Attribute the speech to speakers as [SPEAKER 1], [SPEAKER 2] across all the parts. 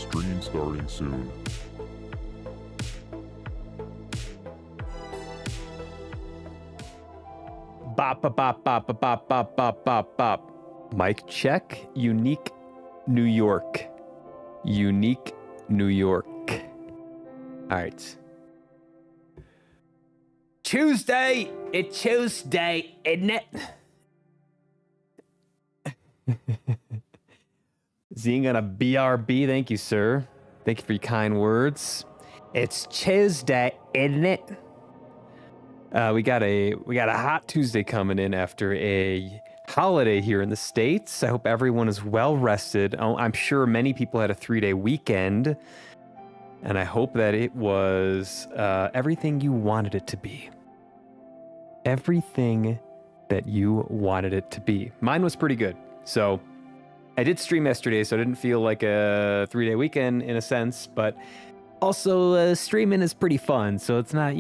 [SPEAKER 1] Stream starting soon.
[SPEAKER 2] Bop, bop, bop, bop, bop, bop, bop, bop, bop, bop. Mic check. Unique New York. Unique New York. All right. Tuesday. It's Tuesday, isn't it? Zing on a BRB. Thank you, sir. Thank you for your kind words. It's Tuesday, isn't it? We got a hot Tuesday coming in after a holiday here in the States. I hope everyone is well rested. I'm sure many people had a 3-day weekend, and I hope that it was everything you wanted it to be. Everything that you wanted it to be. Mine was pretty good. So I did stream yesterday, so I didn't feel like a 3-day weekend in a sense, but also streaming is pretty fun. So it's not,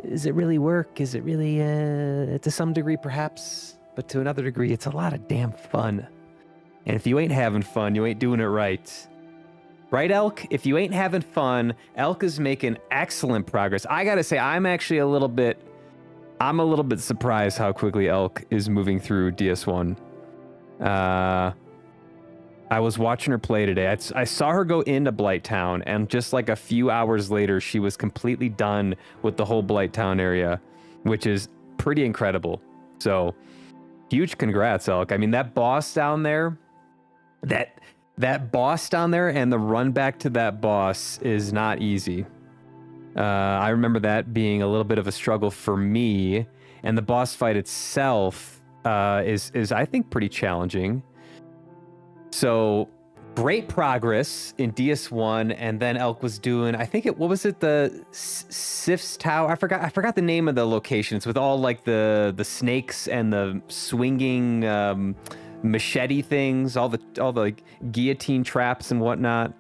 [SPEAKER 2] is it really work? Is it really, to some degree perhaps, but to another degree, it's a lot of damn fun. And if you ain't having fun, you ain't doing it right. Right, Elk? If you ain't having fun, Elk is making excellent progress. I gotta say, I'm actually a little bit surprised how quickly Elk is moving through DS1. I was watching her play today. I saw her go into Blighttown, and just like a few hours later, she was completely done with the whole Blighttown area, which is pretty incredible. So, huge congrats, Elk. I mean, that boss down there, that boss down there, and the run back to that boss is not easy. I remember that being a little bit of a struggle for me, and the boss fight itself is I think pretty challenging. So great progress in DS1, and then Elk was doing, I think what was it, the Sif's Tower? I forgot the name of the location. It's with all like the snakes and the swinging machete things, all the like guillotine traps and whatnot.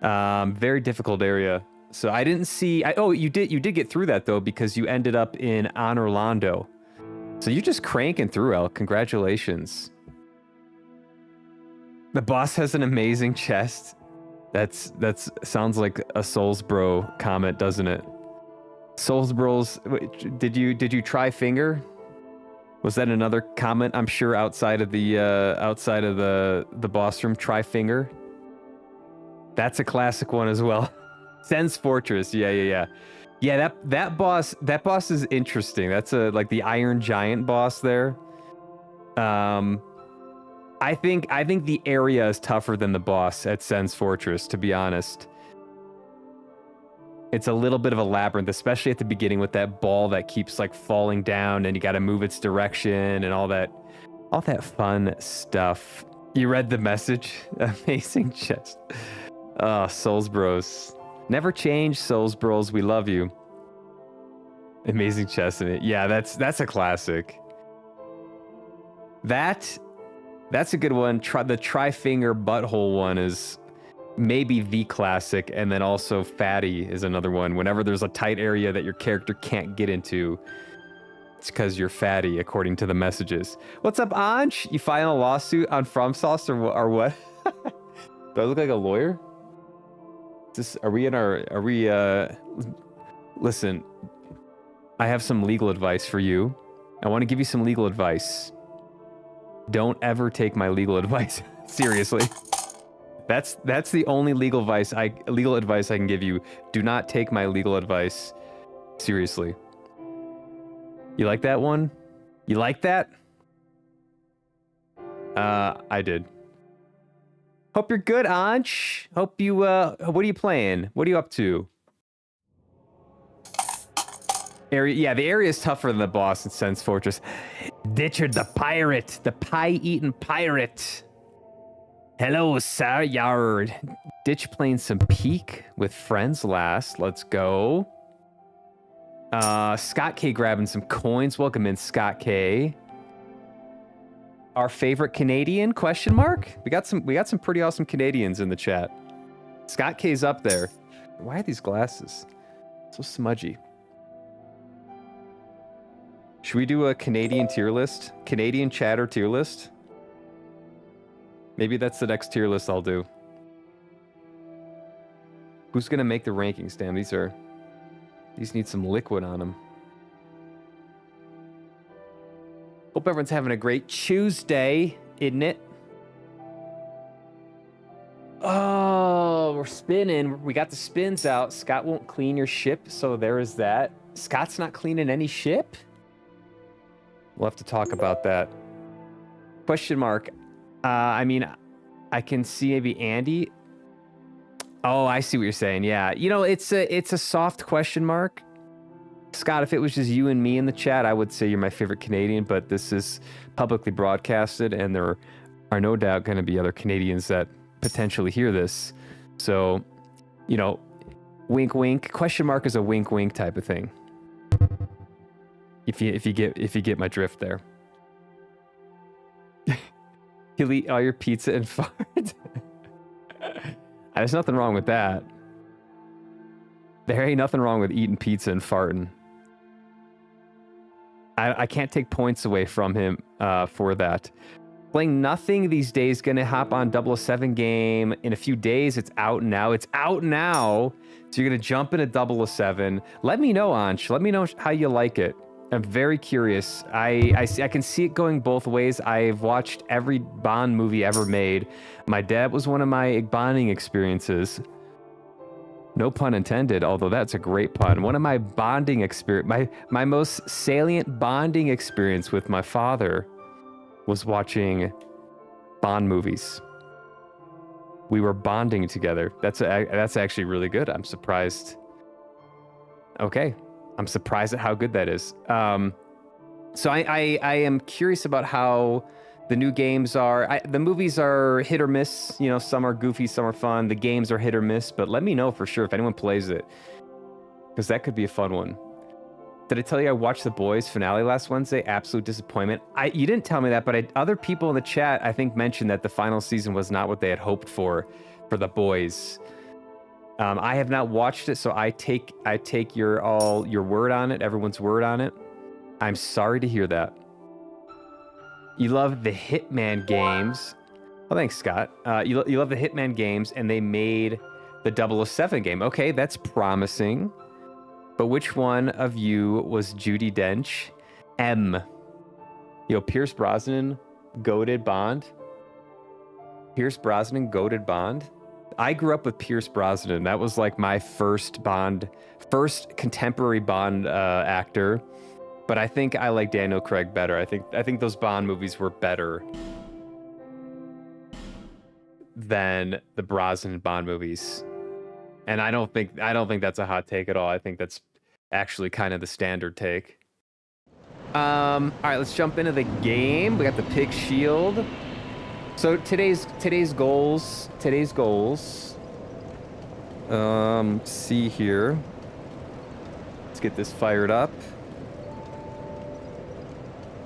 [SPEAKER 2] Very difficult area. So I didn't see. You did get through that though, because you ended up in Orlando. So you're just cranking through, Elk. Congratulations. The boss has an amazing chest. That's sounds like a Souls Bro comment, doesn't it? Souls Bros. Did you try finger? Was that another comment? I'm sure outside of the boss room. Try finger. That's a classic one as well. Sen's Fortress. Yeah. Yeah, that boss is interesting. That's like the Iron Giant boss there. I think the area is tougher than the boss at Sen's Fortress, to be honest. It's a little bit of a labyrinth, especially at the beginning with that ball that keeps like falling down and you got to move its direction and all that fun stuff. You read the message? Amazing chest. Souls Bros. Never change, Souls Bros. We love you. Amazing chest in it. Yeah, that's a classic. That's a good one. The Tri-Finger Butthole one is maybe the classic, and then also Fatty is another one. Whenever there's a tight area that your character can't get into, it's because you're fatty, according to the messages. What's up, Anj? You filing a lawsuit on FromSoft or what? Do I look like a lawyer? Listen, I have some legal advice for you. I want to give you some legal advice. Don't ever take my legal advice seriously. That's the only legal advice I can give you. Do not take my legal advice seriously. You like that one? You like that? I did. Hope you're good, Anch. Hope you what are you playing? What are you up to? Yeah, the area is tougher than the boss in Sen's Fortress. Ditchard the pirate, the pie-eating pirate. Hello, sir. Yard. Ditch playing some Peak with friends last. Let's go. Scott K grabbing some coins. Welcome in, Scott K. Our favorite Canadian? Question mark. We got some pretty awesome Canadians in the chat. Scott K's up there. Why are these glasses so smudgy? Should we do a Canadian tier list? Canadian chatter tier list? Maybe that's the next tier list I'll do. Who's gonna make the rankings? Damn, these need some liquid on them. Hope everyone's having a great Tuesday, isn't it? Oh, we're spinning. We got the spins out. Scott won't clean your ship, so there is that. Scott's not cleaning any ship? We'll have to talk about that. Question mark. I mean, I can see maybe Andy. Oh, I see what you're saying. Yeah, you know, it's a soft question mark. Scott, if it was just you and me in the chat, I would say you're my favorite Canadian, but this is publicly broadcasted, and there are no doubt going to be other Canadians that potentially hear this. So, you know, wink, wink. Question mark is a wink, wink type of thing. If you get my drift there. He'll eat all your pizza and fart. There's nothing wrong with that. There ain't nothing wrong with eating pizza and farting. I can't take points away from him for that. Playing nothing these days. Gonna hop on 007 game in a few days. It's out now. It's out now. So you're gonna jump into 007. Let me know, Ansh. Let me know how you like it. I'm very curious. I can see it going both ways. I've watched every Bond movie ever made. My dad was one of my bonding experiences. No pun intended, although that's a great pun. One of my bonding experience, my most salient bonding experience with my father was watching Bond movies. We were bonding together. That's actually really good. I'm surprised. Okay. I'm surprised at how good that is. So I am curious about how the new games are. The movies are hit or miss. You know, some are goofy, some are fun. The games are hit or miss, but let me know for sure if anyone plays it, because that could be a fun one. Did I tell you I watched The Boys finale last Wednesday? Absolute disappointment. You didn't tell me that, but other people in the chat, I think, mentioned that the final season was not what they had hoped for The Boys. I have not watched it, so I take your word on it, everyone's word on it. I'm sorry to hear that. You love the Hitman games. Oh, thanks, Scott. You love the Hitman games, and they made the 007 game. Okay, that's promising. But which one of you was Judi Dench? Yo, Pierce Brosnan, goated Bond. Pierce Brosnan, goated Bond. I grew up with Pierce Brosnan. That was like my first contemporary Bond actor. But I think I like Daniel Craig better. I think those Bond movies were better than the Brosnan Bond movies. And I don't think that's a hot take at all. I think that's actually kind of the standard take. All right, let's jump into the game. We got the pig shield. So today's goals. See here. Let's get this fired up.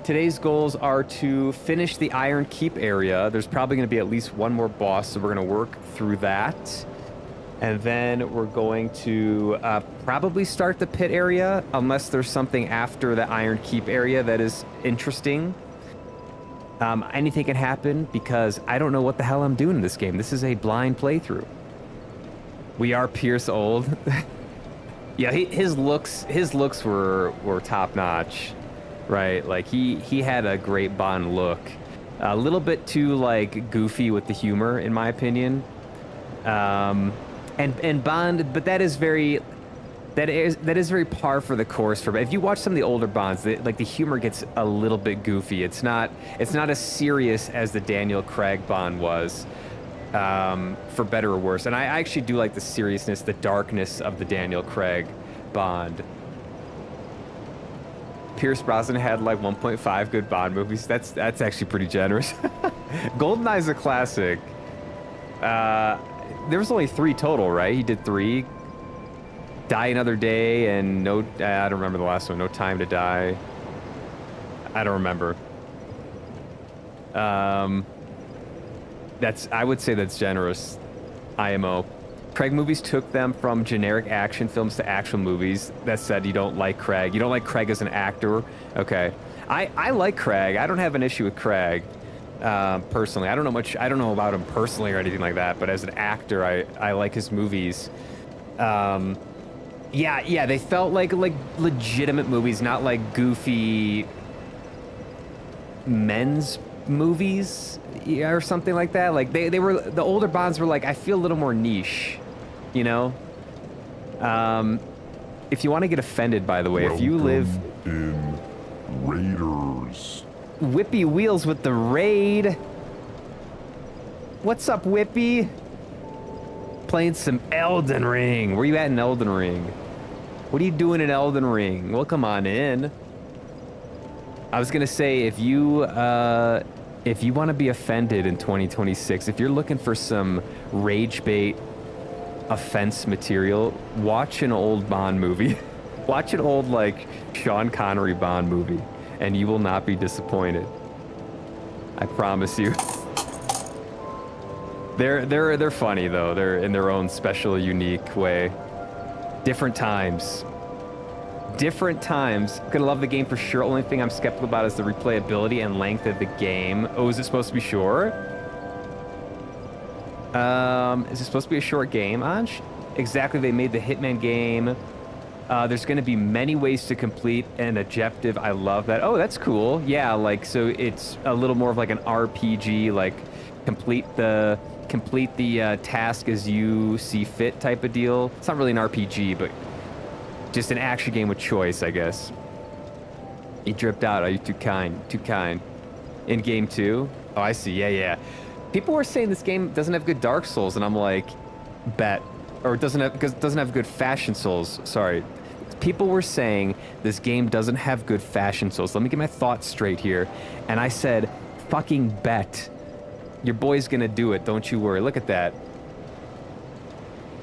[SPEAKER 2] Today's goals are to finish the Iron Keep area. There's probably going to be at least one more boss, so we're going to work through that. And then we're going to probably start the pit area, unless there's something after the Iron Keep area that is interesting. Anything can happen because I don't know what the hell I'm doing in this game. This is a blind playthrough. We are Pierce old. Yeah, his looks were top notch, right? Like he had a great Bond look. A little bit too like goofy with the humor, in my opinion. And Bond, but that is very par for the course for. If you watch some of the older Bonds, like the humor gets a little bit goofy. It's not as serious as the Daniel Craig Bond was, for better or worse. And I actually do like the seriousness, the darkness of the Daniel Craig Bond. Pierce Brosnan had like 1.5 good Bond movies. That's actually pretty generous. GoldenEye's a classic. There was only 3 total, right? He did 3. Die Another Day and I don't remember the last one. No Time to Die. I don't remember. I would say that's generous. IMO. Craig movies took them from generic action films to actual movies. That said, you don't like Craig. You don't like Craig as an actor. Okay. I like Craig. I don't have an issue with Craig. Personally, I don't know about him personally or anything like that, but as an actor, I like his movies. Yeah, they felt like legitimate movies, not like goofy men's movies or something like that. Like they were, the older Bonds were like, I feel a little more niche, you know? If you want to get offended, by the way, if you live
[SPEAKER 1] in Raiders.
[SPEAKER 2] Whippy Wheels with the raid. What's up, Whippy? Playing some Elden Ring. Where you at in Elden Ring? What are you doing in Elden Ring? Well, come on in. I was gonna say, if you want to be offended in 2026, if you're looking for some rage bait offense material, watch an old Bond movie. Watch an old, like, Sean Connery Bond movie, and you will not be disappointed. I promise you. They're funny though. They're in their own special, unique way. Different times. Different times. Gonna love the game for sure. Only thing I'm skeptical about is the replayability and length of the game. Oh, is it supposed to be short? Is it supposed to be a short game, Anj? Exactly, they made the Hitman game. There's gonna be many ways to complete an objective. I love that. Oh, that's cool. Yeah, like, so it's a little more of like an RPG, like complete the task as you see fit type of deal. It's not really an RPG, but just an action game with choice, I guess. You dripped out. Are you too kind? Too kind. In game 2? Oh, I see. Yeah. People were saying this game doesn't have good Dark Souls, and I'm like, bet. Or it doesn't have good Fashion Souls. Sorry. People were saying this game doesn't have good Fashion Souls. Let me get my thoughts straight here. And I said, fucking bet. Your boy's gonna do it, don't you worry. Look at that.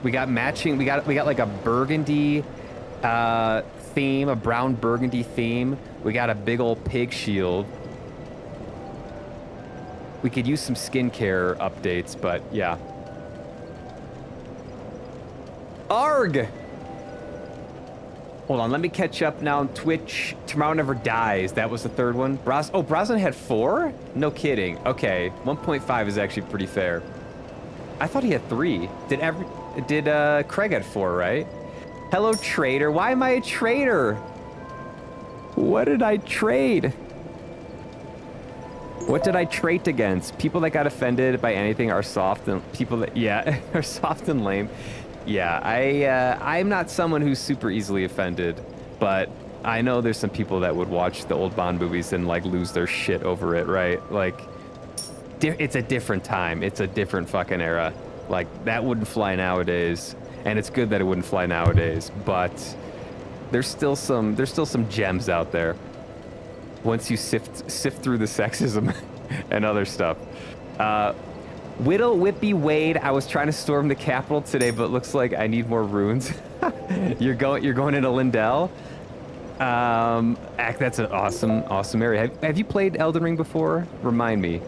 [SPEAKER 2] We got matching, we got like a burgundy theme, a brown burgundy theme. We got a big old pig shield. We could use some skincare updates, but yeah. Arg! Hold on, let me catch up now on Twitch. Tomorrow Never Dies. That was the third one. Brosnan had 4? No kidding. Okay, 1.5 is actually pretty fair. I thought he had 3. Did Craig had 4, right? Hello, trader. Why am I a traitor? What did I trade? What did I trade against? People that got offended by anything are soft, and people that, yeah, are soft and lame. Yeah, I'm not someone who's super easily offended, but I know there's some people that would watch the old Bond movies and like lose their shit over it, right? Like, it's a different time. It's a different fucking era. Like, that wouldn't fly nowadays, and it's good that it wouldn't fly nowadays, but there's still some gems out there once you sift through the sexism and other stuff. Whittle Whippy Wade, I was trying to storm the Capitol today, but it looks like I need more runes. You're going into Lindell? That's an awesome area. Have you played Elden Ring before? Remind me.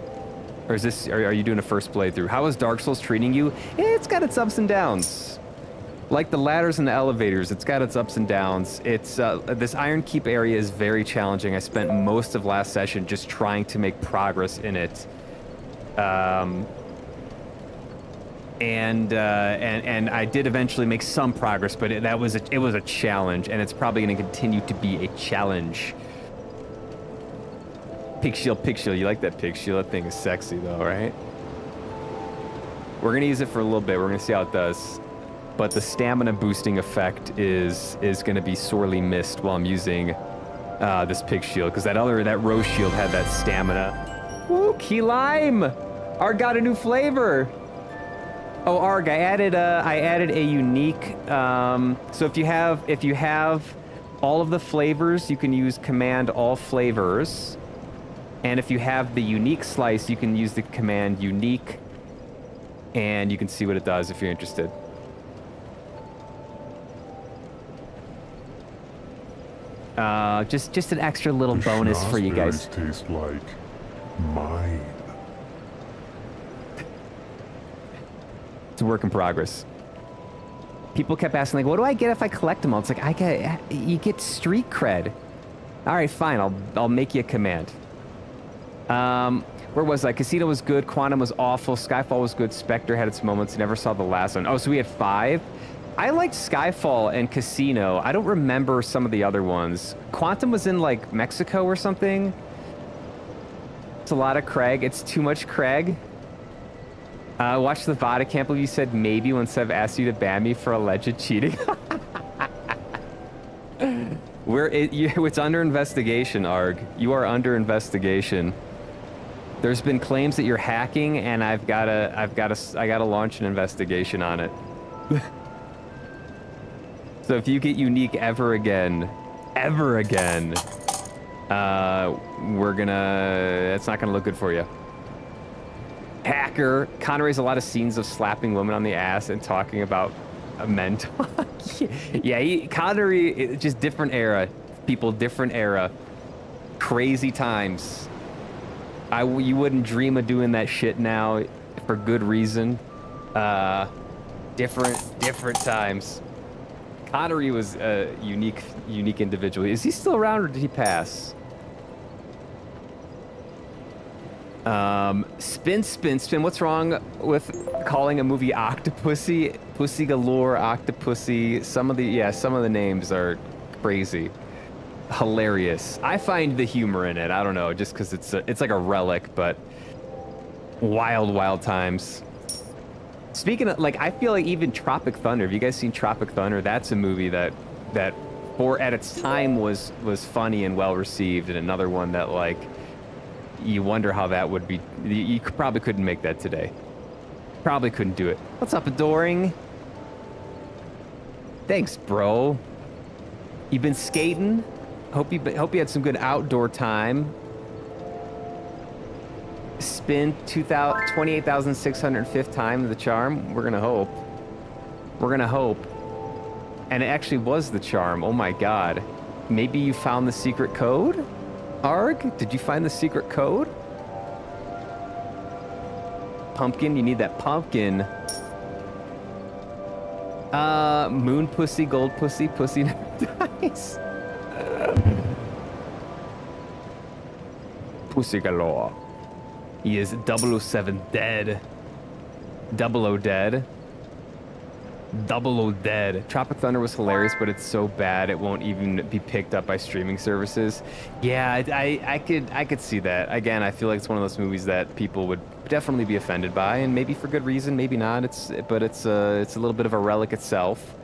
[SPEAKER 2] Or is this, are you doing a first playthrough? How is Dark Souls treating you? It's got its ups and downs. Like the ladders and the elevators, it's got its ups and downs. It's this Iron Keep area is very challenging. I spent most of last session just trying to make progress in it. And I did eventually make some progress, but it was a challenge, and it's probably going to continue to be a challenge. Pig shield. You like that pig shield? That thing is sexy, though, right? We're going to use it for a little bit. We're going to see how it does. But the stamina boosting effect is going to be sorely missed while I'm using this pig shield, because that rose shield had that stamina. Woo, key lime! Arg got a new flavor. Oh, Arg, I added a unique. So if you have all of the flavors, you can use command all flavors, and if you have the unique slice, you can use the command unique, and you can see what it does if you're interested. Just an extra little bonus for you guys.
[SPEAKER 1] Taste like mine.
[SPEAKER 2] It's a work in progress. People kept asking, like, what do I get if I collect them all? It's like, you get street cred. All right, fine, I'll make you a command. Where was I? Casino was good, Quantum was awful, Skyfall was good, Spectre had its moments, never saw the last one. Oh, so we had 5? I liked Skyfall and Casino. I don't remember some of the other ones. Quantum was in like Mexico or something. It's a lot of Craig. It's too much Craig. Watch the VOD. I can't believe you said maybe when Sev asked you to ban me for alleged cheating. It's under investigation, Arg. You are under investigation. There's been claims that you're hacking, and I gotta launch an investigation on it. So if you get unique ever again, it's not gonna look good for you. Hacker. Connery has a lot of scenes of slapping women on the ass and talking about men talk. Yeah, Connery, just different era. People, different era. Crazy times. You wouldn't dream of doing that shit now for good reason. Different times. Connery was a unique individual. Is he still around or did he pass? Spin. What's wrong with calling a movie Octopussy? Pussy Galore, Octopussy. Some of the names are crazy. Hilarious. I find the humor in it. I don't know, just because it's like a relic, but wild times. Speaking of, like, I feel like even Tropic Thunder. Have you guys seen Tropic Thunder? That's a movie that for at its time was funny and well received, and another one that, like, you wonder how that would be. You probably couldn't make that today. Probably couldn't do it. What's up, Adoring? Thanks, bro. You been skating? Hope you had some good outdoor time. Spin 28,605th time the charm. We're gonna hope. And it actually was the charm. Oh my god. Maybe you found the secret code? Arg, did you find the secret code? Pumpkin, you need that pumpkin. Moon pussy, gold pussy, pussy never dies. Pussy galore. He is 007 dead. 00 dead. 00 dead. Tropic Thunder was hilarious, but it's so bad it won't even be picked up by streaming services. Yeah, I could see that. Again, I feel like it's one of those movies that people would definitely be offended by, and maybe for good reason, maybe not. It's a little bit of a relic itself.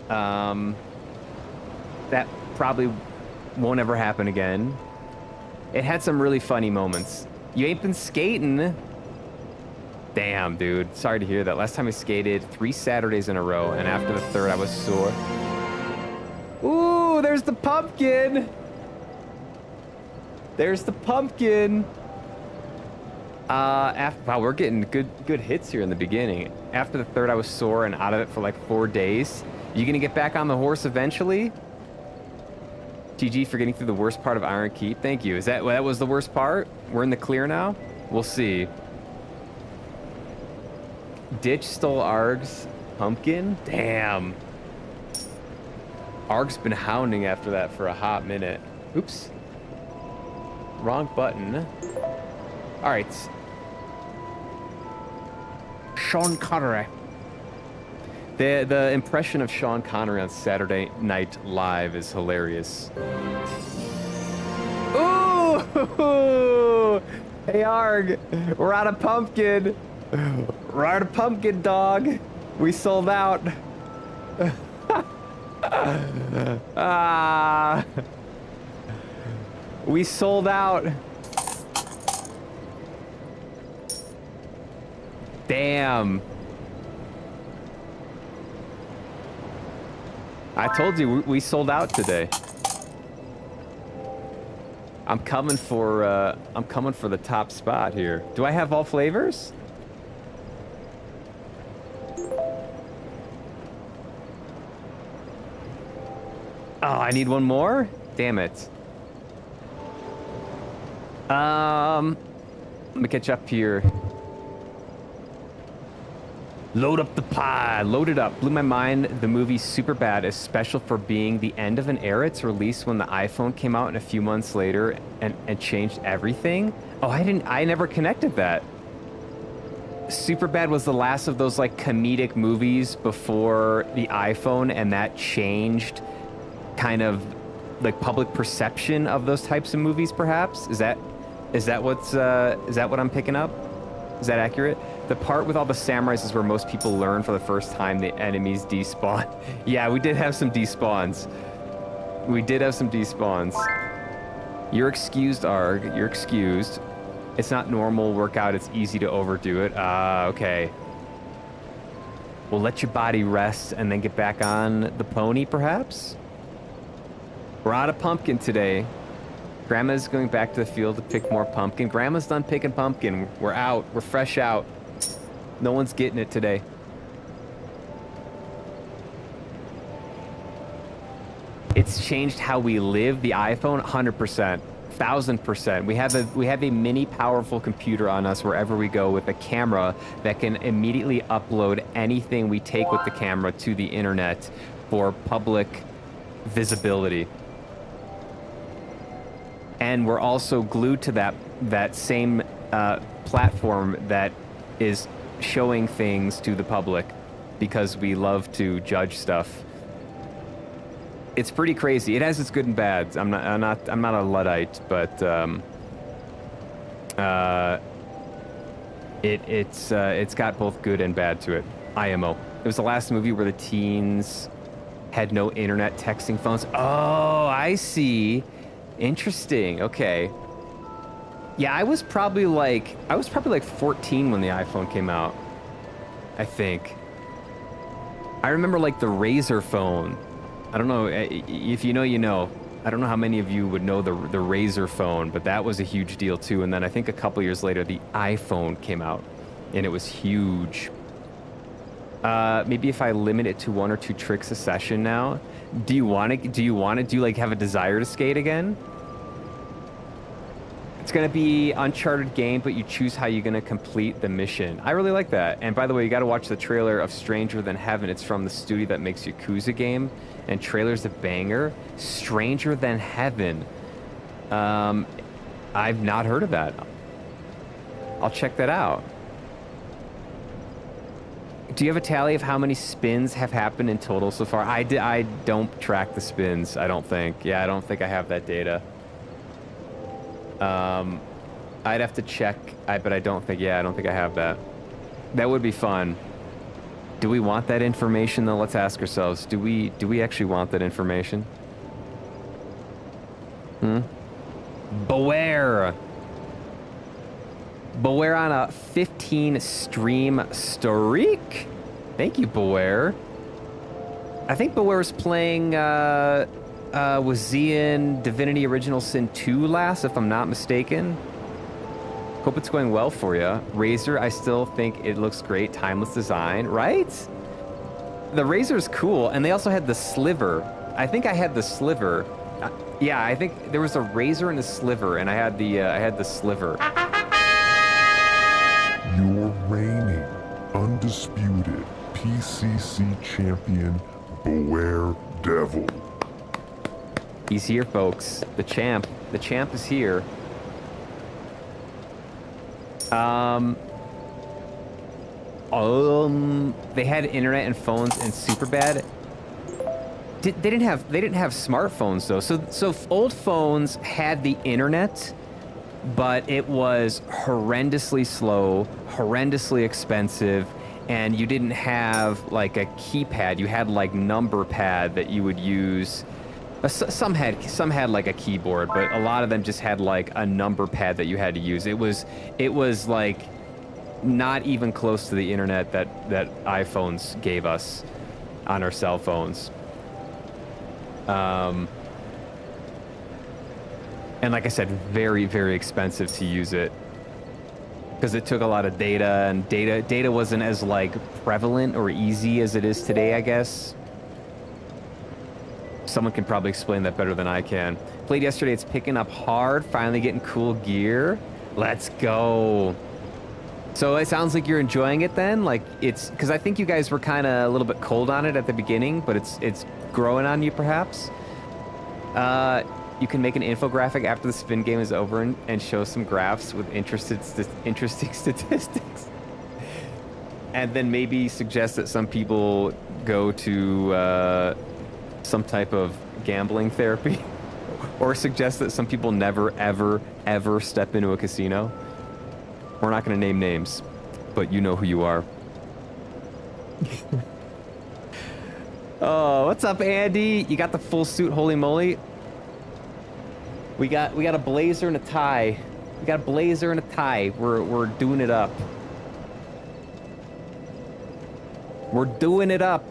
[SPEAKER 2] That probably won't ever happen again. It had some really funny moments. You ain't been skating. Damn, dude. Sorry to hear that. Last time I skated 3 Saturdays in a row, and after the third, I was sore. Ooh, there's the pumpkin. There's the pumpkin. Wow, we're getting good hits here in the beginning. After the third, I was sore and out of it for like 4 days. You gonna get back on the horse eventually? GG for getting through the worst part of Iron Keep. Thank you. That was the worst part? We're in the clear now? We'll see. Ditch stole Arg's pumpkin? Damn. Arg's been hounding after that for a hot minute. Oops. Wrong button. All right. Sean Connery. The impression of Sean Connery on Saturday Night Live is hilarious. Ooh! Hey, Arg. We're out of pumpkin. We're out of pumpkin, dog. We sold out. We sold out. Damn. I told you we sold out today. I'm coming for the top spot here. Do I have all flavors? Oh, I need one more? Damn it. Let me catch up here. Load up the pie. Load it up. Blew my mind. The movie Superbad is special for being the end of an era. It's released when the iPhone came out and a few months later and changed everything. Oh, I never connected that. Superbad was the last of those like comedic movies before the iPhone, and that changed kind of like public perception of those types of movies. Perhaps is that what I'm picking up? Is that accurate? The part with all the samurais is where most people learn for the first time the enemies despawn. Yeah, we did have some despawns. We did have some despawns. You're excused, Arg. You're excused. It's not normal workout. It's easy to overdo it. Okay. We'll let your body rest and then get back on the pony, perhaps? We're out of pumpkin today. Grandma's going back to the field to pick more pumpkin. Grandma's done picking pumpkin. We're out. We're fresh out. No one's getting it today. It's changed how we live. The iPhone, 100%, 1000%. We have a mini powerful computer on us wherever we go with a camera that can immediately upload anything we take with the camera to the internet for public visibility. And we're also glued to that same platform that is showing things to the public because we love to judge stuff. It's pretty crazy. It has its good and bads. I'm not a Luddite, but it's got both good and bad to it. IMO. It was the last movie where the teens had no internet texting phones. Oh, I see. Interesting. Okay. Yeah, I was probably like 14 when the iPhone came out. I think. I remember like the Razor phone. I don't know if you know, you know. I don't know how many of you would know the Razor phone, but that was a huge deal too. And then I think a couple years later, the iPhone came out, and it was huge. Maybe if I limit it to 1 or 2 tricks a session now. Do you want to like have a desire to skate again? It's gonna be Uncharted game, but you choose how you're gonna complete the mission. I really like that. And by the way, you gotta watch the trailer of Stranger Than Heaven. It's from the studio that makes Yakuza game, and trailer's a banger. Stranger Than Heaven. I've not heard of that. I'll check that out. Do you have a tally of how many spins have happened in total so far? I don't track the spins, I don't think. Yeah, I don't think I have that data. I'd have to check, but I don't think I have that. That would be fun. Do we want that information though? Let's ask ourselves, do we actually want that information? Beware on a 15 stream streak. Thank you, Beware. I think Beware's playing was Xian Divinity Original Sin 2 last, if I'm not mistaken. Hope it's going well for you. Razor, I still think it looks great. Timeless design, right? The Razor's cool, and they also had the Sliver. I think I had the Sliver. Yeah, I think there was a Razor and a Sliver, and I had the Sliver.
[SPEAKER 1] Your reigning, undisputed PCC champion, Beware Devil.
[SPEAKER 2] He's here, folks. The champ is here. They had internet and phones and Superbad. They didn't have smartphones though. So old phones had the internet, but it was horrendously slow, horrendously expensive, and you didn't have like a keypad. You had like number pad that you would use. Some had like a keyboard, but a lot of them just had like a number pad that you had to use. It was like not even close to the internet that iPhones gave us on our cell phones. And like I said, very, very expensive to use it because it took a lot of data, and data wasn't as like prevalent or easy as it is today, I guess. Someone can probably explain that better than I can. Played yesterday, it's picking up hard, finally getting cool gear. Let's go. So it sounds like you're enjoying it then? Like it's, because I think you guys were kind of a little bit cold on it at the beginning, but it's growing on you perhaps. You can make an infographic after the spin game is over and show some graphs with interesting statistics. and then maybe suggest that some people go to some type of gambling therapy, or suggest that some people never, ever, ever step into a casino. We're not going to name names, but you know who you are. Oh, what's up, Andy? You got the full suit, holy moly. We got a blazer and a tie. We got a blazer and a tie. We're doing it up. We're doing it up.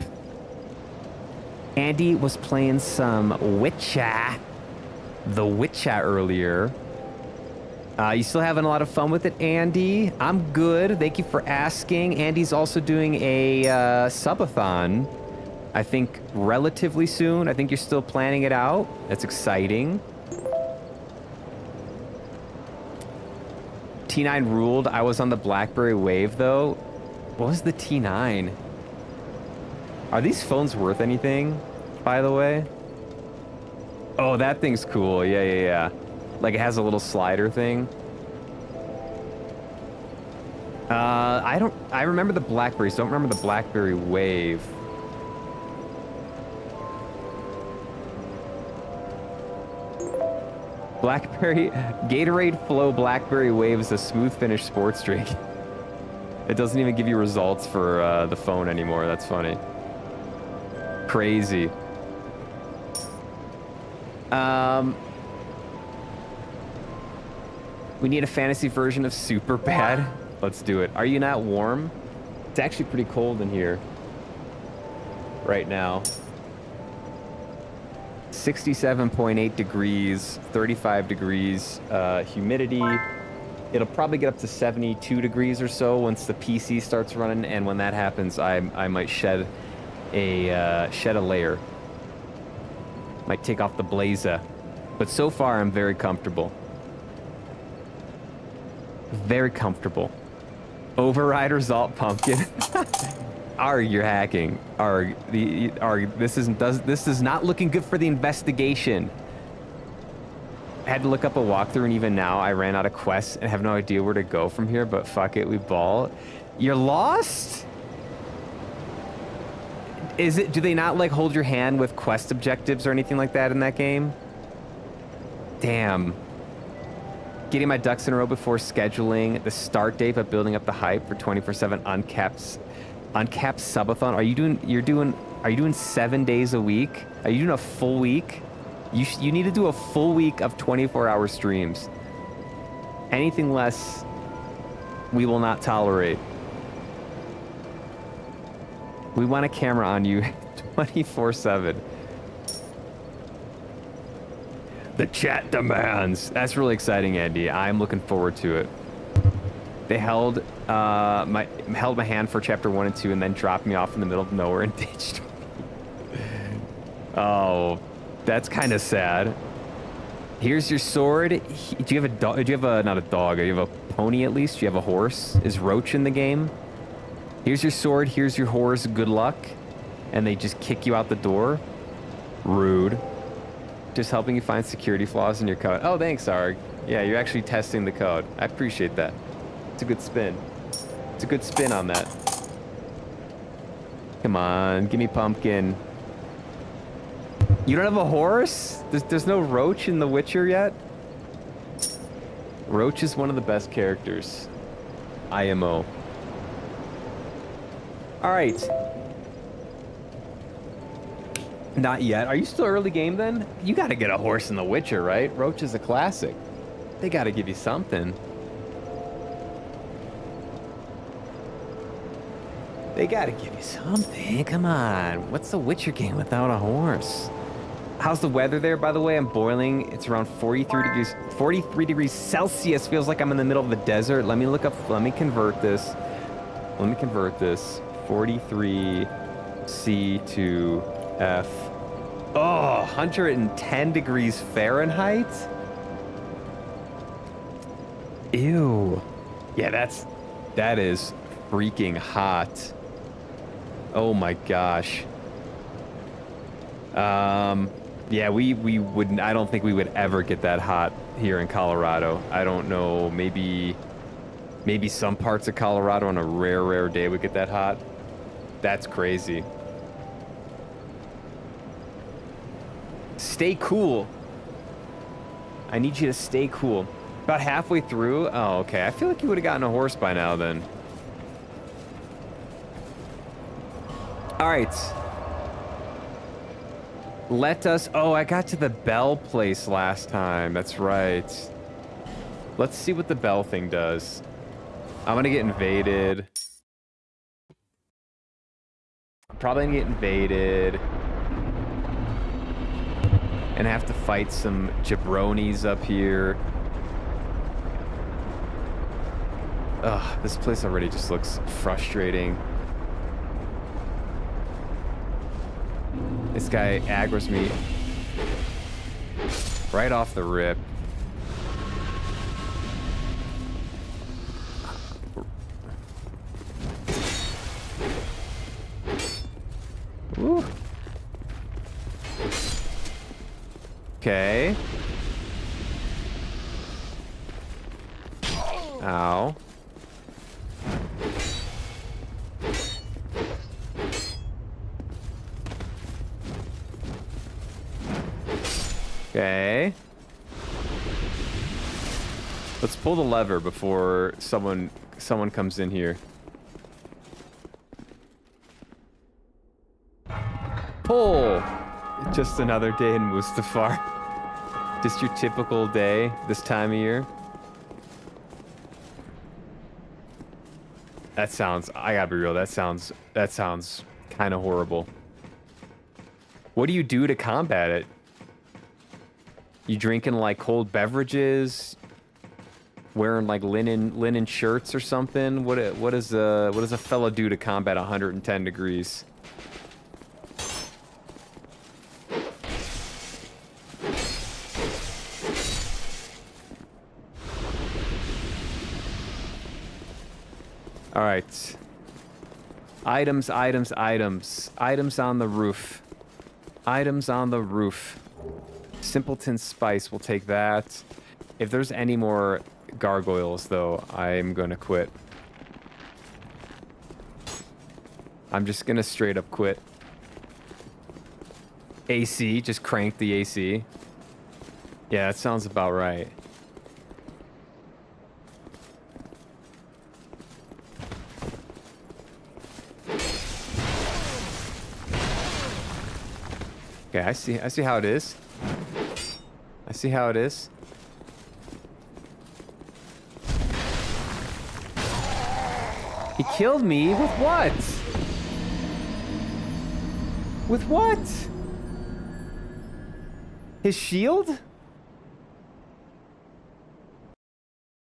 [SPEAKER 2] Andy was playing some Witcher. The Witcher earlier. You still having a lot of fun with it, Andy? I'm good. Thank you for asking. Andy's also doing a subathon, I think, relatively soon. I think you're still planning it out. That's exciting. T9 ruled. I was on the BlackBerry Wave, though. What was the T9? Are these phones worth anything, by the way? Oh, that thing's cool. Yeah. Like, it has a little slider thing. I remember the Blackberries. Don't remember the BlackBerry Wave. BlackBerry Gatorade Flow BlackBerry Wave is a smooth finish sports drink. It doesn't even give you results for the phone anymore. That's funny. Crazy. We need a fantasy version of Super Bad. Let's do it. Are you not warm? It's actually pretty cold in here right now. 67.8 degrees, 35 degrees, humidity. It'll probably get up to 72 degrees or so once the PC starts running, and when that happens, I might shed a layer. Might take off the blazer. But so far, I'm very comfortable. Very comfortable. Override result pumpkin. Arg, you're hacking. Arg, this is not looking good for the investigation. I had to look up a walkthrough, and even now I ran out of quests and have no idea where to go from here, but fuck it, we ball. You're lost? Do they not like hold your hand with quest objectives or anything like that in that game? Damn. Getting my ducks in a row before scheduling the start date, but building up the hype for 24/7 uncapped subathon. Are you doing 7 days a week? Are you doing a full week? You need to do a full week of 24-hour streams. Anything less, we will not tolerate. We want a camera on you 24/7. The chat demands. That's really exciting, Andy. I'm looking forward to it. They held my hand for chapter 1 and 2 and then dropped me off in the middle of nowhere and ditched me. Oh, that's kind of sad. Here's your sword. Do you have a dog? Do you have not a dog? Do you have a pony at least? Do you have a horse? Is Roach in the game? Here's your sword. Here's your horse. Good luck. And they just kick you out the door. Rude. Just helping you find security flaws in your code. Oh, thanks, Arg. Yeah, you're actually testing the code. I appreciate that. It's a good spin. It's a good spin on that. Come on, give me pumpkin. You don't have a horse? There's no Roach in The Witcher yet? Roach is one of the best characters. IMO. All right. Not yet. Are you still early game then? You gotta get a horse in The Witcher, right? Roach is a classic. They gotta give you something. They gotta give you something. Come on. What's The Witcher game without a horse? How's the weather there, by the way? I'm boiling. It's around 43 degrees Celsius. Feels like I'm in the middle of the desert. Let me look up. Let me convert this. 43 C to F. Oh, 110 degrees Fahrenheit? Ew. Yeah, that is freaking hot. Oh my gosh. Yeah, we wouldn't, I don't think we would ever get that hot here in Colorado. I don't know, maybe Maybe some parts of Colorado on a rare day would get that hot. That's crazy. Stay cool. I need you to stay cool. About halfway through? Oh, okay. I feel like you would have gotten a horse by now then. All right. Let us... Oh, I got to the Bell place last time. That's right. Let's see what the Bell thing does. I'm gonna get invaded. I'm probably gonna get invaded. And have to fight some jabronis up here. Ugh, this place already just looks frustrating. This guy aggroes me right off the rip. Ooh. Okay. Ow. Okay. Let's pull the lever before someone comes in here. Pull! Just another day in Mustafar. Just your typical day this time of year. That sounds, I gotta be real, that sounds kind of horrible. What do you do to combat it? You drinking like cold beverages? Wearing like linen shirts or something? What does a fella do to combat 110 degrees? All right. Items, items, items. Items on the roof. Items on the roof. Simpleton Spice, we'll take that. If there's any more gargoyles, though, I'm gonna quit. I'm just gonna straight up quit. AC, just crank the AC. Yeah, that sounds about right. Okay, I see how it is. I see how it is. He killed me with what? With what? His shield?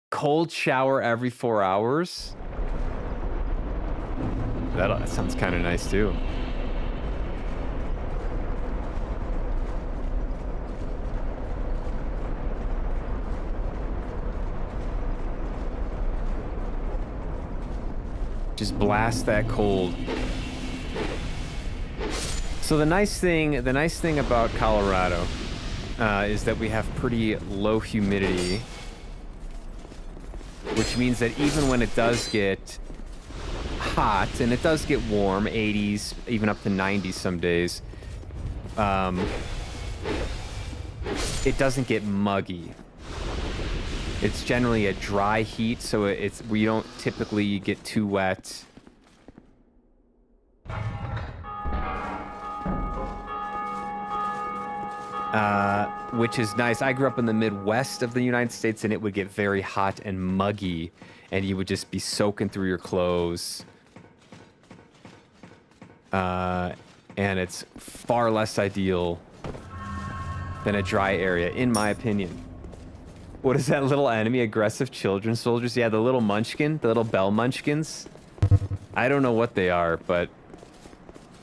[SPEAKER 2] Cold shower every 4 hours? That sounds kind of nice too. Just blast that cold. So the nice thing about Colorado is that we have pretty low humidity, which means that even when it does get hot, and it does get warm, 80s, even up to 90s some days, it doesn't get muggy. It's generally a dry heat, so we don't typically get too wet. Which is nice. I grew up in the Midwest of the United States, and it would get very hot and muggy, and you would just be soaking through your clothes. And it's far less ideal than a dry area, in my opinion. What is that little enemy? Aggressive children soldiers? Yeah, the little munchkin, the little bell munchkins. I don't know what they are, but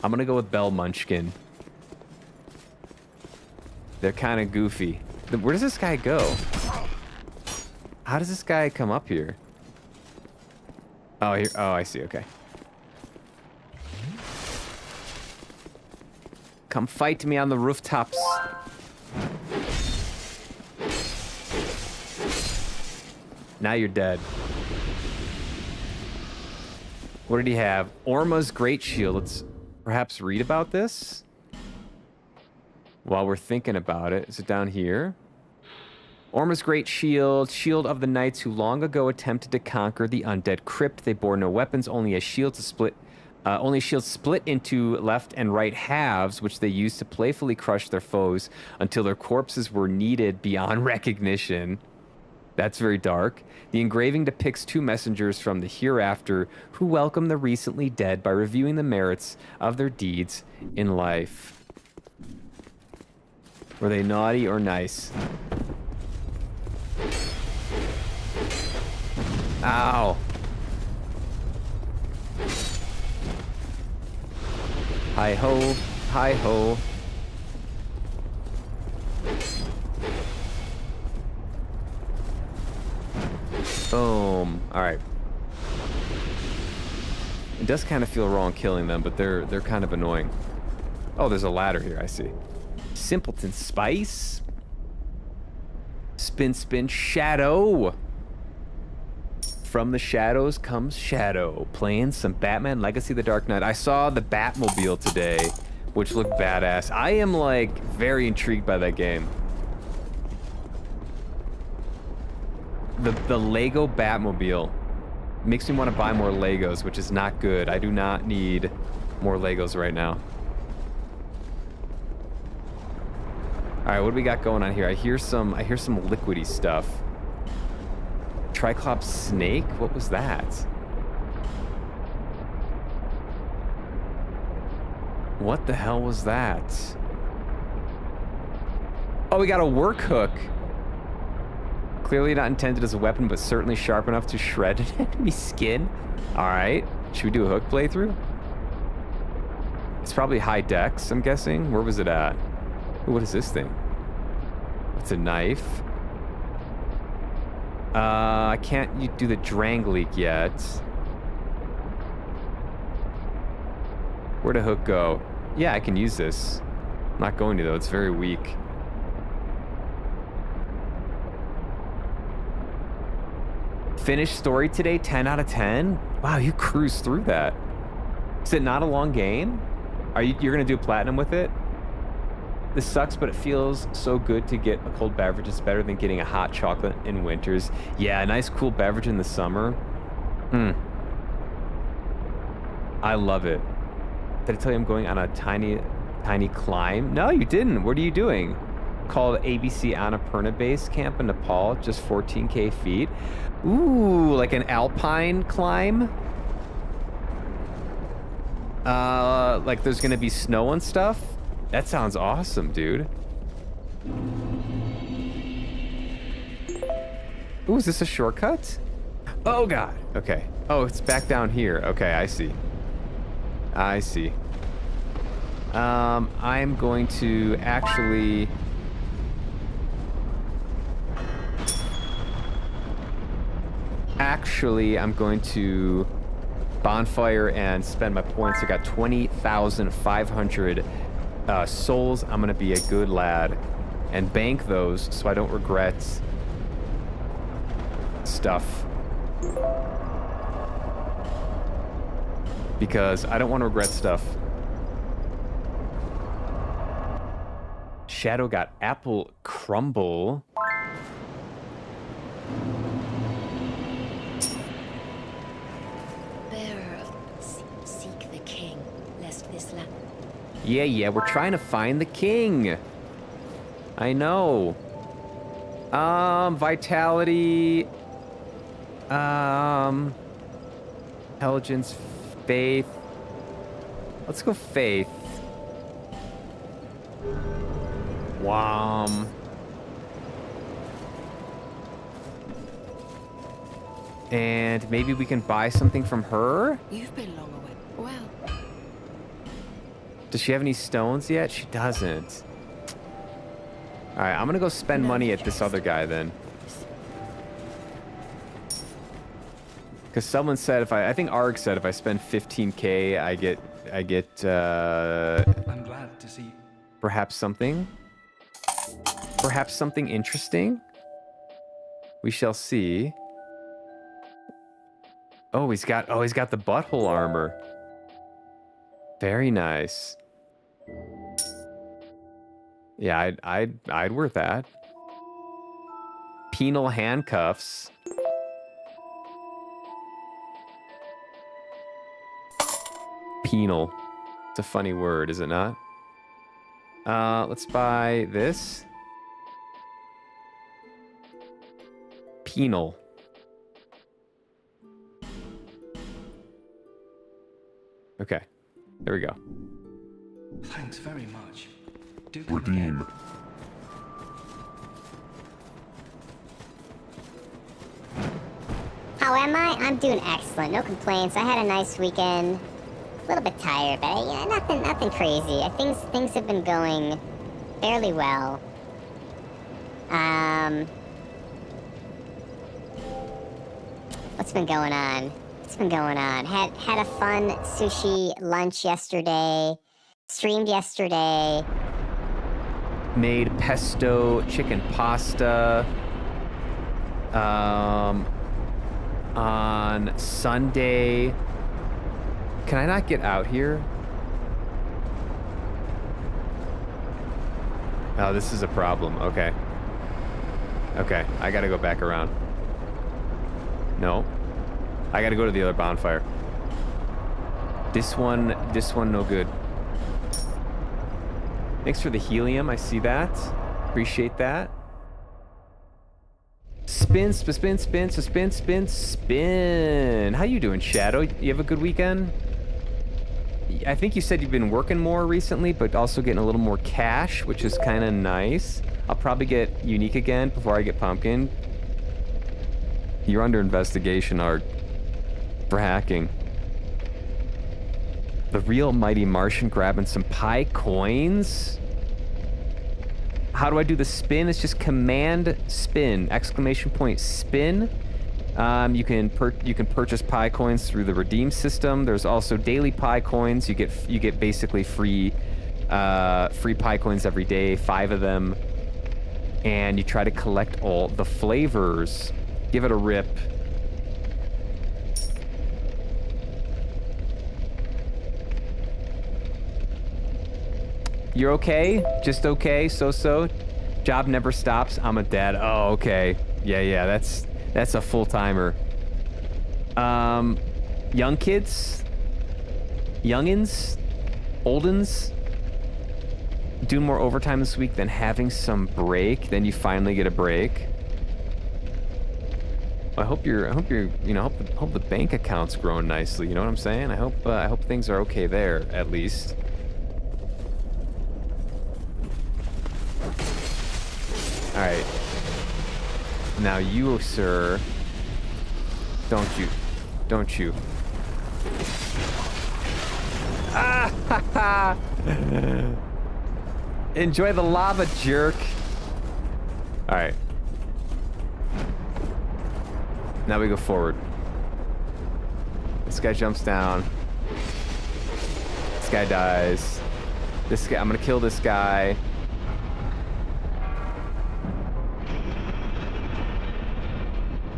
[SPEAKER 2] I'm gonna go with bell munchkin. They're kind of goofy. Where does this guy go? How does this guy come up here? Oh, here. Oh, I see. Okay. Come fight me on the rooftops. Now you're dead. What did he have? Orma's Great Shield. Let's perhaps read about this while we're thinking about it. Is it down here? Orma's Great Shield, shield of the knights who long ago attempted to conquer the undead crypt. They bore no weapons, only a shield to split. Only shields split into left and right halves, which they used to playfully crush their foes until their corpses were kneaded beyond recognition. That's very dark. The engraving depicts two messengers from the hereafter who welcome the recently dead by reviewing the merits of their deeds in life. Were they naughty or nice? Ow. Hi ho, hi ho. Boom. All right. It does kind of feel wrong killing them, but they're kind of annoying. Oh, there's a ladder here, I see. Simpleton Spice. Spin, spin, shadow. From the shadows comes Shadow, playing some Batman Legacy of the Dark Knight. I saw the Batmobile today, which looked badass. I am, like, very intrigued by that game. The Lego Batmobile makes me want to buy more Legos, which is not good. I do not need more Legos right now. All right, what do we got going on here? I hear some liquidy stuff. Triclops snake? What was that? What the hell was that? Oh, we got a work hook. Clearly not intended as a weapon, but certainly sharp enough to shred an enemy skin. All right. Should we do a hook playthrough? It's probably high dex, I'm guessing. Where was it at? Ooh, what is this thing? It's a knife. I can't do the Drang leak yet. Where'd a hook go? Yeah, I can use this. I'm not going to, though. It's very weak. Finished story today, 10 out of 10? Wow, you cruised through that. Is it not a long game? You're gonna do platinum with it? This sucks, but it feels so good to get a cold beverage. It's better than getting a hot chocolate in winters. Yeah, a nice cool beverage in the summer. I love it. Did I tell you I'm going on a tiny climb? No, you didn't. What are you doing? Called ABC Annapurna Base Camp in Nepal, just 14K feet. Ooh, like an alpine climb? Like there's gonna be snow and stuff? That sounds awesome, dude. Ooh, is this a shortcut? Oh, God. Okay. Oh, it's back down here. Okay, I see. I see. I'm going to actually... I'm going to bonfire and spend my points. I got 20,500 souls. I'm gonna be a good lad and bank those so I don't regret stuff, because I don't want to regret stuff. Shadow got apple crumble.
[SPEAKER 3] Seek the king, lest this land.
[SPEAKER 2] Yeah, we're trying to find the king. I know. Vitality. Intelligence, faith. Let's go faith. Wham. And maybe we can buy something from her?
[SPEAKER 3] You've been long away. Well.
[SPEAKER 2] Does she have any stones yet? She doesn't. All right, I'm gonna go spend money at this other guy then. Because someone said I think Arg said if I spend 15K, I get
[SPEAKER 4] I'm glad to see.
[SPEAKER 2] Perhaps something interesting. We shall see. Oh, he's got the butthole armor. Very nice. Yeah, I'd wear that. Penal handcuffs. Penal. It's a funny word, is it not? Let's buy this. Penal. Okay. There we go.
[SPEAKER 4] Thanks very much. Do come again.
[SPEAKER 1] Redeem.
[SPEAKER 5] How am I? I'm doing excellent. No complaints. I had a nice weekend. A little bit tired, but yeah, nothing crazy. Things have been going fairly well. What's been going on? Had a fun sushi lunch yesterday. Streamed yesterday.
[SPEAKER 2] Made pesto chicken pasta. On Sunday. Can I not get out here? Oh, this is a problem. Okay. Okay, I gotta go back around. No. I gotta go to the other bonfire. This one no good. Thanks for the helium, I see that. Appreciate that. Spin. How you doing, Shadow? You have a good weekend? I think you said you've been working more recently, but also getting a little more cash, which is kind of nice. I'll probably get Unique again before I get Pumpkin. You're under investigation, Art, for hacking. The real Mighty Martian grabbing some Pi coins? How do I do the spin? It's just command spin, exclamation point spin. You can purchase Pi coins through the redeem system. There's also daily Pi coins. You get basically free Pi coins every day, 5 of them, and you try to collect all the flavors. Give it a rip. You're okay? Just okay? So? Job never stops. I'm a dad. Oh, okay. Yeah, that's a full-timer. Young kids? Youngins? Oldens? Do more overtime this week than having some break. Then you finally get a break. I hope hope the bank account's growing nicely. You know what I'm saying? I hope things are okay there, at least. All right. Now you, sir. Don't you? Ah! Ha, ha. Enjoy the lava, jerk. All right. Now we go forward. This guy jumps down. This guy dies. This guy, I'm gonna kill this guy.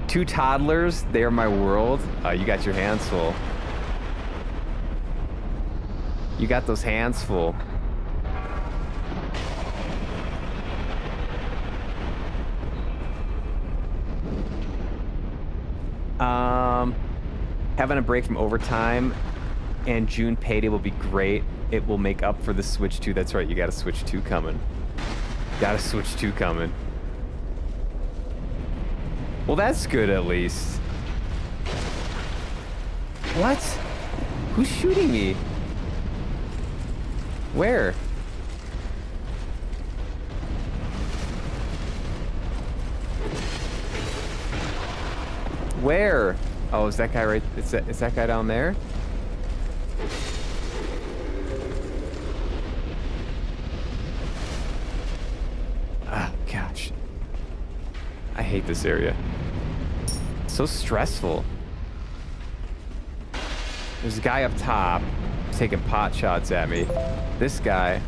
[SPEAKER 2] Two toddlers, they are my world. You got your hands full. You got those hands full. Having a break from overtime and June payday will be great. It will make up for the Switch 2. That's right, you got a Switch 2 coming. Got a Switch 2 coming. Well, that's good at least. What? Who's shooting me? Where? Where? Oh, is that guy right? Is that guy down there? Ah, gosh. I hate this area. It's so stressful. There's a guy up top taking pot shots at me. This guy.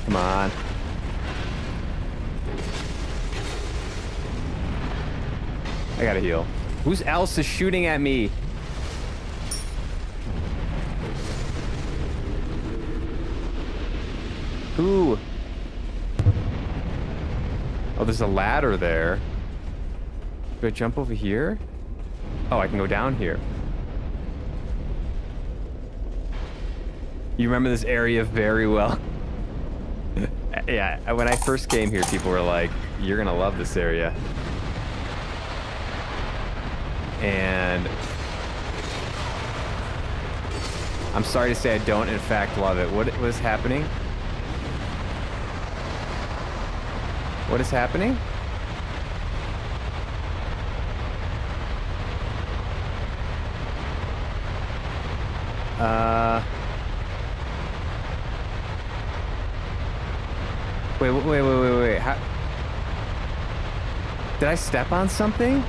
[SPEAKER 2] Come on. I gotta heal. Who's else is shooting at me? Who? Oh, there's a ladder there. Do I jump over here? Oh, I can go down here. You remember this area very well. Yeah, when I first came here, people were like, you're gonna love this area. And I'm sorry to say I don't in fact love it. What is happening? What is happening? Wait. How... Did I step on something?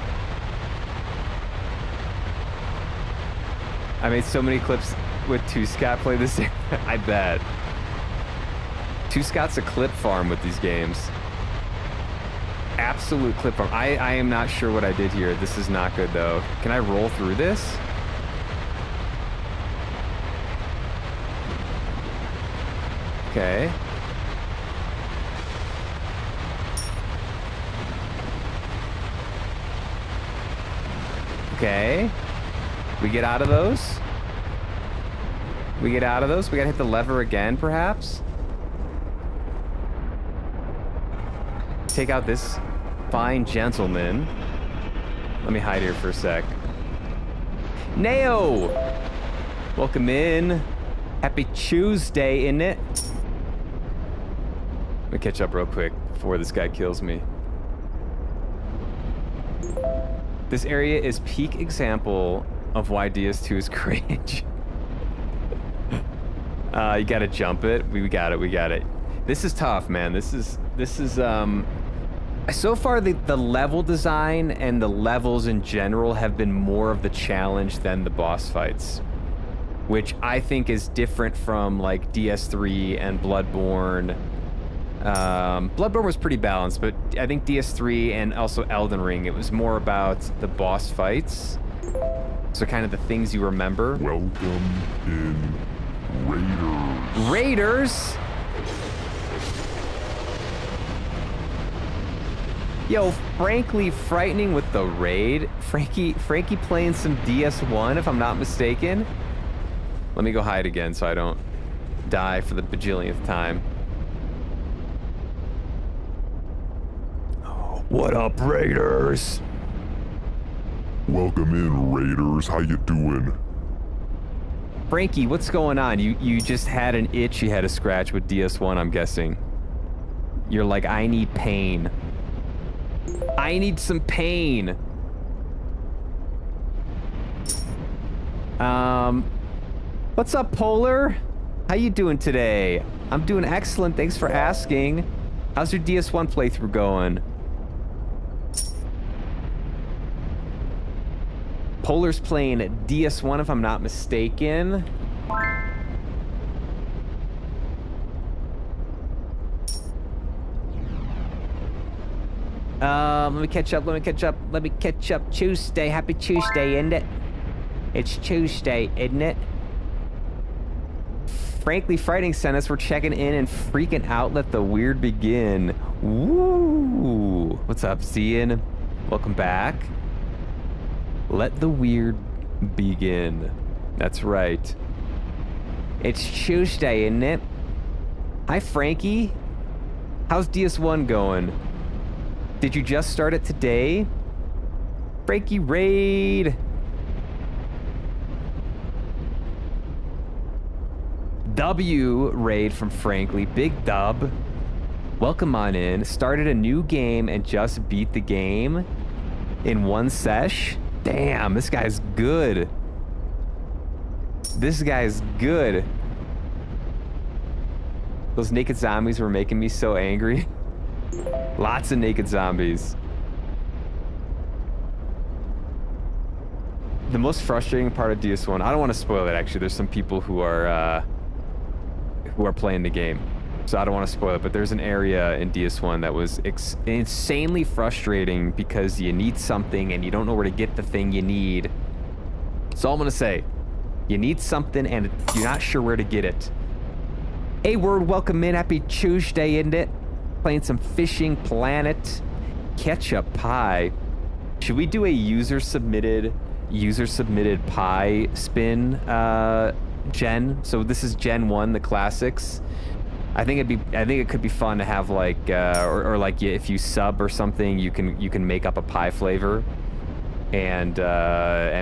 [SPEAKER 2] I made so many clips with Two Scott play this. I bet. Two Scott's a clip farm with these games. Absolute clip farm. I am not sure what I did here. This is not good though. Can I roll through this? Okay. Okay. We get out of those. We gotta hit the lever again, perhaps. Take out this fine gentleman. Let me hide here for a sec. Neo! Welcome in. Happy Tuesday, isn't it? Let me catch up real quick before this guy kills me. This area is peak example of why DS2 is cringe. You gotta jump it. We got it. This is tough, man. This is so far the level design and the levels in general have been more of the challenge than the boss fights, which I think is different from like DS3 and Bloodborne. Bloodborne was pretty balanced, but I think DS3 and also Elden Ring, it was more about the boss fights. So kind of the things you remember.
[SPEAKER 1] Welcome in, Raiders.
[SPEAKER 2] Raiders? Yo, frankly frightening with the raid. Frankie playing some DS1, if I'm not mistaken. Let me go hide again so I don't die for the bajillionth time. What up, Raiders?
[SPEAKER 1] Welcome in, Raiders. How you doing?
[SPEAKER 2] Frankie, what's going on? You just had an itch you had to scratch with DS1, I'm guessing. You're like, I need pain. I need some pain. What's up, Polar? How you doing today? I'm doing excellent, thanks for asking. How's your DS1 playthrough going? Polar's playing DS1, if I'm not mistaken. Let me catch up. Tuesday, happy Tuesday, isn't it? It's Tuesday, isn't it? Frankly frightening sent us. We're checking in and freaking out. Let the weird begin. Woo! What's up, Zian? Welcome back. Let the weird begin. That's right. It's Tuesday, isn't it? Hi, Frankie. How's DS1 going? Did you just start it today? Frankie Raid. W Raid from Frankly. Big dub. Welcome on in. Started a new game and just beat the game in one sesh. Damn, this guy's good. This guy's good. Those naked zombies were making me so angry. Lots of naked zombies. The most frustrating part of DS1, I don't want to spoil it actually. There's some people who are playing the game. So I don't want to spoil it, but there's an area in DS1 that was insanely frustrating because you need something and you don't know where to get the thing you need. That's all I'm going to say. You need something and you're not sure where to get it. Hey, word, welcome in. Happy Tuesday, isn't it? Playing some Fishing Planet. Ketchup Pie. Should we do a user-submitted pie spin, Gen? So this is Gen 1, the classics. I think it could be fun to have like, or like if you sub or something, you can make up a pie flavor, and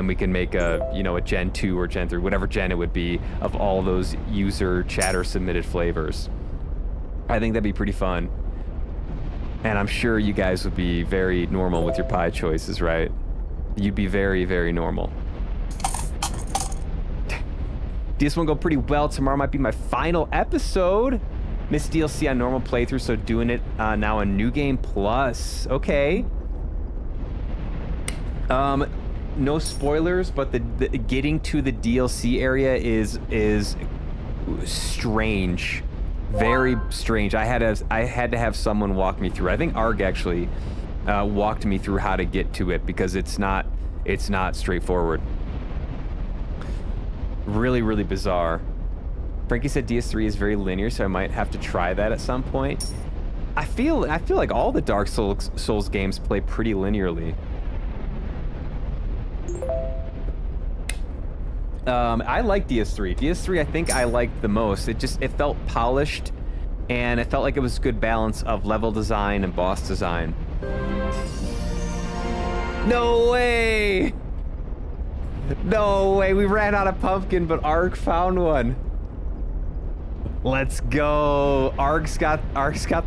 [SPEAKER 2] we can make a Gen 2 or Gen 3, whatever Gen it would be, of all those user chatter submitted flavors. I think that'd be pretty fun, and I'm sure you guys would be very normal with your pie choices, right? You'd be very, very normal. DS1 go pretty well. Tomorrow might be my final episode. Missed DLC on normal playthrough, so doing it now on New Game Plus. Okay. No spoilers, but the getting to the DLC area is strange, very strange. I had to have someone walk me through. I think Arg actually walked me through how to get to it because it's not straightforward. Really, really bizarre. Frankie said DS3 is very linear, so I might have to try that at some point. I feel like all the Dark Souls games play pretty linearly. I like DS3. DS3 I think I liked the most. It felt polished, and it felt like it was a good balance of level design and boss design. No way! No way, we ran out of pumpkin, but Arg found one. Let's go. Arg's got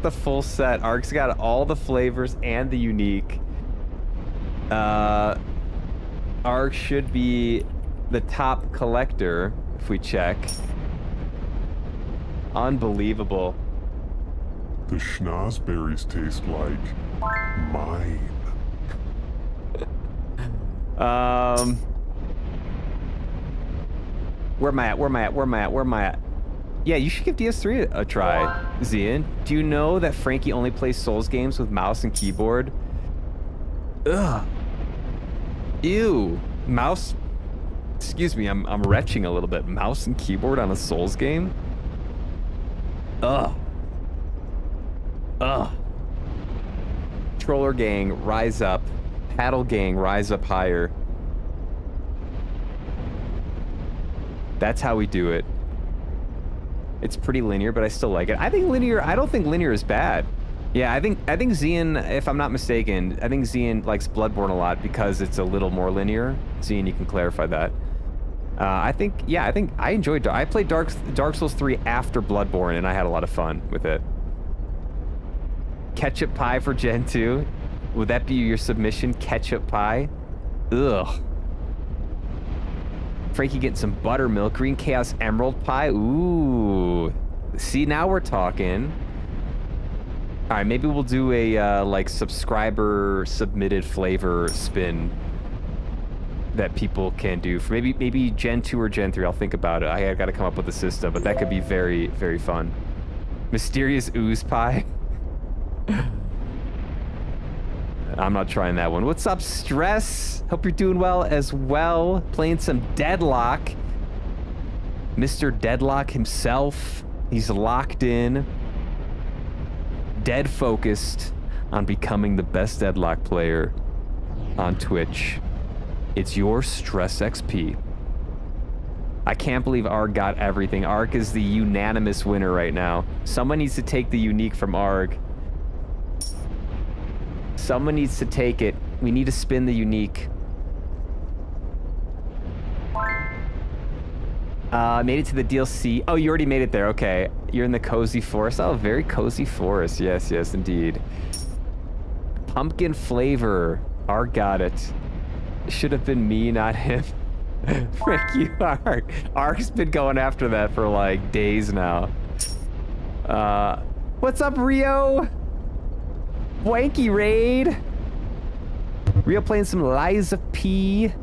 [SPEAKER 2] the full set. Arg's got all the flavors and the unique. Arg should be the top collector if we check. Unbelievable.
[SPEAKER 1] The schnozberries taste like mine.
[SPEAKER 2] Where am I at? Yeah, you should give DS3 a try, Zian. Do you know that Frankie only plays Souls games with mouse and keyboard? Ugh. Ew. Mouse. Excuse me, I'm retching a little bit. Mouse and keyboard on a Souls game? Ugh. Ugh. Controller gang, rise up. Paddle gang, rise up higher. That's how we do it. It's pretty linear, but I still like it. I don't think linear is bad. Yeah, I think Zian, if I'm not mistaken, I think Zian likes Bloodborne a lot because it's a little more linear. Zian, you can clarify that. I think I enjoyed. I played Dark Souls 3 after Bloodborne, and I had a lot of fun with it. Ketchup pie for Gen 2. Would that be your submission? Ketchup pie? Ugh. Frankie getting some buttermilk. Green Chaos Emerald pie. Ooh. See, now we're talking. All right, maybe we'll do a like subscriber submitted flavor spin that people can do for maybe Gen 2 or Gen 3. I'll think about it. I got to come up with a system, but that could be very, very fun. Mysterious ooze pie. I'm not trying that one. What's up, Stress? Hope you're doing well as well. Playing some Deadlock. Mr. Deadlock himself. He's locked in. Dead focused on becoming the best Deadlock player on Twitch. It's your Stress XP. I can't believe Arg got everything. Arg is the unanimous winner right now. Someone needs to take the unique from Arg. Someone needs to take it. We need to spin the unique. Made it to the DLC. Oh, you already made it there. Okay. You're in the cozy forest. Oh, very cozy forest. Yes, yes, indeed. Pumpkin flavor. Arg got it. Should have been me, not him. Frick you, Arg. Arg's been going after that for like days now. What's up, Rio? Wanky raid. Rio playing some Liza P.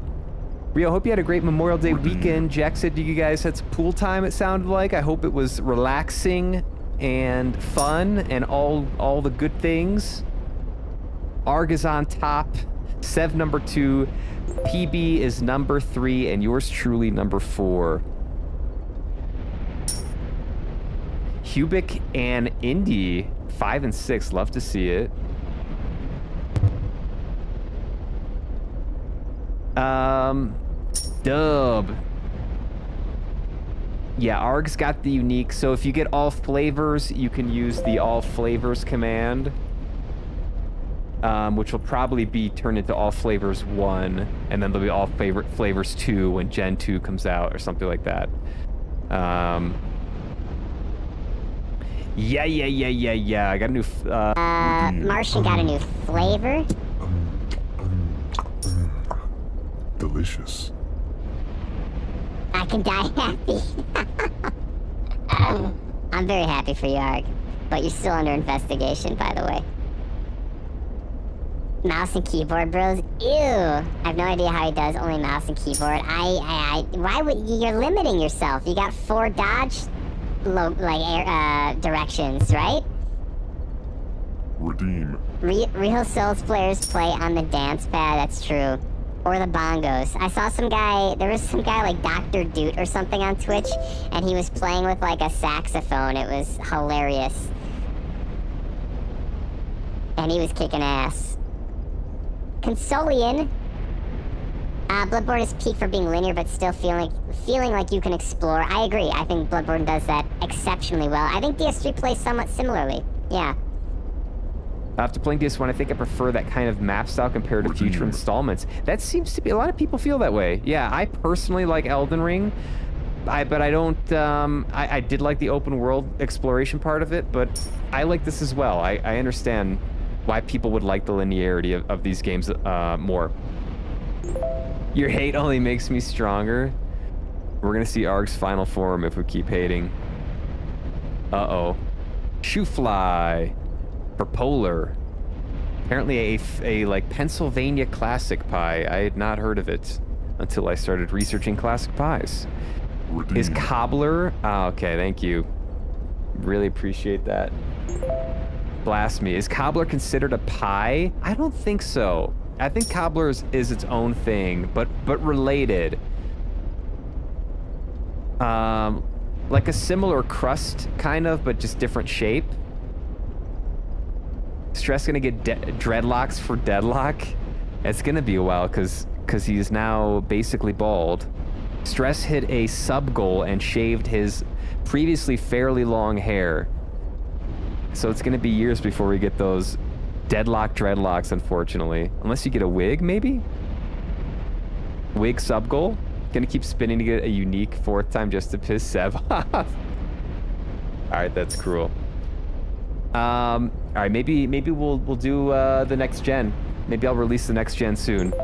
[SPEAKER 2] Rio, hope you had a great Memorial Day weekend. Jack said you guys had some pool time, it sounded like. I hope it was relaxing. and fun and all the good things. Arg is on top. Sev number 2. PB is number 3, and yours truly number 4. Cubic and Indy 5 and 6. Love to see it. Dub. Yeah, Arg's got the unique. So if you get all flavors, you can use the all flavors command, which will probably be turned into all flavors 1, and then there'll be all favorite flavors 2 when Gen 2 comes out or something like that. Yeah. I got a new.
[SPEAKER 5] Martian got a new flavor.
[SPEAKER 1] Delicious.
[SPEAKER 5] I can die happy. I'm very happy for you, Arg. But you're still under investigation, by the way. Mouse and keyboard, bros. Ew. I have no idea how he does only mouse and keyboard. Why would you're limiting yourself? You got 4 dodge, directions, right?
[SPEAKER 1] Redeem.
[SPEAKER 5] Real Souls players play on the dance pad. That's true. Or the bongos. I saw some guy, there was some guy like Dr. Doot or something on Twitch, and he was playing with like a saxophone. It was hilarious. And he was kicking ass. Consolian. Bloodborne is peak for being linear, but still feeling like you can explore. I agree. I think Bloodborne does that exceptionally well. I think DS3 plays somewhat similarly. Yeah.
[SPEAKER 2] After playing DS1, I think I prefer that kind of map style compared to future installments. That seems to be, a lot of people feel that way. Yeah, I personally like Elden Ring, but I don't, I did like the open world exploration part of it, but I like this as well. I understand why people would like the linearity of these games more. Your hate only makes me stronger. We're gonna see Arg's final form if we keep hating. Uh-oh. Shoofly. For Polar. Apparently a like Pennsylvania classic pie. I had not heard of it until I started researching classic pies.
[SPEAKER 1] Redeem.
[SPEAKER 2] Is Cobbler? Oh, okay, thank you. Really appreciate that. Blasphemy. Is Cobbler considered a pie? I don't think so. I think Cobbler is its own thing, but related. Like a similar crust, kind of, but just different shape. Stress gonna get dreadlocks for deadlock. It's gonna be a while because he's now basically bald. Stress hit a sub goal and shaved his previously fairly long hair. So it's gonna be years before we get those deadlock dreadlocks, unfortunately. Unless you get a wig, maybe? Wig sub goal? Gonna keep spinning to get a unique 4th time just to piss Sev off. Alright, that's cruel. All right, maybe we'll do the next gen. Maybe I'll release the next gen soon.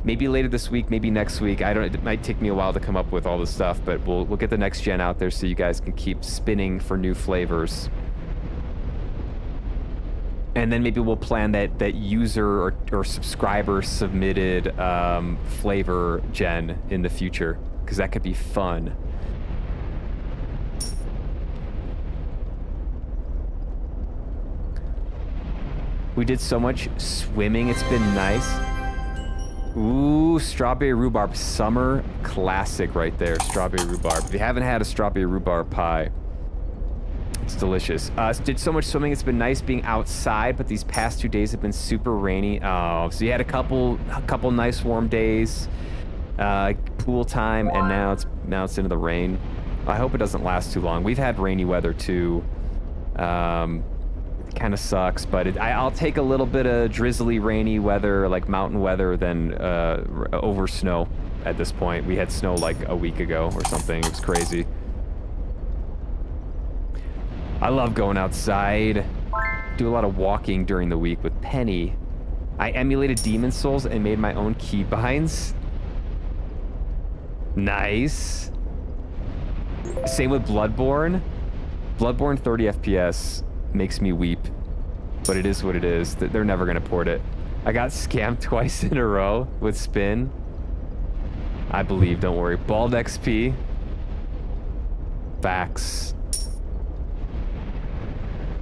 [SPEAKER 2] Maybe later this week, maybe next week. I don't. It might take me a while to come up with all this stuff, but we'll get the next gen out there so you guys can keep spinning for new flavors. And then maybe we'll plan that user or subscriber submitted flavor gen in the future, because that could be fun. We did so much swimming, it's been nice. Ooh, strawberry rhubarb, summer classic right there, strawberry rhubarb. If you haven't had a strawberry rhubarb pie, it's delicious. Did so much swimming, it's been nice being outside, but these past 2 days have been super rainy. Oh, so you had a couple nice warm days, pool time, and now it's into the rain. I hope it doesn't last too long. We've had rainy weather too. Kind of sucks, but I'll take a little bit of drizzly, rainy weather, like mountain weather, than over snow at this point. We had snow like a week ago or something. It was crazy. I love going outside. Do a lot of walking during the week with Penny. I emulated Demon Souls and made my own keybinds. Nice. Same with Bloodborne. Bloodborne 30 FPS. Makes me weep, but it is what it is. They're never gonna port it. I got scammed twice in a row with Spin. I believe, don't worry. Bald XP. Facts.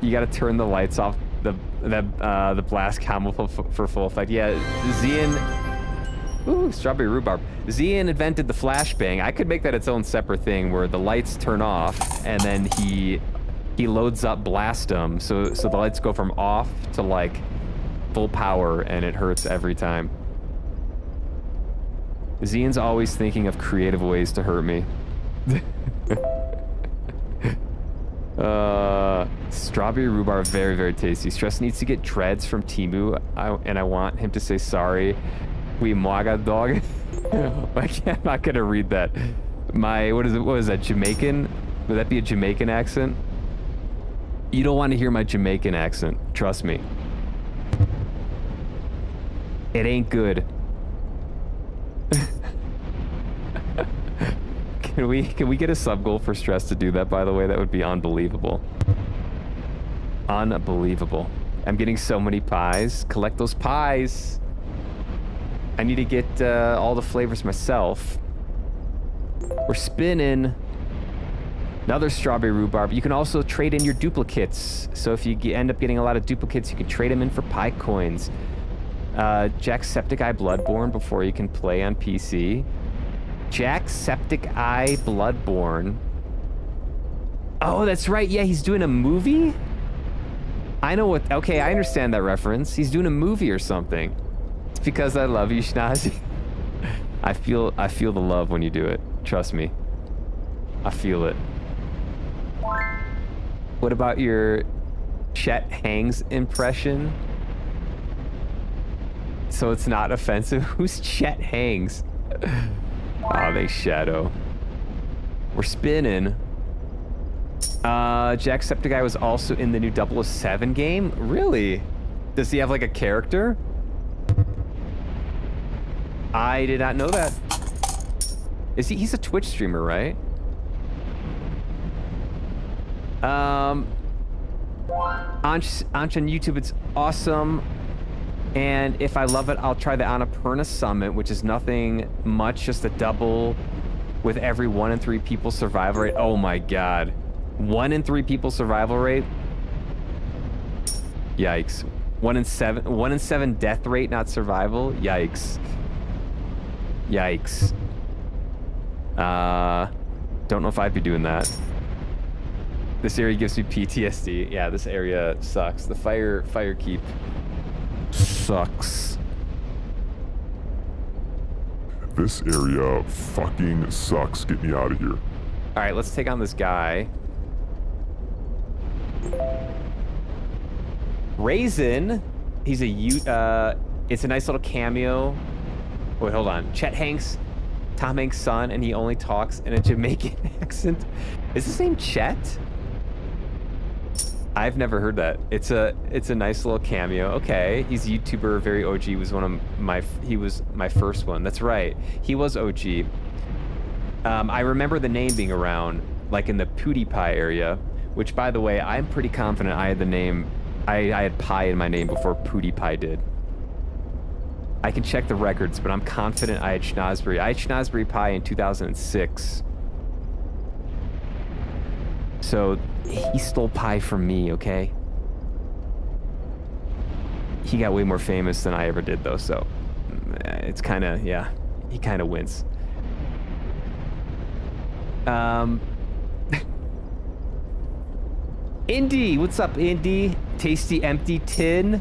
[SPEAKER 2] You gotta turn the lights off. The blast camel for full effect. Yeah, Zian. Ooh, strawberry rhubarb. Zian invented the flashbang. I could make that its own separate thing where the lights turn off and then he loads up Blastum, so the lights go from off to like full power and it hurts every time. Zian's always thinking of creative ways to hurt me. Strawberry rhubarb, very, very tasty. Stress needs to get dreads from Timu, and I want him to say sorry. We maga dog. I'm not gonna read that. What is that, Jamaican? Would that be a Jamaican accent? You don't want to hear my Jamaican accent, trust me. It ain't good. Can we get a sub goal for Stress to do that, by the way? That would be unbelievable. Unbelievable. I'm getting so many pies. Collect those pies. I need to get all the flavors myself. We're spinning. Another strawberry rhubarb. You can also trade in your duplicates. So if you end up getting a lot of duplicates, you can trade them in for pie coins. Jacksepticeye Bloodborne before you can play on PC. Jacksepticeye Bloodborne. Oh, that's right. Yeah, he's doing a movie? I know what... Okay, I understand that reference. He's doing a movie or something. It's because I love you, Schnazi. I feel the love when you do it. Trust me. I feel it. What about your Chet Hangs impression? So it's not offensive? Who's Chet Hangs? Oh, they shadow. We're spinning. Jacksepticeye was also in the new 007 game? Really? Does he have like a character? I did not know that. He's a Twitch streamer, right? Anch on YouTube, it's awesome. And if I love it, I'll try the Annapurna Summit, which is nothing much, just a double with every 1 in 3 people survival rate. Oh my god. 1 in 3 people survival rate? Yikes. 1 in 7 death rate, not survival? Yikes. Yikes. Don't know if I'd be doing that. This area gives me PTSD. Yeah, this area sucks. The fire keep sucks.
[SPEAKER 1] This area fucking sucks. Get me out of here.
[SPEAKER 2] All right, let's take on this guy. Raisin. He's a it's a nice little cameo. Wait, hold on. Chet Hanks, Tom Hanks' son, and he only talks in a Jamaican accent. Is his name Chet? I've never heard that. It's a nice little cameo. Okay, he's a YouTuber, very OG. He was he was my first one. That's right. He was OG. I remember the name being around, like in the PewDiePie area, which, by the way, I'm pretty confident I had the name. I had pie in my name before PewDiePie did. I can check the records, but I'm confident I had Schnozberry. I had Schnozberry Pie in 2006. So he stole pie from me, okay? He got way more famous than I ever did, though, so it's kind of, yeah, he kind of wins. Indy, what's up, Indy? Tasty empty tin.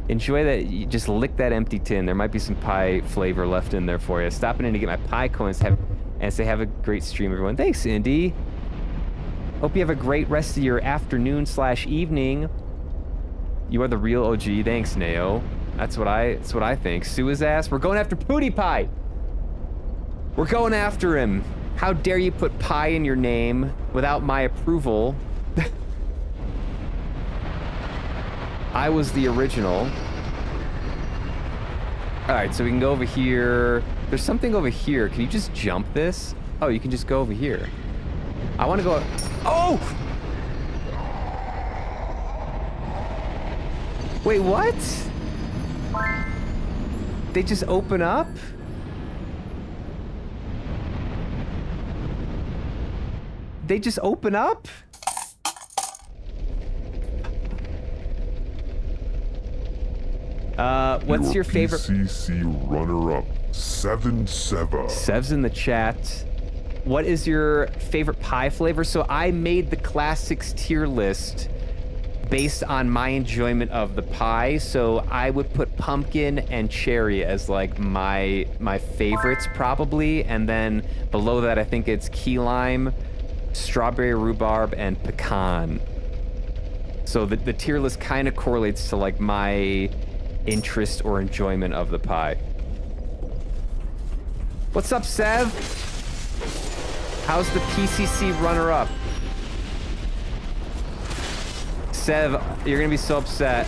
[SPEAKER 2] Enjoy that. You just lick that empty tin. There might be some pie flavor left in there for you. Stopping in to get my pie coins and say have a great stream, everyone. Thanks, Indy. Hope you have a great rest of your afternoon/evening. You are the real OG. Thanks, Neo. That's what I think. Sue his ass. We're going after PewDiePie. We're going after him. How dare you put pie in your name without my approval? I was the original. All right, so we can go over here. There's something over here. Can you just jump this? Oh, you can just go over here. I want to go... Oh! Wait, what? They just open up? They just open up? What's your favorite?
[SPEAKER 1] PCC runner-up, Seva.
[SPEAKER 2] Sev's in the chat. What is your favorite pie flavor? So I made the classics tier list based on my enjoyment of the pie. So I would put pumpkin and cherry as like my favorites probably, and then below that I think it's key lime, strawberry rhubarb, and pecan. So the tier list kind of correlates to like my interest or enjoyment of the pie. What's up, Sev? How's the PCC runner-up? Sev, you're gonna be so upset.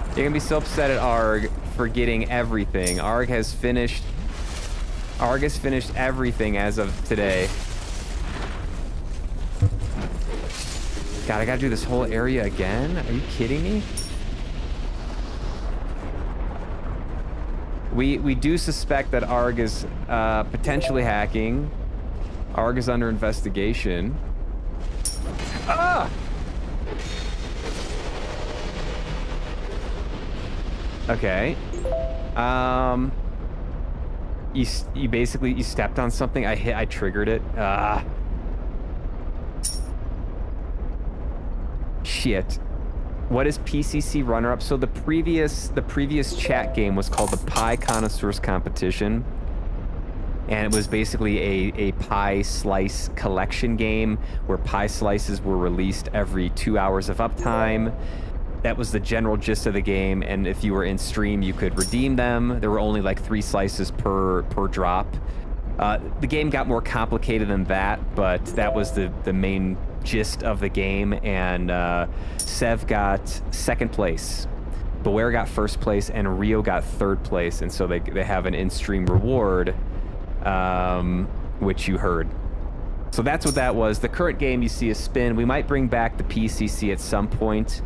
[SPEAKER 2] You're gonna be so upset at Arg for getting everything. Arg has finished everything as of today. God, I gotta do this whole area again? Are you kidding me? We do suspect that Arg is potentially hacking. Arg is under investigation. Ah! Okay. You basically stepped on something. I triggered it. Shit. What is PCC runner-up? So the previous chat game was called the Pie Connoisseurs Competition, and it was basically a pie slice collection game where pie slices were released every 2 hours of uptime. That was the general gist of the game, and if you were in stream, you could redeem them. There were only like 3 slices per drop. The game got more complicated than that, but that was the main gist of the game, and Sev got 2nd place. Beware got 1st place, and Rio got 3rd place, and so they have an in-stream reward, which you heard. So that's what that was. The current game you see is Spin. We might bring back the PCC at some point.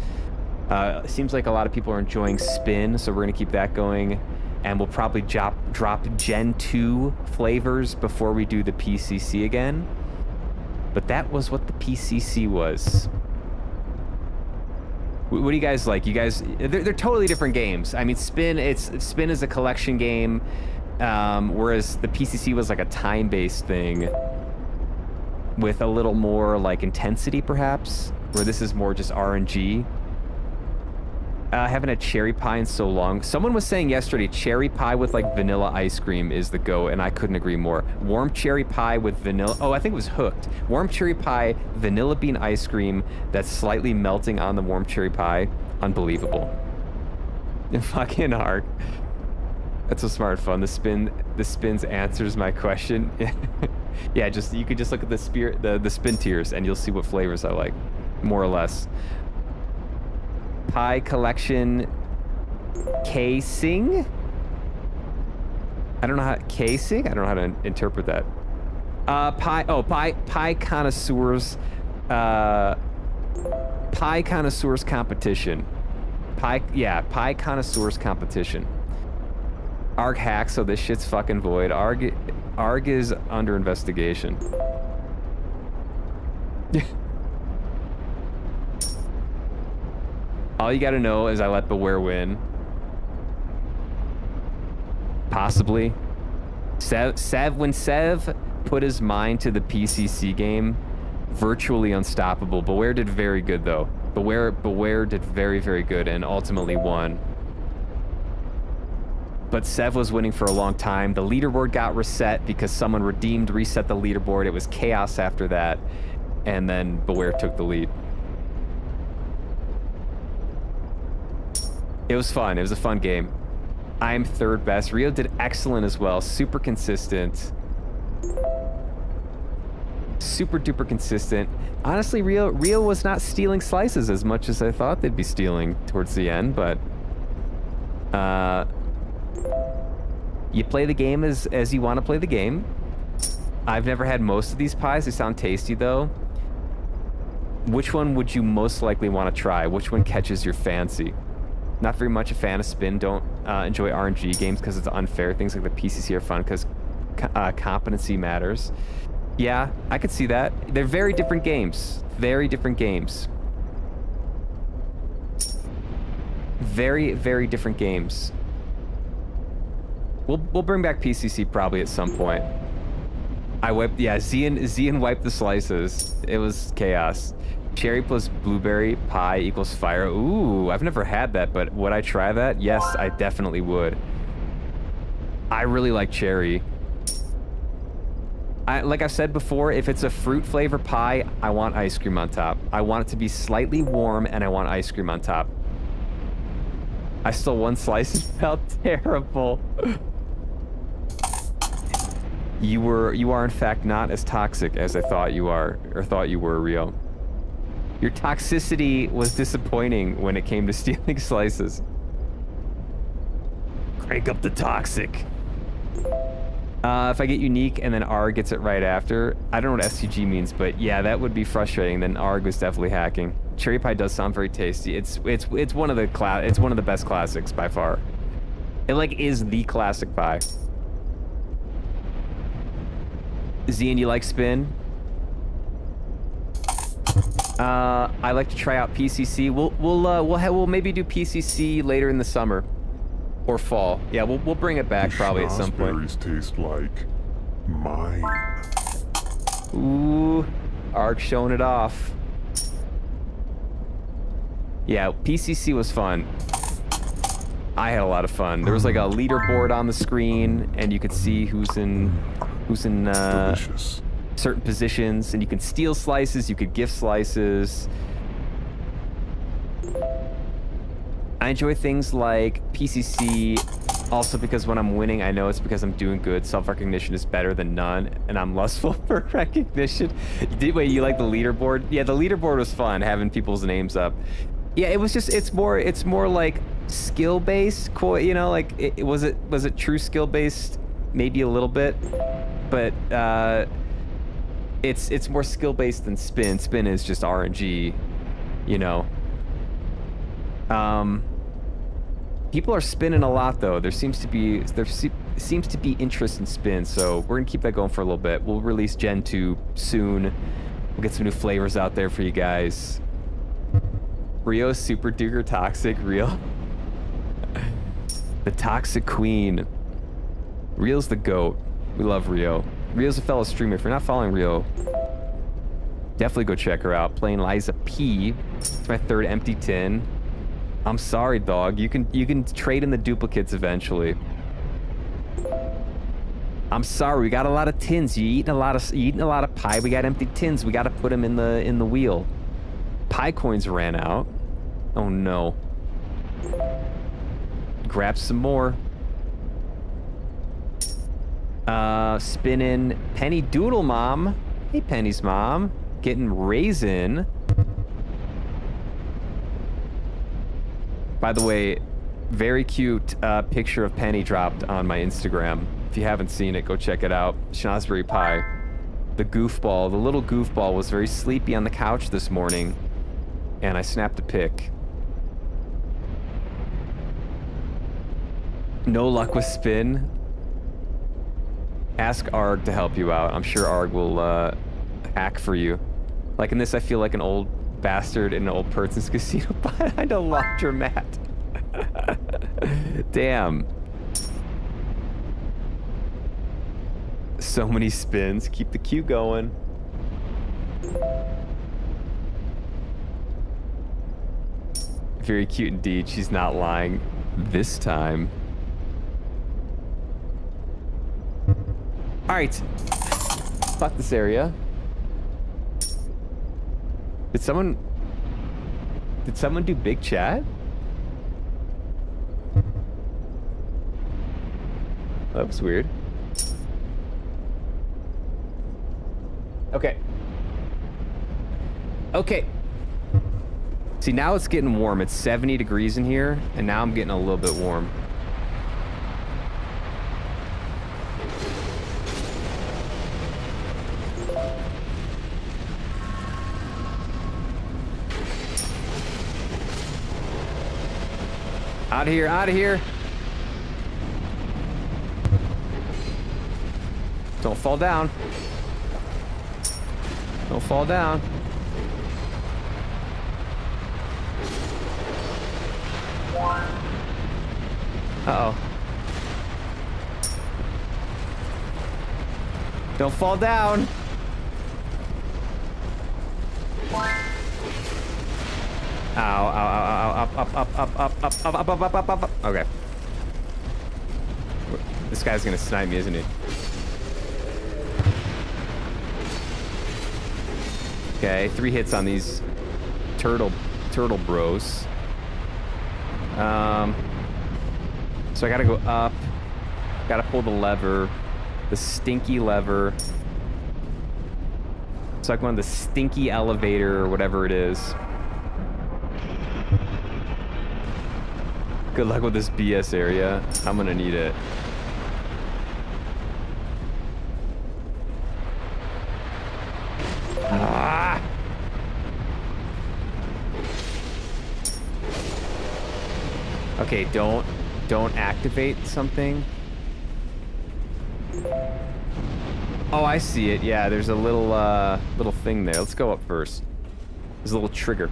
[SPEAKER 2] It seems like a lot of people are enjoying Spin, so we're going to keep that going. And we'll probably drop Gen 2 flavors before we do the PCC again. But that was what the PCC was. What do you guys like? You guys, they're totally different games. I mean, Spin is a collection game, whereas the PCC was like a time-based thing with a little more like intensity, perhaps, where this is more just RNG. Haven't had cherry pie in so long. Someone was saying yesterday cherry pie with like vanilla ice cream is the go, and I couldn't agree more. Warm cherry pie with vanilla. Oh, I think it was Hooked. Warm cherry pie, vanilla bean ice cream that's slightly melting on the warm cherry pie. Unbelievable. Fucking hard. That's so smart fun. The spins answers my question. Yeah, you could just look at the spin tiers and you'll see what flavors I like, more or less. Pie collection casing? I don't know how casing? I don't know how to interpret that. Pie connoisseurs competition. Pie connoisseurs competition. Arg hack, so this shit's fucking void. Arg is under investigation. All you gotta know is I let Beware win. Possibly. When Sev put his mind to the PCC game, virtually unstoppable. Beware did very good though. Beware did very, very good and ultimately won. But Sev was winning for a long time. The leaderboard got reset because someone reset the leaderboard. It was chaos after that. And then Beware took the lead. It was fun. It was a fun game. I'm 3rd best. Rio did excellent as well. Super consistent. Super duper consistent. Honestly, Rio was not stealing slices as much as I thought they'd be stealing towards the end, but you play the game as you want to play the game. I've never had most of these pies. They sound tasty though. Which one would you most likely want to try? Which one catches your fancy? Not very much a fan of Spin. Don't enjoy RNG games because it's unfair. Things like the PCC are fun because competency matters. Yeah, I could see that. They're very different games. Very different games. Very, very different games. We'll bring back PCC probably at some point. I wiped, yeah, Zian wiped the slices. It was chaos. Cherry plus blueberry pie equals fire. Ooh, I've never had that, but would I try that? Yes, I definitely would. I really like cherry. Like I've said before, if it's a fruit flavor pie, I want ice cream on top. I want it to be slightly warm, and I want ice cream on top. I stole one slice. It felt terrible. You are in fact not as toxic as I thought you are, or thought you were, Rio. Your toxicity was disappointing when it came to stealing slices. Crank up the toxic. If I get unique and then ARG gets it right after, I don't know what SCG means, but yeah, that would be frustrating. Then ARG was definitely hacking. Cherry pie does sound very tasty. It's one of the best classics by far. It like is the classic pie. Zian, you like spin? I like to try out PCC. We'll maybe do PCC later in the summer or fall. Yeah, we'll bring it back probably at some point.
[SPEAKER 1] Schnozberries taste like mine.
[SPEAKER 2] Ooh, ARG showing it off. Yeah, PCC was fun. I had a lot of fun. There was like a leaderboard on the screen, and you could see who's in
[SPEAKER 1] Delicious.
[SPEAKER 2] certain positions, and you can steal slices, you could gift slices. I enjoy things like PCC also because when I'm winning, I know it's because I'm doing good. Self-recognition is better than none, and I'm lustful for recognition. Wait, you like the leaderboard? Yeah, the leaderboard was fun, having people's names up. Yeah, it was just, it's more like skill-based, you know, like, was it true skill-based? Maybe a little bit, but it's more skill-based than spin. Spin is just RNG, you know. People are spinning a lot though. There seems to be interest in spin, so we're gonna keep that going for a little bit. We'll release Gen 2 soon. We'll get some new flavors out there for you guys. Rio's super duper toxic, Rio. The toxic queen. Rio's the GOAT. We love Rio. Rio's a fellow streamer. If you're not following Rio, definitely go check her out. Playing Liza P. It's my third empty tin. I'm sorry, dog. You can trade in the duplicates eventually. I'm sorry. We got a lot of tins. You eating a lot of pie. We got empty tins. We got to put them in the wheel. Pie coins ran out. Oh no. Grab some more. Spinning Penny Doodle Mom. Hey, Penny's mom. Getting Raisin. By the way, very cute picture of Penny dropped on my Instagram. If you haven't seen it, go check it out. Schnozberry pie. The goofball, the little goofball was very sleepy on the couch this morning, and I snapped a pic. No luck with spin. Ask ARG to help you out. I'm sure ARG will hack for you. Like in this, I feel like an old bastard in an old person's casino behind a laundromat. Damn. So many spins. Keep the queue going. Very cute indeed. She's not lying this time. All right. Fuck this area. Did someone do big chat? That was weird. Okay. Okay. See, now it's getting warm. It's 70 degrees in here, and now I'm getting a little bit warm. Out of here, out of here. Don't fall down. Don't fall down. Uh-oh. Don't fall down. Ow, ow, ow, ow, up, up, up, up, up, up, up, up, up, up, up, up. Okay. This guy's gonna snipe me, isn't he? Okay, 3 hits on these turtle bros. So I gotta go up. Gotta pull the lever. The stinky lever. So I go on the stinky elevator or whatever it is. Good luck with this BS area. I'm gonna need it. Ah! Okay, don't activate something. Oh, I see it. Yeah, there's a little thing there. Let's go up first. There's a little trigger.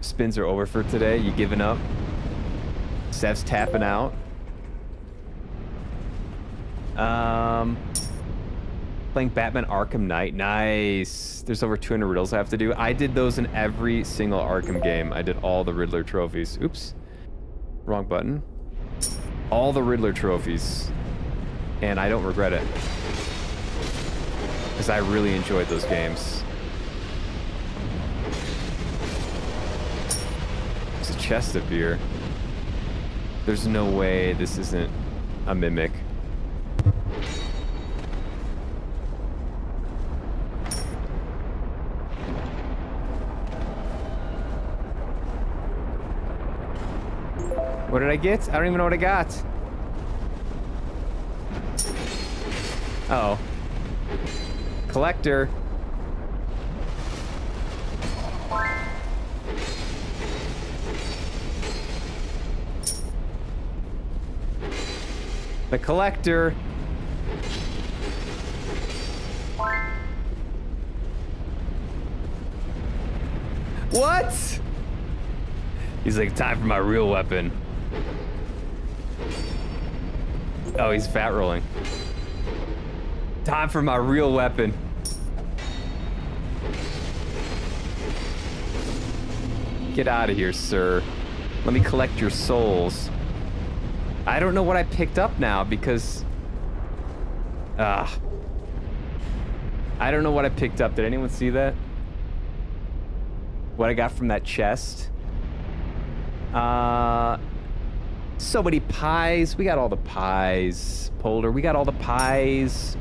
[SPEAKER 2] Spins are over for today. You giving up? Sev's tapping out. Playing Batman Arkham Knight. Nice. There's over 200 riddles I have to do. I did those in every single Arkham game. I did all the Riddler trophies. Oops. Wrong button. All the Riddler trophies. And I don't regret it. Because I really enjoyed those games. There's a chest up here. There's no way this isn't a mimic. What did I get? I don't even know what I got. Uh oh. Collector. The collector. What? He's like, time for my real weapon. Oh, he's fat rolling. Time for my real weapon. Get out of here, sir. Let me collect your souls. I don't know what I picked up now because... I don't know what I picked up. Did anyone see that? What I got from that chest? So many pies. We got all the pies. Polder, we got all the pies.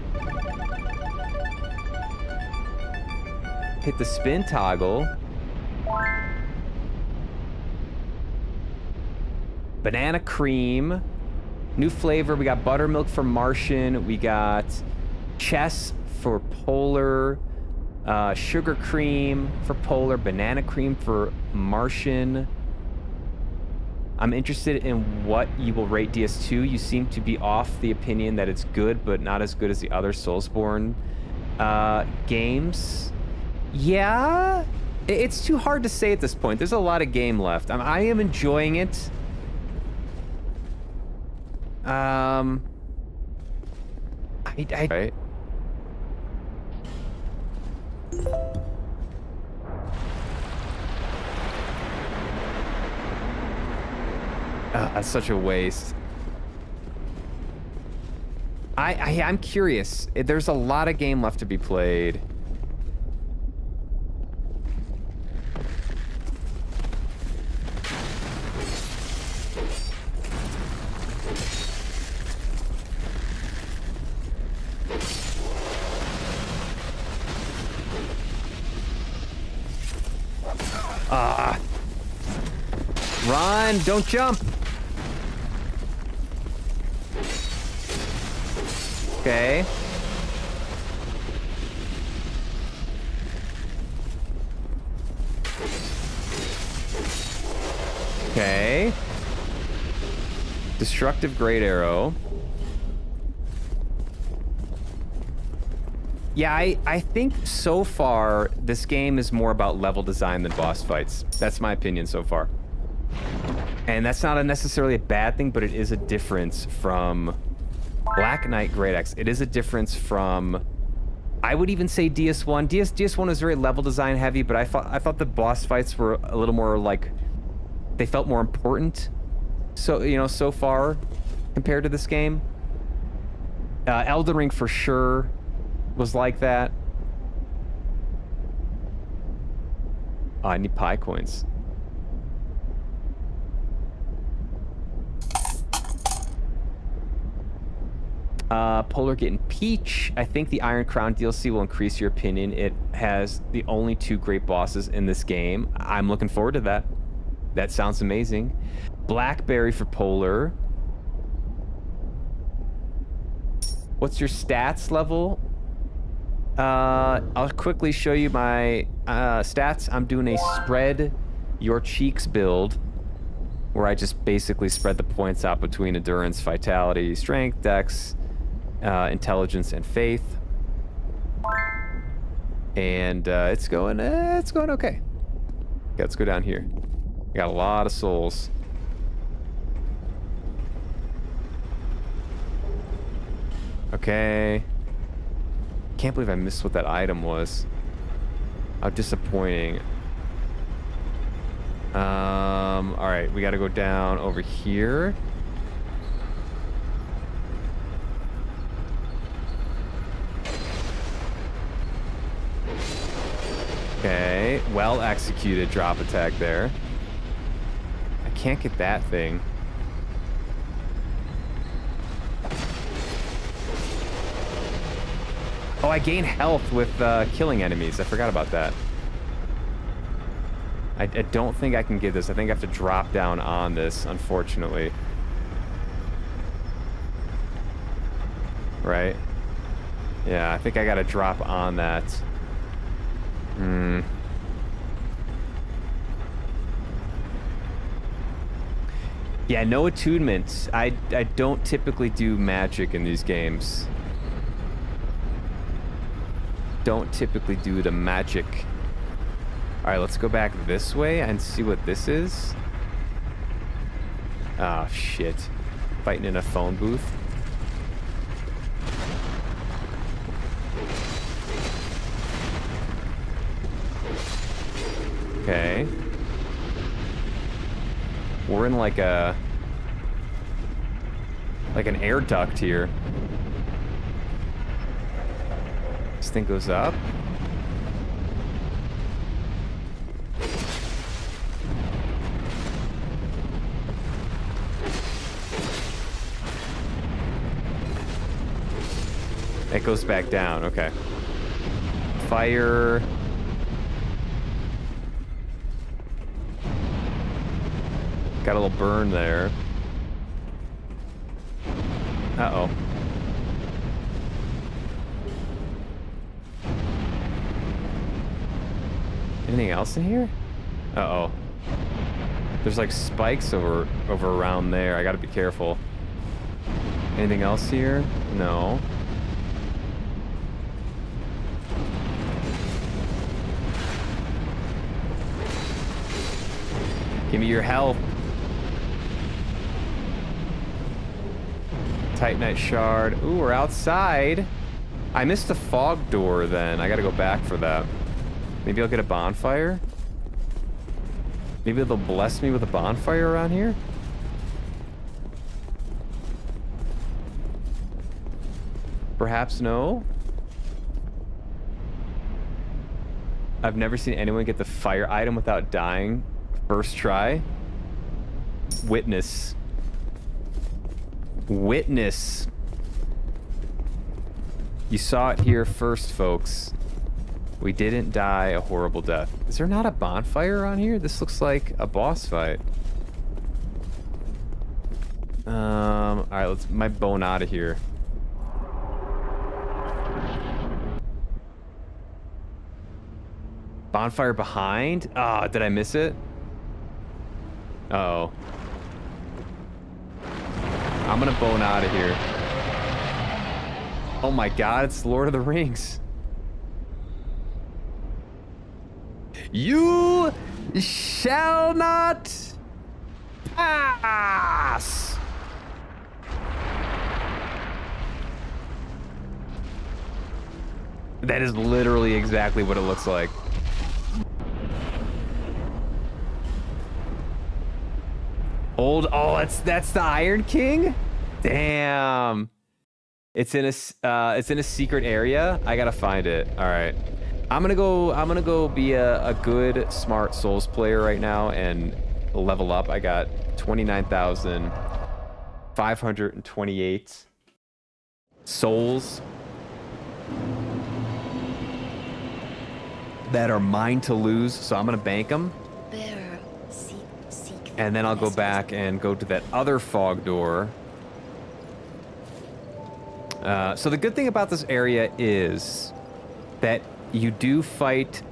[SPEAKER 2] Hit the spin toggle. Banana cream. New flavor. We got buttermilk for Martian. We got chess for Polar. Sugar cream for Polar. Banana cream for Martian. I'm interested in what you will rate DS2. You seem to be off the opinion that it's good, but not as good as the other Soulsborne games. Yeah, it's too hard to say at this point. There's a lot of game left. I am enjoying it. Right. That's such a waste. I'm curious. There's a lot of game left to be played. Run, don't jump. Okay. Okay. Destructive Great Arrow. Yeah, I think so far this game is more about level design than boss fights. That's my opinion so far. And that's not necessarily a bad thing, but it is a difference from Black Knight Great Axe. It is a difference from, I would even say DS1. DS1 was very level design heavy, but I thought the boss fights were a little more like, they felt more important. So, you know, so far compared to this game. Elden Ring for sure was like that. Oh, I need pie coins. Polar getting Peach. I think the Iron Crown DLC will increase your opinion. It has the only 2 great bosses in this game. I'm looking forward to that. That sounds amazing. Blackberry for Polar. What's your stats level? I'll quickly show you my stats. I'm doing a spread your cheeks build, where I just basically spread the points out between endurance, vitality, strength, dex, intelligence, and faith. And it's going okay. Okay, let's go down here. Got a lot of souls. Okay. Can't believe I missed what that item was. How disappointing. All right, we got to go down over here. Okay, well executed drop attack there. I can't get that thing. Oh, I gain health with killing enemies. I forgot about that. I don't think I can get this. I think I have to drop down on this, unfortunately. Right? Yeah, I think I gotta drop on that. Yeah, no attunements. I don't typically do magic in these games. Don't typically do the magic. All right, let's go back this way and see what this is. Oh, shit. Fighting in a phone booth. Okay. We're in like an air duct here. This thing goes up. It goes back down, okay. Fire. Got a little burn there. Uh-oh. Anything else in here? Uh-oh. There's like spikes over around there. I gotta be careful. Anything else here? No. Give me your health. Titanite shard. Ooh, we're outside. I missed the fog door then. I gotta go back for that. Maybe I'll get a bonfire? Maybe they'll bless me with a bonfire around here? Perhaps no? I've never seen anyone get the fire item without dying. First try. Witness. Witness. You saw it here first, folks. We didn't die a horrible death. Is there not a bonfire around here? This looks like a boss fight. Alright, let's my bone out of here. Bonfire behind? Ah, did I miss it? Uh-oh. I'm gonna bone out of here. Oh my god, it's Lord of the Rings. You shall not pass. That is literally exactly what it looks like. Oh, that's the Iron King? Damn. It's in a secret area. I gotta find it. All right. I'm gonna go be a good, smart Souls player right now and level up. I got 29,528 souls that are mine to lose. So I'm gonna bank them.
[SPEAKER 3] Bearer, seek
[SPEAKER 2] And then I'll go back and go to that other fog door. So the good thing about this area is that you do fight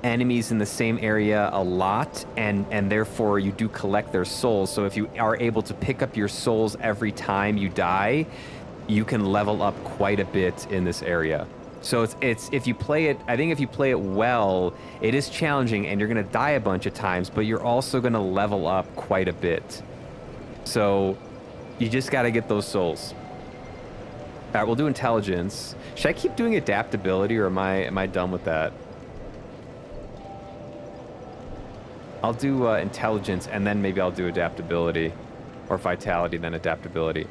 [SPEAKER 2] enemies in the same area a lot, and therefore you do collect their souls. So if you are able to pick up your souls every time you die, you can level up quite a bit in this area. So it's if you play it, I think if you play it well, it is challenging and you're gonna die a bunch of times, but you're also gonna level up quite a bit. So you just gotta get those souls. All right, we'll do intelligence. Should I keep doing adaptability, or am I done with that? I'll do intelligence, and then maybe I'll do adaptability, or vitality, then adaptability.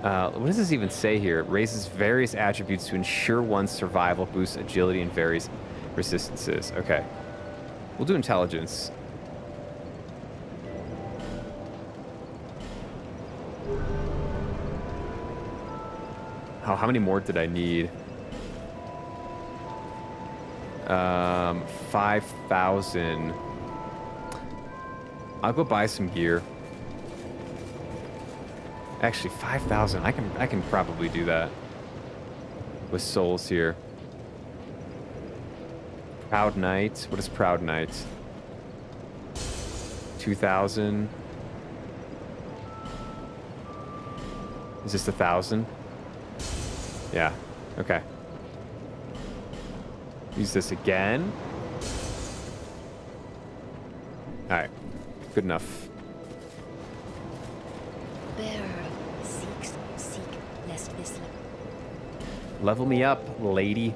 [SPEAKER 2] What does this even say here? It raises various attributes to ensure one's survival, boosts agility, and varies resistances. Okay. We'll do intelligence. Oh, how many more did I need? 5,000. I'll go buy some gear. Actually, 5,000. I can probably do that with souls here. Proud Knight. What is Proud Knight? 2,000. Is this 1,000? Yeah. Okay. Use this again. All right. Good enough.
[SPEAKER 3] Bearer, seek lest this
[SPEAKER 2] Level me up, lady.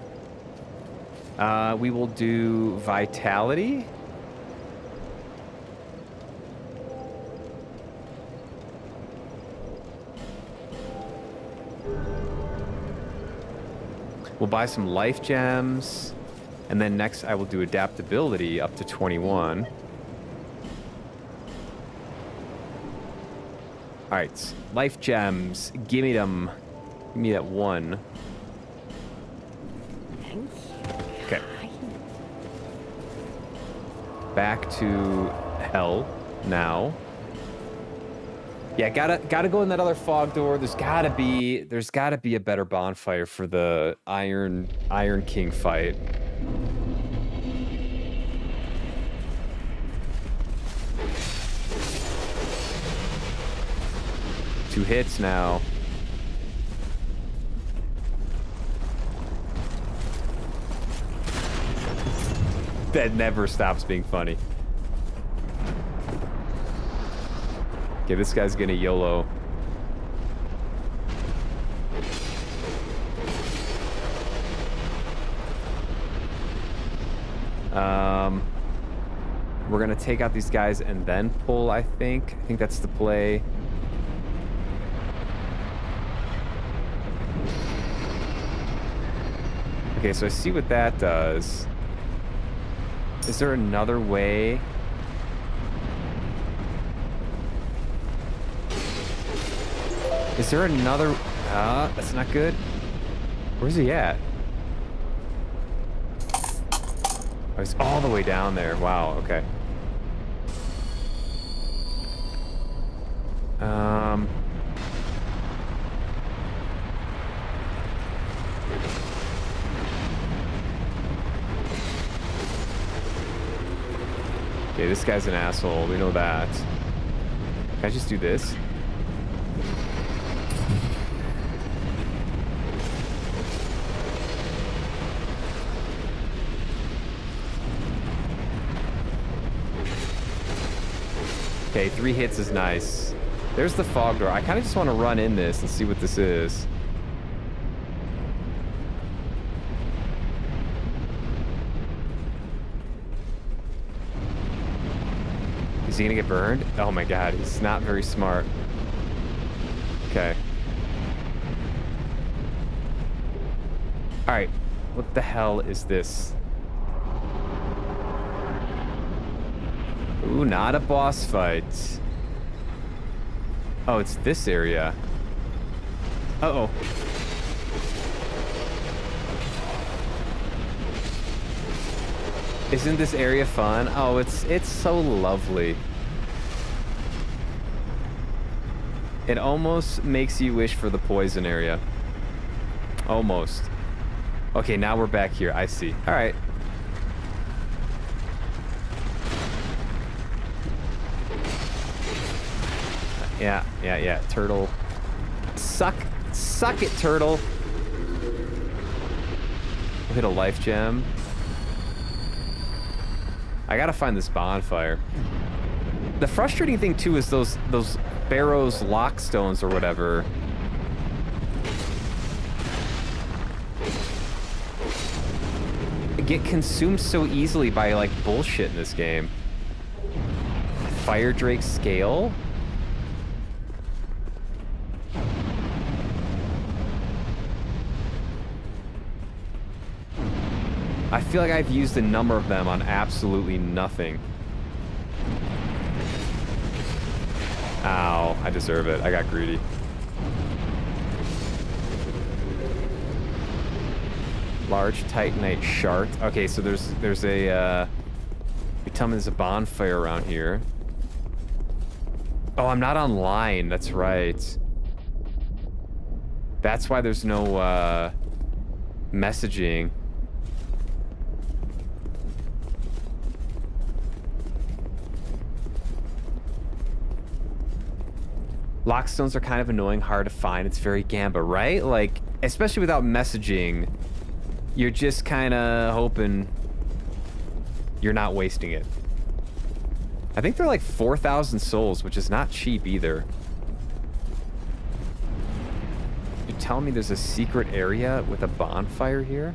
[SPEAKER 2] We will do vitality. We'll buy some life gems. And then next I will do adaptability up to 21. All right, life gems. Give me them. Give me that one. Okay. Back to hell now. Yeah, gotta go in that other fog door. There's gotta be a better bonfire for the Iron King fight. Two hits now. That never stops being funny. Okay, this guy's gonna YOLO. We're gonna take out these guys and then pull, I think. I think that's the play. Okay, so I see what that does. Is there another way? Is there another... that's not good. Where's he at? Oh, he's all the way down there. Wow, okay. Okay, this guy's an asshole. We know that. Can I just do this? Okay, 3 hits is nice. There's the fog door. I kind of just want to run in this and see what this is. Is he gonna get burned? Oh my god, he's not very smart. Okay. Alright, what the hell is this? Ooh, not a boss fight. Oh, it's this area. Uh-oh. Isn't this area fun? Oh, it's so lovely. It almost makes you wish for the poison area. Almost. Okay, now we're back here. I see. All right. Yeah. Turtle. Suck it, turtle. We'll hit a life gem. I gotta find this bonfire. The frustrating thing too is those Barrow's lock stones or whatever. Get consumed so easily by like bullshit in this game. Fire Drake scale? I feel like I've used a number of them on absolutely nothing. Ow, I deserve it. I got greedy. Large Titanite shard. Okay, so there's a you tell me there's a bonfire around here. Oh, I'm not online. That's right. That's why there's no messaging. Lockstones are kind of annoying, hard to find. It's very Gamba, right? Like, especially without messaging, you're just kind of hoping you're not wasting it. I think they're like 4,000 souls, which is not cheap either. You're telling me there's a secret area with a bonfire here?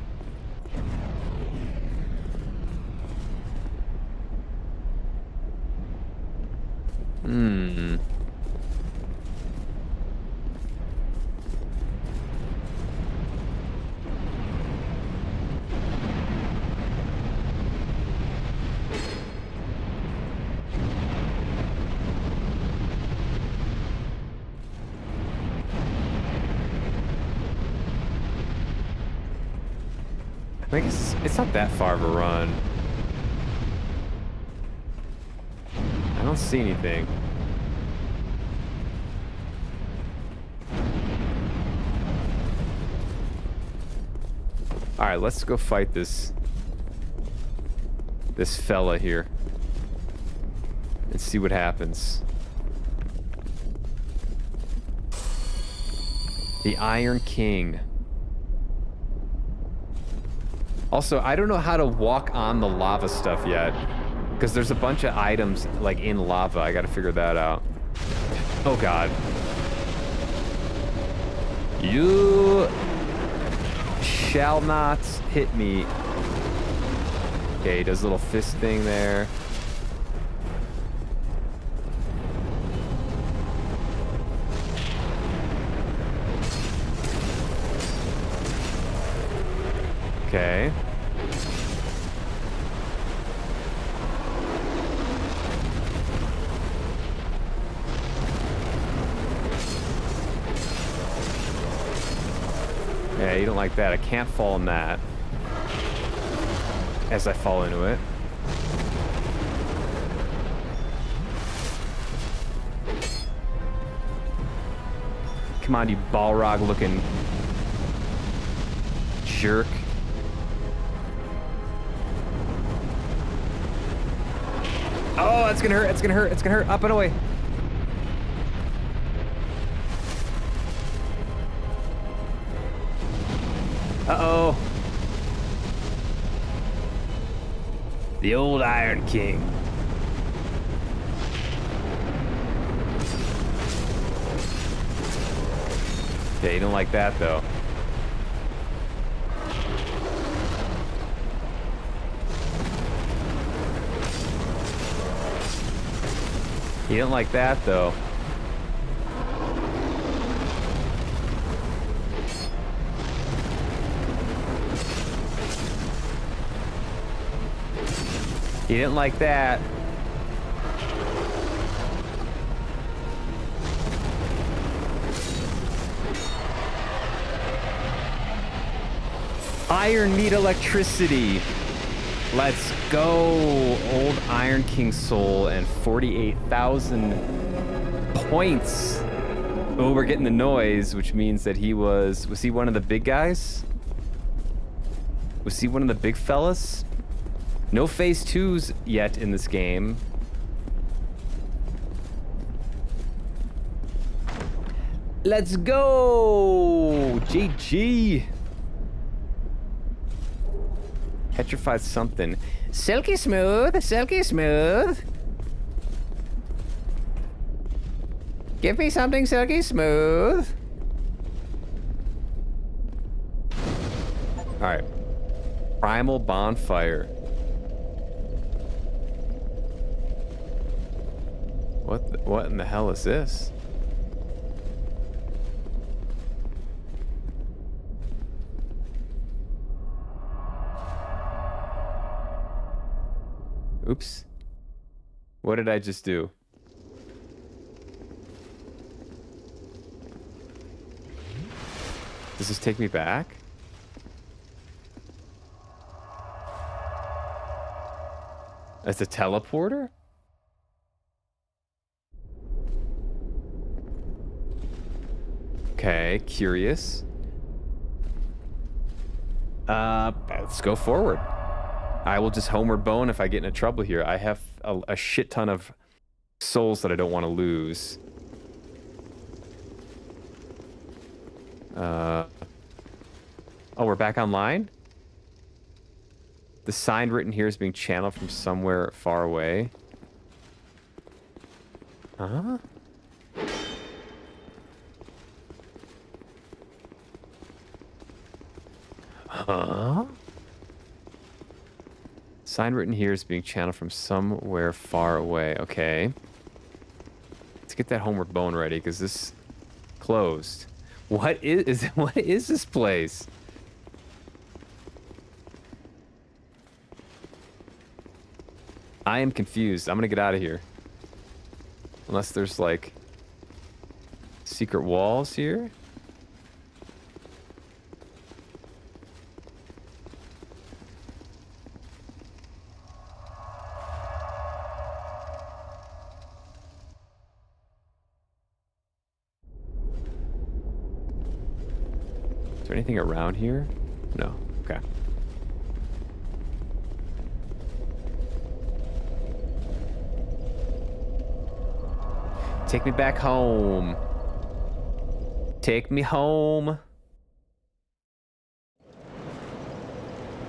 [SPEAKER 2] I think it's not that far of a run. I don't see anything. All right, let's go fight this fella here and see what happens. The Iron King. Also, I don't know how to walk on the lava stuff yet, because there's a bunch of items like in lava. I gotta figure that out. Oh god. You shall not hit me. Okay, he does a little fist thing there. Okay. Yeah, you don't like that. I can't fall in that. As I fall into it. Come on, you Balrog looking jerk. Oh, it's gonna hurt, it's gonna hurt, it's gonna hurt. Up and away. Uh-oh. The old Iron King. Yeah, you don't like that, though. You didn't like that, though. You didn't like that. Iron Meat Electricity. Let's go. Old Iron King Soul and 48,000 points. Oh, we're getting the noise, which means that was he one of the big guys? Was he one of the big fellas? No phase 2s yet in this game. Let's go! GG! Petrified something. Silky smooth, silky smooth. Give me something silky smooth. All right. Primal bonfire. What in the hell is this? Oops. What did I just do? Does this take me back? It's a teleporter? Okay, curious. Let's go forward. I will just homeward bone if I get into trouble here. I have a shit ton of souls that I don't want to lose. Oh, we're back online? The sign written here is being channeled from somewhere far away. Huh? Huh? Sign written here is being channeled from somewhere far away. Okay. Let's get that homeward bone ready, because this closed. What is this place? I am confused. I'm gonna get out of here. Unless there's like secret walls here. Is there anything around here? No. Okay. Take me back home. Take me home.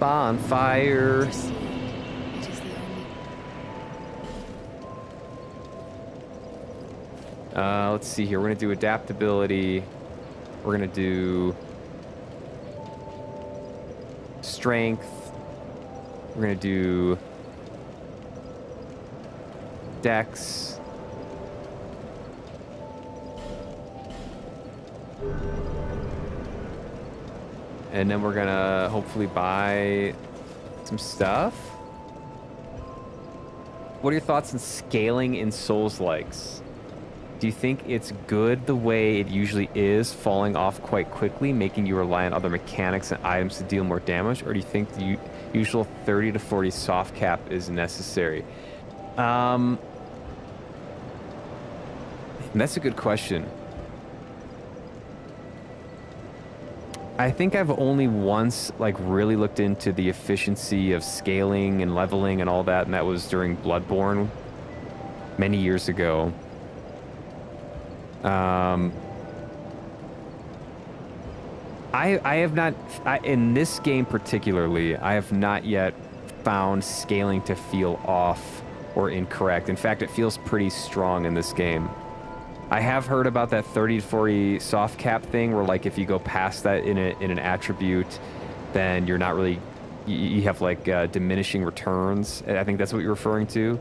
[SPEAKER 2] Bonfire.
[SPEAKER 3] Proceed. It is the only...
[SPEAKER 2] Let's see here. We're gonna do adaptability. We're gonna do strength. We're gonna do dex. And then we're gonna hopefully buy some stuff. What are your thoughts on scaling in Souls-likes? Do you think it's good the way it usually is, falling off quite quickly, making you rely on other mechanics and items to deal more damage? Or do you think the usual 30 to 40 soft cap is necessary? That's a good question. I think I've only once really looked into the efficiency of scaling and leveling and all that, and that was during Bloodborne many years ago. I have not, in this game particularly, I have not yet found scaling to feel off or incorrect. In fact, it feels pretty strong in this game. I have heard about that 30 to 40 soft cap thing where like if you go past that in an attribute, then you're not really you have like diminishing returns. I think that's what you're referring to.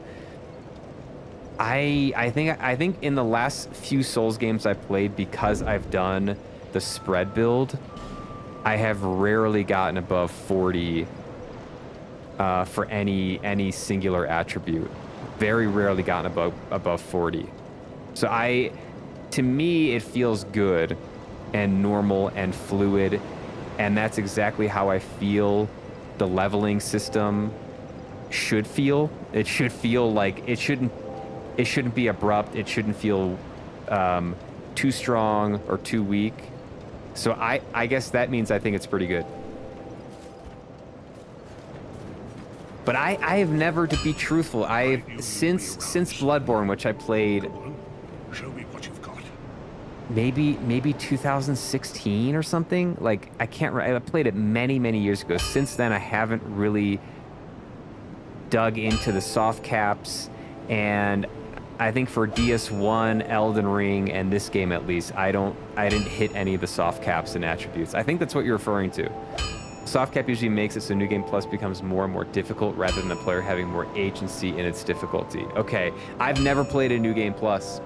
[SPEAKER 2] I think in the last few Souls games I played, because I've done the spread build, I have rarely gotten above 40 for any singular attribute. Very rarely gotten above 40. So to me, it feels good and normal and fluid, and that's exactly how I feel the leveling system should feel. It should feel like it shouldn't be abrupt. It shouldn't feel too strong or too weak. So I guess that means I think it's pretty good. But I have never, to be truthful, since Bloodborne, which I played
[SPEAKER 6] Show me what you've got.
[SPEAKER 2] maybe 2016 or something. Like I played it many years ago. Since then I haven't really dug into the soft caps, and I think for DS1, Elden Ring, and this game at least, I didn't hit any of the soft caps and attributes. I think that's what you're referring to. Soft cap usually makes it so New Game Plus becomes more and more difficult rather than the player having more agency in its difficulty. Okay, I've never played a New Game Plus.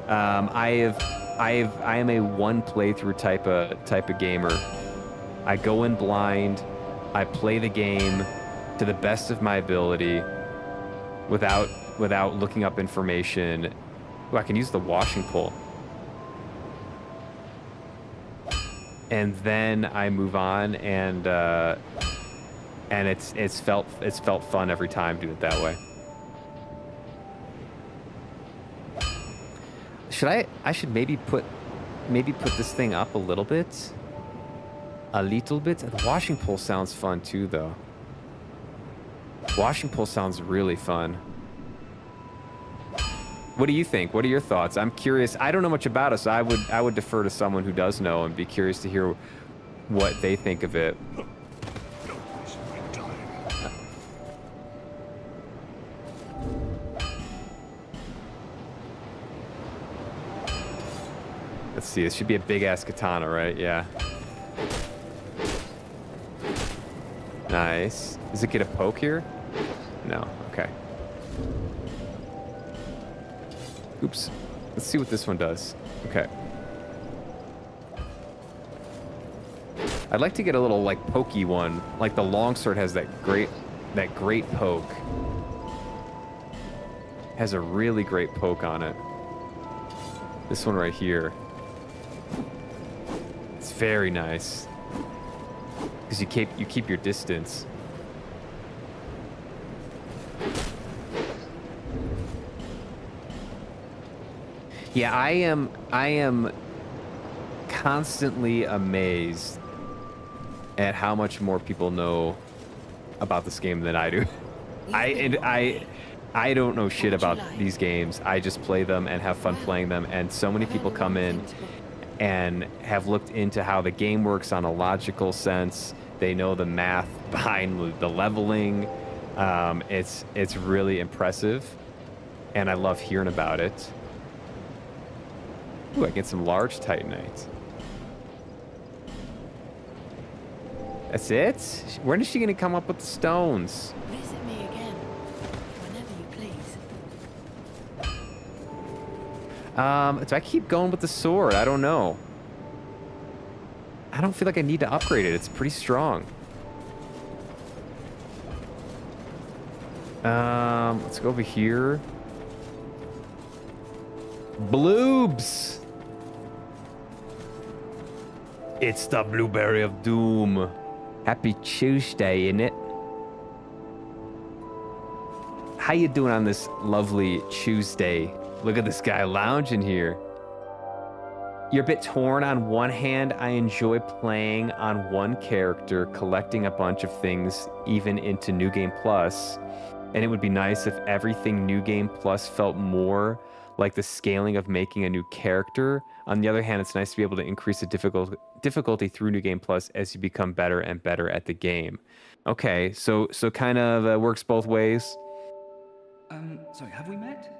[SPEAKER 2] I am a one playthrough type of gamer. I go in blind. I play the game to the best of my ability without looking up information. Ooh, I can use the washing pole. And then I move on, and it's felt fun every time doing it that way. I should maybe put this thing up a little bit. A little bit. The washing pole sounds fun too, though. Washing pole sounds really fun. What do you think? What are your thoughts? I'm curious. I don't know much about it, so I would defer to someone who does know and be curious to hear what they think of it. Let's see. This should be a big ass katana, right? Yeah. Nice. Does it get a poke here? No. Okay. Oops. Let's see what this one does. Okay. I'd like to get a little like pokey one. Like the longsword has that great poke. Has a really great poke on it. This one right here. It's very nice. Because you keep your distance. Yeah, I am constantly amazed at how much more people know about this game than I do. I don't know shit about these games. I just play them and have fun playing them, and so many people come in and have looked into how the game works on a logical sense. They know the math behind the leveling. It's really impressive, and I love hearing about it. Ooh, I get some large Titanite. That's it? When is she gonna come up with the stones?
[SPEAKER 3] Visit me again, whenever you please.
[SPEAKER 2] Do I keep going with the sword? I don't know. I don't feel like I need to upgrade it. It's pretty strong. Let's go over here. Bloobs! It's the blueberry of doom. Happy Tuesday, innit? How you doing on this lovely Tuesday? Look at this guy lounging here. You're a bit torn. On one hand, I enjoy playing on one character, collecting a bunch of things, even into New Game Plus. And it would be nice if everything New Game Plus felt more like the scaling of making a new character. On the other hand, it's nice to be able to increase the difficulty through New Game Plus as you become better and better at the game. Okay, so kind of works both ways.
[SPEAKER 4] Sorry, have we met?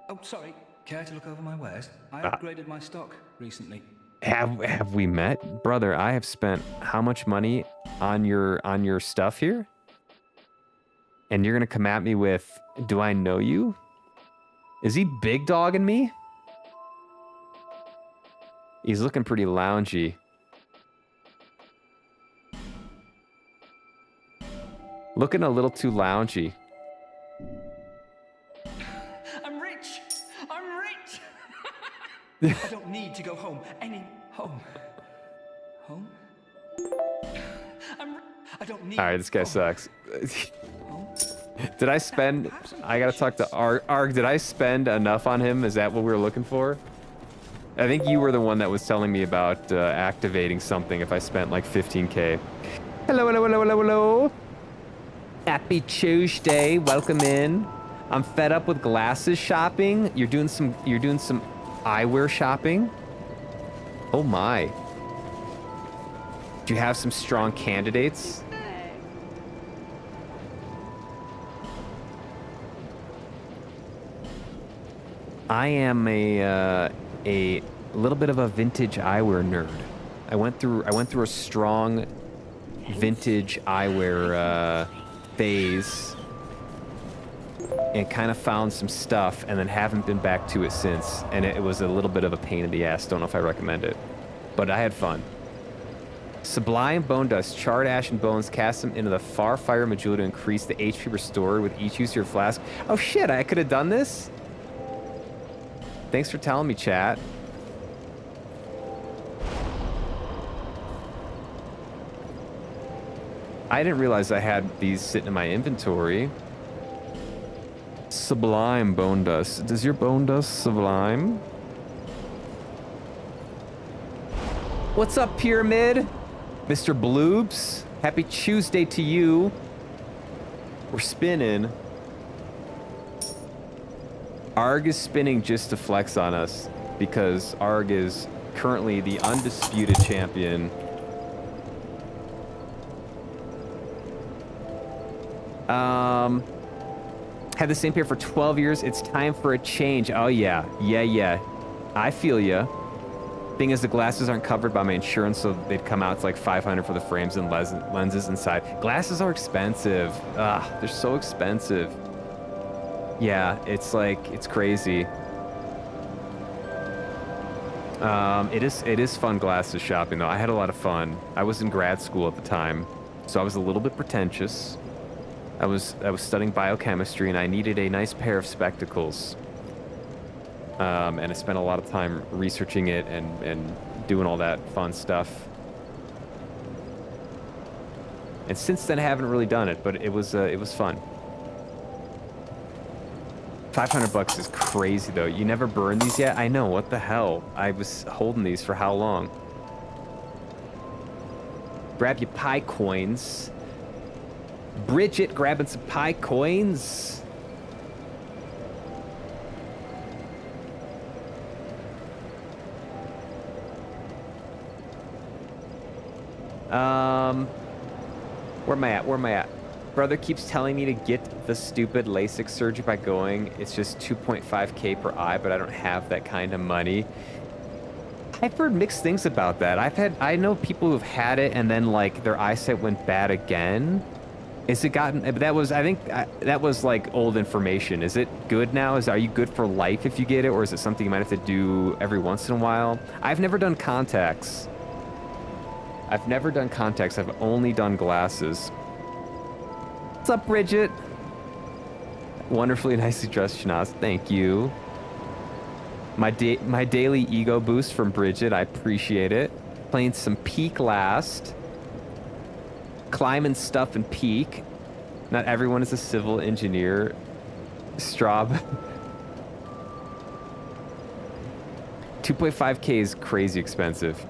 [SPEAKER 4] Oh, sorry. Care to look over my wares? I upgraded my stock recently.
[SPEAKER 2] Have we met? Brother, I have spent how much money on your stuff here? And you're gonna come at me with, do I know you? Is he big dogging me? He's looking pretty loungy. Looking a little too loungy.
[SPEAKER 4] I'm rich! I'm rich! I don't need to go home. Home. Home? I don't need.
[SPEAKER 2] All right, this guy
[SPEAKER 4] home.
[SPEAKER 2] sucks.
[SPEAKER 4] Home?
[SPEAKER 2] Did I spend? I gotta talk to Arg. Arg, did I spend enough on him? Is that what we were looking for? I think you were the one that was telling me about activating something if I spent like 15K. Hello, hello, hello, hello, hello. Happy Tuesday. Welcome in. I'm fed up with glasses shopping. You're doing some eyewear shopping. Oh my. Do you have some strong candidates? I am a little bit of a vintage eyewear nerd. I went through a strong vintage eyewear phase and kind of found some stuff and then haven't been back to it since. And it was a little bit of a pain in the ass. Don't know if I recommend it, but I had fun. Sublime Bone Dust, charred ash and bones, cast them into the far fire module to increase the HP restored with each use of your flask. Oh shit, I could have done this? Thanks for telling me, chat. I didn't realize I had these sitting in my inventory. Sublime Bone Dust. Does your bone dust sublime? What's up, Pyramid? Mr. Bloobs? Happy Tuesday to you. We're spinning. Arg is spinning just to flex on us because Arg is currently the undisputed champion. Had the same pair for 12 years. It's time for a change. Oh yeah. Yeah. I feel ya. Thing is, the glasses aren't covered by my insurance, so they'd come out to like $500 for the frames and lenses inside. Glasses are expensive. They're so expensive. Yeah, it's crazy. It is fun glasses shopping though. I had a lot of fun. I was in grad school at the time, so I was a little bit pretentious. I was studying biochemistry and I needed a nice pair of spectacles. And I spent a lot of time researching it and doing all that fun stuff. And since then I haven't really done it, but it was fun. $500 is crazy though. You never burned these yet? I know, what the hell? I was holding these for how long? Grab your pie coins. Bridget grabbing some pie coins. Where am I at? Brother keeps telling me to get the stupid LASIK surgery by going. It's just 2.5K per eye, but I don't have that kind of money. I've heard mixed things about that. I know people who've had it and then like their eyesight went bad again. Is it gotten, I think that was like old information. Is it good now? Are you good for life if you get it? Or is it something you might have to do every once in a while? I've never done contacts. I've only done glasses. What's up, Bridget? Wonderfully nicely dressed, Shanaz. Thank you. My daily ego boost from Bridget. I appreciate it. Playing some Peak last. Climbing stuff in Peak. Not everyone is a civil engineer. Straub. 2.5K is crazy expensive.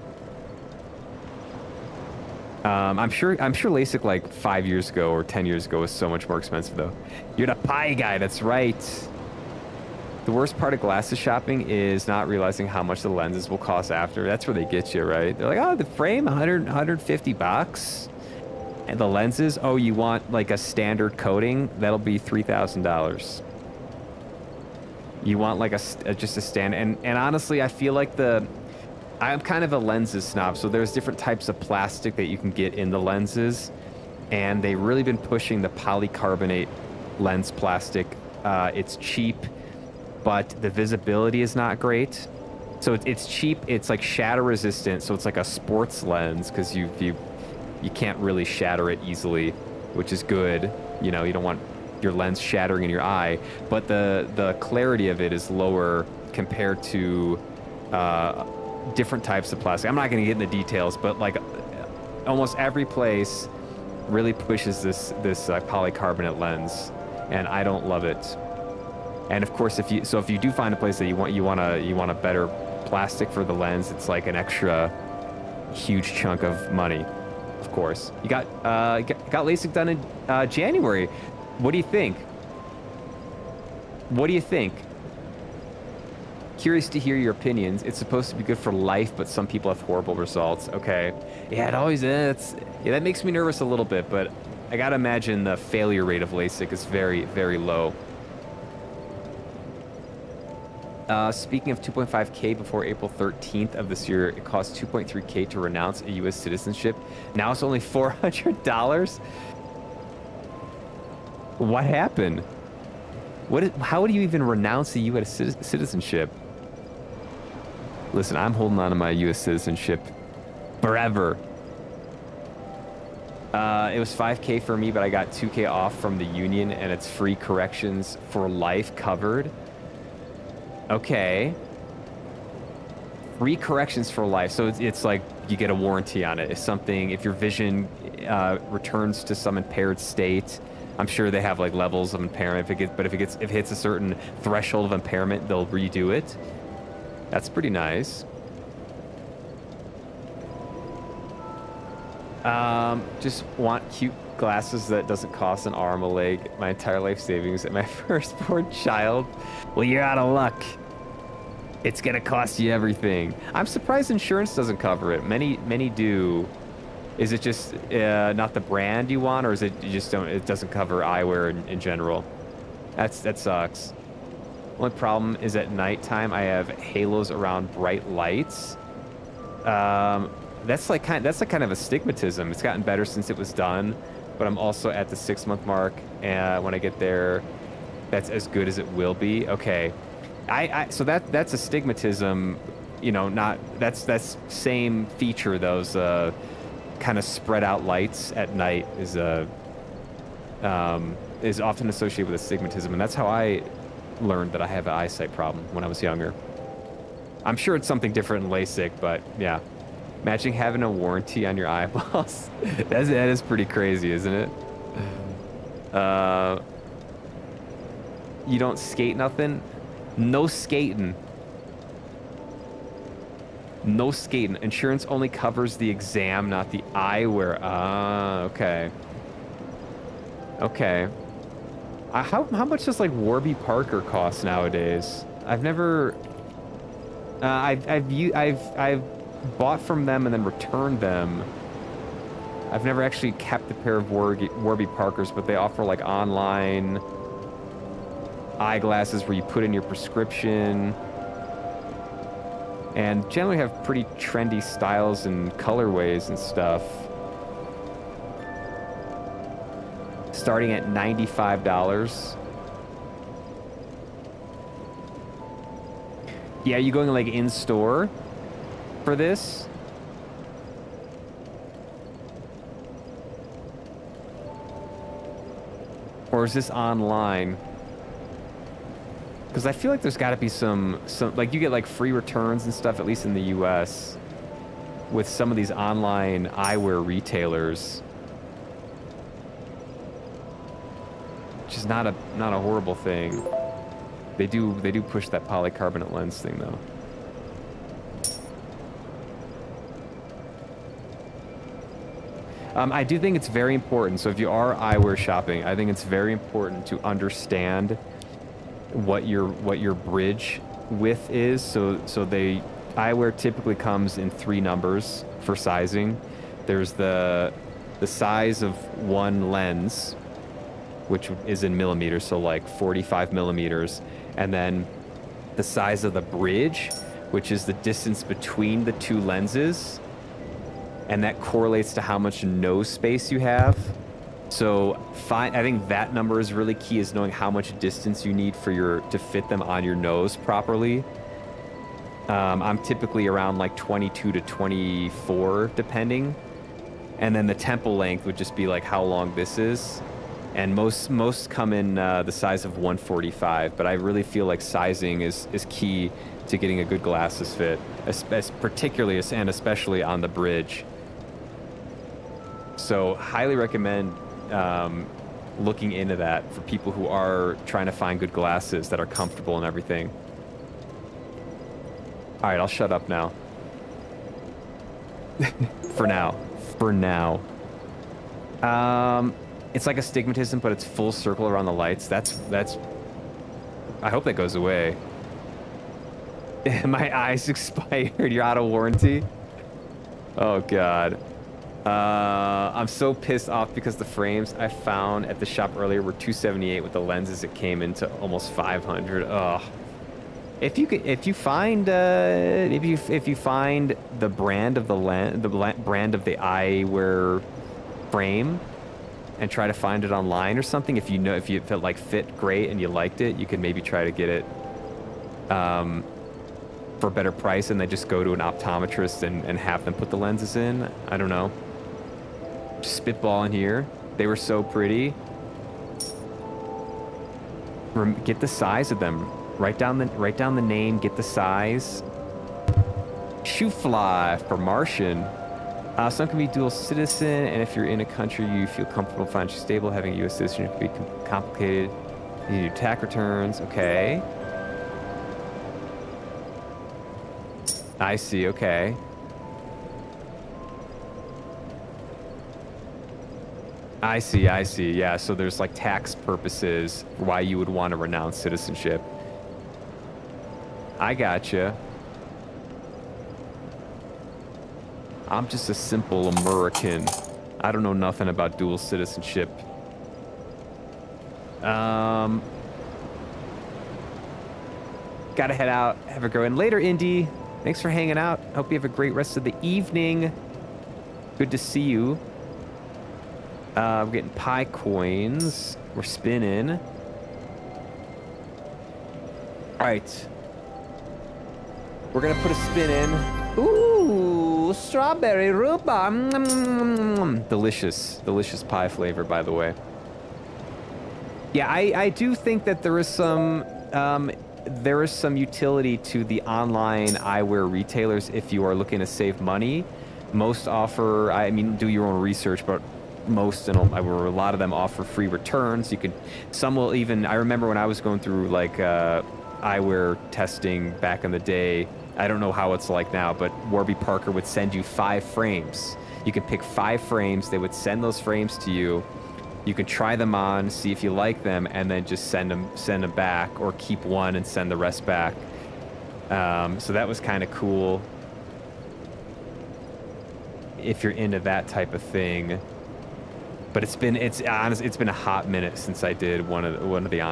[SPEAKER 2] I'm sure LASIK like 5 years ago or 10 years ago was so much more expensive though. You're the pie guy, that's right. The worst part of glasses shopping is not realizing how much the lenses will cost after. That's where they get you, right? They're like, oh, the frame, 150 bucks. And the lenses, oh, you want like a standard coating? That'll be $3,000. You want like just a stand, and honestly, I feel like I'm kind of a lenses snob, so there's different types of plastic that you can get in the lenses, and they've really been pushing the polycarbonate lens plastic. It's cheap, but the visibility is not great. So it's cheap. It's like shatter resistant, so it's like a sports lens because you can't really shatter it easily, which is good. You know, you don't want your lens shattering in your eye, but the clarity of it is lower compared to different types of plastic. I'm not going to get into details, but like almost every place really pushes this polycarbonate lens, and I don't love it. And of course, if you do find a place that you want a better plastic for the lens, it's like an extra huge chunk of money. Of course, you got LASIK done in January. What do you think? What do you think? Curious to hear your opinions. It's supposed to be good for life, but some people have horrible results. Okay. Yeah, it always is. Yeah, that makes me nervous a little bit, but I gotta imagine the failure rate of LASIK is very, very low. Speaking of 2.5K before April 13th of this year, it cost 2.3K to renounce a U.S. citizenship. Now it's only $400? What happened? How do you even renounce a U.S. citizenship? Listen, I'm holding on to my U.S. citizenship forever. It was 5K for me, but I got 2K off from the union, and it's free corrections for life covered. Okay. Free corrections for life. So it's like you get a warranty on it. If your vision returns to some impaired state, I'm sure they have like levels of impairment. If it hits a certain threshold of impairment, they'll redo it. That's pretty nice. Just want cute glasses that doesn't cost an arm, a leg, my entire life savings, and my firstborn child. Well, you're out of luck. It's gonna cost you everything. I'm surprised insurance doesn't cover it. Many do. Is it just not the brand you want, or is it you just don't? It doesn't cover eyewear in general. That sucks. Only problem is at nighttime I have halos around bright lights. That's kind of astigmatism. It's gotten better since it was done, but I'm also at the 6-month mark, and when I get there, that's as good as it will be. Okay, so that's astigmatism. You know, that's same feature. Those kind of spread out lights at night is often associated with astigmatism, and that's how I learned that I have an eyesight problem when I was younger. I'm sure it's something different in LASIK, but yeah. Imagine having a warranty on your eyeballs. That is pretty crazy, isn't it? You don't skate nothing? No skating. No skating. Insurance only covers the exam, not the eyewear. Ah, okay. Okay. How much does like Warby Parker cost nowadays? I've never. I've bought from them and then returned them. I've never actually kept a pair of Warby Parkers, but they offer like online eyeglasses where you put in your prescription, and generally have pretty trendy styles and colorways and stuff. Starting at $95. Yeah, you going like in store for this? Or is this online? Because I feel like there's got to be some like you get like free returns and stuff, at least in the US, with some of these online eyewear retailers, which is not a horrible thing. They do push that polycarbonate lens thing though. I do think it's very important. So if you are eyewear shopping, I think it's very important to understand what your bridge width is. So eyewear typically comes in 3 numbers for sizing. There's the size of one lens, which is in millimeters, so like 45 millimeters, and then the size of the bridge, which is the distance between the two lenses, and that correlates to how much nose space you have. So I think that number is really key, is knowing how much distance you need for to fit them on your nose properly. I'm typically around like 22 to 24 depending, and then the temple length would just be like how long this is, and most come in the size of 145, but I really feel like sizing is key to getting a good glasses fit, particularly and especially on the bridge. So highly recommend looking into that for people who are trying to find good glasses that are comfortable and everything. All right, I'll shut up now. For now. It's like astigmatism, but it's full circle around the lights. That's. I hope that goes away. My eyes expired. You're out of warranty. Oh God. I'm so pissed off because the frames I found at the shop earlier were $278 with the lenses. It came into almost $500. Ugh. If you find the brand of the brand of the eyewear frame, and try to find it online or something, if it like fit great and you liked it, you could maybe try to get it for a better price, and then just go to an optometrist and have them put the lenses in. I don't know. Just spitballing here. They were so pretty. Get the size of them. Write down the name. Get the size. Shoe fly for Martian. Some can be dual citizen, and if you're in a country you feel comfortable, financially stable, having a U.S. citizen can be complicated. You do tax returns. Okay. I see. Okay. I see. Yeah, so there's like tax purposes why you would want to renounce citizenship. I gotcha. I'm just a simple American. I don't know nothing about dual citizenship. Gotta head out. Have a great one. Later, Indy. Thanks for hanging out. Hope you have a great rest of the evening. Good to see you. We're getting pie coins. We're spinning. All right. We're gonna put a spin in. Ooh, strawberry rhubarb. Delicious pie flavor, by the way. Yeah, I do think that there is some utility to the online eyewear retailers if you are looking to save money. Most offer, I mean, do your own research, but most and a lot of them offer free returns. Some will even. I remember when I was going through like eyewear testing back in the day. I don't know how it's like now, but Warby Parker would send you 5 frames. You could pick 5 frames. They would send those frames to you. You can try them on, see if you like them, and then just send them back, or keep one and send the rest back. So that was kind of cool if you're into that type of thing. But it's been a hot minute since I did one of the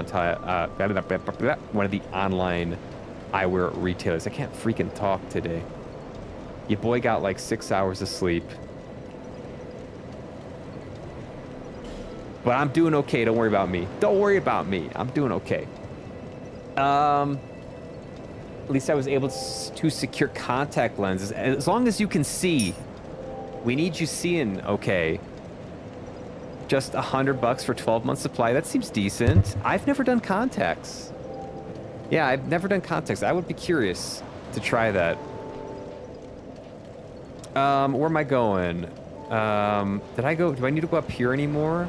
[SPEAKER 2] online eyewear retailers. I can't freaking talk today. Your boy got like 6 hours of sleep. But I'm doing okay. Don't worry about me. Don't worry about me. I'm doing okay. At least I was able to secure contact lenses. As long as you can see. We need you seeing okay. Just $100 for 12 months supply. That seems decent. I've never done contacts. Yeah, I've never done contacts. I would be curious to try that. Where am I going? Do I need to go up here anymore?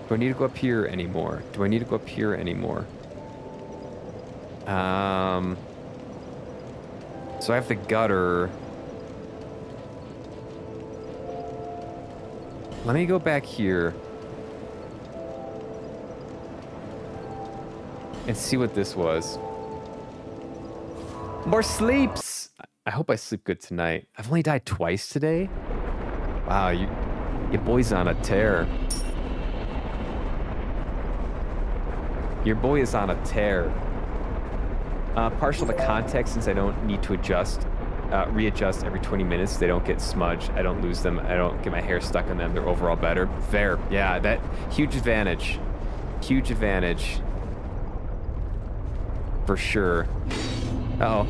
[SPEAKER 2] Do I need to go up here anymore? So I have the gutter. Let me go back here and see what this was. More sleeps. I hope I sleep good tonight. I've only died twice today. Wow, your boy's on a tear. Your boy is on a tear. Partial to context, since I don't need to readjust every 20 minutes. They don't get smudged. I don't lose them. I don't get my hair stuck in them. They're overall better. Fair. Yeah, that huge advantage. Huge advantage. For sure. Uh-oh.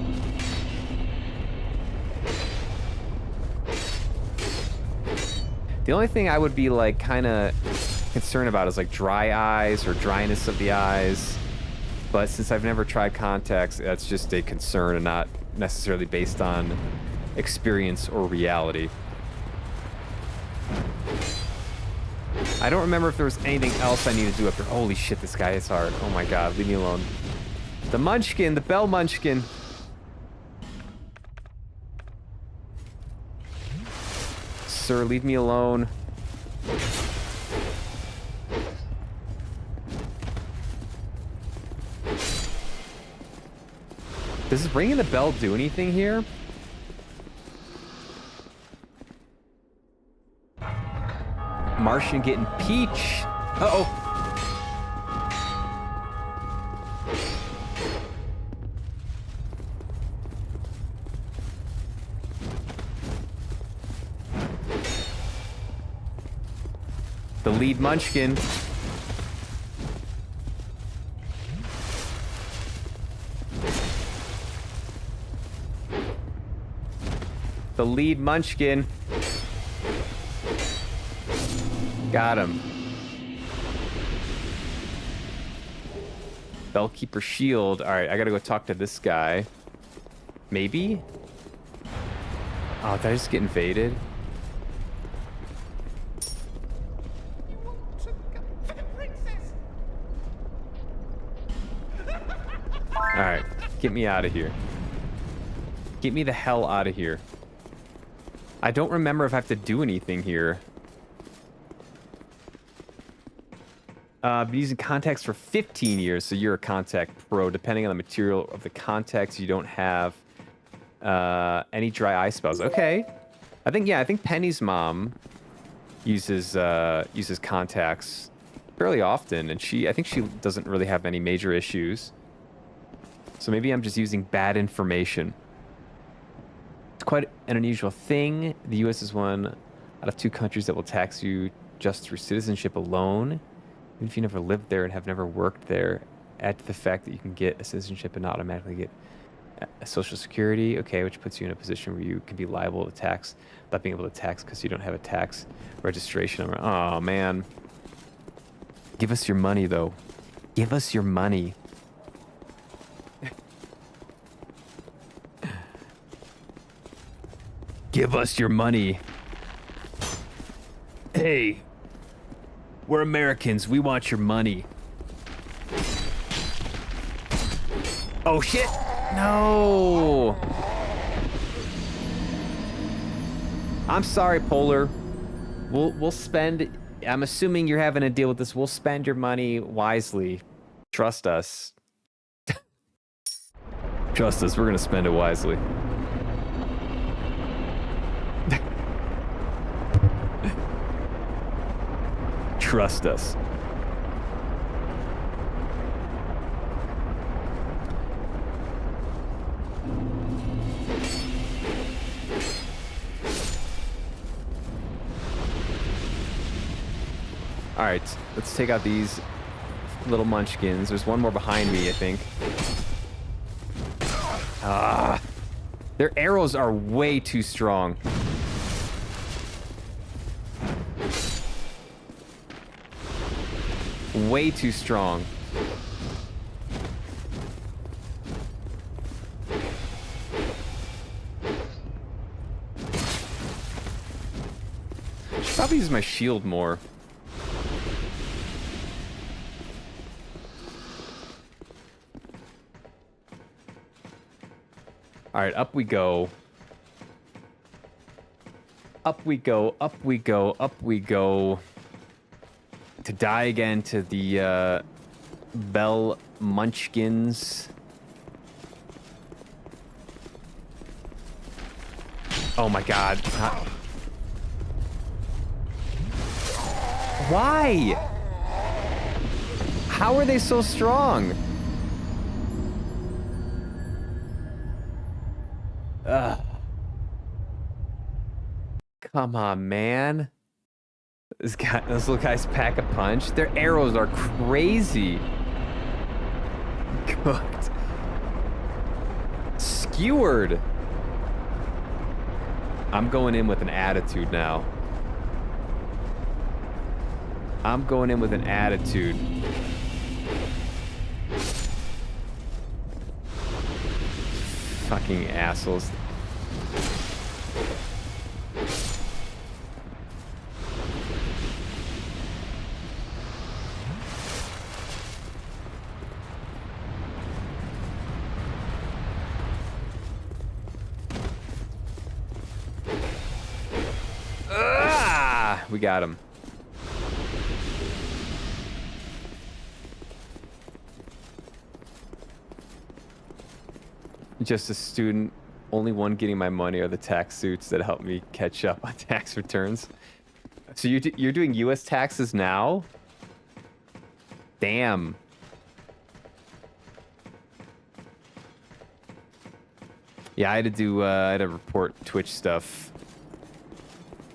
[SPEAKER 2] The only thing I would be like kind of concerned about is like dry eyes or dryness of the eyes. But since I've never tried contacts, that's just a concern and not necessarily based on experience or reality. I don't remember if there was anything else I needed to do up there. Holy shit, this guy is hard. Oh my god, leave me alone. The munchkin, the bell munchkin. Sir, leave me alone. Does ringing the bell do anything here? Martian getting peach. Uh-oh. The lead munchkin. The lead munchkin. Got him. Bellkeeper shield. All right, I gotta go talk to this guy. Maybe? Oh, did I just get invaded? All right, get me out of here. Get me the hell out of here. I don't remember if I have to do anything here. Been using contacts for 15 years, so you're a contact pro. Depending on the material of the contacts, you don't have any dry eye spells. Okay. I think Penny's mom uses contacts fairly often, and I think she doesn't really have any major issues. So maybe I'm just using bad information. It's quite an unusual thing. The U.S. is one out of 2 countries that will tax you just through citizenship alone. Even if you never lived there and have never worked there, add to the fact that you can get a citizenship and not automatically get a social security, okay, which puts you in a position where you can be liable to tax without being able to tax because you don't have a tax registration number. Oh, man. Give us your money, though. Give us your money. Give us your money. Hey. We're Americans. We want your money. Oh, shit. No. I'm sorry, Polar. We'll spend... I'm assuming you're having to deal with this. We'll spend your money wisely. Trust us. Trust us. We're going to spend it wisely. Trust us. All right, let's take out these little munchkins. There's one more behind me, I think. Ah, their arrows are way too strong. Way too strong. Should probably use my shield more. All right, up we go. Up we go, up we go, up we go. To die again to the Bell Munchkins. Oh my god. Why? How are they so strong? Ugh. Come on, man. Those little guys pack a punch. Their arrows are crazy. Cooked. Skewered. I'm going in with an attitude now. I'm going in with an attitude. Fucking assholes. We got him. Just a student. Only one getting my money are the tax suits that help me catch up on tax returns. So you're doing U.S. taxes now? Damn. Yeah, I had to report Twitch stuff.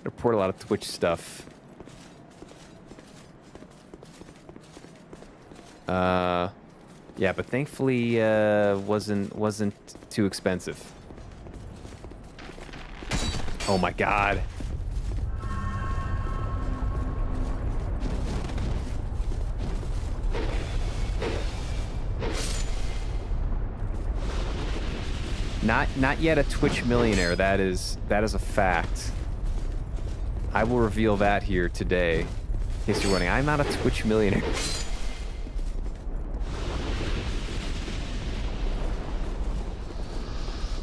[SPEAKER 2] Report a lot of Twitch stuff. Yeah, but thankfully wasn't too expensive. Oh my god. Not yet a Twitch millionaire. That is a fact. I will reveal that here today. In case you're wondering, I'm not a Twitch millionaire.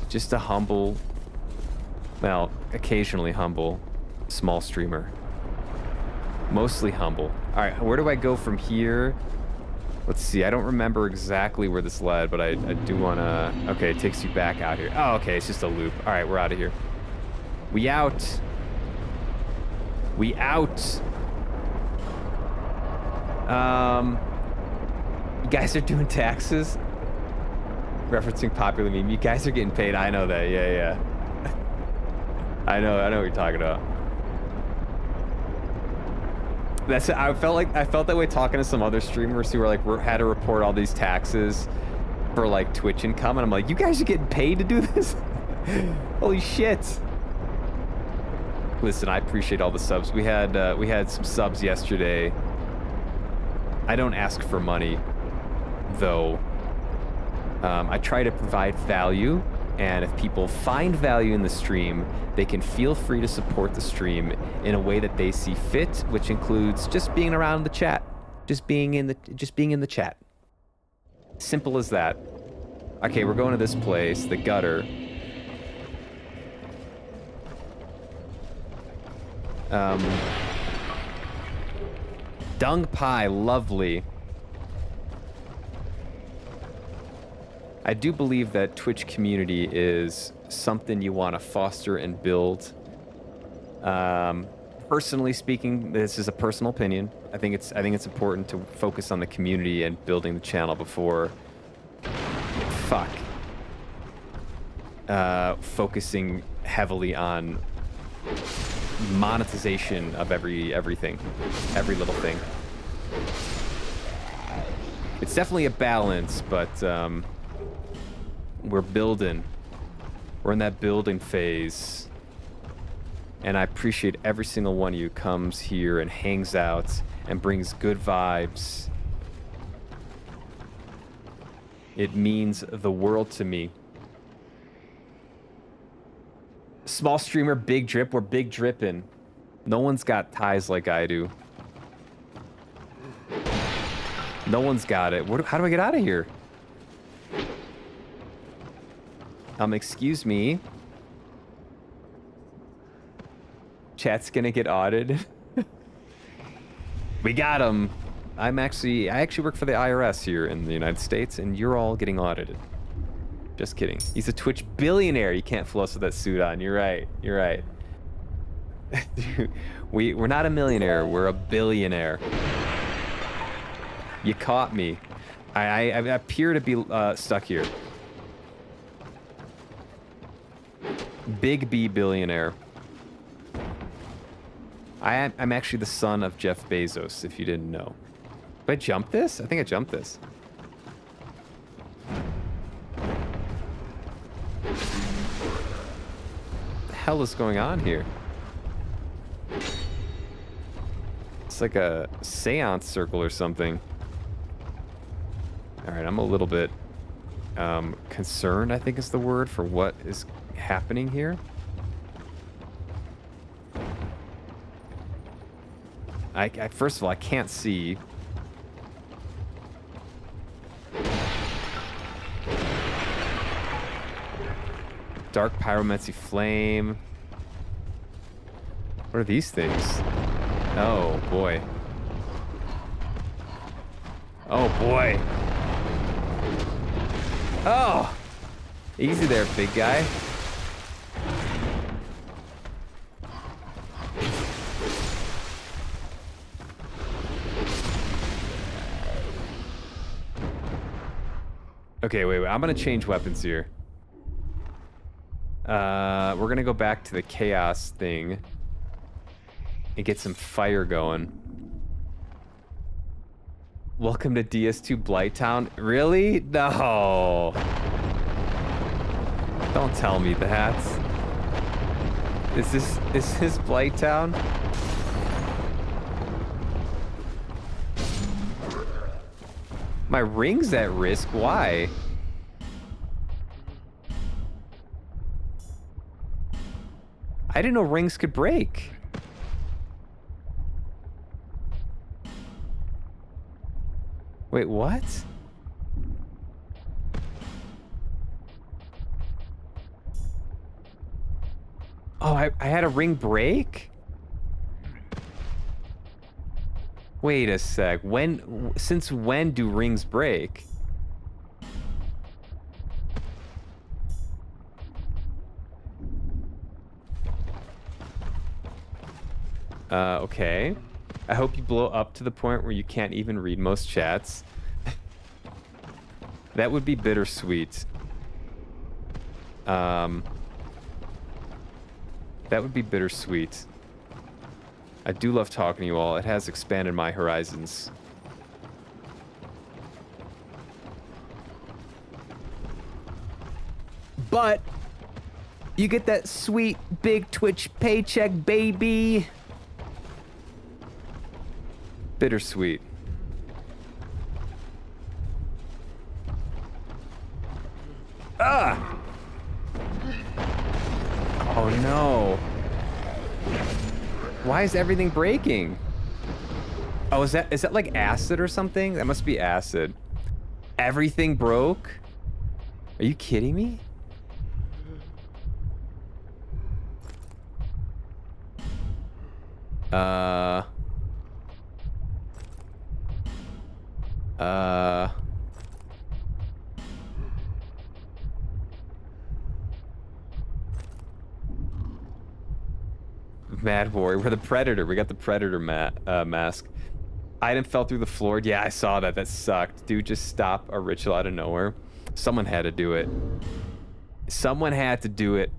[SPEAKER 2] Just a humble, well, occasionally humble, small streamer. Mostly humble. All right, where do I go from here? Let's see, I don't remember exactly where this led, but I do want to... Okay, it takes you back out here. Oh, okay, it's just a loop. All right, we're out of here. We out. We out. You guys are doing taxes? Referencing popular meme. You guys are getting paid. I know that. Yeah. I know what you're talking about. That's it. I felt that way talking to some other streamers who were like had to report all these taxes for like Twitch income, and I'm like, you guys are getting paid to do this? Holy shit. Listen, I appreciate all the subs. We had some subs yesterday. I don't ask for money, though. I try to provide value, and if people find value in the stream, they can feel free to support the stream in a way that they see fit, which includes just being around the chat, just being in the chat. Simple as that. Okay, we're going to this place, the gutter. Dung pie, lovely. I do believe that Twitch community is something you want to foster and build. Personally speaking, this is a personal opinion. I think it's important to focus on the community and building the channel before focusing heavily on monetization of everything, every little thing. It's definitely a balance, but we're building. We're in that building phase. And I appreciate every single one of you comes here and hangs out and brings good vibes. It means the world to me. Small streamer, big drip. We're big dripping. No one's got ties like I do. No one's got it. How do I get out of here? Excuse me. Chat's gonna get audited. We got him. I actually work for the IRS here in the United States, and you're all getting audited. Just kidding. He's a Twitch billionaire. You can't fool us with that suit on. You're right. You're right. We're not a millionaire. We're a billionaire. You caught me. I appear to be stuck here. Big B billionaire. I'm actually the son of Jeff Bezos, if you didn't know. Did I jump this? I think I jumped this. What the hell is going on here? It's like a seance circle or something. All right, I'm a little bit concerned, I think is the word, for what is happening here. I first of all, I can't see. Dark pyromancy flame. What are these things? Oh boy. Oh boy. Oh! Easy there, big guy. Okay, wait. I'm gonna change weapons here. We're gonna go back to the chaos thing and get some fire going. Welcome to DS2 Blighttown. Really? No. Don't tell me that. Is this Blighttown? My ring's at risk. Why? I didn't know rings could break. Wait, what? Oh, I had a ring break? Wait a sec. Since when do rings break? Okay. I hope you blow up to the point where you can't even read most chats. That would be bittersweet. That would be bittersweet. I do love talking to you all. It has expanded my horizons. But you get that sweet big Twitch paycheck, baby. Bittersweet. Ah! Oh no. Why is everything breaking? Oh, is that like acid or something? That must be acid. Everything broke? Are you kidding me? Mad Warrior. We're the Predator. We got the Predator mask. Item fell through the floor. Yeah, I saw that. That sucked. Dude, just stop a ritual out of nowhere. Someone had to do it. Someone had to do it.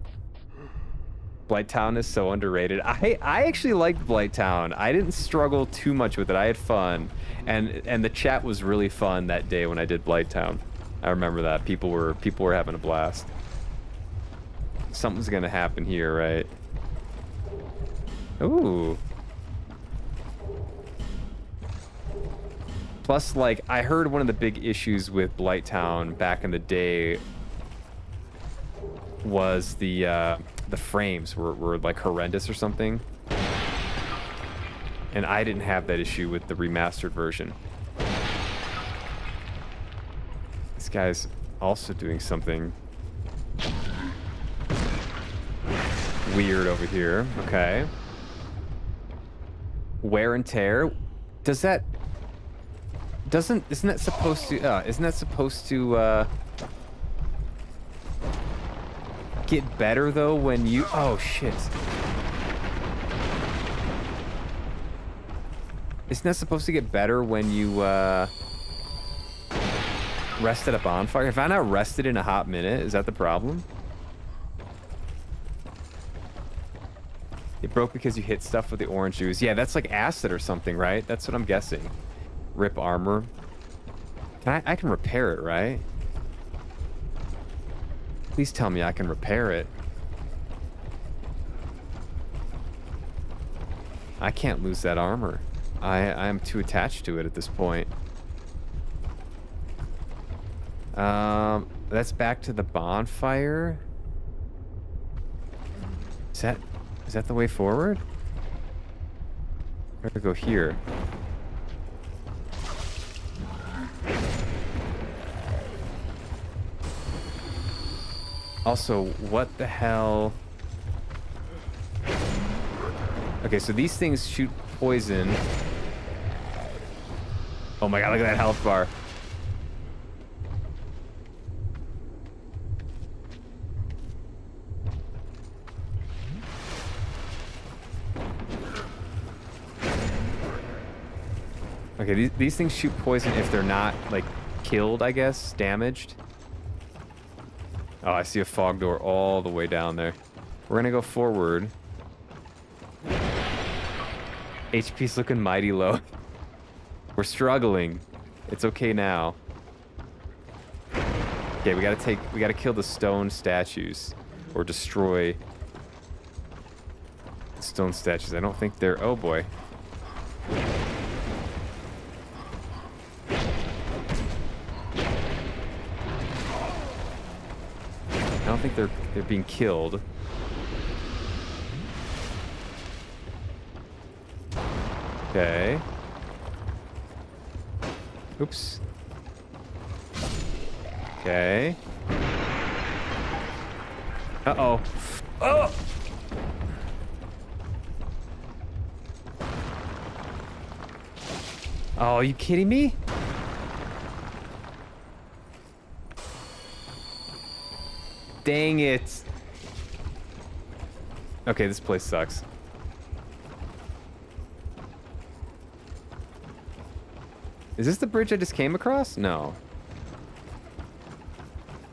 [SPEAKER 2] Blighttown is so underrated. I actually liked Blighttown. I didn't struggle too much with it. I had fun. And the chat was really fun that day when I did Blighttown. I remember that. People were having a blast. Something's gonna happen here, right? Ooh. Plus, like, I heard one of the big issues with Blighttown back in the day was the frames were like horrendous or something. And I didn't have that issue with the remastered version. This guy's also doing something weird over here. Okay. Wear and tear. Isn't that supposed to get better though when you, oh shit. Isn't that supposed to get better when you rest at a bonfire? Have I not rested in a hot minute? Is that the problem? It broke because you hit stuff with the orange juice. Yeah, that's like acid or something, right? That's what I'm guessing. Rip armor. I can repair it, right? Please tell me I can repair it. I can't lose that armor. I am too attached to it at this point. That's back to the bonfire. Is that the way forward? Or to go here? Also, what the hell? Okay, so these things shoot poison. Oh my god, look at that health bar. Okay, these things shoot poison if they're not, like, killed, I guess, damaged. Oh, I see a fog door all the way down there. We're gonna go forward. HP's looking mighty low. We're struggling. It's okay now. Okay, we gotta kill the stone statues. Or destroy the stone statues. I don't think they're, oh boy. I don't think they're being killed. Okay. Oops. Okay. Uh-oh. Oh! Oh, are you kidding me? Dang it. Okay, this place sucks. Is this the bridge I just came across? No.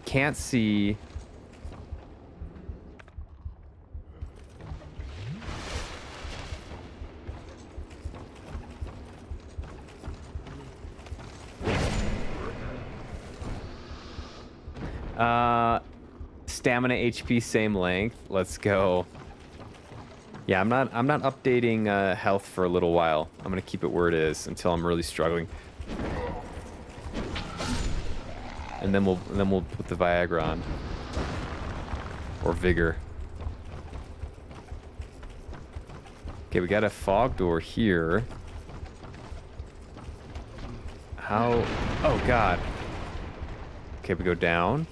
[SPEAKER 2] Can't see. Stamina, HP, same length. Let's go. Yeah, I'm not updating health for a little while. I'm gonna keep it where it is until I'm really struggling. And then we'll put the Viagra on. Or vigor. Okay, we got a fog door here. How? Oh god. Okay, we go down.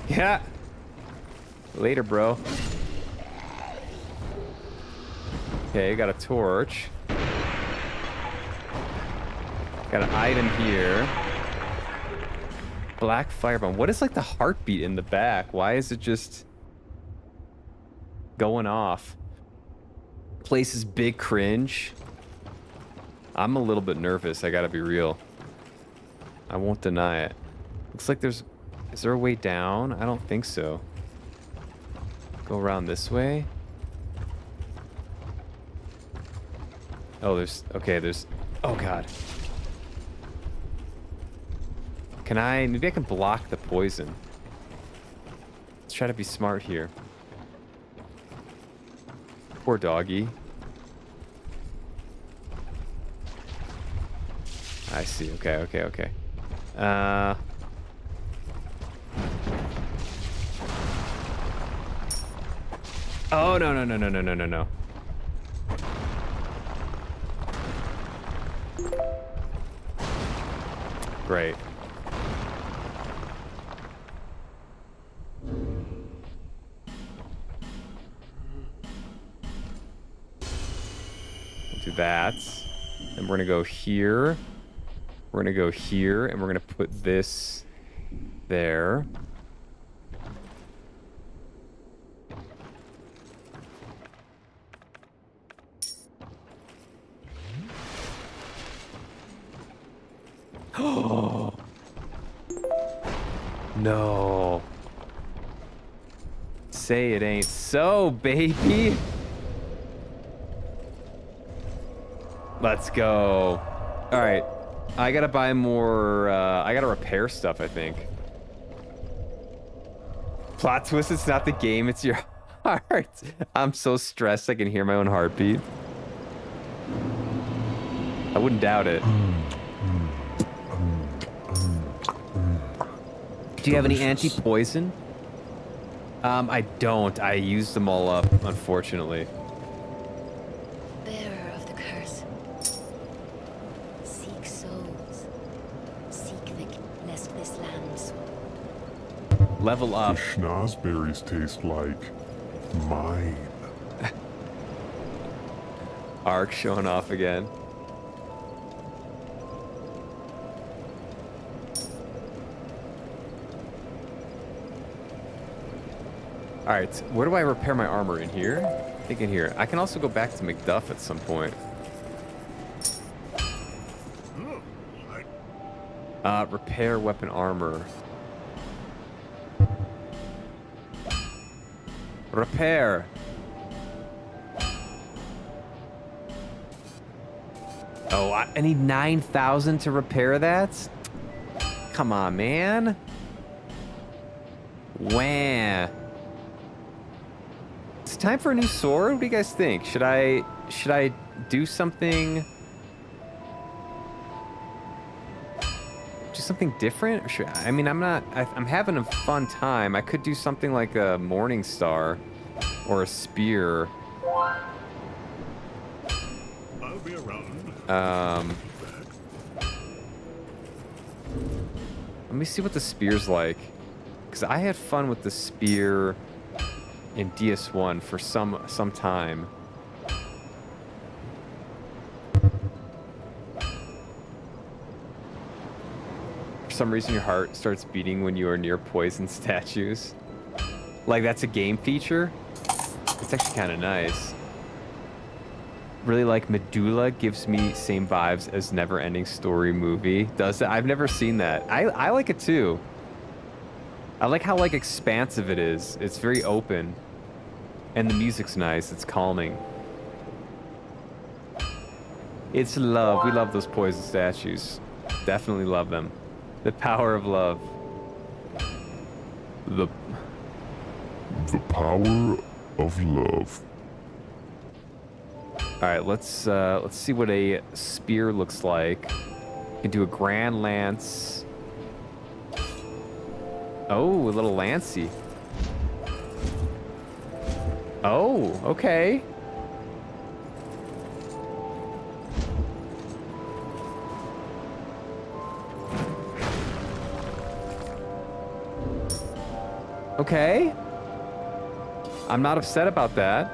[SPEAKER 2] Yeah. Later, bro. Okay, got a torch. Got an item here. Black firebomb. What is like the heartbeat in the back? Why is it just going off? Place is big cringe. I'm a little bit nervous, I gotta be real. I won't deny it. Looks like there's... Is there a way down? I don't think so. Go around this way? Oh, there's... Okay, there's... Oh, God. Can I... Maybe I can block the poison. Let's try to be smart here. Poor doggy. I see. Okay, okay, okay. Oh, no, no, no, no, no, no, no, no. Great. We'll do that. Then we're gonna go here. We're gonna go here, and we're gonna put this there. No. Say it ain't so, baby. Let's go. All right. I gotta buy more, I gotta repair stuff, I think. Plot twist, it's not the game, it's your heart. I'm so stressed I can hear my own heartbeat. I wouldn't doubt it. Do you have any anti-poison? I don't. I used them all up, unfortunately.
[SPEAKER 3] Bearer of the curse. Seek souls. Seek the lest this land swallow.
[SPEAKER 2] Level
[SPEAKER 1] The
[SPEAKER 2] up.
[SPEAKER 1] schnozberries taste like mine.
[SPEAKER 2] Arc showing off again. All right, where do I repair my armor? In here? I think in here. I can also go back to McDuff at some point. Repair weapon armor. Repair. Oh, I need 9,000 to repair that? Come on, man. Wah. It's time for a new sword. What do you guys think? Should I do something? Do something different? Or should, I mean, I'm having a fun time. I could do something like a Morning Star or a spear.
[SPEAKER 6] I'll be around.
[SPEAKER 2] Let me see what the spear's like. Because I had fun with the spear in DS1 for some time. For some reason, your heart starts beating when you are near poison statues. Like, that's a game feature? It's actually kind of nice. Really like Medulla, gives me same vibes as Never Ending Story movie. Does it? I've never seen that. I like it too. I like how like expansive it is. It's very open. And the music's nice. It's calming. It's love. We love those poison statues. Definitely love them. The power of love.
[SPEAKER 1] The power of love.
[SPEAKER 2] All right, let's see what a spear looks like. You can do a grand lance. Oh, a little lancy. Oh, okay. Okay. I'm not upset about that.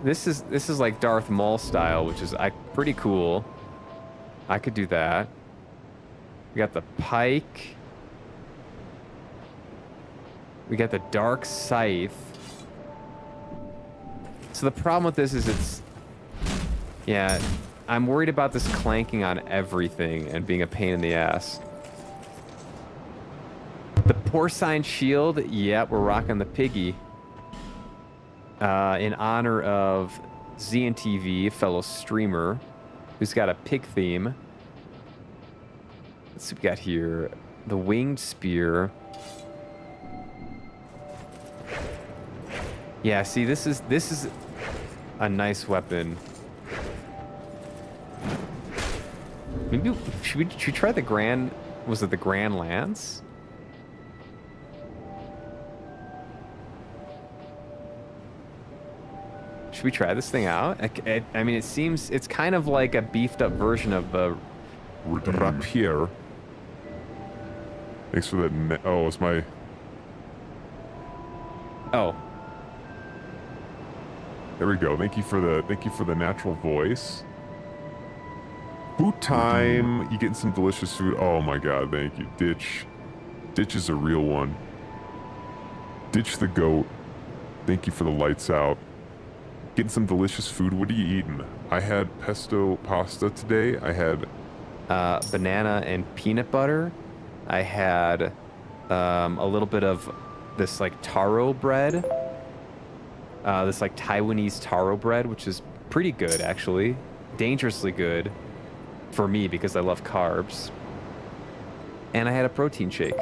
[SPEAKER 2] This is like Darth Maul style, which is pretty cool. I could do that. We got the pike. We got the dark scythe. So the problem with this is yeah, I'm worried about this clanking on everything and being a pain in the ass. The porcine shield, yeah, we're rocking the piggy. In honor of ZNTV, a fellow streamer, who's got a pig theme. Let's see what we got here. The winged spear. Yeah, see, this is a nice weapon. Maybe should we try the grand? Was it the Grand Lance? Should we try this thing out? I mean, it's kind of like a beefed up version of the rapier.
[SPEAKER 1] Thanks for that. Oh, it's my.
[SPEAKER 2] Oh,
[SPEAKER 1] There we go. Thank you for the natural voice. Food time. You getting some delicious food? Oh my god, thank you. Ditch is a real one. Ditch the goat. Thank you for the lights out. Getting some delicious food. What are you eating? I had pesto pasta today. I had
[SPEAKER 2] banana and peanut butter. I had a little bit of this like taro bread. This like Taiwanese taro bread, which is pretty good actually. Dangerously good for me because I love carbs. And I had a protein shake.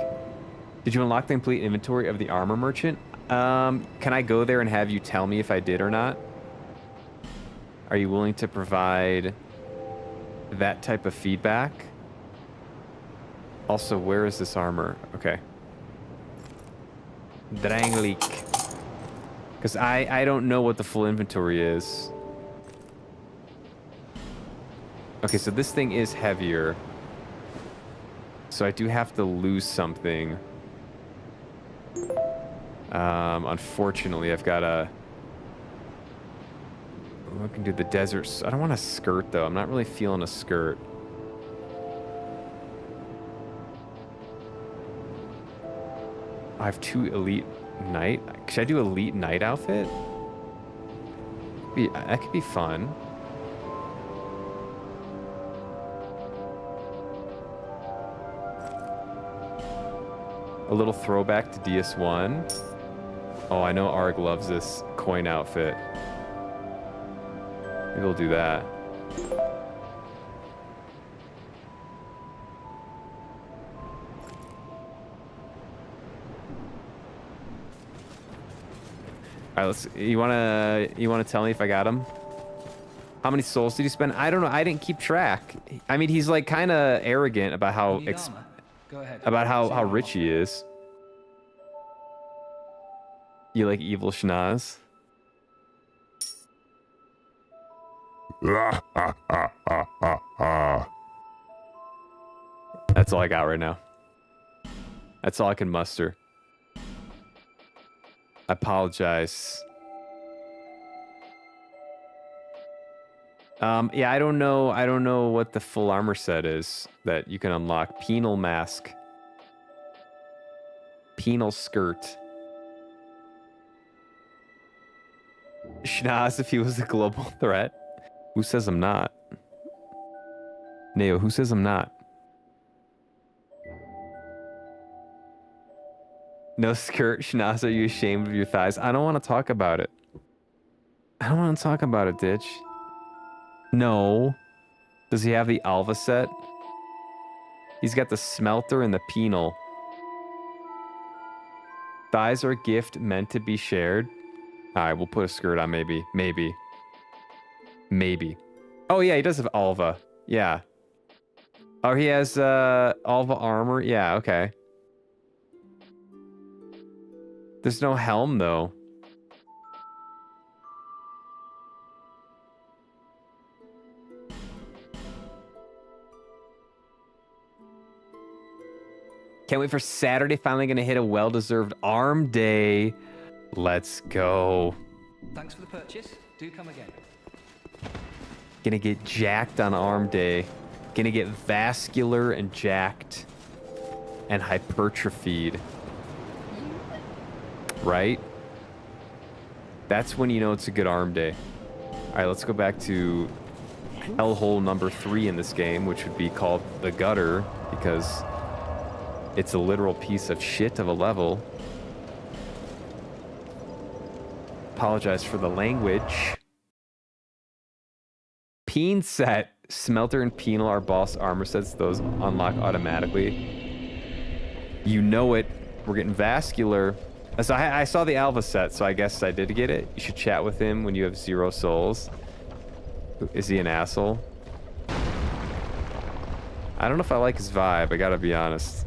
[SPEAKER 2] Did you unlock the complete inventory of the armor merchant? Can I go there and have you tell me if I did or not? Are you willing to provide that type of feedback? Also, where is this armor? Okay. Drangleek. Because I don't know what the full inventory is. Okay, so this thing is heavier. So I do have to lose something. Unfortunately, I've got a... I can do the desert. I don't want a skirt, though. I'm not really feeling a skirt. I have 2 elite knight. Should I do elite knight outfit? That could be fun. A little throwback to DS1. Oh, I know Arg loves this coin outfit. Maybe we'll do that. All right, let's. You wanna tell me if I got him? How many souls did you spend? I don't know. I didn't keep track. I mean, he's like kind of arrogant about how
[SPEAKER 4] Go ahead.
[SPEAKER 2] how rich he is. You like evil schnoz? That's all I got right now. That's all I can muster. I apologize. Yeah, I don't know what the full armor set is that you can unlock. Penal mask. Penal skirt. Schnoz if he was a global threat. Who says I'm not? Neo, who says I'm not? No skirt, Schnoz, are you ashamed of your thighs? I don't want to talk about it. I don't want to talk about it, Ditch. No. Does he have the Alva set? He's got the smelter and the penal. Thighs are a gift meant to be shared. Alright, we'll put a skirt on maybe. Maybe. Oh yeah, he does have Alva. Yeah. Oh, he has Alva armor. Yeah, okay. There's no helm though. Can't wait for Saturday. Finally gonna hit a well-deserved arm day. Let's go.
[SPEAKER 4] Thanks for the purchase. Do come again.
[SPEAKER 2] Gonna get jacked on arm day. Gonna get vascular and jacked. And hypertrophied. Right? That's when you know it's a good arm day. Alright, let's go back to hellhole number 3 in this game, which would be called the gutter, because it's a literal piece of shit of a level. Apologize for the language. Peen set. Smelter and penal are boss armor sets. Those unlock automatically. You know it. We're getting vascular. So I saw the Alva set, so I guess I did get it. You should chat with him when you have 0 souls. Is he an asshole? I don't know if I like his vibe. I gotta be honest.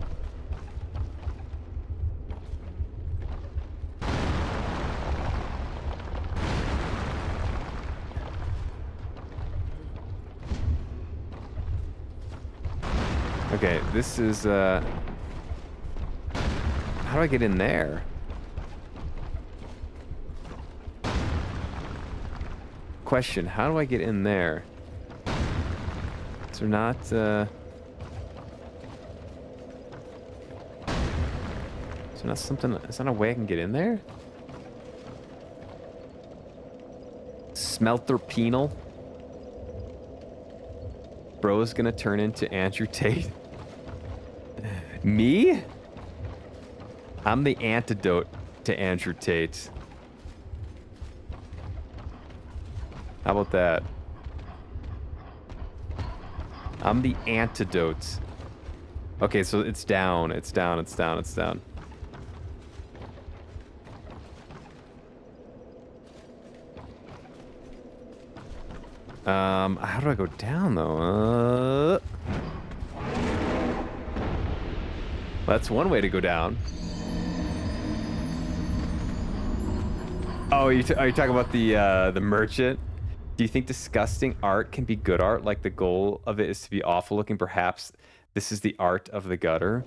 [SPEAKER 2] Okay, this is, how do I get in there? Question, how do I get in there? Is there not, is there not something, is that a way I can get in there? Smelter penal. Bro's gonna turn into Andrew Tate. Me? I'm the antidote to Andrew Tate. How about that? I'm the antidote. Okay, so it's down. It's down. It's down. It's down. How do I go down though? That's one way to go down. Oh, are you talking about the merchant? Do you think disgusting art can be good art? Like the goal of it is to be awful looking? Perhaps this is the art of the gutter.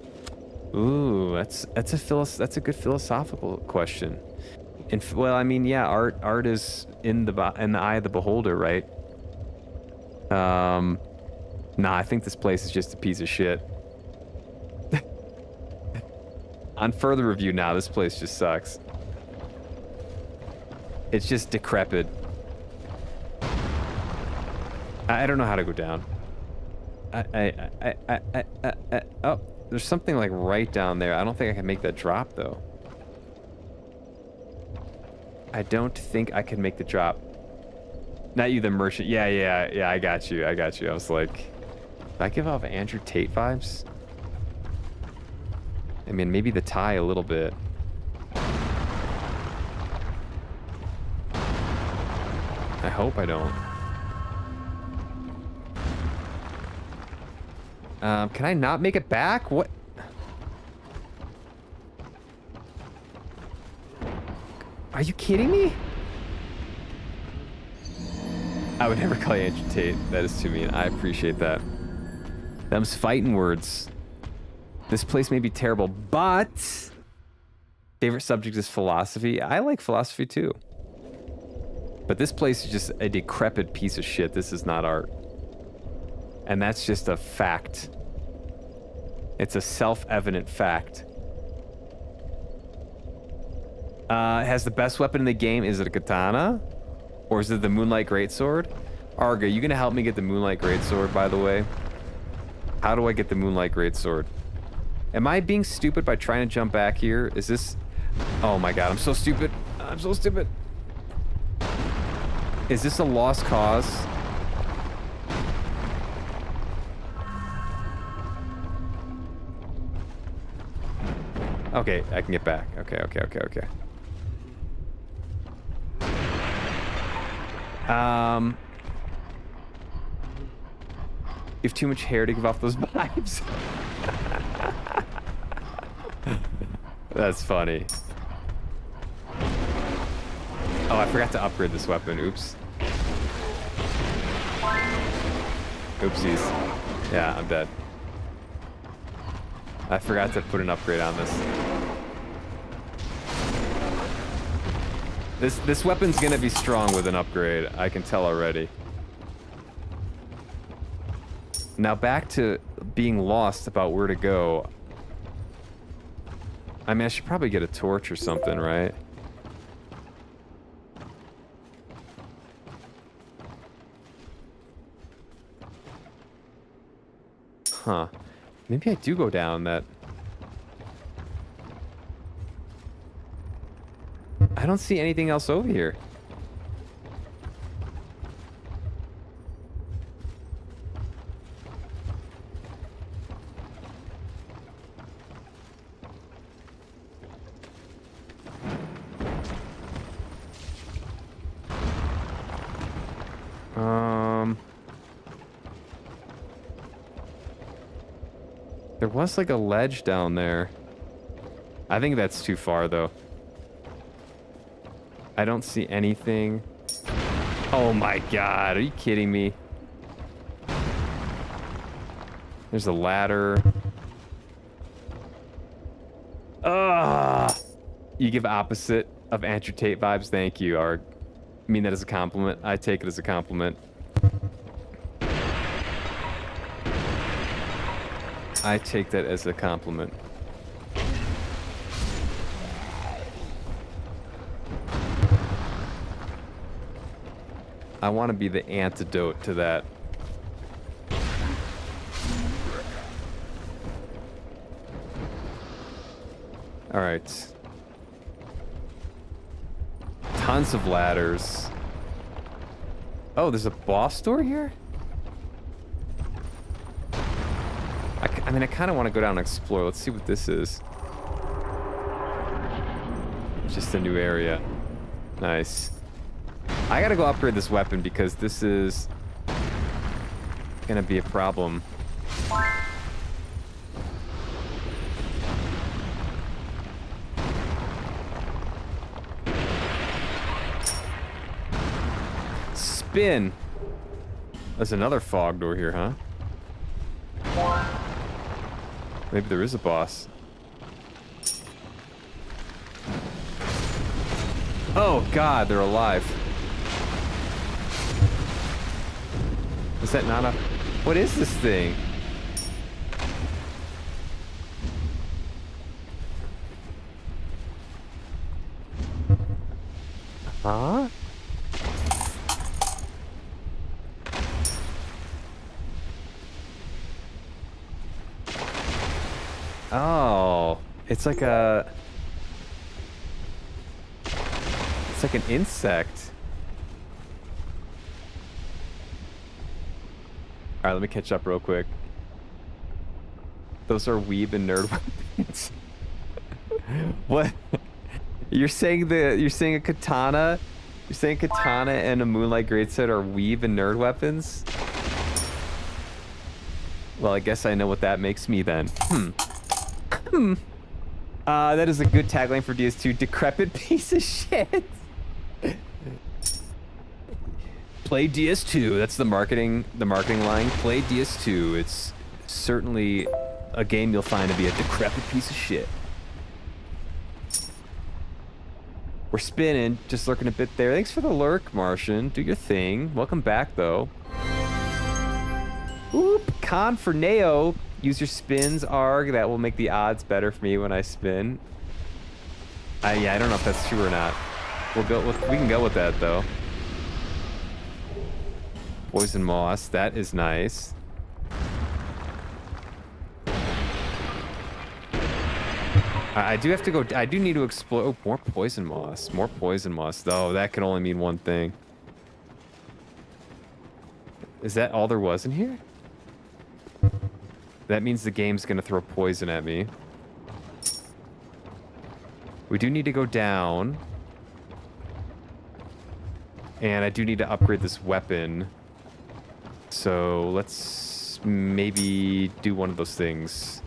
[SPEAKER 2] Ooh, that's a good philosophical question. And well, I mean, yeah, art is in the eye of the beholder, right? Nah, I think this place is just a piece of shit. On further review now, this place just sucks. It's just decrepit. I don't know how to go down. Oh, there's something like right down there. I don't think I can make that drop though. I don't think I can make the drop. Not you, the merchant. Yeah, I got you. I was like, did I give off Andrew Tate vibes? I mean, maybe the tie a little bit. I hope I don't. Can I not make it back? What? Are you kidding me? I would never call you Andrew Tate. That is too mean. I appreciate that. Them's fighting words. This place may be terrible, but favorite subject is philosophy. I like philosophy too. But this place is just a decrepit piece of shit. This is not art. And that's just a fact. It's a self-evident fact. Has the best weapon in the game, is it a katana? Or is it the Moonlight Greatsword? Arga, you gonna help me get the Moonlight Greatsword, by the way? How do I get the Moonlight Greatsword? Am I being stupid by trying to jump back here? Is this... Oh my god, I'm so stupid. I'm so stupid. Is this a lost cause? Okay, I can get back. Okay. You have too much hair to give off those vibes. That's funny. Oh, I forgot to upgrade this weapon. Oops. Oopsies. Yeah, I'm dead. I forgot to put an upgrade on this. This weapon's gonna be strong with an upgrade. I can tell already. Now back to being lost about where to go. I mean, I should probably get a torch or something, right? Huh. Maybe I do go down that. I don't see anything else over here. There was like a ledge down there. I think that's too far though. I don't see anything. Oh my god, are you kidding me? There's a ladder. You give opposite of Andrew Tate vibes. Thank you, Arg. I mean that as a compliment. I take it as a compliment. I take that as a compliment. I want to be the antidote to that. All right. Tons of ladders. Oh, there's a boss door here? I mean, I kind of want to go down and explore. Let's see what this is. Just a new area. Nice. I gotta go upgrade this weapon because this is gonna be a problem. Spin. There's another fog door here, huh? Maybe there is a boss. Oh god, they're alive. Is that not a... What is this thing? Huh? Oh, it's like a... It's like an insect. All right, let me catch up real quick. Those are weeb and nerd weapons. What? You're saying a katana? You're saying katana and a moonlight greatsword are weeb and nerd weapons? Well, I guess I know what that makes me then. That is a good tagline for DS2. Decrepit piece of shit. Play DS2. That's the marketing line. Play DS2. It's certainly a game you'll find to be a decrepit piece of shit. We're spinning, just lurking a bit there. Thanks for the lurk, Martian. Do your thing. Welcome back, though. Oop, con for Neo. Use your spins, Arg. That will make the odds better for me when I spin. Yeah, I don't know if that's true or not. We can go with that, though. Poison moss, that is nice. I do have to go. I do need to explore. Oh, more poison moss. More poison moss. Though that can only mean one thing. Is that all there was in here? That means the game's gonna throw poison at me. We do need to go down. And I do need to upgrade this weapon. So let's maybe do one of those things.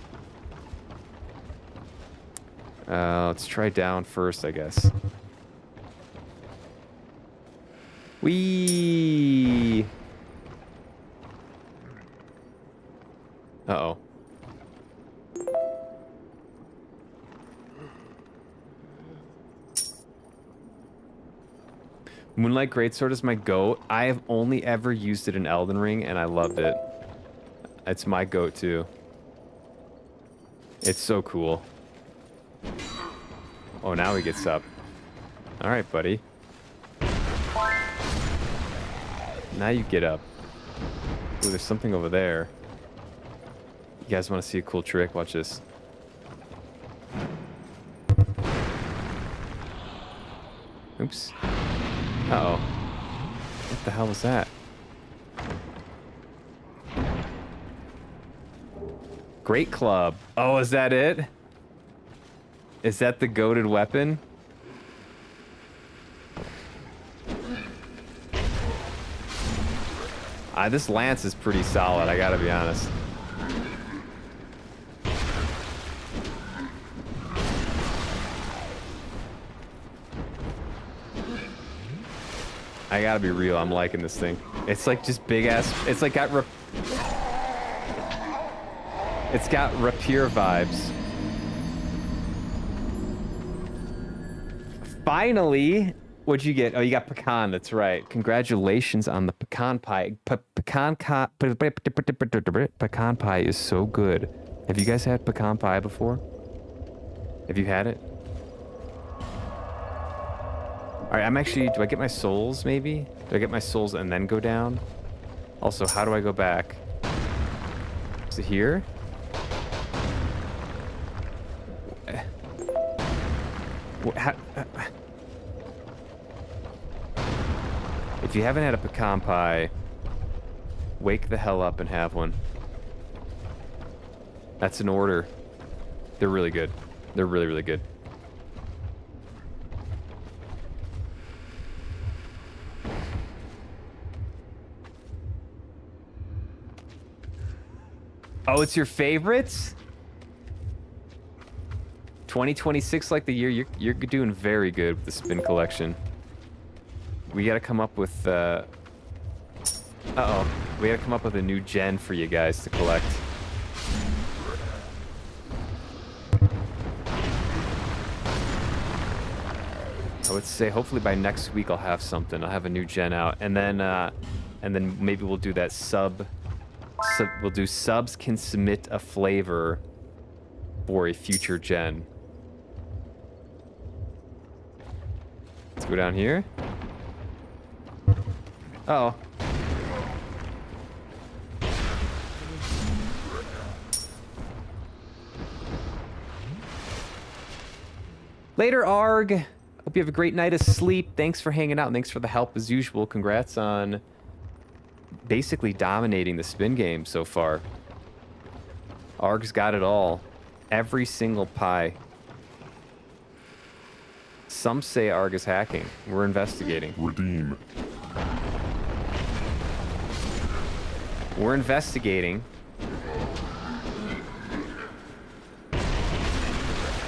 [SPEAKER 2] Let's try down first, I guess. Whee! Uh-oh. Moonlight Greatsword is my goat. I have only ever used it in Elden Ring, and I loved it. It's my goat, too. It's so cool. Oh, now he gets up. All right, buddy. Now you get up. Ooh, there's something over there. You guys want to see a cool trick? Watch this. Oops. Uh-oh. What the hell was that? Great Club. Oh, is that it? Is that the goated weapon? This lance is pretty solid, I gotta be honest. I gotta be real, I'm liking this thing. It's like just big ass, it's like it's got rapier vibes. Finally, what'd you get? Oh, you got pecan, that's right. Congratulations on the pecan pie. Pecan pie is so good. Have you guys had pecan pie before? Have you had it? All right, I'm actually, do I get my souls maybe? Do I get my souls and then go down? Also, how do I go back? Is it here? If you haven't had a pecan pie, wake the hell up and have one. That's an order. They're really good. They're really, really good. Oh, it's your favorites? 2026 like the year. You're doing very good with the spin collection. We gotta come up with uh-oh. We gotta come up with a new gen for you guys to collect. I would say hopefully by next week I'll have something. I'll have a new gen out, and then maybe we'll do that we'll do subs can submit a flavor for a future gen. Let's go down here. Uh oh. Later, Arg. Hope you have a great night of sleep. Thanks for hanging out. And thanks for the help as usual. Congrats on basically dominating the spin game so far. Arg's got it all. Every single pie. Some say Arg is hacking. We're investigating.
[SPEAKER 1] Redeem.
[SPEAKER 2] We're investigating.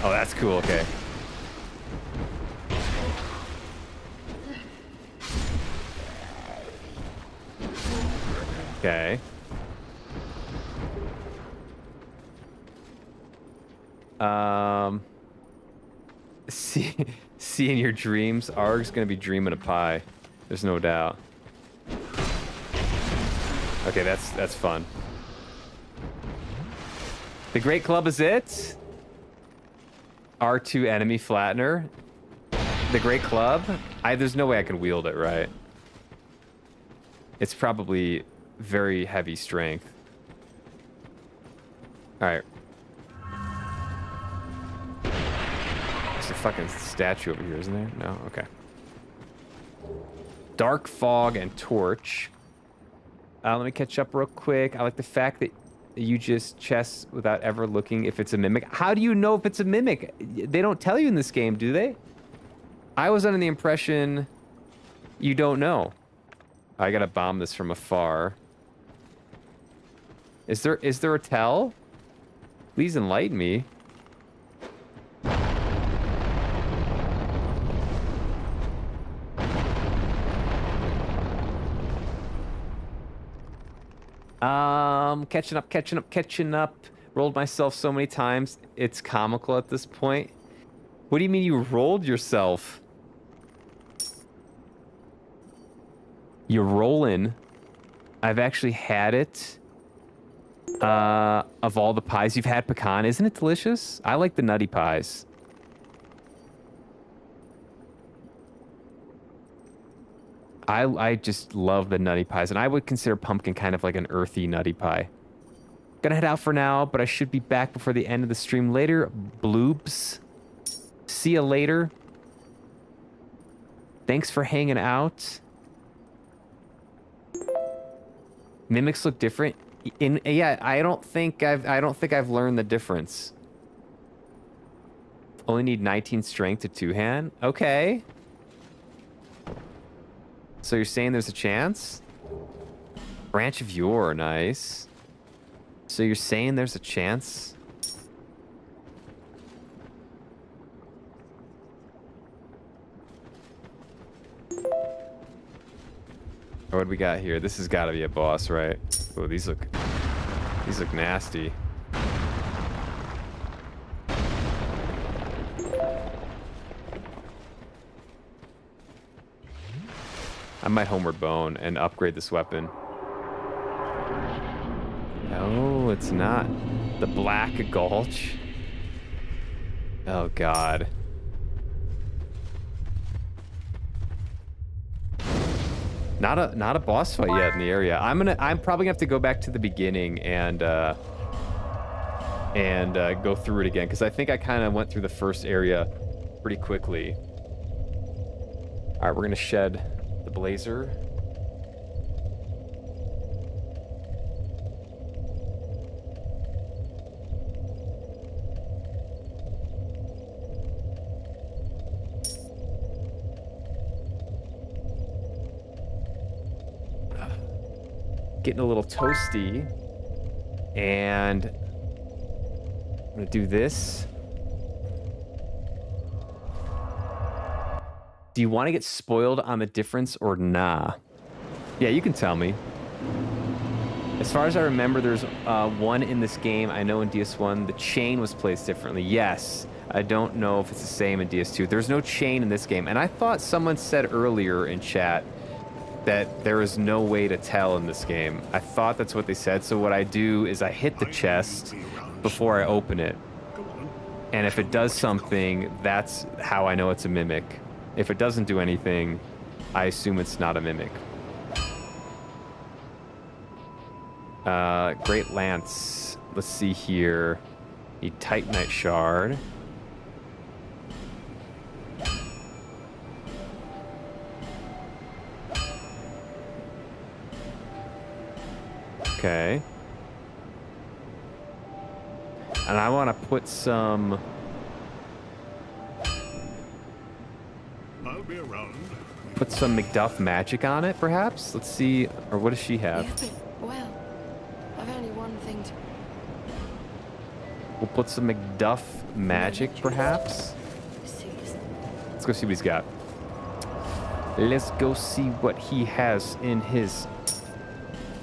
[SPEAKER 2] Oh, that's cool. Okay. Okay. See in your dreams, Arg's gonna be dreaming a pie. There's no doubt. Okay, that's fun. The Great Club is it? R2 enemy flattener. The Great Club? There's no way I can wield it, right? It's probably very heavy strength. Alright. There's a fucking statue over here, isn't there? No? Okay. Dark Fog and Torch. Let me catch up real quick. I like the fact that you just chess without ever looking if it's a mimic. How do you know if it's a mimic? They don't tell you in this game, do they? I was under the impression you don't know. I gotta bomb this from afar. Is there a tell? Please enlighten me. Catching up. Rolled myself so many times, it's comical at this point. What do you mean you rolled yourself? You're rolling. I've actually had it. Of all the pies you've had, pecan, isn't it delicious? I like the nutty pies. I just love the nutty pies, and I would consider pumpkin kind of like an earthy nutty pie. Gonna head out for now, but I should be back before the end of the stream later. Bloobs. See you later. Thanks for hanging out. Mimics look different. Yeah, I don't think I've learned the difference. Only need 19 strength to two-hand. Okay. So you're saying there's a chance? Branch of Yore, nice. So you're saying there's a chance? What do we got here? This has got to be a boss, right? Oh, these look nasty. I might homeward bone and upgrade this weapon. No, it's not. The Black Gulch. Oh, God. Not a boss fight yet in the area. I'm probably gonna have to go back to the beginning and go through it again, because I think I kind of went through the first area pretty quickly. All right, we're gonna shed the blazer. Getting a little toasty, and I'm gonna do this. Do you want to get spoiled on the difference or nah? Yeah, you can tell me. As far as I remember, there's one in this game. I know in DS1 the chain was placed differently. Yes, I don't know if it's the same in DS2. There's no chain in this game, and I thought someone said earlier in chat that there is no way to tell in this game. I thought that's what they said. So what I do is I hit the chest before I open it. And if it does something, that's how I know it's a mimic. If it doesn't do anything, I assume it's not a mimic. Great Lance. Let's see here. A Titanite Shard. Okay. And I want to put some...
[SPEAKER 6] I'll be around.
[SPEAKER 2] Put some McDuff magic on it, perhaps? Let's see. Or what does she have?
[SPEAKER 3] Well, I've only one thing to...
[SPEAKER 2] We'll put some McDuff magic, perhaps? Let's go see what he's got. Let's go see what he has in his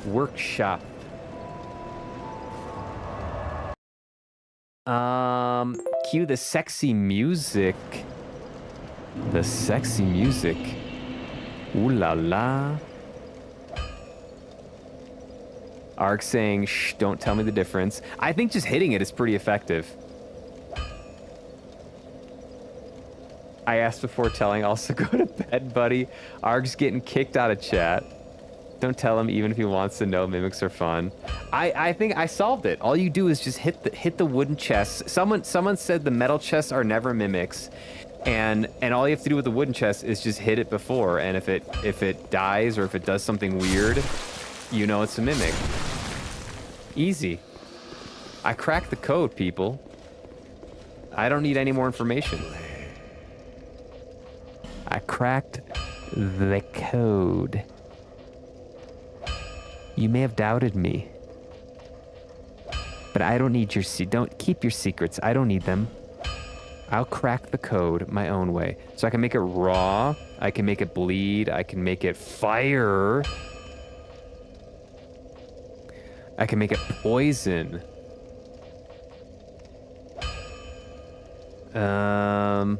[SPEAKER 2] workshop. Cue the sexy music. The sexy music. Ooh la la. Ark saying, shh, don't tell me the difference. I think just hitting it is pretty effective. I asked before telling, also go to bed, buddy. Ark's getting kicked out of chat. Don't tell him even if he wants to know. Mimics are fun. I think I solved it. All you do is just hit the wooden chests. Someone said the metal chests are never mimics. And all you have to do with the wooden chest is just hit it before, and if it dies or if it does something weird, you know it's a mimic. Easy. I cracked the code, people. I don't need any more information. I cracked the code. You may have doubted me, but I don't need your don't keep your secrets. I don't need them. I'll crack the code my own way. So I can make it raw, I can make it bleed, I can make it fire. I can make it poison. I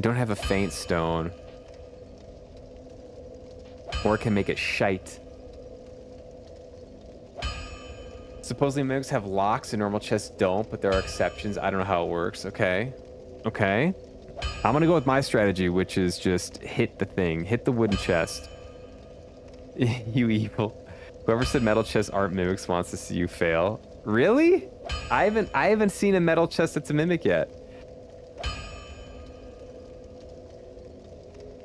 [SPEAKER 2] don't have a faint stone. Or can make it shite. Supposedly mimics have locks and normal chests don't, but there are exceptions. I don't know how it works. Okay. Okay. I'm gonna go with my strategy, which is just hit the thing. Hit the wooden chest. You evil. Whoever said metal chests aren't mimics wants to see you fail. Really? I haven't seen a metal chest that's a mimic yet.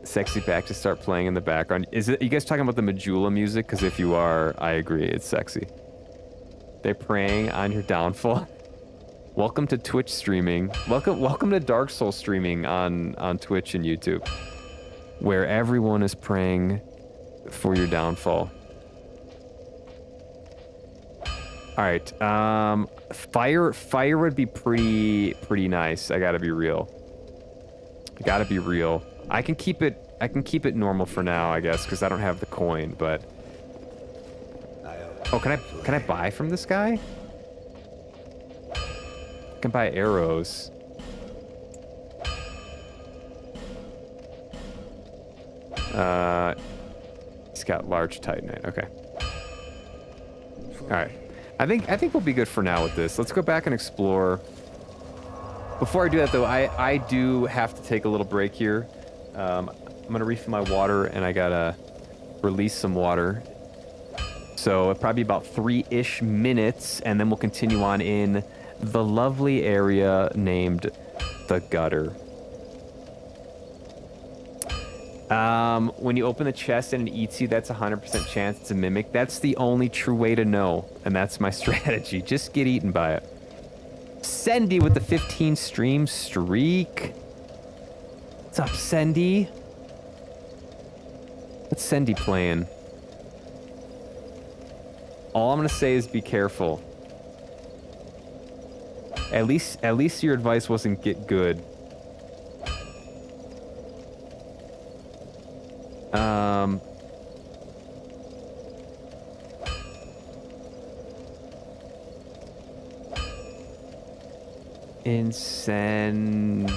[SPEAKER 2] Sexy back to start playing in the background. Is it? Are you guys talking about the Majula music? Because if you are, I agree. It's sexy. They're preying on your downfall. Welcome to Twitch streaming. Welcome to Dark Souls streaming on Twitch and YouTube, where everyone is praying for your downfall. All right. Fire would be pretty nice. I gotta be real. I can keep it normal for now, I guess, because I don't have the coin, but... Oh, can I buy from this guy? I can buy arrows. He's got large titanite. Okay. All right. I think we'll be good for now with this. Let's go back and explore. Before I do that, though, I do have to take a little break here. I'm gonna refill my water, and I gotta release some water. So probably about 3-ish minutes, and then we'll continue on in the lovely area named the Gutter. When you open the chest and it eats you, that's 100% chance it's a mimic. That's the only true way to know, and that's my strategy. Just get eaten by it. Sendy with the 15 stream streak. What's up, Sendy? What's Sendy playing? All I'm gonna say is be careful. At least your advice wasn't get good. Incendiaric?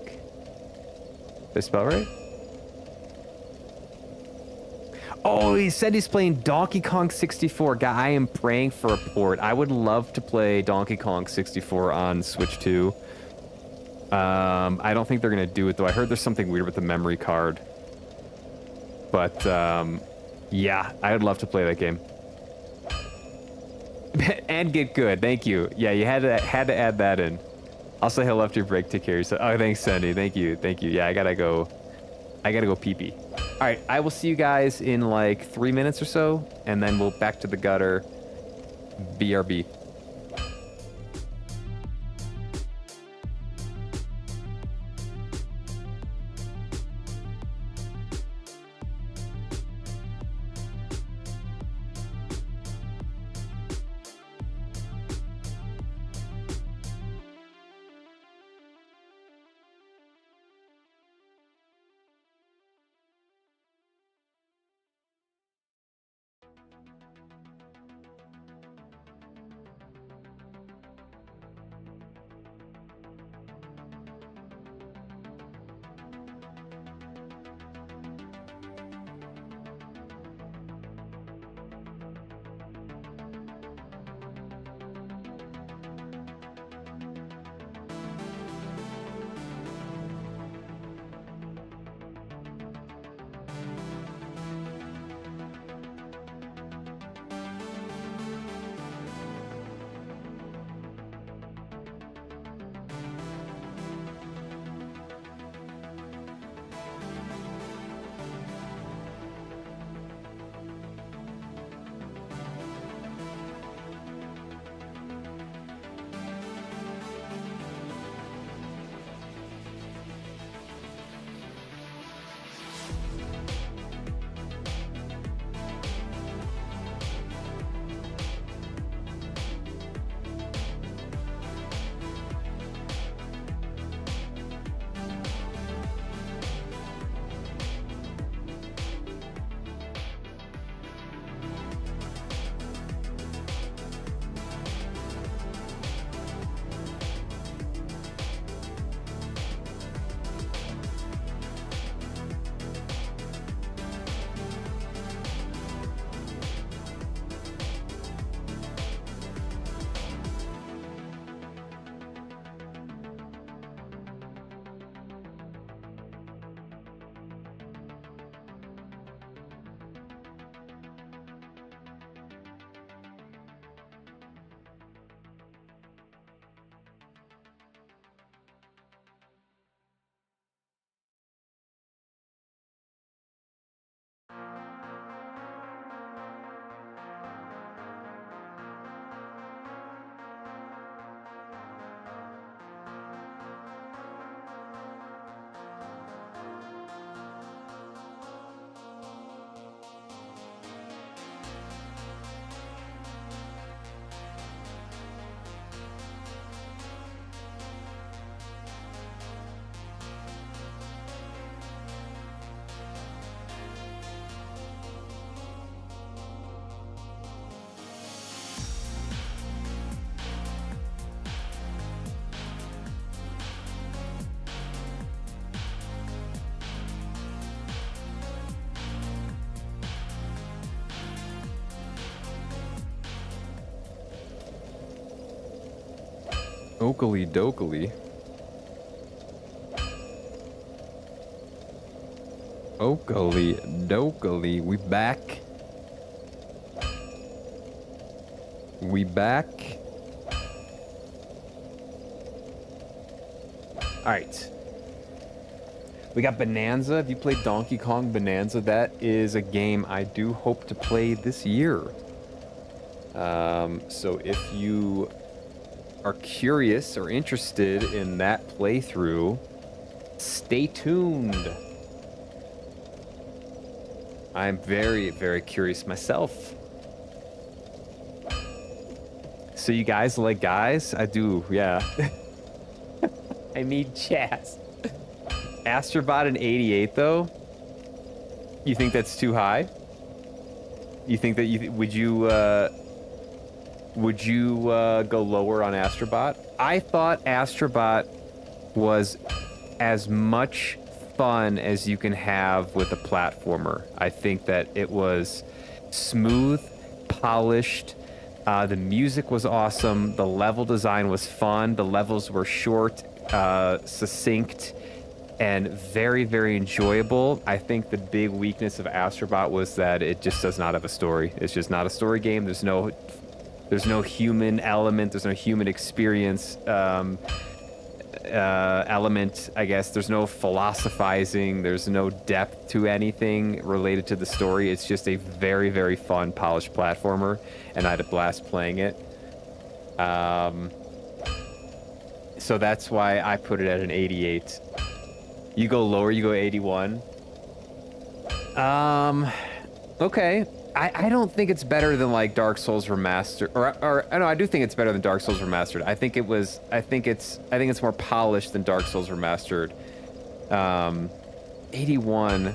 [SPEAKER 2] Did I spell right? Oh, he said he's playing Donkey Kong 64. Guy, I am praying for a port. I would love to play Donkey Kong 64 on Switch 2. I don't think they're going to do it, though. I heard there's something weird with the memory card. But, yeah, I would love to play that game. And get good. Thank you. Yeah, you had to add that in. I'll say hello after your break. Take care of yourself. Oh, thanks, Sandy. Thank you. Thank you. Yeah, I gotta go pee-pee. All right, I will see you guys in like 3 minutes or so, and then we'll back to the Gutter. BRB. Oakley dokley. Oakley, Dokley, we back. We back. All right. We got Bonanza. Have you played Donkey Kong Bonanza? That is a game I do hope to play this year. So if you are curious or interested in that playthrough, stay tuned. I'm very, very curious myself. So you guys like guys? I do, yeah. I need Chaz. Astrobot in 88 though? You think that's too high? You think that would you go lower on Astrobot? I thought Astrobot was as much fun as you can have with a platformer. I think that it was smooth, polished. The music was awesome. The level design was fun. The levels were short, succinct, and very, very enjoyable. I think the big weakness of Astrobot was that it just does not have a story. It's just not a story game. There's no human element. There's no human experience element, I guess. There's no philosophizing. There's no depth to anything related to the story. It's just a very, very fun, polished platformer, and I had a blast playing it. So that's why I put it at an 88. You go lower, you go 81. Okay. I don't think it's better than like Dark Souls Remastered, or I know I do think it's better than Dark Souls Remastered. I think it's more polished than Dark Souls Remastered. 81.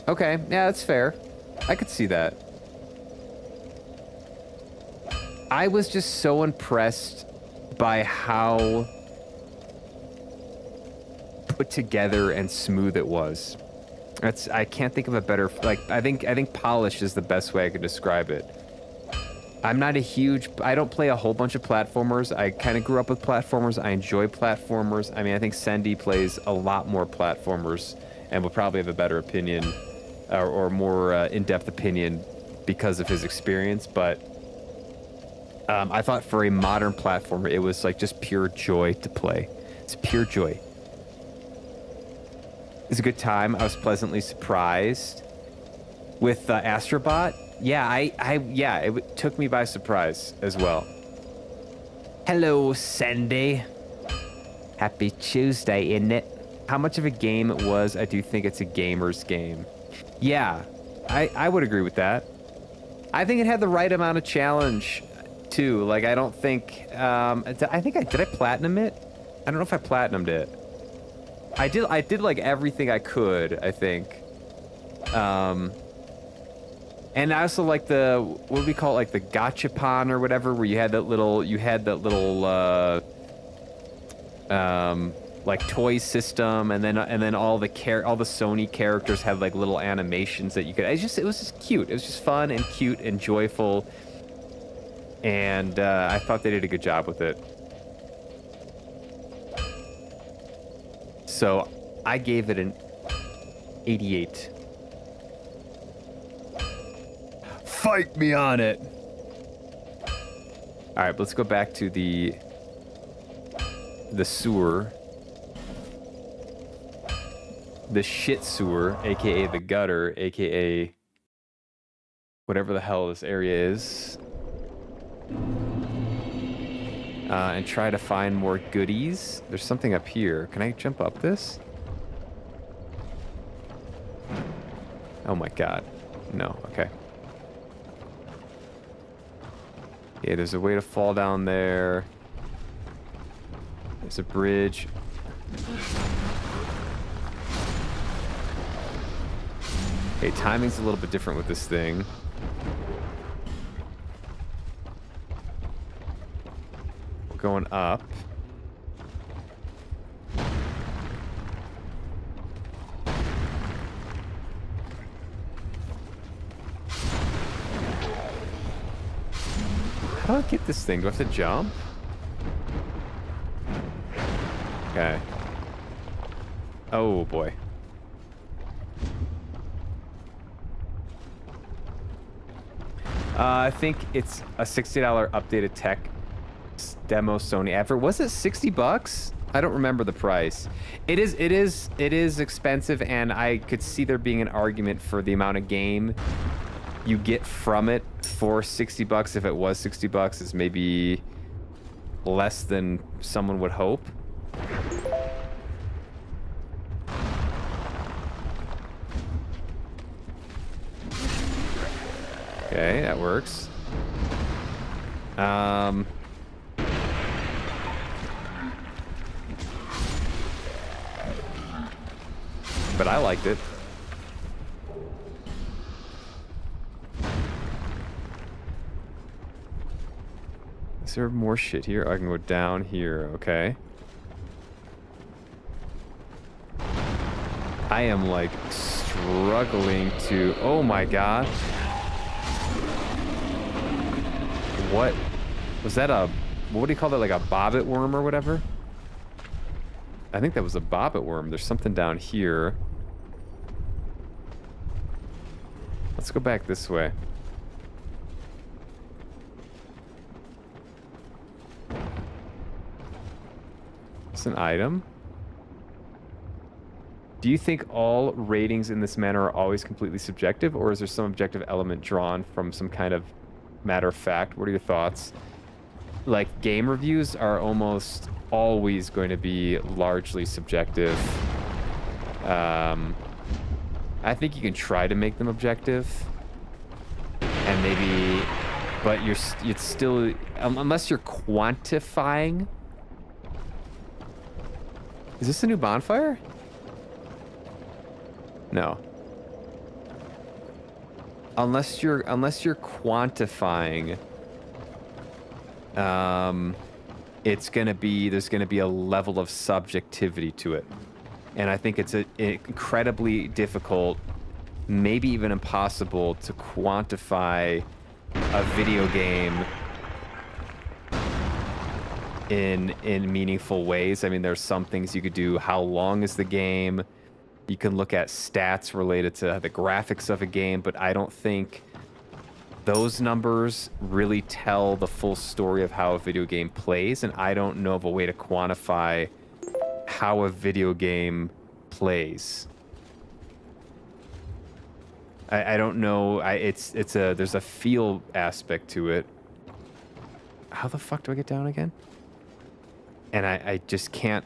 [SPEAKER 2] Okay, yeah, that's fair. I could see that. I was just so impressed by how put together and smooth it was. I can't think of a better, like, I think polished is the best way I could describe it. I don't play a whole bunch of platformers. I kind of grew up with platformers. I enjoy platformers. I mean, I think Sendy plays a lot more platformers and will probably have a better opinion or more in-depth opinion because of his experience. But I thought for a modern platformer, it was like just pure joy to play. It's pure joy. It was a good time. I was pleasantly surprised with Astrobot. Yeah, it took me by surprise as well. Hello, Sandy. Happy Tuesday, isn't it? How much of a game it was, I do think it's a gamer's game. Yeah, I would agree with that. I think it had the right amount of challenge, too. Like, I don't think... did I platinum it? I don't know if I platinumed it. I did like everything I could, I think. And I also like what do we call it, like the gachapon or whatever, where you had that little like toy system, and then all the Sony characters had like little animations that you could. It was just cute. It was just fun and cute and joyful, and I thought they did a good job with it. So I gave it an 88. Fight me on it. All right, let's go back to the sewer. The shit sewer, aka the gutter, aka whatever the hell this area is. And try to find more goodies. There's something up here. Can I jump up this? Oh my god. No, okay. Yeah, there's a way to fall down there. There's a bridge. Okay, timing's a little bit different with this thing. Going up. How do I get this thing? Do I have to jump? Okay. Oh boy. I think it's a $60 updated tech demo Sony effort. Was it $60? I don't remember the price. It is expensive, and I could see there being an argument for the amount of game you get from it for $60. If it was $60, is maybe less than someone would hope. Okay, that works. But I liked it. Is there more shit here? I can go down here, okay. I am like struggling to, oh my god. What was that? What do you call that? Like a bobbit worm or whatever? I think that was a bobbit worm. There's something down here. Let's go back this way. It's an item. Do you think all ratings in this manner are always completely subjective, or is there some objective element drawn from some kind of matter of fact? What are your thoughts? Like, game reviews are almost always going to be largely subjective. I think you can try to make them objective, and maybe, but it's still, unless you're quantifying. Is this a new bonfire? No. Unless you're quantifying, it's gonna be, there's gonna be a level of subjectivity to it, and I think it's incredibly difficult, maybe even impossible, to quantify a video game in meaningful ways. I mean, there's some things you could do. How long is the game? You can look at stats related to the graphics of a game, but I don't think those numbers really tell the full story of how a video game plays, and I don't know of a way to quantify how a video game plays. I don't know. There's a feel aspect to it. How the fuck do I get down again? And I just can't.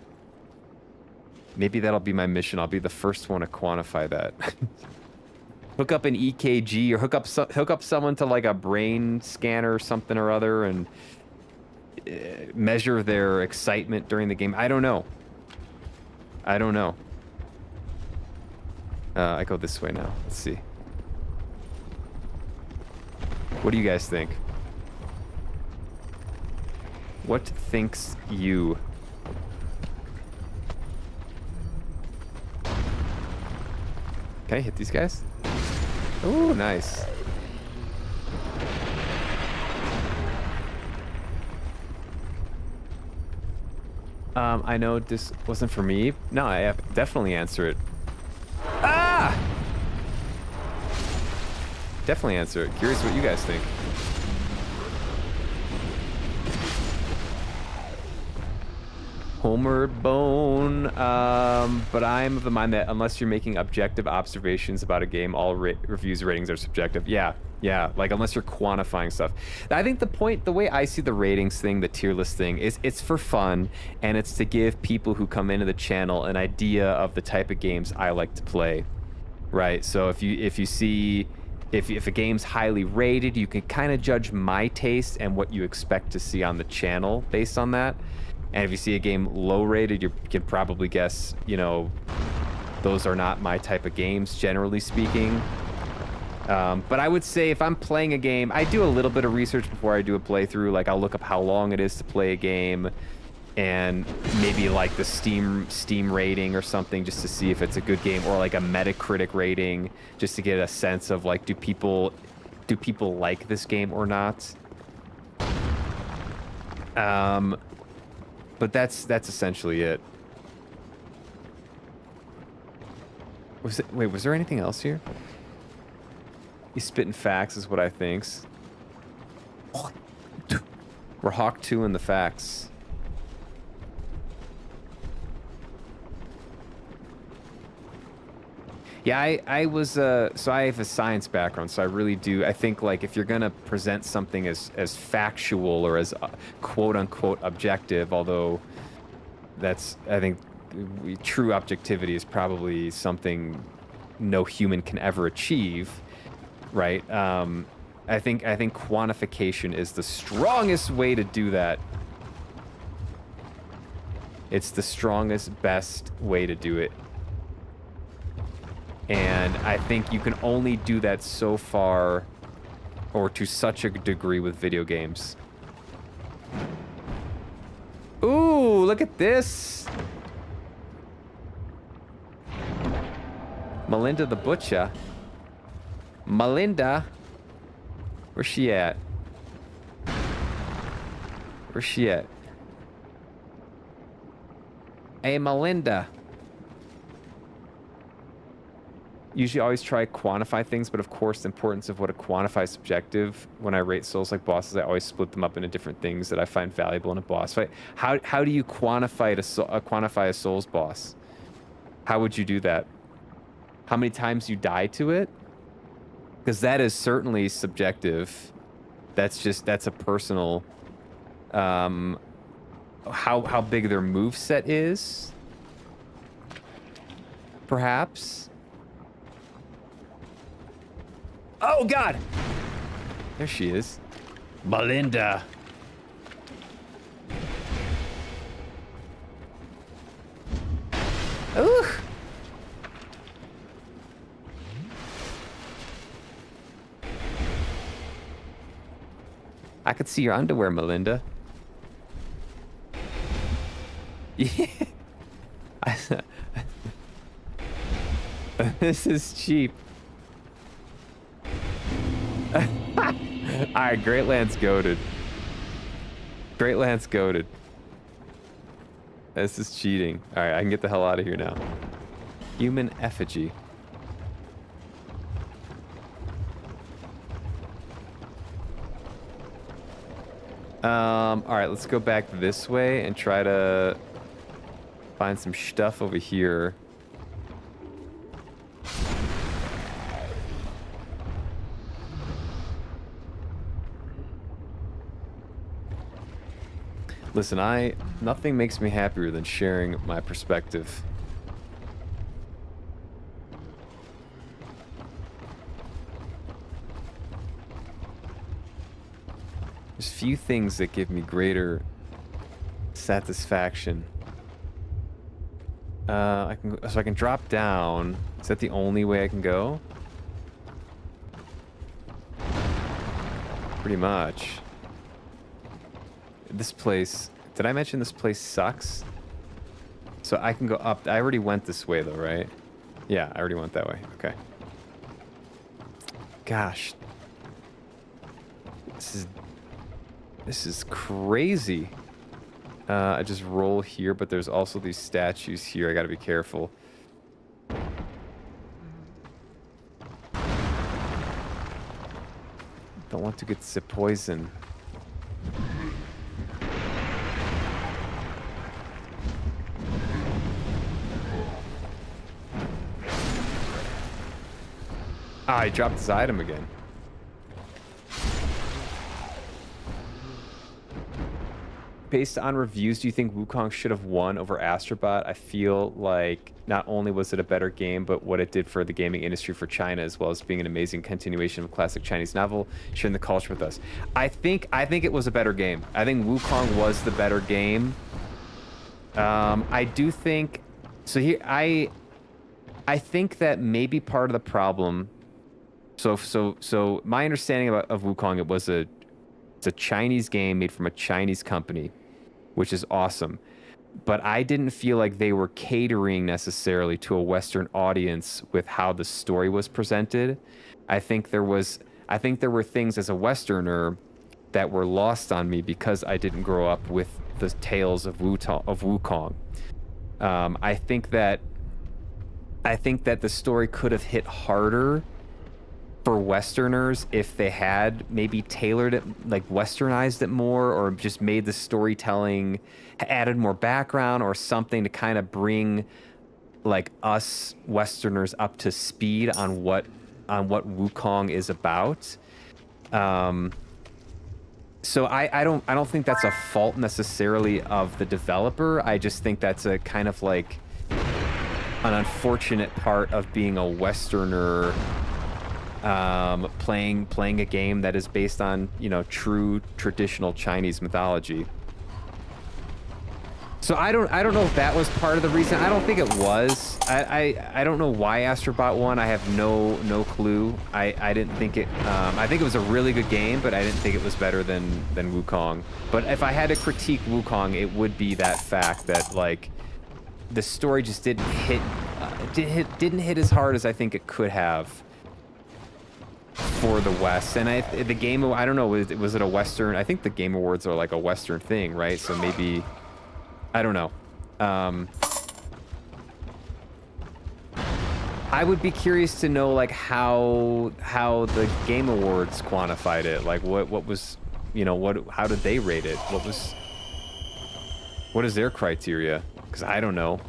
[SPEAKER 2] Maybe that'll be my mission. I'll be the first one to quantify that. Hook up an EKG, or hook up someone to like a brain scanner or something or other, and measure their excitement during the game. I don't know. I don't know. I go this way now. Let's see. What do you guys think? What thinks you? Okay, hit these guys. Ooh, nice. I know this wasn't for me. No, I have definitely answer it. Ah! Definitely answer it. Curious what you guys think. Homeward Bone, but I'm of the mind that unless you're making objective observations about a game, all reviews ratings are subjective. Yeah, like unless you're quantifying stuff. I think the way I see the ratings thing, the tier list thing, is it's for fun, and it's to give people who come into the channel an idea of the type of games I like to play, right? So if a game's highly rated, you can kind of judge my taste and what you expect to see on the channel based on that. And if you see a game low rated, you can probably guess, those are not my type of games, generally speaking. But I would say if I'm playing a game, I do a little bit of research before I do a playthrough. Like, I'll look up how long it is to play a game, and maybe like the Steam rating or something, just to see if it's a good game, or like a Metacritic rating, just to get a sense of like, do people like this game or not? But that's essentially it. Was there anything else here? He's spitting facts is what I thinks. We're Hawk 2 in the facts. Yeah, I was so I have a science background, so I really do. I think like if you're gonna present something as factual or as quote unquote objective, although that's I think true objectivity is probably something no human can ever achieve, right? I think quantification is the strongest way to do that. It's the strongest, best way to do it. And I think you can only do that so far or to such a degree with video games. Ooh, look at this. Melinda the Butcher. Melinda. Where's she at? Where's she at? Hey, Melinda. Usually always try to quantify things, but of course the importance of what a quantify is subjective. When I rate Souls-like bosses, I always split them up into different things that I find valuable in a boss fight. How do you quantify a Souls boss? How would you do that? How many times you die to it? Because that is certainly subjective. That's a personal how big their moveset is. Perhaps. Oh, God! There she is. Melinda. Ooh! I could see your underwear, Melinda. Yeah. This is cheap. Alright, Great Lance goated. Great Lance goated. This is cheating. Alright, I can get the hell out of here now. Human effigy. Alright, let's go back this way and try to find some stuff over here. Listen, nothing makes me happier than sharing my perspective. There's few things that give me greater satisfaction. I can drop down. Is that the only way I can go? Pretty much. This place, did I mention this place sucks? So I can go up. I already went this way though, right? Yeah, I already went that way. Okay. Gosh. This is crazy. I just roll here, but there's also these statues here. I gotta be careful. Don't want to get the poison. Ah, I dropped this item again. Based on reviews, do you think Wukong should have won over Astrobot? I feel like not only was it a better game, but what it did for the gaming industry for China, as well as being an amazing continuation of a classic Chinese novel, sharing the culture with us. I think it was a better game. I think Wukong was the better game. I do think so. Here, I think that maybe part of the problem. So my understanding of Wukong, it's a Chinese game made from a Chinese company, which is awesome. But I didn't feel like they were catering necessarily to a Western audience with how the story was presented. I think there were things as a Westerner that were lost on me because I didn't grow up with the tales of Wukong. I think that the story could have hit harder for Westerners if they had maybe tailored it, like Westernized it more, or just made the storytelling, added more background or something to kind of bring like us Westerners up to speed on what Wukong is about. So I don't think that's a fault necessarily of the developer. I just think that's a kind of like an unfortunate part of being a Westerner, playing a game that is based on, you know, true traditional Chinese mythology. So I don't know if that was part of the reason. I don't think it was. I don't know why Astrobot won. I have no clue. I didn't think it. I think it was a really good game, but I didn't think it was better than Wukong. But if I had to critique Wukong, it would be that fact that like the story just didn't hit as hard as I think it could have for the West. And the game, I don't know, was it a Western? I think the Game Awards are like a Western thing, right? So maybe. I don't know. I would be curious to know like how the Game Awards quantified it. Like what was, you know, how did they rate it? What is their criteria? Because I don't know.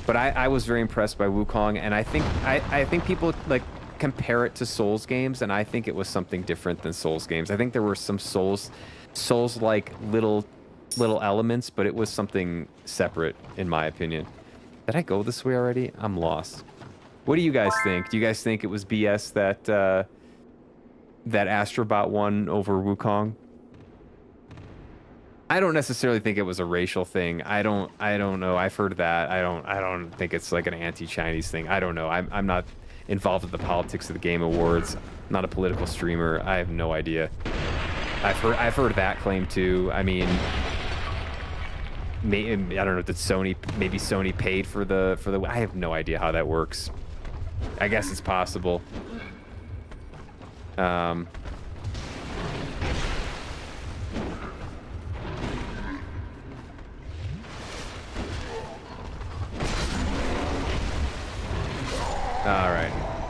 [SPEAKER 2] But I was very impressed by Wukong, and I think people like compare it to Souls games, and I think it was something different than Souls games. I think there were some Souls-like little elements, but it was something separate, in my opinion. Did I go this way already? I'm lost. What do you guys think? Do you guys think it was BS that that Astrobot won over Wukong? I don't necessarily think it was a racial thing. I don't know. I've heard that. I don't think it's like an anti-Chinese thing. I don't know. I'm not involved with the politics of the Game Awards. I'm not a political streamer. I have no idea. I've heard that claim too. I mean, I don't know. Maybe Sony paid for the. I have no idea how that works. I guess it's possible.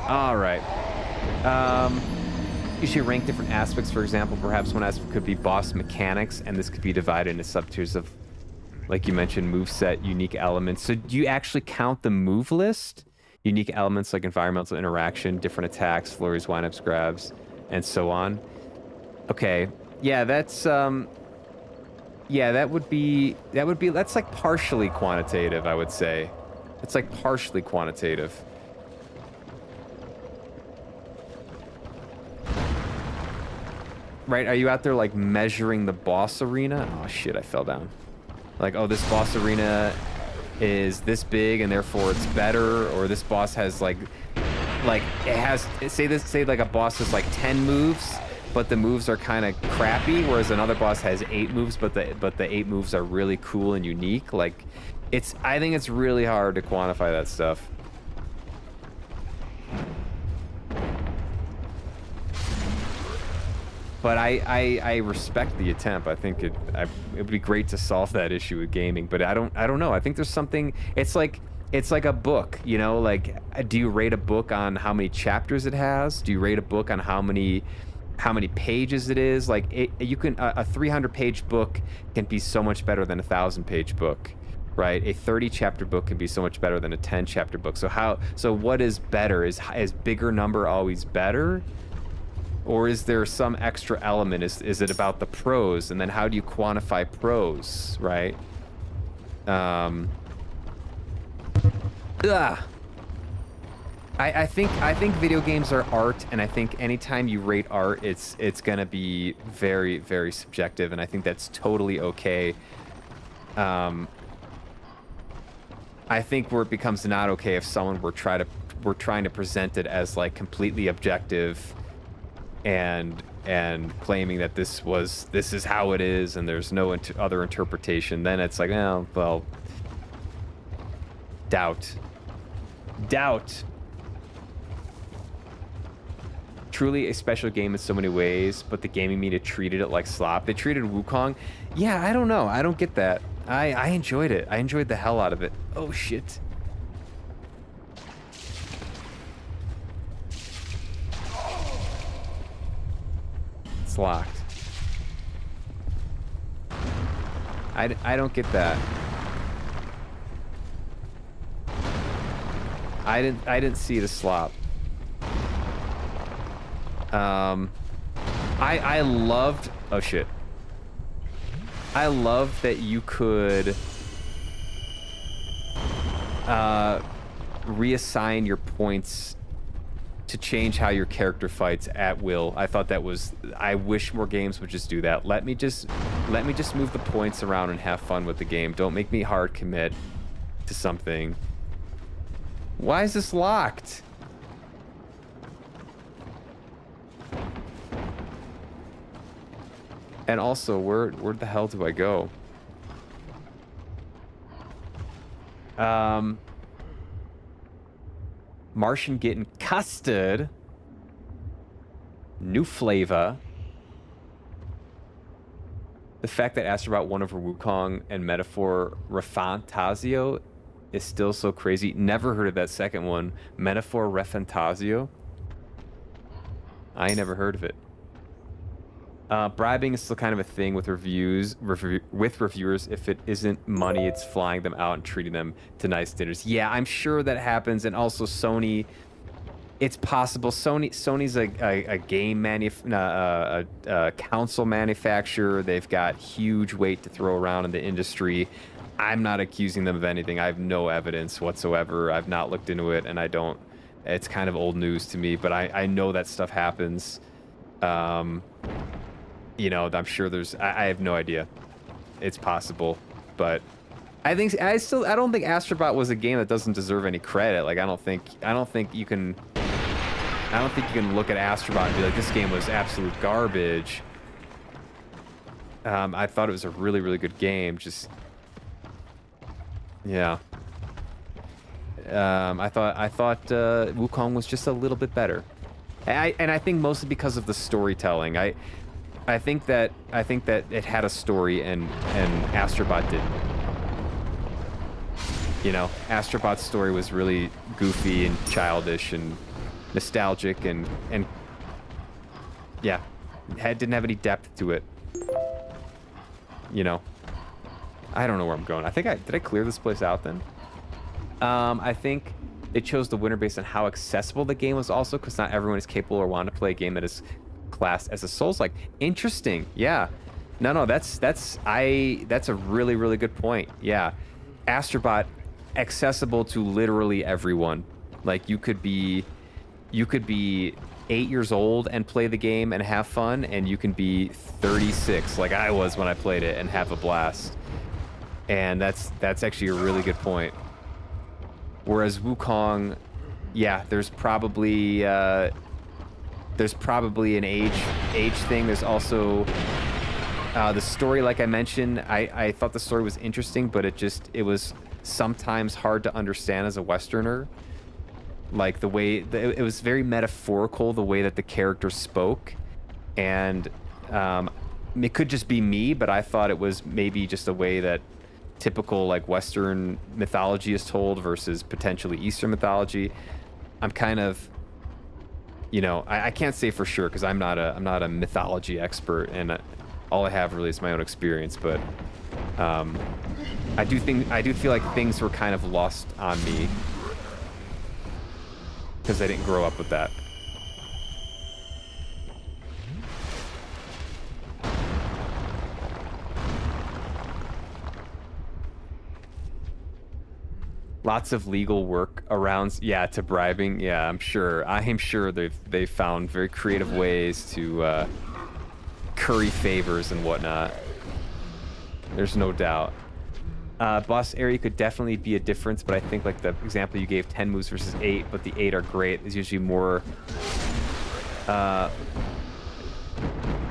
[SPEAKER 2] All right. You should rank different aspects. For example, perhaps one aspect could be boss mechanics, and this could be divided into sub-tiers of, like you mentioned, moveset, unique elements. So do you actually count the move list? Unique elements like environmental interaction, different attacks, flurries, windups, grabs, and so on. Okay. Yeah, that's that's like partially quantitative, I would say. It's like partially quantitative. Right, are you out there like measuring the boss arena? Oh shit, I fell down. Like, oh, this boss arena is this big and therefore it's better, or this boss has like it has, say like a boss has like 10 moves, but the moves are kind of crappy, whereas another boss has 8 moves, but the 8 moves are really cool and unique. Like, I think it's really hard to quantify that stuff. But I respect the attempt. I think it would be great to solve that issue with gaming. But I don't know. I think there's something. It's like a book, you know. Like, do you rate a book on how many chapters it has? Do you rate a book on how many pages it is? Like, you can a 300-page book can be so much better than a 1,000-page book, right? A 30-chapter book can be so much better than a 10-chapter book. So what is better? Is bigger number always better? Or is there some extra element? Is it about the prose? And then how do you quantify prose, right? I think video games are art, and I think anytime you rate art, it's gonna be very, very subjective, and I think that's totally okay. I think where it becomes not okay if someone were trying to present it as like completely objective and claiming that this is how it is and there's no other interpretation. Then it's like, oh, well, doubt. Truly a special game in so many ways, but the gaming media treated it like slop. They treated Wukong, yeah, I don't know, I don't get that. I enjoyed it. I enjoyed the hell out of it. Oh shit. it's locked? I don't get that. I didn't see the slop. I loved, oh shit. I loved that you could reassign your points to change how your character fights at will. I thought that was, I wish more games would just do that. Let me just move the points around and have fun with the game. Don't make me hard commit to something. Why is this locked? And also, where the hell do I go? Martian getting custard. New flavor. The fact that Astrobot won over Wukong and Metaphor Refantasio is still so crazy. Never heard of that second one. Metaphor Refantasio. I never heard of it. Bribing is still kind of a thing with reviewers. If it isn't money, it's flying them out and treating them to nice dinners. Yeah, I'm sure that happens. And also Sony, it's possible. Sony's a game console manufacturer. They've got huge weight to throw around in the industry. I'm not accusing them of anything. I have no evidence whatsoever. I've not looked into it, and I don't. It's kind of old news to me, but I know that stuff happens. You know, I'm sure there's. I have no idea. It's possible, but I don't think Astrobot was a game that doesn't deserve any credit. Like I don't think you can look at Astrobot and be like, this game was absolute garbage. I thought it was a really, really good game. Just yeah. I thought Wukong was just a little bit better, and I think mostly because of the storytelling. I think that it had a story and Astrobot didn't. You know, Astrobot's story was really goofy and childish and nostalgic and yeah, didn't have any depth to it. You know, I don't know where I'm going. Did I clear this place out then? I think it chose the winner based on how accessible the game was also, because not everyone is capable or want to play a game that is classed as a Souls-like. Interesting. Yeah. No, that's a really, really good point. Yeah. Astrobot accessible to literally everyone. Like you could be 8 years old and play the game and have fun, and you can be 36 like I was when I played it and have a blast. And that's actually a really good point. Whereas Wukong, yeah, there's probably an age thing. There's also the story, like I mentioned. I thought the story was interesting, but it was sometimes hard to understand as a Westerner. Like the way it was very metaphorical, the way that the characters spoke, and it could just be me, but I thought it was maybe just a way that typical like Western mythology is told versus potentially Eastern mythology. I'm kind of, you know, I can't say for sure because I'm not a mythology expert, and all I have really is my own experience. But I do feel like things were kind of lost on me because I didn't grow up with that. Lots of legal work around, yeah, to bribing. Yeah, I'm sure they've found very creative ways to curry favors and whatnot. There's no doubt. Boss area could definitely be a difference, but I think like the example you gave, 10 moves versus 8, but the 8 are great. There's usually more to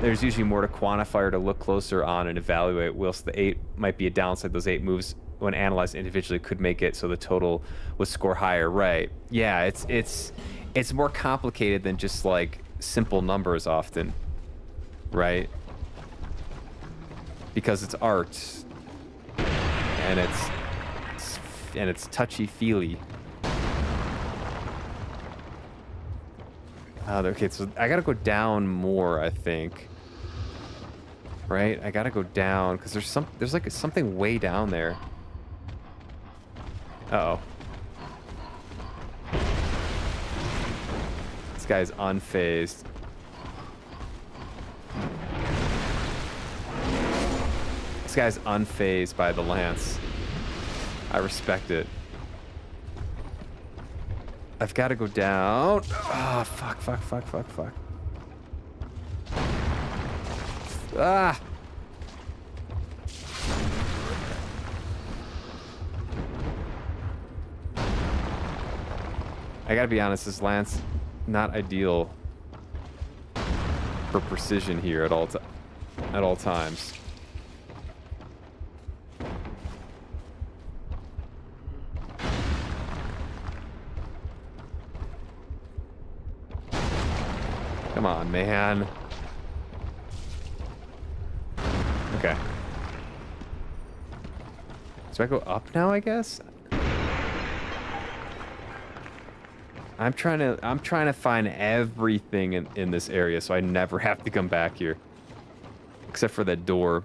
[SPEAKER 2] quantify or to look closer on and evaluate, whilst the 8 might be a downside. Those 8 moves, when analyzed individually, could make it so the total would score higher. Right. Yeah, it's more complicated than just like simple numbers often. Right? Because it's art. And it's touchy-feely. Okay, so I gotta go down more, I think. Right? I gotta go down because there's like something way down there. Uh-oh. This guy's unfazed. This guy's unfazed by the lance. I respect it. I've got to go down. Ah, fuck. Ah! I gotta be honest, this lance, not ideal for precision here at all times. Come on, man. Okay. So I go up now, I guess? I'm trying to find everything in this area so I never have to come back here. Except for that door.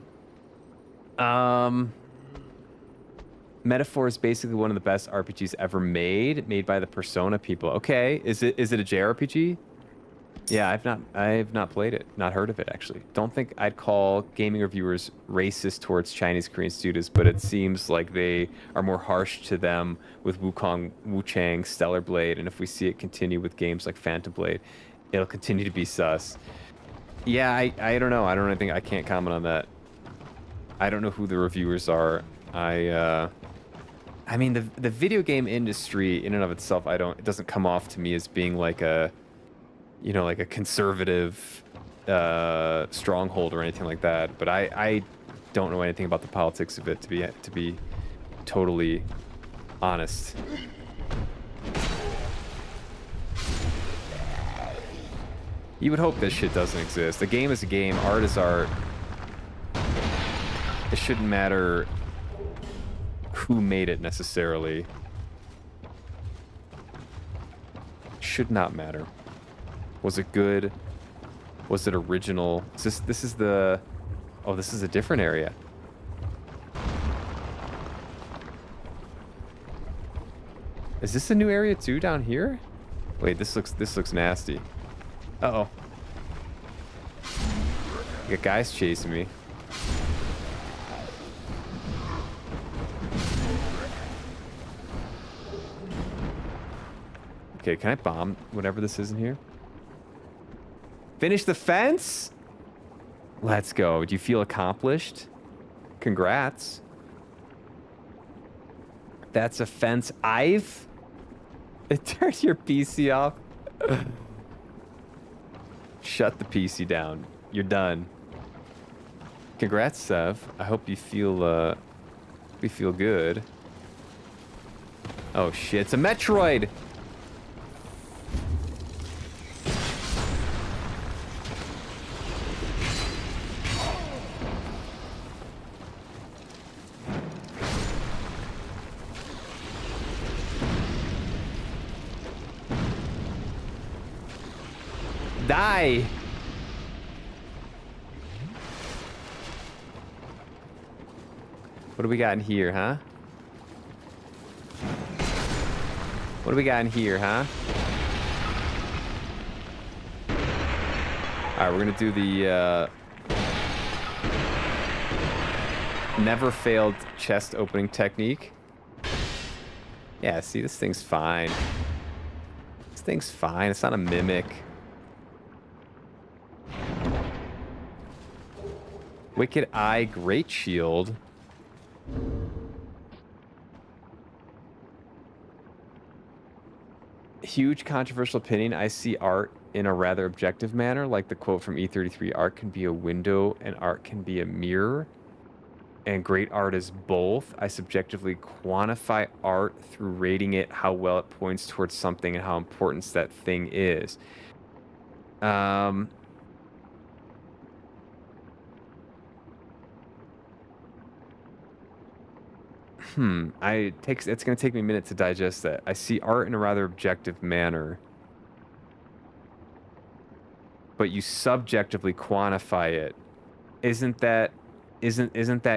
[SPEAKER 2] Metaphor is basically one of the best RPGs ever made by the Persona people. Okay, is it a JRPG? Yeah, I've not played it, not heard of it actually. Don't think I'd call gaming reviewers racist towards Chinese Korean students, but it seems like they are more harsh to them with Wu-Chang, Stellar Blade, and if we see it continue with games like Phantom Blade, it'll continue to be sus. Yeah, I don't know. I can't comment on that. I don't know who the reviewers are. I mean the video game industry in and of itself, it doesn't come off to me as being like a like a conservative stronghold or anything like that. But I don't know anything about the politics of it, to be totally honest. You would hope this shit doesn't exist. A game is a game. Art is art. It shouldn't matter who made it necessarily. Should not matter. Was it good? Was it original? This is the... Oh, this is a different area. Is this a new area too down here? Wait, this looks nasty. Uh-oh. You got guys chasing me. Okay, can I bomb whatever this is in here? Finish the fence? Let's go. Do you feel accomplished? Congrats. That's a fence. It turns your PC off. Shut the PC down. You're done. Congrats, Sev. I hope you feel good. Oh shit, it's a Metroid! Die! What do we got in here, huh? What do we got in here, huh? Alright, we're gonna do the never failed chest opening technique. Yeah, see, this thing's fine. This thing's fine. It's not a mimic. Wicked Eye Great Shield. Huge controversial opinion. I see art in a rather objective manner, like the quote from E33, art can be a window and art can be a mirror. And great art is both. I subjectively quantify art through rating it, how well it points towards something and how important that thing is. It's going to take me a minute to digest that. I see art in a rather objective manner, but you subjectively quantify it isn't that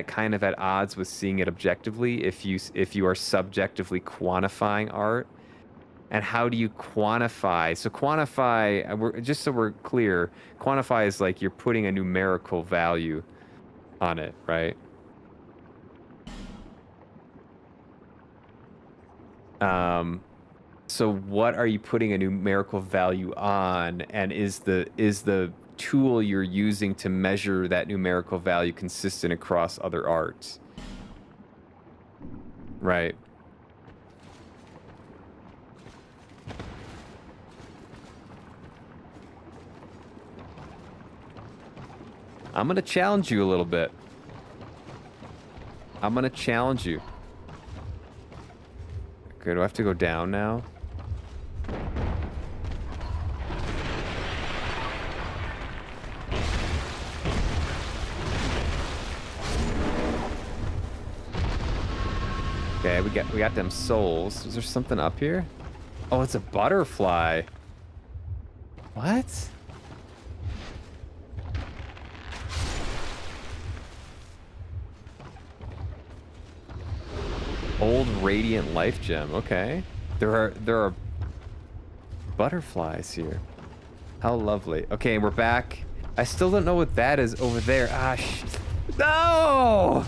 [SPEAKER 2] kind of at odds with seeing it objectively if you are subjectively quantifying art? And how do you quantify? So quantify, just so we're clear, quantify is like you're putting a numerical value on it, right? So what are you putting a numerical value on? And is the tool you're using to measure that numerical value consistent across other arts? Right. I'm gonna challenge you a little bit. I'm gonna challenge you. Okay, do I have to go down now? Okay, we got them souls. Is there something up here? Oh, it's a butterfly. What? Old radiant life gem. Okay. There are butterflies here. How lovely. Okay, we're back. I still don't know what that is over there. Ah, no!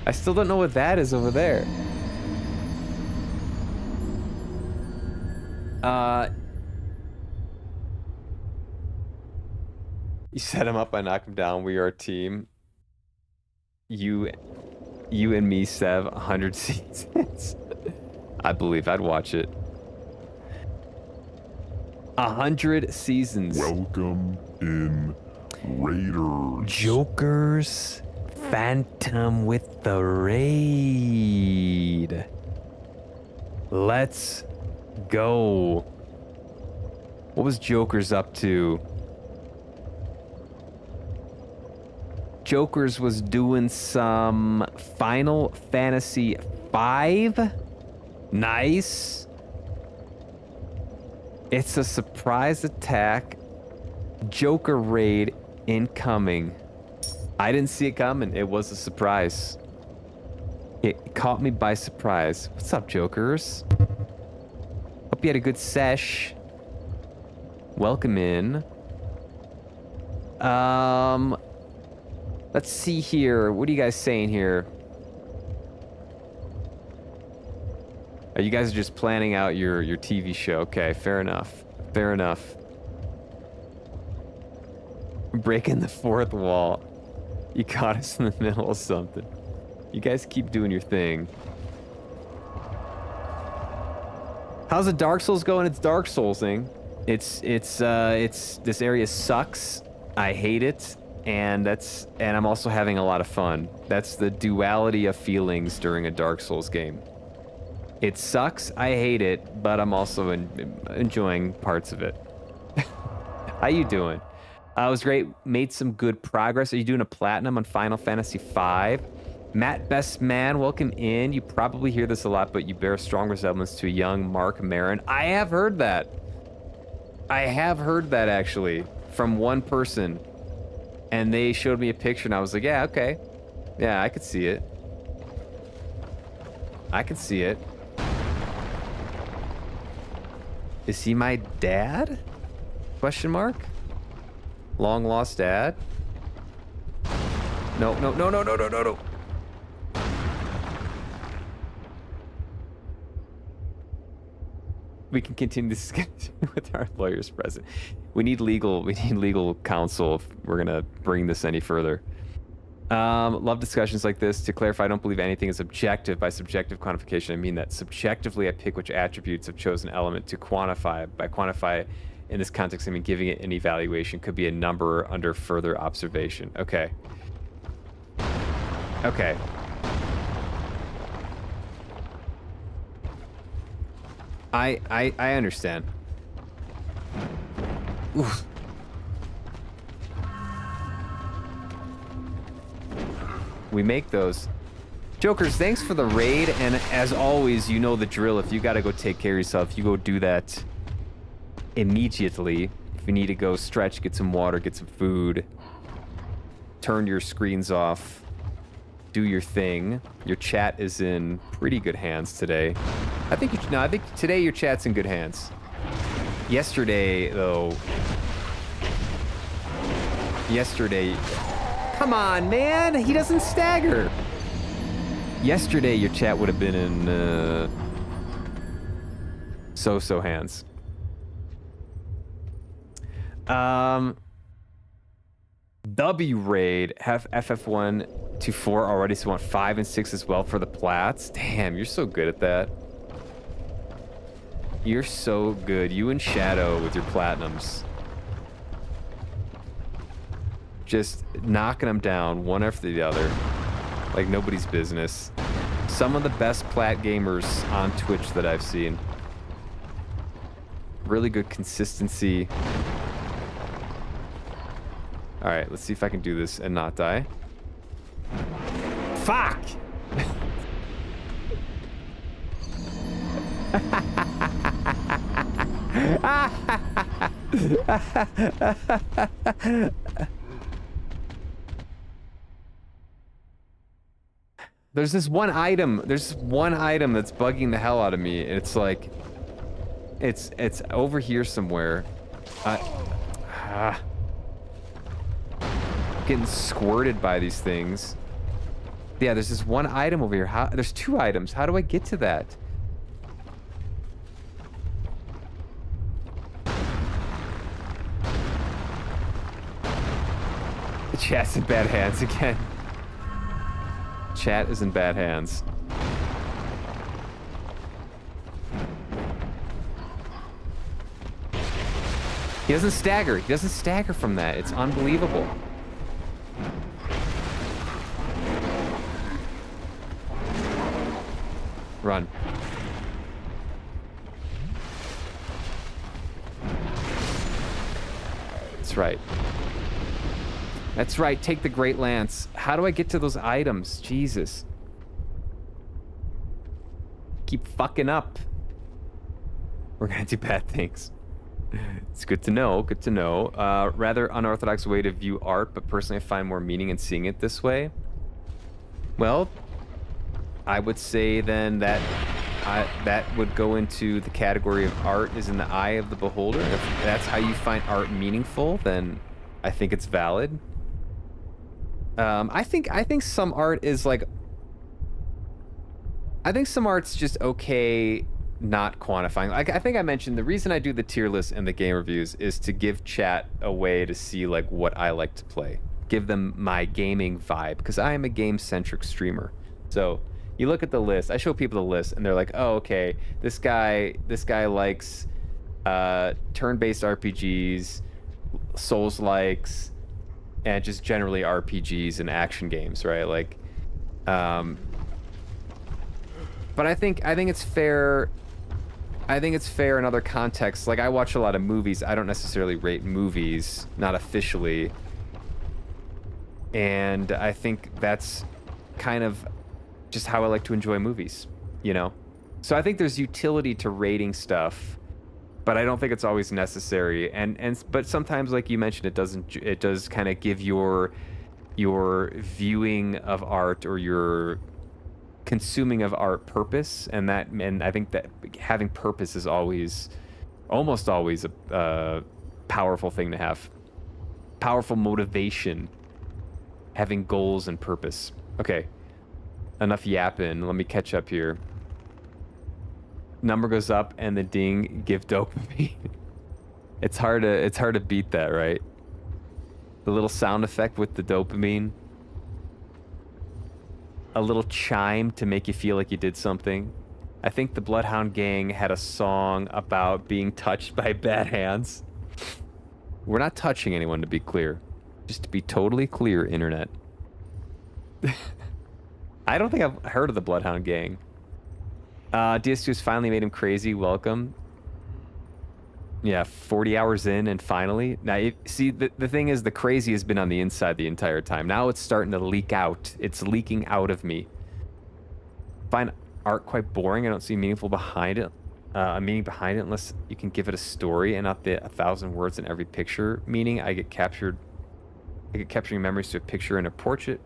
[SPEAKER 2] I still don't know what that is over there. You set him up, I knock him down. We are a team. You and me, Sev, 100 seasons. I believe I'd watch it. 100 seasons.
[SPEAKER 1] Welcome in, Raiders.
[SPEAKER 2] Joker's Phantom with the raid. Let's go. What was Joker's up to? Joker's was doing some Final Fantasy V. Nice. It's a surprise attack. Joker raid incoming. I didn't see it coming. It was a surprise. It caught me by surprise. What's up, Jokers? Hope you had a good sesh. Welcome in. Let's see here. What are you guys saying here? Are you guys just planning out your TV show? Okay, fair enough. Fair enough. Breaking the fourth wall. You caught us in the middle of something. You guys keep doing your thing. How's the Dark Souls going? It's Dark Soulsing. It's this area sucks. I hate it. And I'm also having a lot of fun. That's the duality of feelings during a Dark Souls game. It sucks, I hate it, but I'm also enjoying parts of it. How you doing? It was great, made some good progress. Are you doing a platinum on Final Fantasy V? Matt Best Man, welcome in. You probably hear this a lot, but you bear strong resemblance to a young Mark Maron. I have heard that. I have heard that, actually, from one person. And they showed me a picture, and I was like, yeah, okay. Yeah, I could see it. I could see it. Is he my dad? Question mark? Long lost dad? No, no, no, no, no, no, no, no. We can continue this discussion with our lawyers present. We need legal counsel if we're gonna bring this any further. Love discussions like this. To clarify, I don't believe anything is objective. By subjective quantification, I mean that subjectively I pick which attributes of chosen element to quantify. By quantify, in this context, I mean giving it an evaluation. Could be a number under further observation. Okay. Okay. I understand. Oof. We make those. Jokers, thanks for the raid, and as always, you know the drill. If you gotta go take care of yourself, you go do that immediately. If you need to go stretch, get some water, get some food, turn your screens off, do your thing. Your chat is in pretty good hands today. I think today your chat's in good hands. Yesterday, though. Come on, man. He doesn't stagger. Yesterday, your chat would have been in so-so hands. W raid have FF1 to 4 already, so want 5 and 6 as well for the plats. Damn, you're so good at that. You're so good. You and Shadow with your platinums. Just knocking them down one after the other. Like nobody's business. Some of the best plat gamers on Twitch that I've seen. Really good consistency. Alright, let's see if I can do this and not die. Fuck! There's this one item that's bugging the hell out of me. It's like, it's over here somewhere. Getting squirted by these things. Yeah, there's this one item over here. There's 2 items. How do I get to that? The chat's in bad hands again. Chat is in bad hands. He doesn't stagger. He doesn't stagger from that. It's unbelievable. Run. That's right. That's right. Take the Great Lance. How do I get to those items? Jesus. Keep fucking up. We're gonna do bad things. It's good to know. Good to know. Rather unorthodox way to view art, but personally I find more meaning in seeing it this way. Well, I would say then that that would go into the category of art is in the eye of the beholder. If that's how you find art meaningful, then I think it's valid. I think some art is like, I think some art's just okay not quantifying. Like I think I mentioned the reason I do the tier list and the game reviews is to give chat a way to see like what I like to play, give them my gaming vibe, because I am a game-centric streamer. So you look at the list, I show people the list and they're like, oh, okay, this guy likes turn-based RPGs, Souls likes, and just generally RPGs and action games, right? Like, but I think it's fair. I think it's fair in other contexts. Like I watch a lot of movies. I don't necessarily rate movies, not officially. And I think that's kind of just how I like to enjoy movies, you know? So I think there's utility to rating stuff, but I don't think it's always necessary. But sometimes, like you mentioned, it does kind of give your viewing of art or your consuming of art purpose, and I think that having purpose is almost always a powerful thing to have. Powerful motivation, having goals and purpose. Okay, enough yapping. Let me catch up here. Number goes up and the ding give dopamine. It's hard to beat that, right? The little sound effect with the dopamine. A little chime to make you feel like you did something. I think the Bloodhound Gang had a song about being touched by bad hands. We're not touching anyone, to be clear. Just to be totally clear, internet. I don't think I've heard of the Bloodhound Gang. DS2's finally made him crazy. Welcome. Yeah, 40 hours in and finally. Now, see, the thing is, the crazy has been on the inside the entire time. Now it's starting to leak out. It's leaking out of me. Find art quite boring. I don't see meaningful behind it. A meaning behind it unless you can give it a story and not the 1,000 words in every picture. Meaning I get captured. Like capturing memories to a picture and a portrait.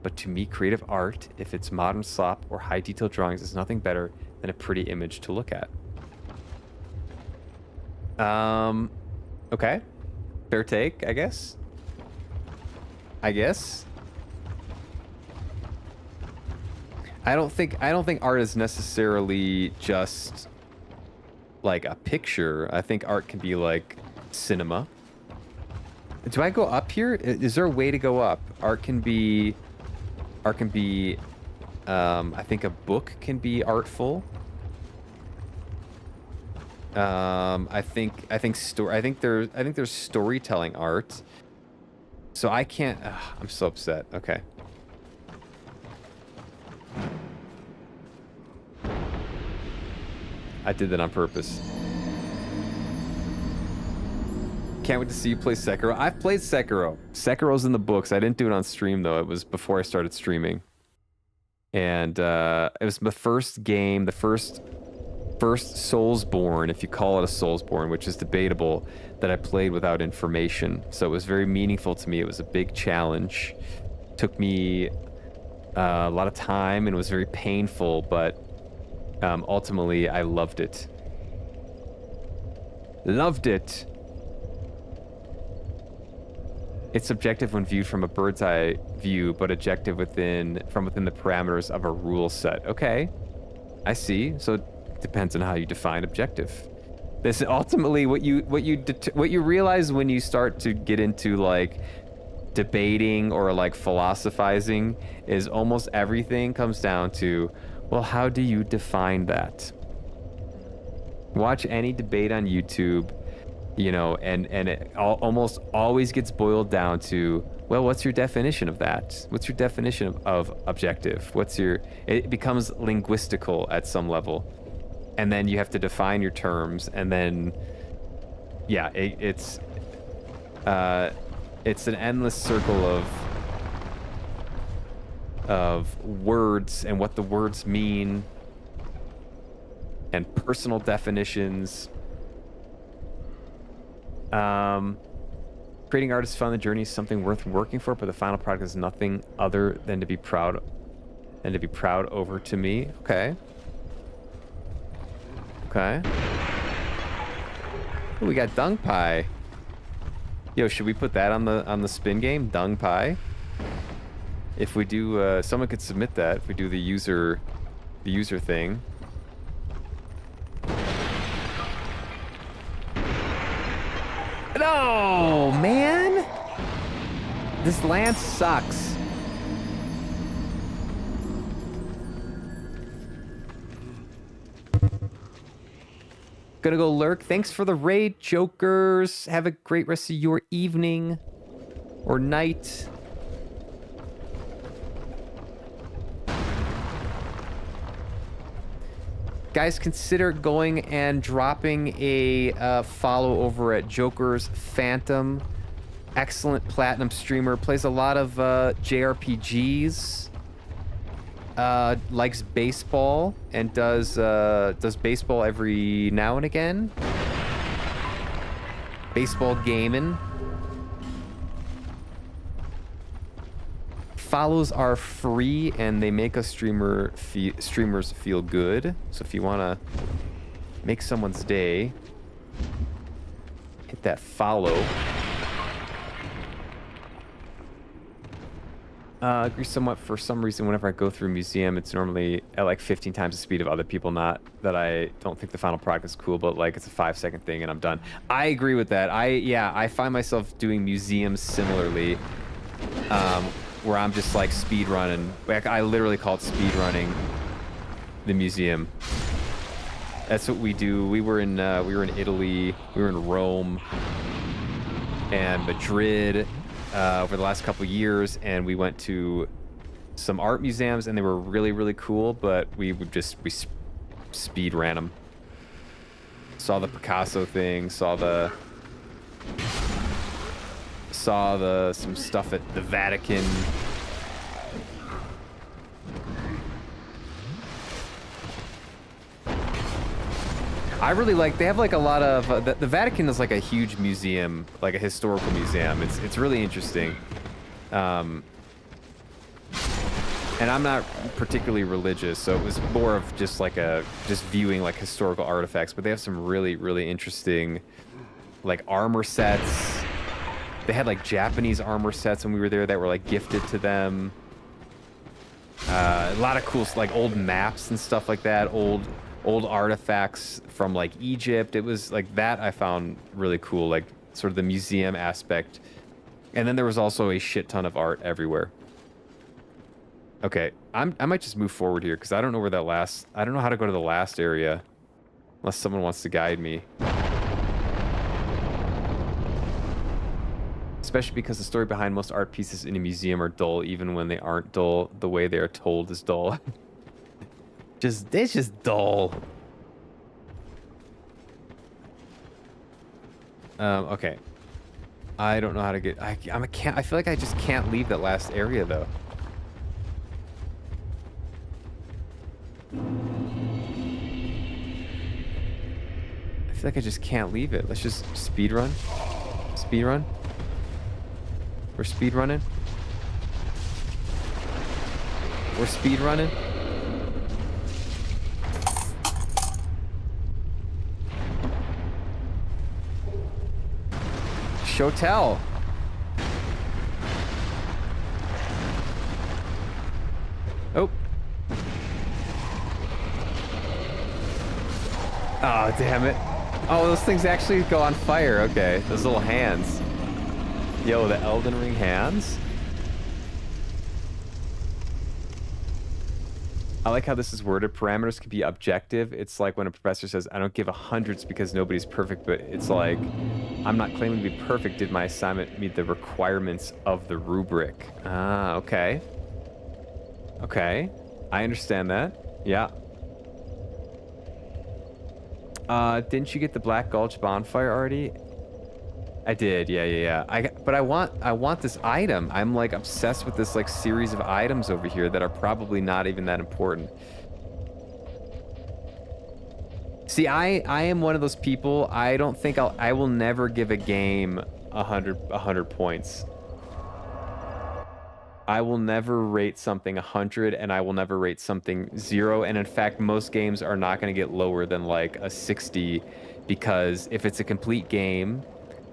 [SPEAKER 2] But to me, creative art, if it's modern slop or high detail drawings, is nothing better than a pretty image to look at. Okay. Fair take, I guess. I don't think art is necessarily just like a picture. I think art can be like cinema. Do I go up here? Is there a way to go up? Art can be I think a book can be artful. I think there's storytelling art. So I can't. I'm so upset. Okay. I did that on purpose. Can't wait to see you play Sekiro. I've played Sekiro. Sekiro's in the books. I didn't do it on stream though. It was before I started streaming. And it was the first game, the first Soulsborne, if you call it a Soulsborne, which is debatable, that I played without information. So it was very meaningful to me. It was a big challenge. Took me a lot of time and it was very painful, but ultimately I loved it. Loved it. It's subjective when viewed from a bird's eye view, but objective from within the parameters of a rule set. Okay, I see. So it depends on how you define objective. This ultimately what you realize when you start to get into like debating or like philosophizing is almost everything comes down to, well, how do you define that? Watch any debate on YouTube. You know, and it almost always gets boiled down to, well, what's your definition of that? What's your definition of objective? It becomes linguistical at some level. And then you have to define your terms. And then, yeah, it's an endless circle of words and what the words mean and personal definitions. Creating art is fun. The journey is something worth working for, but the final product is nothing other than to be proud over to me. Okay. Ooh, we got dung pie. Yo, should we put that on the spin game? Dung pie. If we do, someone could submit that. If we do the user thing. No, man! This land sucks. Gonna go lurk. Thanks for the raid, jokers. Have a great rest of your evening or night. Guys, consider going and dropping a follow over at Joker's Phantom. Excellent platinum streamer. Plays a lot of JRPGs. Likes baseball and does baseball every now and again. Baseball gaming. Follows are free and they make us streamers feel good. So if you want to make someone's day, hit that follow. Agree somewhat. For some reason, whenever I go through a museum, it's normally at like 15 times the speed of other people. Not that I don't think the final product is cool, but like it's a 5-second thing and I'm done. I agree with that. I find myself doing museums similarly. Where I'm just like speed running. Like I literally call it speed running the museum. That's what we do. We were in Italy, we were in Rome and Madrid over the last couple years, and we went to some art museums and they were really, really cool, but we speed ran them. Saw the Picasso thing, saw some stuff at the Vatican. I really like, they have like a lot of, the Vatican is like a huge museum, like a historical museum. It's really interesting. And I'm not particularly religious, so it was more of just like just viewing like historical artifacts, but they have some really, really interesting like armor sets. They had like Japanese armor sets when we were there that were like gifted to them. A lot of cool like old maps and stuff like that, old artifacts from like Egypt. It was like that I found really cool, like sort of the museum aspect. And then there was also a shit ton of art everywhere. Okay, I might just move forward here because I don't know where that I don't know how to go to the last area unless someone wants to guide me. Especially because the story behind most art pieces in a museum are dull, even when they aren't dull. The way they are told is dull. It's just dull. Okay. I don't know how to get. I feel like I just can't leave that last area though. I feel like I just can't leave it. Let's just speed run. Speed run. We're speed running. We're speed running. Shotel. Oh. Oh, damn it. Oh, those things actually go on fire. Okay, those little hands. Yo, the Elden Ring hands. I like how this is worded. Parameters can be objective. It's like when a professor says, I don't give 100s because nobody's perfect, but it's like, I'm not claiming to be perfect. Did my assignment meet the requirements of the rubric? Ah, okay. Okay. I understand that. Yeah. Didn't you get the Black Gulch bonfire already? I did, yeah. But I want this item. I'm like obsessed with this like series of items over here that are probably not even that important. See, I am one of those people. I don't think I will never give a game 100 points. I will never rate something 100, and I will never rate something 0. And in fact, most games are not going to get lower than like a 60, because if it's a complete game,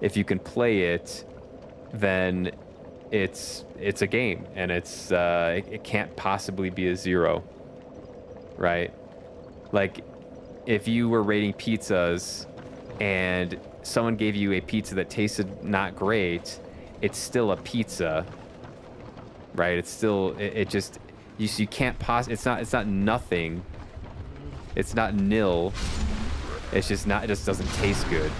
[SPEAKER 2] if you can play it, then it's a game, and it can't possibly be a 0, right? Like, if you were rating pizzas and someone gave you a pizza that tasted not great, it's still a pizza, right? It's still it just you can't it's not nothing. It's not nil. It's just not. It just doesn't taste good.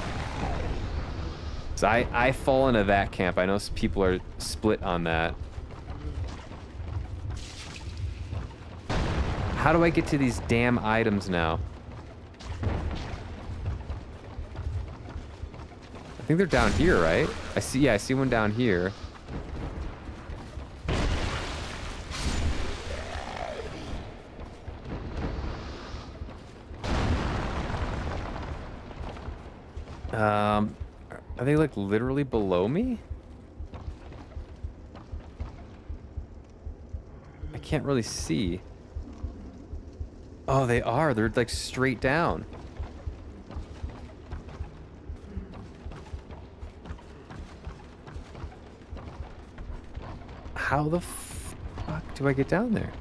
[SPEAKER 2] So I fall into that camp. I know people are split on that. How do I get to these damn items now? I think they're down here, right? I see one down here. Are they like literally below me? I can't really see. Oh, they are. They're like straight down. How the fuck do I get down there?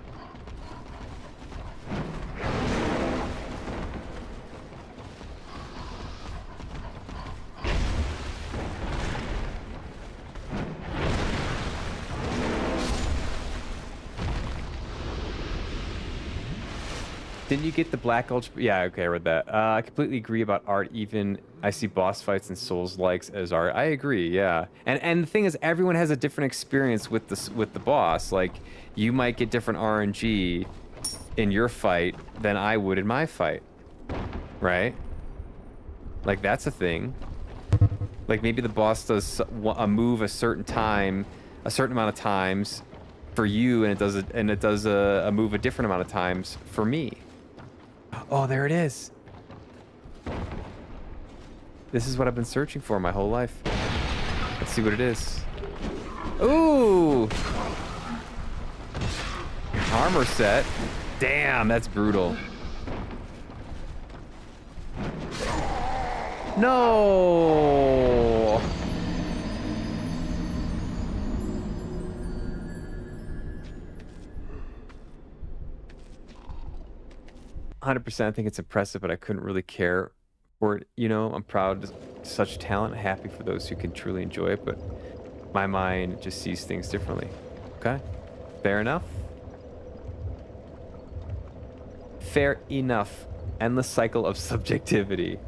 [SPEAKER 2] Didn't you get the Black Gulch? Yeah, okay, I read that. I completely agree about art. Even I see boss fights and Souls-likes as art. I agree, yeah. And the thing is, everyone has a different experience with the boss. Like, you might get different RNG in your fight than I would in my fight, right? Like, that's a thing. Like, maybe the boss does a move a certain time, a certain amount of times for you, and it does a move a different amount of times for me. Oh, there it is. This is what I've been searching for my whole life. Let's see what it is. Ooh! Armor set. Damn, that's brutal. No! 100%, I think it's impressive, but I couldn't really care for it. You know, I'm proud of such talent, happy for those who can truly enjoy it, but my mind just sees things differently. Okay, fair enough. Fair enough. Endless cycle of subjectivity.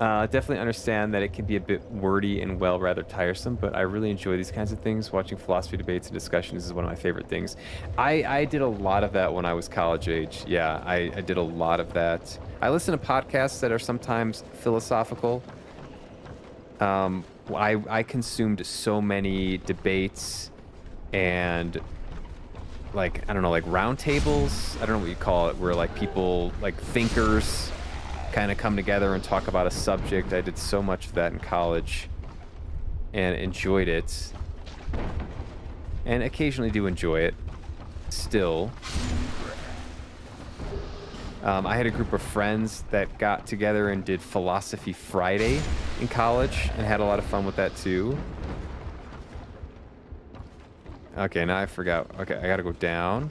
[SPEAKER 2] Definitely understand that it can be a bit wordy and, well, rather tiresome, but I really enjoy these kinds of things. Watching philosophy debates and discussions is one of my favorite things. I did a lot of that when I was college age. Yeah, I did a lot of that. I listen to podcasts that are sometimes philosophical. I consumed so many debates and, like, I don't know, like roundtables. I don't know what you call it, where like people, like thinkers, kind of come together and talk about a subject. I did so much of that in college and enjoyed it, and occasionally do enjoy it still. I had a group of friends that got together and did Philosophy Friday in college and had a lot of fun with that too. Okay, now I forgot. Okay, I gotta go down,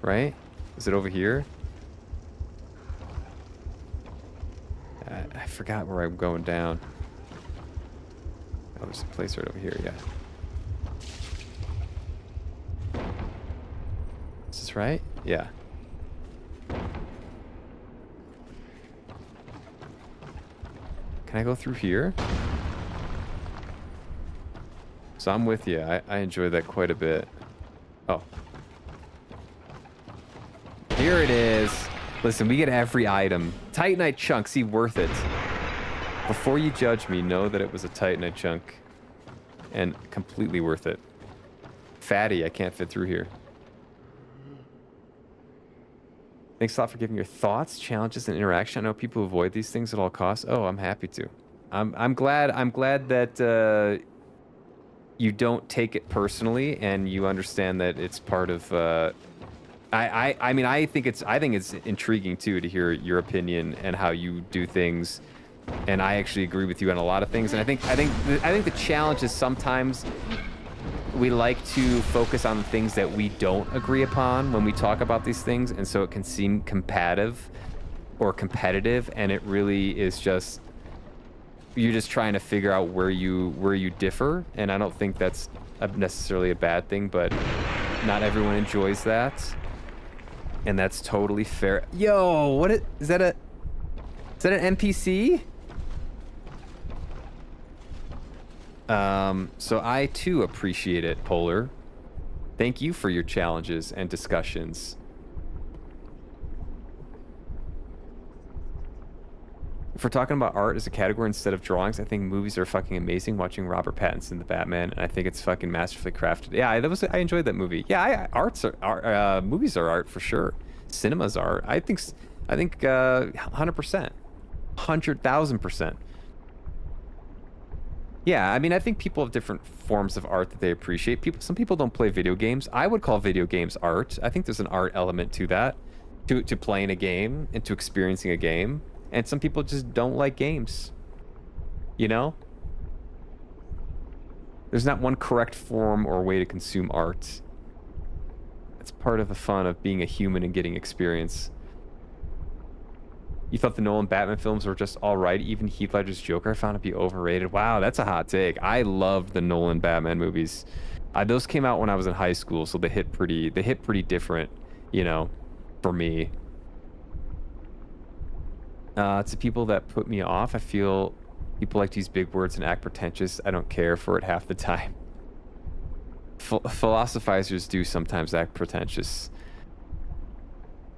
[SPEAKER 2] right? Is it over here? I forgot where I'm going down. Oh, there's a place right over here, yeah. Is this right? Yeah. Can I go through here? So I'm with you. I enjoy that quite a bit. Oh. Here it is. Listen, we get every item. Titanite chunk, see, worth it. Before you judge me, know that it was a Titanite chunk. And completely worth it. Fatty, I can't fit through here. Thanks a lot for giving your thoughts, challenges, and interaction. I know people avoid these things at all costs. Oh, I'm happy to. I'm glad that you don't take it personally and you understand that it's part of I mean, I think it's intriguing too to hear your opinion and how you do things, and I actually agree with you on a lot of things. And I think the challenge is sometimes we like to focus on the things that we don't agree upon when we talk about these things, and so it can seem combative or competitive, and it really is just you're just trying to figure out where you differ, and I don't think that's necessarily a bad thing, but not everyone enjoys that. And that's totally fair. Yo, what is that an NPC? So I too appreciate it, Polar. Thank you for your challenges and discussions. If we're talking about art as a category instead of drawings, I think movies are fucking amazing. Watching Robert Pattinson, The Batman, and I think it's fucking masterfully crafted. Yeah, I enjoyed that movie. Yeah, movies are art for sure. Cinema's art. I think 100%, 100,000%. Yeah, I mean, I think people have different forms of art that they appreciate. Some people don't play video games. I would call video games art. I think there's an art element to that, to playing a game and to experiencing a game. And some people just don't like games, you know? There's not one correct form or way to consume art. It's part of the fun of being a human and getting experience. You thought the Nolan Batman films were just all right? Even Heath Ledger's Joker I found to be overrated. Wow, that's a hot take. I loved the Nolan Batman movies. Those came out when I was in high school, so they hit pretty different, you know, for me. To people that put me off, I feel people like to use big words and act pretentious. I don't care for it half the time. Philosophizers do sometimes act pretentious,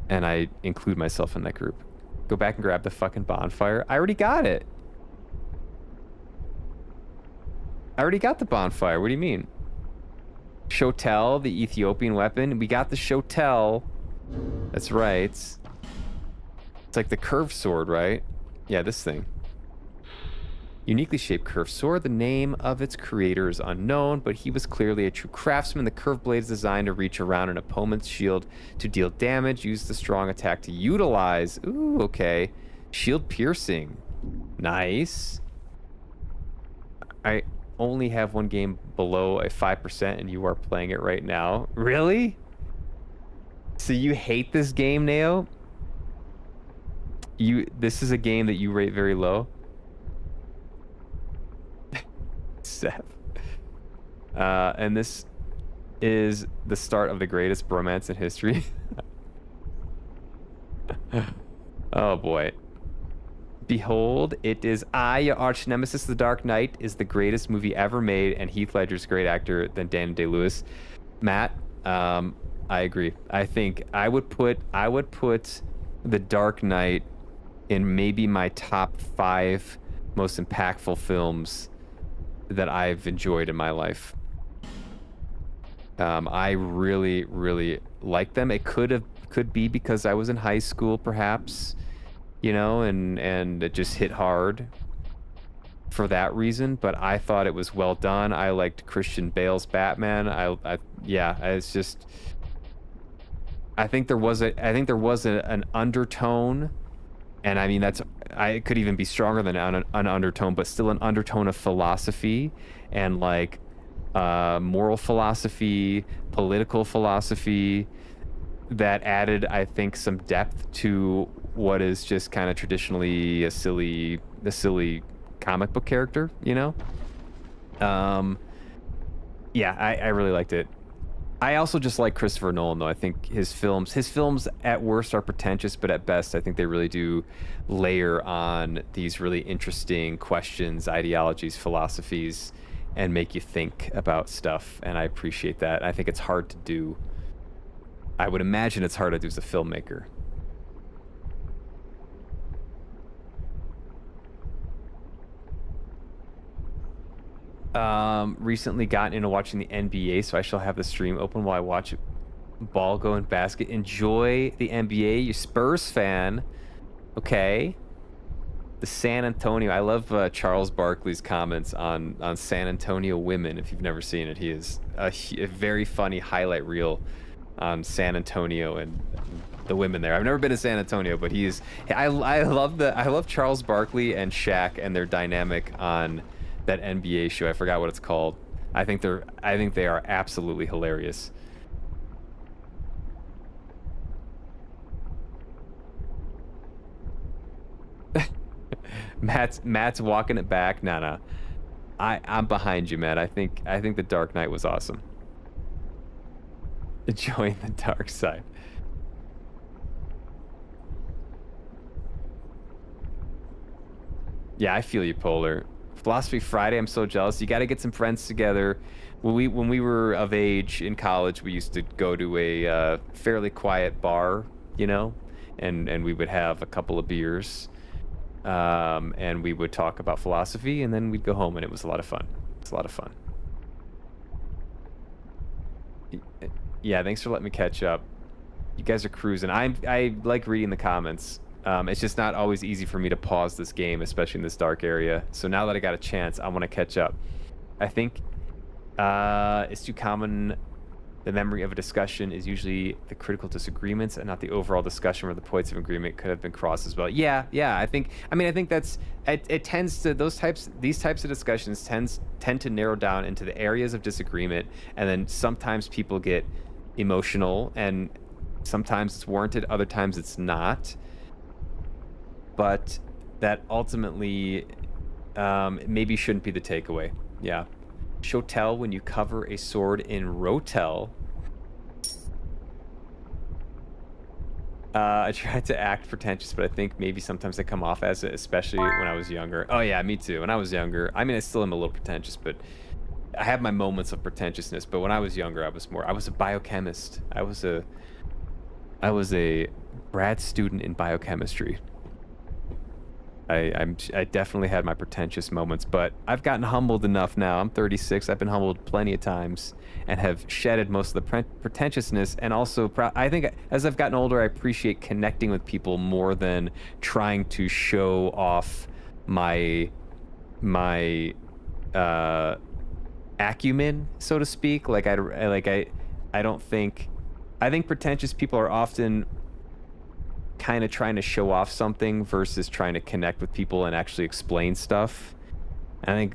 [SPEAKER 2] and I include myself in that group. Go back and grab the fucking bonfire. I already got it. I already got the bonfire. What do you mean? Shotel, the Ethiopian weapon. We got the Shotel. That's right. It's like the curved sword, right? Yeah, this thing. uniquely shaped curved sword. The name of its creator is unknown, but he was clearly a true craftsman. The curved blade is designed to reach around an opponent's shield to deal damage. Use the strong attack to utilize. Ooh, okay. Shield piercing. Nice. I only have one game below a 5%, and you are playing it right now. Really? So you hate this game, Neo? This is a game that you rate very low? Seth. And this is the start of the greatest bromance in history. Oh boy. Behold, it is I, your arch nemesis. The Dark Knight is the greatest movie ever made, and Heath Ledger's a great actor than Daniel Day-Lewis. Matt, I agree. I think I would put The Dark Knight in maybe my top 5 most impactful films that I've enjoyed in my life. I really, really like them. It could be because I was in high school, perhaps, you know, and it just hit hard for that reason. But I thought it was well done. I liked Christian Bale's Batman. It's just. I think there was an undertone, and I mean it could even be stronger than an undertone, but still an undertone of philosophy and like moral philosophy, political philosophy that added, I think, some depth to what is just kind of traditionally a silly comic book character, you know? I really liked it. I also just like Christopher Nolan, though. I think his films at worst are pretentious, but at best, I think they really do layer on these really interesting questions, ideologies, philosophies, and make you think about stuff. And I appreciate that. I think it's hard to do. I would imagine it's hard to do as a filmmaker. Recently gotten into watching the NBA, so I shall have the stream open while I watch ball go in basket. Enjoy the NBA. You Spurs fan. Okay. The San Antonio. I love Charles Barkley's comments on San Antonio women. If you've never seen it, he is a very funny highlight reel on San Antonio and the women there. I've never been to San Antonio, but I love Charles Barkley and Shaq and their dynamic on that NBA show. I forgot what it's called. I think they are absolutely hilarious. Matt's walking it back. No. I'm behind you, Matt. I think The Dark Knight was awesome. Enjoying the dark side. Yeah, I feel you, Polar. Philosophy Friday, I'm so jealous. You got to get some friends together. When we were of age in college, we used to go to a fairly quiet bar, you know, and we would have a couple of beers, and we would talk about philosophy, and then we'd go home, and it was a lot of fun. It's a lot of fun. Yeah, thanks for letting me catch up. You guys are cruising. I like reading the comments. It's just not always easy for me to pause this game, especially in this dark area. So now that I got a chance, I want to catch up. I think it's too common. The memory of a discussion is usually the critical disagreements and not the overall discussion where the points of agreement could have been crossed as well. Yeah. I think that's it tends to these types of discussions tend to narrow down into the areas of disagreement, and then sometimes people get emotional, and sometimes it's warranted, other times it's not. But that ultimately maybe shouldn't be the takeaway. Yeah. Shotel when you cover a sword in Rotel. I tried to act pretentious, but I think maybe sometimes I come off as it, especially when I was younger. Oh yeah, me too. When I was younger, I mean, I still am a little pretentious, but I have my moments of pretentiousness. But when I was younger, I was a biochemist. I was a grad student in biochemistry. I definitely had my pretentious moments, but I've gotten humbled enough now. I'm 36. I've been humbled plenty of times and have shedded most of the pretentiousness. And also, I think as I've gotten older, I appreciate connecting with people more than trying to show off my my acumen, so to speak. Like I don't think. I think pretentious people are often kind of trying to show off something versus trying to connect with people and actually explain stuff. I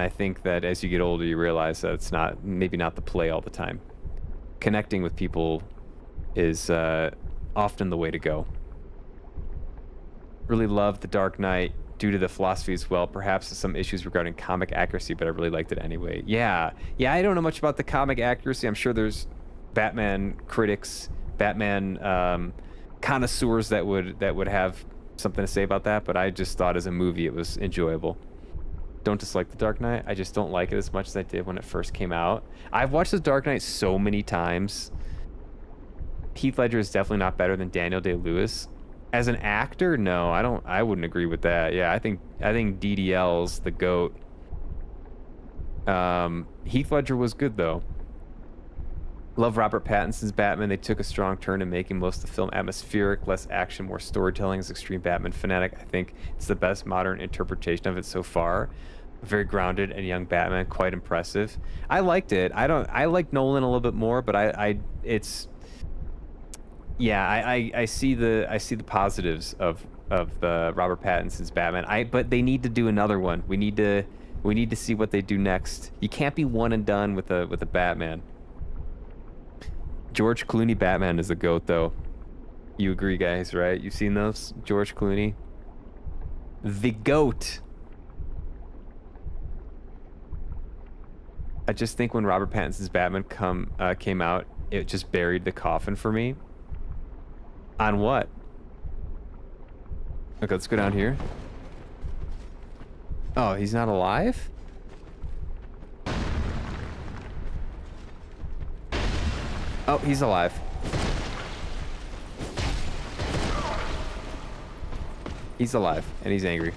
[SPEAKER 2] think that as you get older, you realize that it's maybe not the play all the time. Connecting with people is often the way to go. Really loved The Dark Knight due to the philosophy as well. Perhaps some issues regarding comic accuracy, but I really liked it anyway. Yeah, I don't know much about the comic accuracy. I'm sure there's Batman critics, Batman connoisseurs that would have something to say about that, but I just thought as a movie it was enjoyable. Don't dislike The Dark Knight. I just don't like it as much as I did when it first came out. I've watched The Dark Knight so many times. Heath Ledger is definitely not better than Daniel Day-Lewis. As an actor, no, I wouldn't agree with that. Yeah, I think DDL's the GOAT. Heath Ledger was good though. Love Robert Pattinson's Batman. They took a strong turn in making most of the film atmospheric, less action, more storytelling. As extreme Batman fanatic, I think it's the best modern interpretation of it so far. Very grounded and young Batman, quite impressive. I liked it. I like Nolan a little bit more, but I see the positives of the Robert Pattinson's Batman. But they need to do another one. We need to see what they do next. You can't be one and done with a Batman. George Clooney Batman is a GOAT, though. You agree, guys, right? You've seen those? George Clooney? The GOAT. I just think when Robert Pattinson's Batman came out, it just buried the coffin for me. On what? Okay, let's go down here. Oh, he's not alive? Oh, he's alive. He's alive, and he's angry.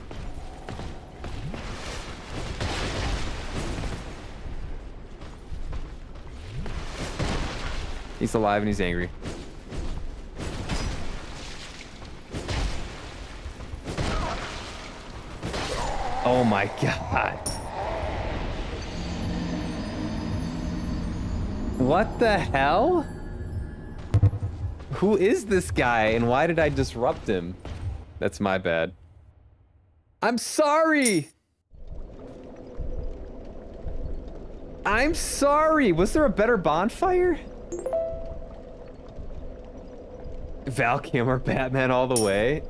[SPEAKER 2] He's alive and he's angry. Oh my god. What the hell? Who is this guy and why did I disrupt him? That's my bad. I'm sorry! I'm sorry! Was there a better bonfire? Val Kilmer, Batman all the way.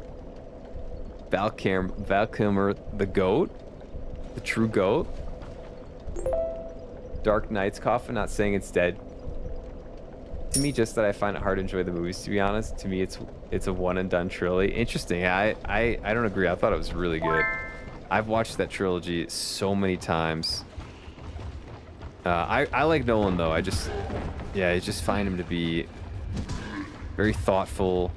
[SPEAKER 2] Val Kilmer, the GOAT? The true GOAT? Dark Knight's coffin, not saying it's dead. To me, just that I find it hard to enjoy the movies, to be honest. To me, it's a one and done trilogy. Interesting. I don't agree. I thought it was really good. I've watched that trilogy so many times. I like Nolan though. I just find him to be very thoughtful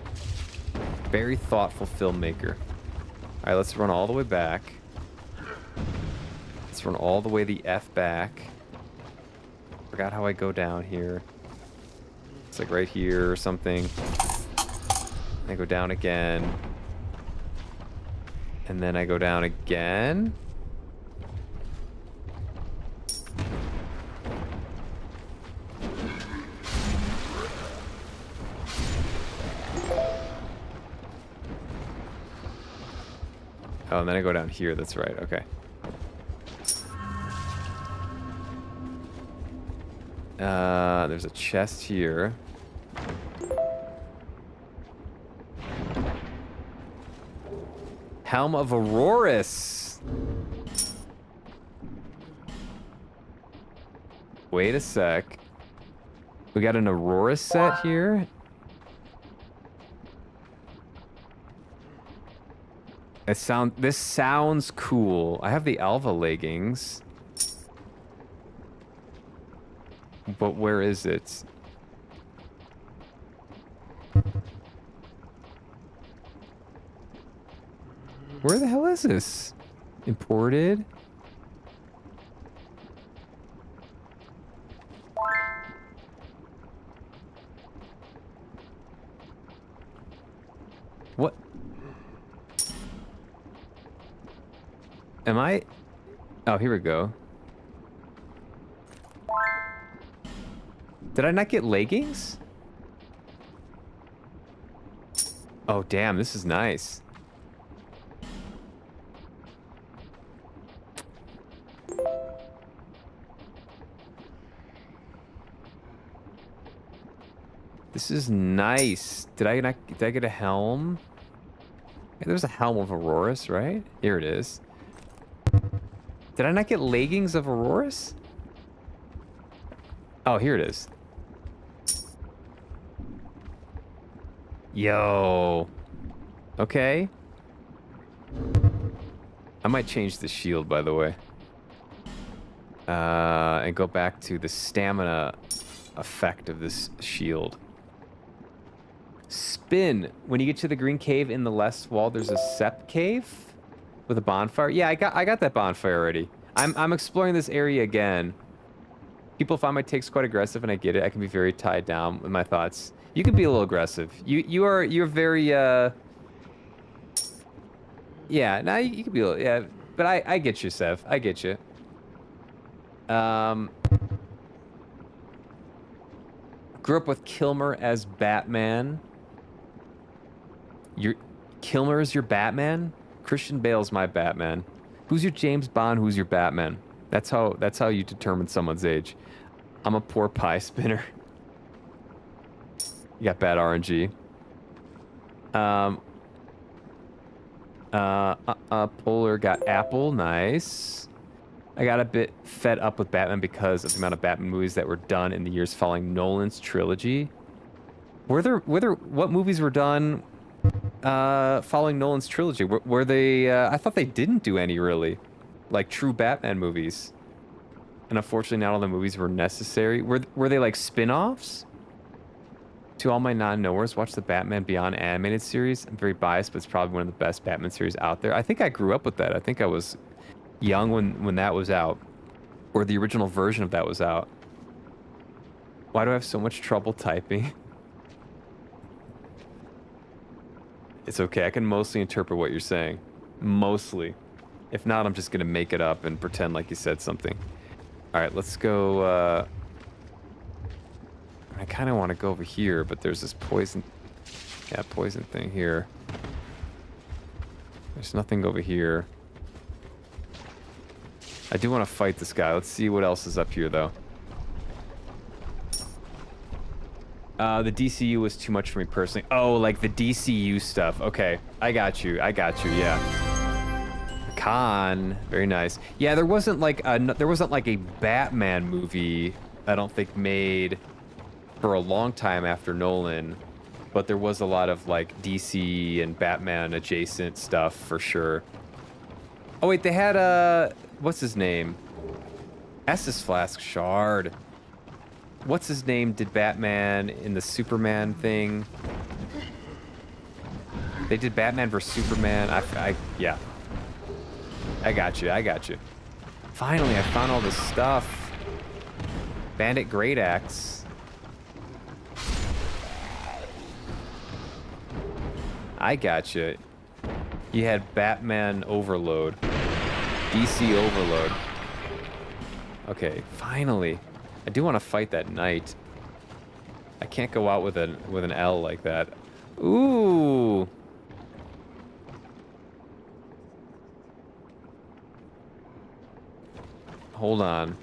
[SPEAKER 2] filmmaker. All right, let's run all the way back. Let's run all the way the F back. Forgot how I go down here. It's like right here or something. I go down again. And then I go down again. Oh, and then I go down here. That's right. Okay. There's a chest here. Helm of Aurorus. Wait a sec. We got an Aurorus set here. This sounds cool. I have the Alva leggings. But where is it? Where the hell is this? Imported? What? Am I Oh, here we go. Did I not get leggings? Oh, damn, this is nice. This is nice. Did I get a helm? Yeah, there's a helm of Auroras, right? Here it is. Did I not get leggings of Auroras? Oh, here it is. Yo. Okay. I might change the shield, by the way. And go back to the stamina effect of this shield. Spin. When you get to the green cave in the left wall, there's a Sep cave with a bonfire. Yeah, I got that bonfire already. I'm exploring this area again. People find my takes quite aggressive, and I get it. I can be very tied down with my thoughts. You can be a little aggressive. You're very yeah. Now you can be a little, yeah. But I get you, Sev. I get you. Grew up with Kilmer as Batman. Kilmer is your Batman? Christian Bale's my Batman. Who's your James Bond? Who's your Batman? That's how you determine someone's age. I'm a poor pie spinner. You got bad RNG. Polar got Apple. Nice. I got a bit fed up with Batman because of the amount of Batman movies that were done in the years following Nolan's trilogy. What movies were done following Nolan's trilogy? Were they? I thought they didn't do any really, like true Batman movies. And unfortunately, not all the movies were necessary. Were they like spin-offs? To all my non-knowers, watch the Batman Beyond animated series. I'm very biased, but it's probably one of the best Batman series out there. I think I grew up with that. I think I was young when that was out, or the original version of that was out. Why do I have so much trouble typing? It's okay. I can mostly interpret what you're saying. Mostly. If not, I'm just gonna make it up and pretend like you said something. All right, let's go. I kind of want to go over here, but there's this poison thing here. There's nothing over here. I do want to fight this guy. Let's see what else is up here, though. The DCU was too much for me personally. Oh, like the DCU stuff. Okay, I got you, yeah. Khan, very nice. Yeah, there wasn't like a Batman movie, I don't think, made for a long time after Nolan, but there was a lot of like DC and Batman adjacent stuff for sure. Oh wait, they had what's his name? Estus Flask Shard. What's his name did Batman in the Superman thing? They did Batman vs Superman. Yeah. I got you. Finally, I found all this stuff. Bandit Great Axe. I got you. You had Batman Overload. DC Overload. Okay, finally. I do want to fight that knight. I can't go out with an L like that. Ooh. Hold on.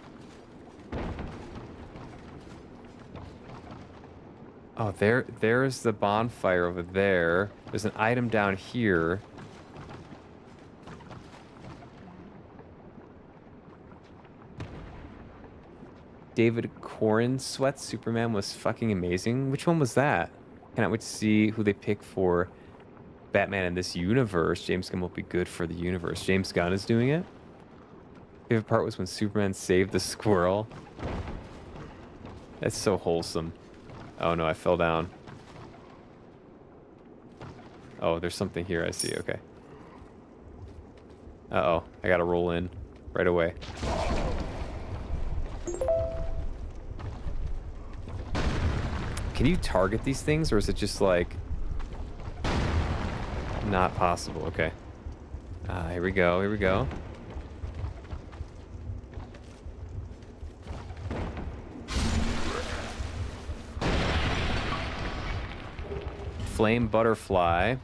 [SPEAKER 2] Oh, there's the bonfire over there. There's an item down here. David Corn Sweat Superman was fucking amazing. Which one was that? Cannot wait to see who they pick for Batman in this universe. James Gunn will be good for the universe. James Gunn is doing it? Favorite part was when Superman saved the squirrel. That's so wholesome. Oh no, I fell down. Oh, there's something here I see, okay. Uh-oh, I gotta roll in right away. Can you target these things, or is it just like... not possible, okay. Here we go. flame butterfly.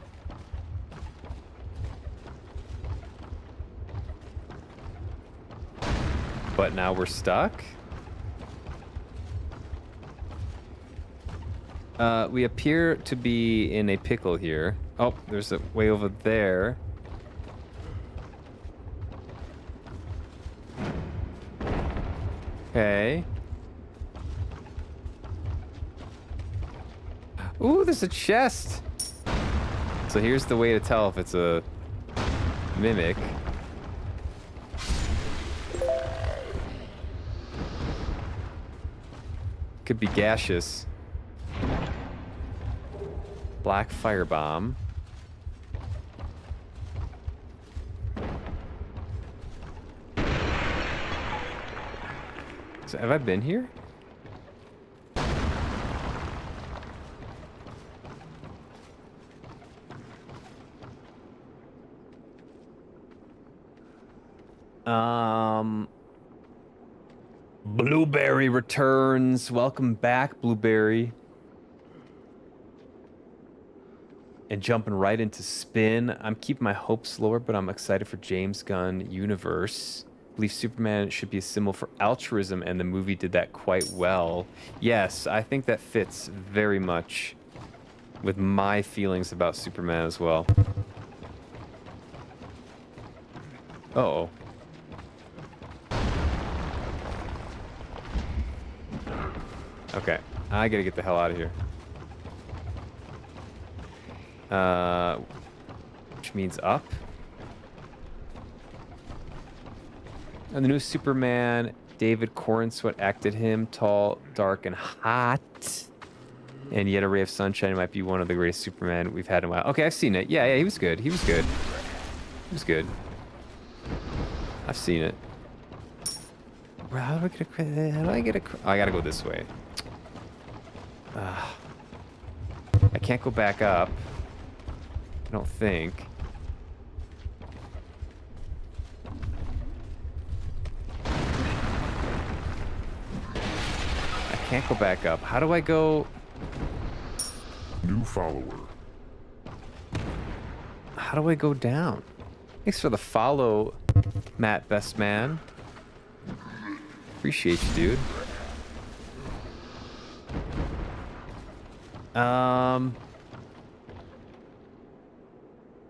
[SPEAKER 2] But now we're stuck. We appear to be in a pickle here. Oh, there's a way over there. Okay. Ooh, there's a chest. So here's the way to tell if it's a mimic. Could be gaseous. Black firebomb. So have I been here? Blueberry returns. Welcome back, Blueberry. And jumping right into spin. I'm keeping my hopes lower, but I'm excited for James Gunn universe. I believe Superman should be a symbol for altruism, and the movie did that quite well. Yes, I think that fits very much with my feelings about Superman as well. Uh-oh. Okay, I gotta get the hell out of here. Which means up. And the new Superman, David Cornsweet acted him, tall, dark, and hot. And yet a ray of sunshine might be one of the greatest Superman we've had in a while. Okay, I've seen it. Yeah, he was good. He was good. He was good. I've seen it. How do I get a... Oh, I gotta go this way. I can't go back up. I don't think. I can't go back up. How do I go?
[SPEAKER 1] New follower.
[SPEAKER 2] How do I go down? Thanks for the follow, Matt Best Man. Appreciate you, dude.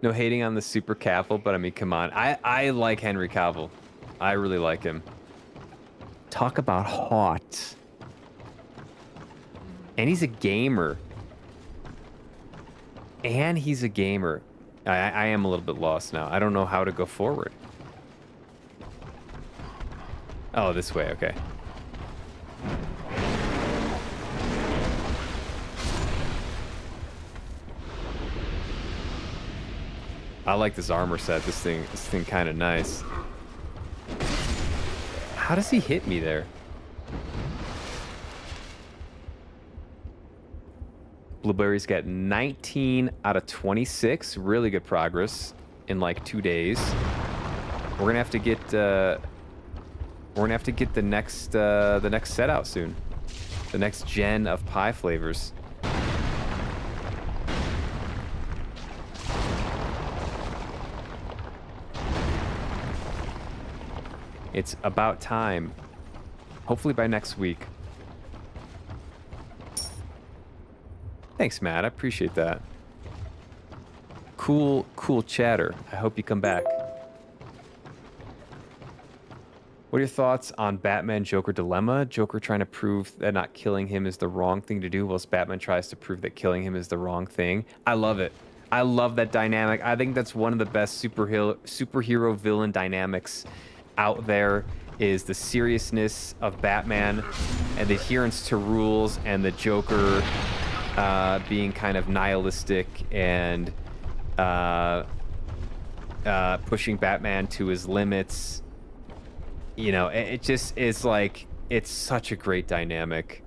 [SPEAKER 2] No hating on the Super Cavill, but I mean, come on. I like Henry Cavill. I really like him. Talk about hot. And he's a gamer. And he's a gamer. I am a little bit lost now. I don't know how to go forward. Oh, this way, okay. I like this armor set. This thing kind of nice. How does he hit me there? Blueberry's got 19 out of 26. Really good progress in like 2 days. We're gonna have to get the next set out soon. The next gen of pie flavors. It's about time. Hopefully by next week. Thanks, Matt. I appreciate that. Cool chatter. I hope you come back. What are your thoughts on Batman-Joker dilemma? Joker trying to prove that not killing him is the wrong thing to do, whilst Batman tries to prove that killing him is the wrong thing. I love it. I love that dynamic. I think that's one of the best superhero villain dynamics out there, is the seriousness of Batman and the adherence to rules, and the Joker being kind of nihilistic and pushing Batman to his limits. You know, it just is like, it's such a great dynamic.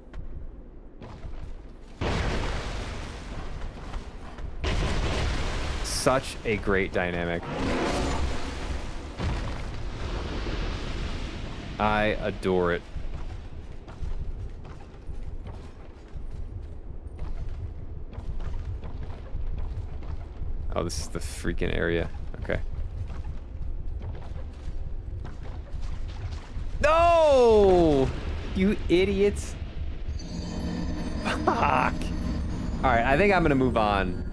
[SPEAKER 2] Such a great dynamic. I adore it. Oh, this is the freaking area. Okay. No! You idiots. Fuck. Alright, I think I'm gonna move on.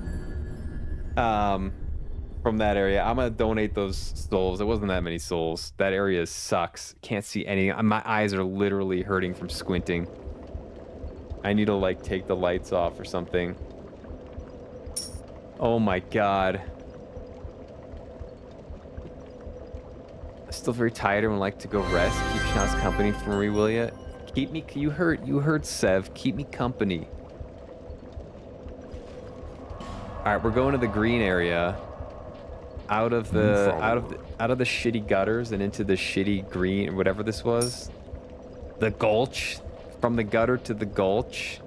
[SPEAKER 2] From that area. I'm gonna donate those souls. It wasn't that many souls. That area sucks. Can't see any. My eyes are literally hurting from squinting. I need to like take the lights off or something. Oh my god. Still very tired and would like to go rest. Keep Schnauz company for Marie, will ya? Keep me. You heard Sev. Keep me company. All right, we're going to the green area. Out of the shitty gutters and into the shitty green, whatever this was. The gulch. From the gutter to the gulch.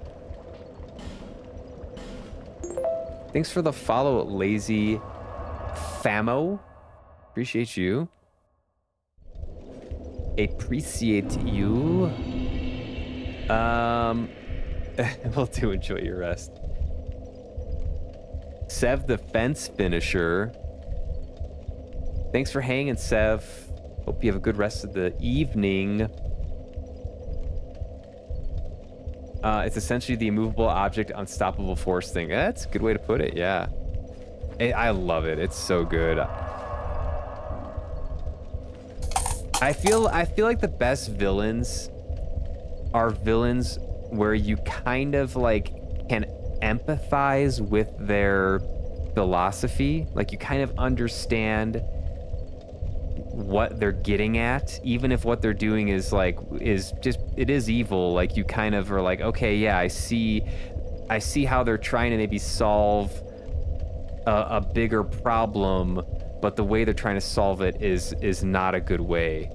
[SPEAKER 2] Thanks for the follow, Lazy Famo. Appreciate you. Appreciate you. Will do. Enjoy your rest. Sev the fence finisher. Thanks for hanging, Sev. Hope you have a good rest of the evening. It's essentially the immovable object, unstoppable force thing. That's a good way to put it, yeah. I love it. It's so good. I feel like the best villains are villains where you kind of like can empathize with their philosophy. Like you kind of understand what they're getting at, even if what they're doing is it is evil. Like you kind of are like, okay, yeah, I see how they're trying to maybe solve a bigger problem, but the way they're trying to solve it is not a good way,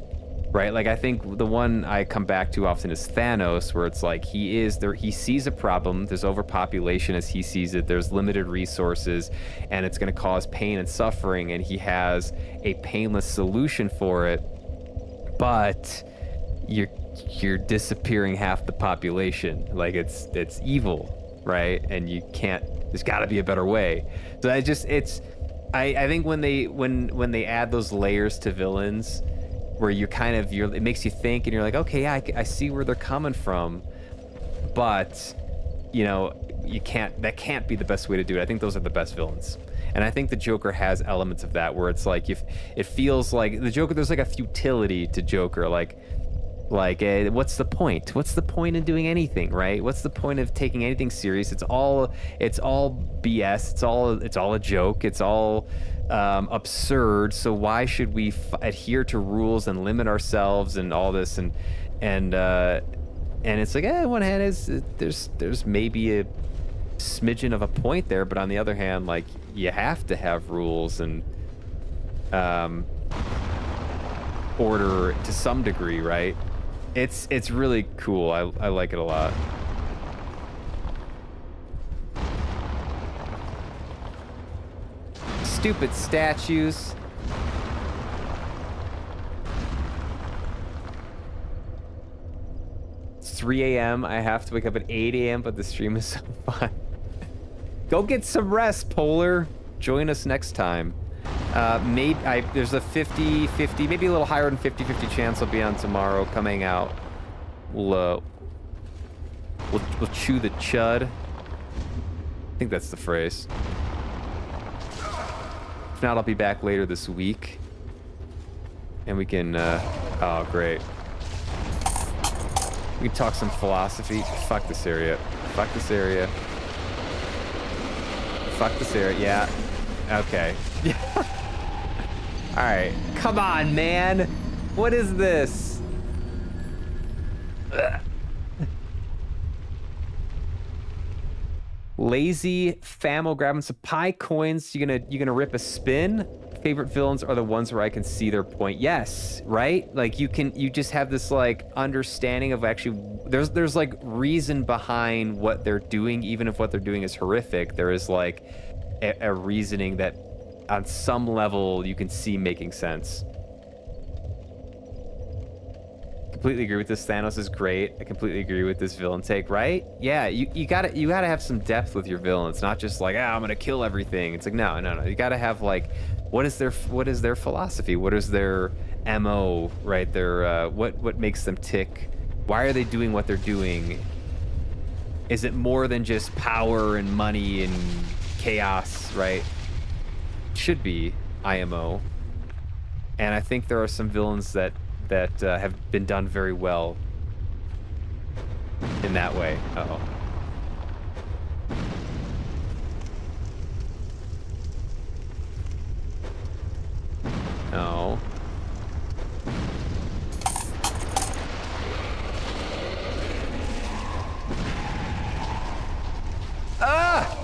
[SPEAKER 2] right? Like I think the one I come back to often is Thanos, where it's like he sees a problem, there's overpopulation as he sees it, there's limited resources, and it's going to cause pain and suffering, and he has a painless solution for it, but you're disappearing half the population. Like it's evil, right? And you can't. There's got to be a better way. So I think when they add those layers to villains, where it makes you think, and you're like, okay, yeah, I see where they're coming from, but that can't be the best way to do it. I think those are the best villains, and I think the Joker has elements of that, where it's like if it feels like the Joker, there's like a futility to Joker, like what's the point? What's the point in doing anything, right? What's the point of taking anything serious? It's all BS. It's all a joke. It's all absurd. So why should we adhere to rules and limit ourselves and all this? And it's like, on one hand, there's maybe a smidgen of a point there, but on the other hand, like you have to have rules and order to some degree, right? It's really cool. I like it a lot. Stupid statues. It's 3 a.m. I have to wake up at 8 a.m., but the stream is so fun. Go get some rest, Polar. Join us next time. There's a 50-50, maybe a little higher than 50-50 chance I'll be on tomorrow. Coming out. We'll chew the chud. I think that's the phrase. If not, I'll be back later this week. And we can, oh, great. We can talk some philosophy. Fuck this area. Fuck this area. Fuck this area. Yeah. Okay. All right. Come on, man. What is this? Ugh. Lazy Famo grabbing some pie coins. You gonna rip a spin? Favorite villains are the ones where I can see their point. Yes, right? Like you just have this like understanding of actually there's like reason behind what they're doing, even if what they're doing is horrific. There is like a reasoning that on some level you can see making sense. completely agree with this. Thanos is great. I completely agree with this villain take, right? Yeah, you gotta have some depth with your villain. It's not just like, I'm gonna kill everything. It's like, no. You gotta have like, what is their philosophy? What is their MO, right? Their what makes them tick? Why are they doing what they're doing? Is it more than just power and money and chaos, right? Should be IMO. And I think there are some villains that have been done very well in that way. Uh-oh. No. Ah!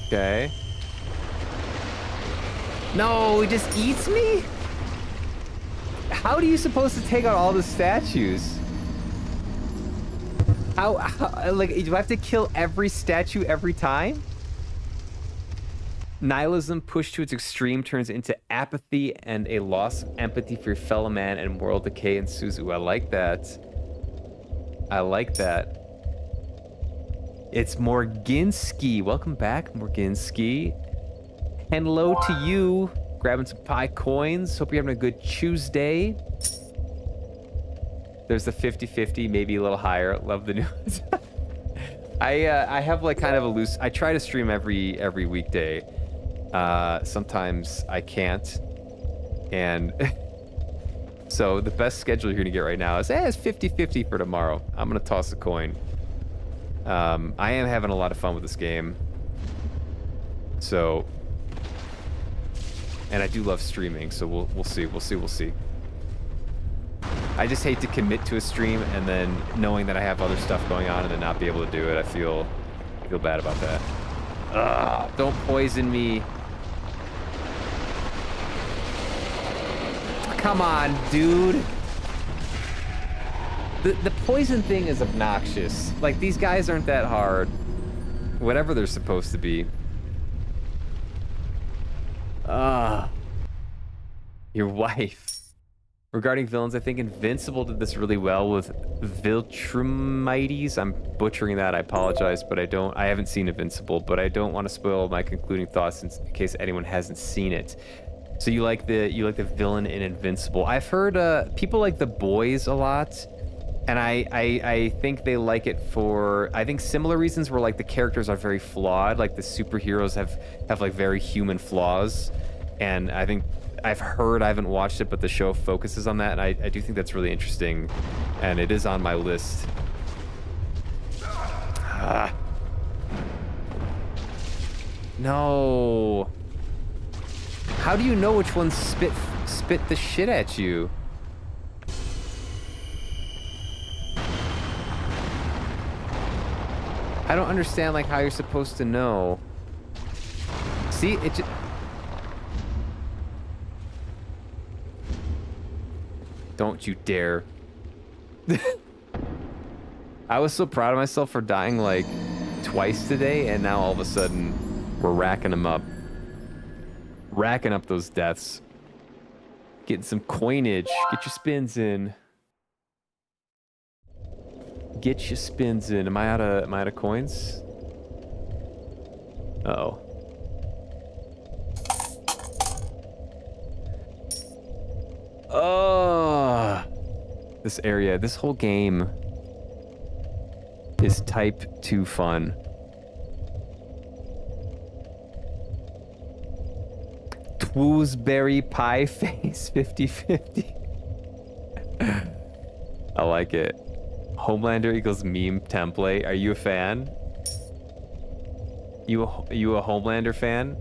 [SPEAKER 2] Okay. No, he just eats me? How are you supposed to take out all the statues? How like, do I have to kill every statue every time? Nihilism pushed to its extreme turns into apathy and a loss of empathy for your fellow man, and moral decay ensues. Ooh, I like that. I like that. It's Morginski. Welcome back, Morginski. Hello to you. Grabbing some pie coins. Hope you're having a good Tuesday. There's the 50-50, maybe a little higher. Love the news. I have like kind of a loose. I try to stream every weekday. Sometimes I can't, and so the best schedule you're gonna get right now is it's 50-50 for tomorrow. I'm gonna toss a coin. I am having a lot of fun with this game. So, and I do love streaming. So we'll see. I just hate to commit to a stream and then knowing that I have other stuff going on and then not be able to do it. I feel bad about that. Ugh, don't poison me. Come on, dude. The poison thing is obnoxious. Like, these guys aren't that hard. Whatever they're supposed to be. Your wife. Regarding villains, I think Invincible did this really well with Viltrumites. I'm butchering that, I apologize, but I haven't seen Invincible, but I don't want to spoil my concluding thoughts in case anyone hasn't seen it. So you like the villain in Invincible. I've heard people like The Boys a lot. And I think they like it for, I think, similar reasons where like the characters are very flawed. Like the superheroes have like very human flaws. And I think I haven't watched it, but the show focuses on that. And I do think that's really interesting. And it is on my list. No. How do you know which ones spit the shit at you? I don't understand like how you're supposed to know. See, it just... Don't you dare. I was so proud of myself for dying like twice today, and now all of a sudden we're racking them up. Racking up those deaths. Getting some coinage. Get your spins in. Get your spins in. Am I out of coins? Uh-oh. Oh, this area, this whole game is type 2 fun. Twooseberry pie face 50-50. I like it. Homelander equals meme template. Are you a fan? You a Homelander fan?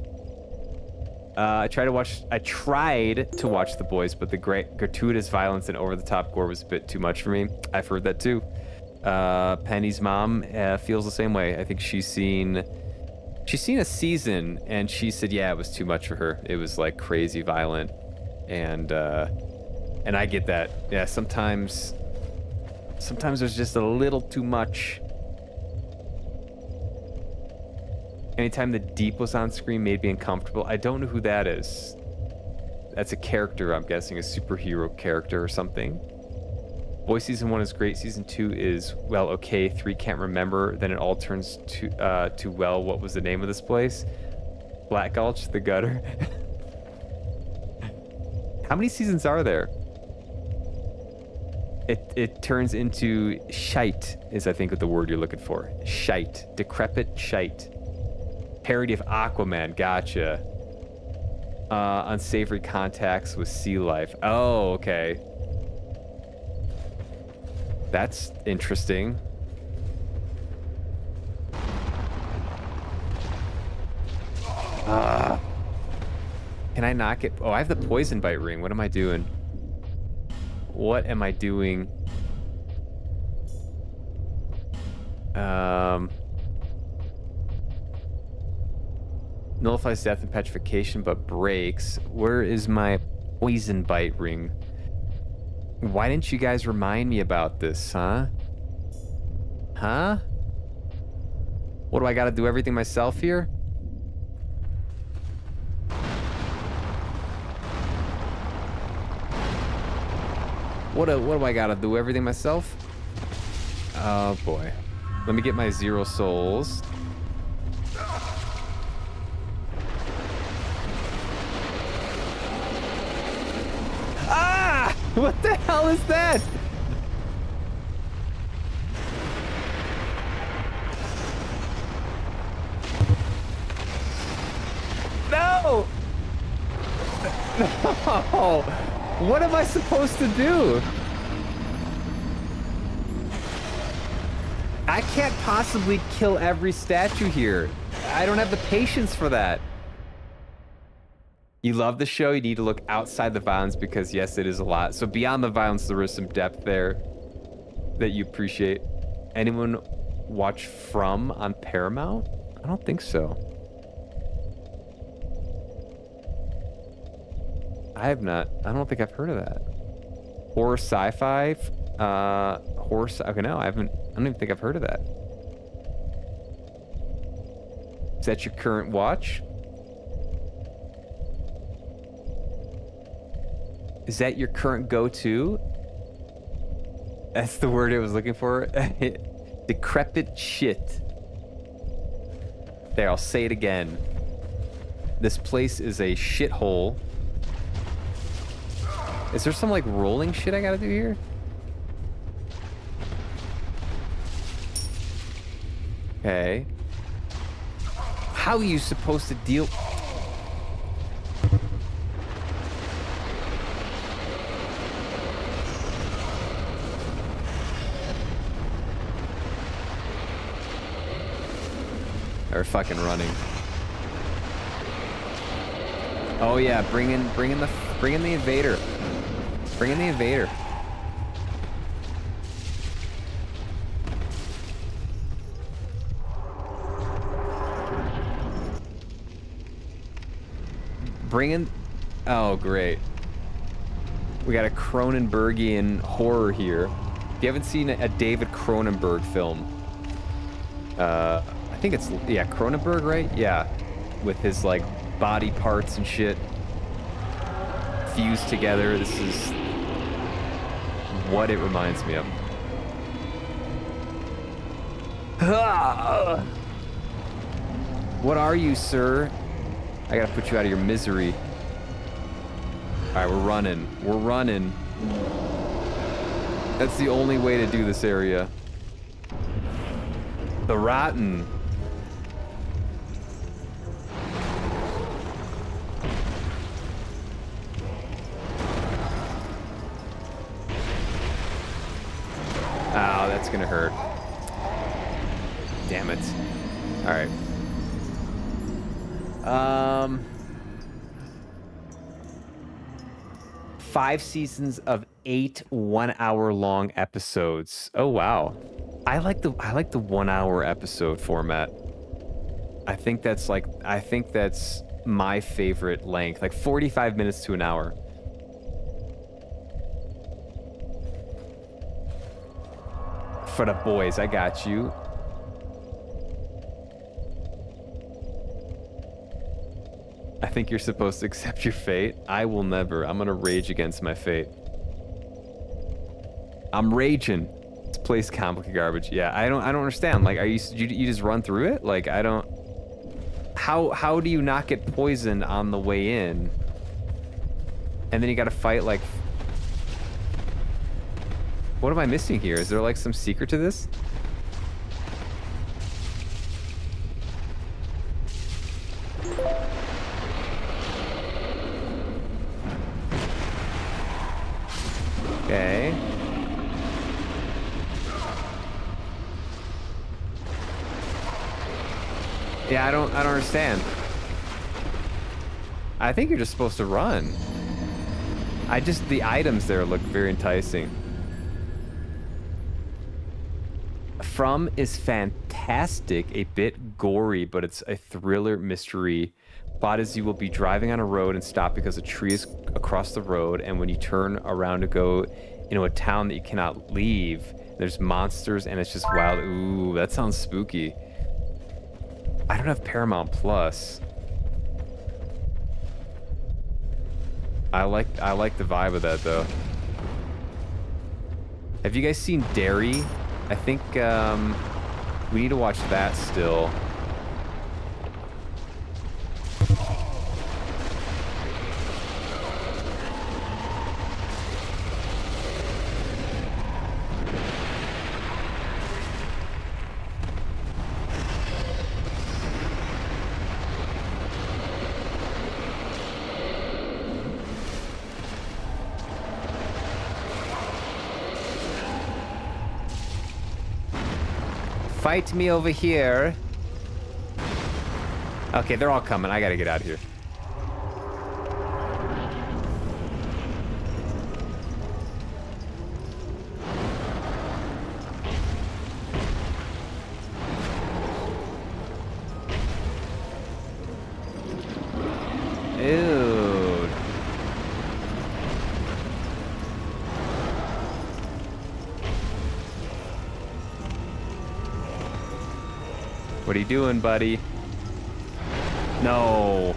[SPEAKER 2] I tried to watch The Boys, but the gratuitous violence and over-the-top gore was a bit too much for me. I've heard that too. Penny's mom feels the same way. I think she's seen a season and she said, yeah, it was too much for her. It was like crazy violent, and I get that. Yeah, sometimes there's just a little too much. Anytime the deep was on screen made me uncomfortable. I don't know who that is. That's a character, I'm guessing, a superhero character or something. Boy, season 1 is great. Season 2 is, well, okay. 3 can't remember. Then it all turns to well, what was the name of this place? Black Gulch, the gutter. How many seasons are there? It turns into shite, is I think what the word you're looking for. Shite. Decrepit shite. Parody of Aquaman, gotcha. Unsavory contacts with sea life. Oh, okay. That's interesting. Can I not get... Oh, I have the poison bite ring. What am I doing? What am I doing? Nullifies death and petrification, but breaks. Where is my poison bite ring? Why didn't you guys remind me about this, huh? Huh? What do I gotta do everything myself here? What do I gotta do everything myself? Oh boy. Let me get my 0 souls. Ah! What the hell is that? No! No! What am I supposed to do? I can't possibly kill every statue here. I don't have the patience for that. You love the show, you need to look outside the violence because yes, it is a lot. So beyond the violence, there is some depth there that you appreciate. Anyone watch From on Paramount? I don't think so. I have not. I don't think I've heard of that. Horror sci-fi? Okay, no, I don't even think I've heard of that. Is that your current watch? Is that your current go-to? That's the word I was looking for. Decrepit shit. There, I'll say it again. This place is a shithole. Is there some like rolling shit I gotta do here? Okay. How are you supposed to deal? They're fucking running. Oh yeah, bring in the invader. Bring in the invader. Bring in... Oh, great. We got a Cronenbergian horror here. If you haven't seen a David Cronenberg film, I think it's, yeah, Cronenberg, right? Yeah. With his, like, body parts and shit fused together. This is what it reminds me of. What are you, sir? I gotta put you out of your misery. Alright, we're running. We're running. That's the only way to do this area. The Rotten. Oh, that's gonna hurt. Damn it. Alright. 5 seasons of 8 one-hour-long episodes. Oh wow. I like the 1-hour episode format. I think that's my favorite length, like 45 minutes to an hour. For the boys, I got you. I think you're supposed to accept your fate. I will never. I'm gonna rage against my fate. I'm raging. This place complicated garbage. Yeah, I don't understand. Like, you just run through it? Like, I don't. How do you not get poisoned on the way in? And then you gotta fight like. What am I missing here? Is there like some secret to this? Okay. Yeah, I don't understand. I think you're just supposed to run. The items there look very enticing. From is fantastic, a bit gory, but it's a thriller mystery. Plot is you will be driving on a road and stop because a tree is across the road, and when you turn around to go into a town that you cannot leave, there's monsters and it's just wild. Ooh, that sounds spooky. I don't have Paramount Plus. I like the vibe of that though. Have you guys seen Derry? I think we need to watch that still. Fight me over here. Okay, they're all coming. I gotta get out of here. Ew. What are you doing, buddy? No.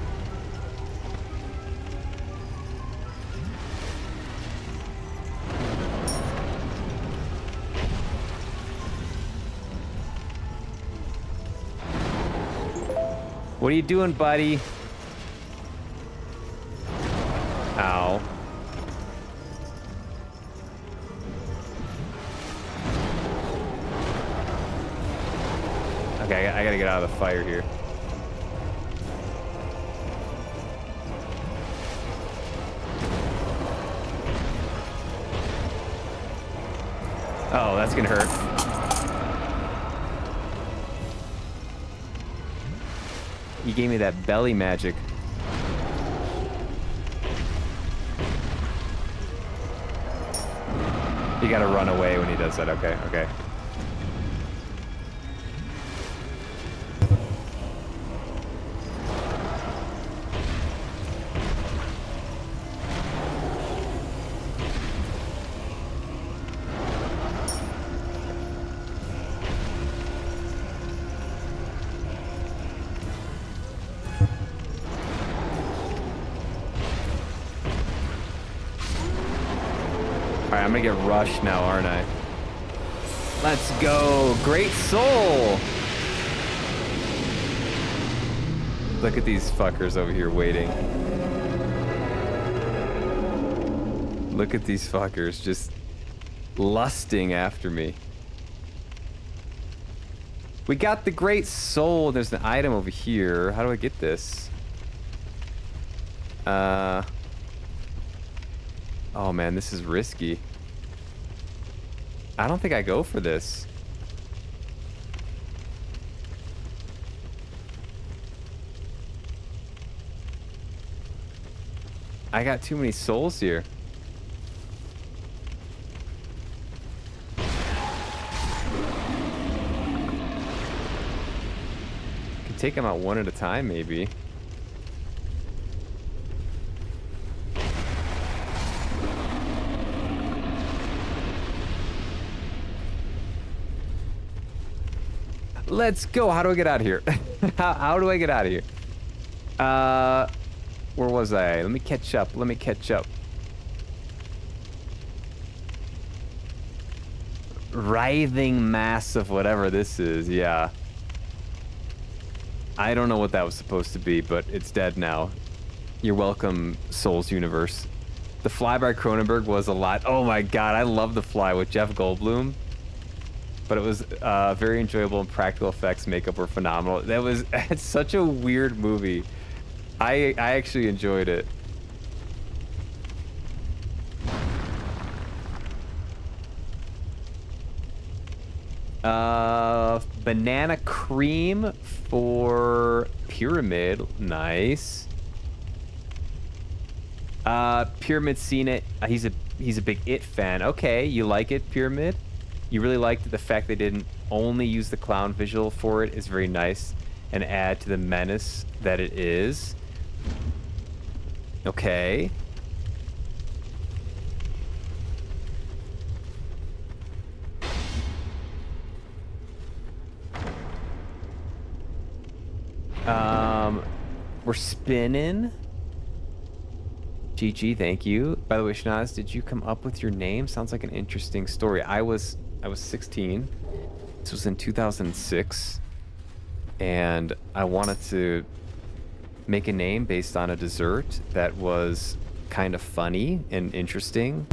[SPEAKER 2] What are you doing, buddy? Ow. Okay, I gotta get out of the fire here. Oh, that's gonna hurt. He gave me that belly magic. You gotta run away when he does that. Okay, okay. Alright, I'm gonna get rushed now, aren't I? Let's go! Great soul! Look at these fuckers over here waiting. Look at these fuckers just lusting after me. We got the great soul. There's an item over here. How do I get this? Oh man, this is risky. I don't think I go for this. I got too many souls here. Could take them out one at a time, maybe. Let's go. How do I get out of here? How do I get out of here? Where was I? Let me catch up. Let me catch up. Writhing mass of whatever this is. Yeah. I don't know what that was supposed to be, but it's dead now. You're welcome, Souls Universe. The Fly by Cronenberg was a lot. Oh my god, I love The Fly with Jeff Goldblum. But it was very enjoyable, and practical effects, makeup were phenomenal. It's such a weird movie. I actually enjoyed it. Banana cream for Pyramid. Nice. Pyramid seen it. He's a big It fan. Okay, you like it, Pyramid? You really liked the fact they didn't only use the clown visual for it is very nice and add to the menace that it is. Okay. We're spinning. GG, thank you. By the way, Shanaz, did you come up with your name? Sounds like an interesting story. I was 16. This was in 2006. And I wanted to make a name based on a dessert that was kind of funny and interesting.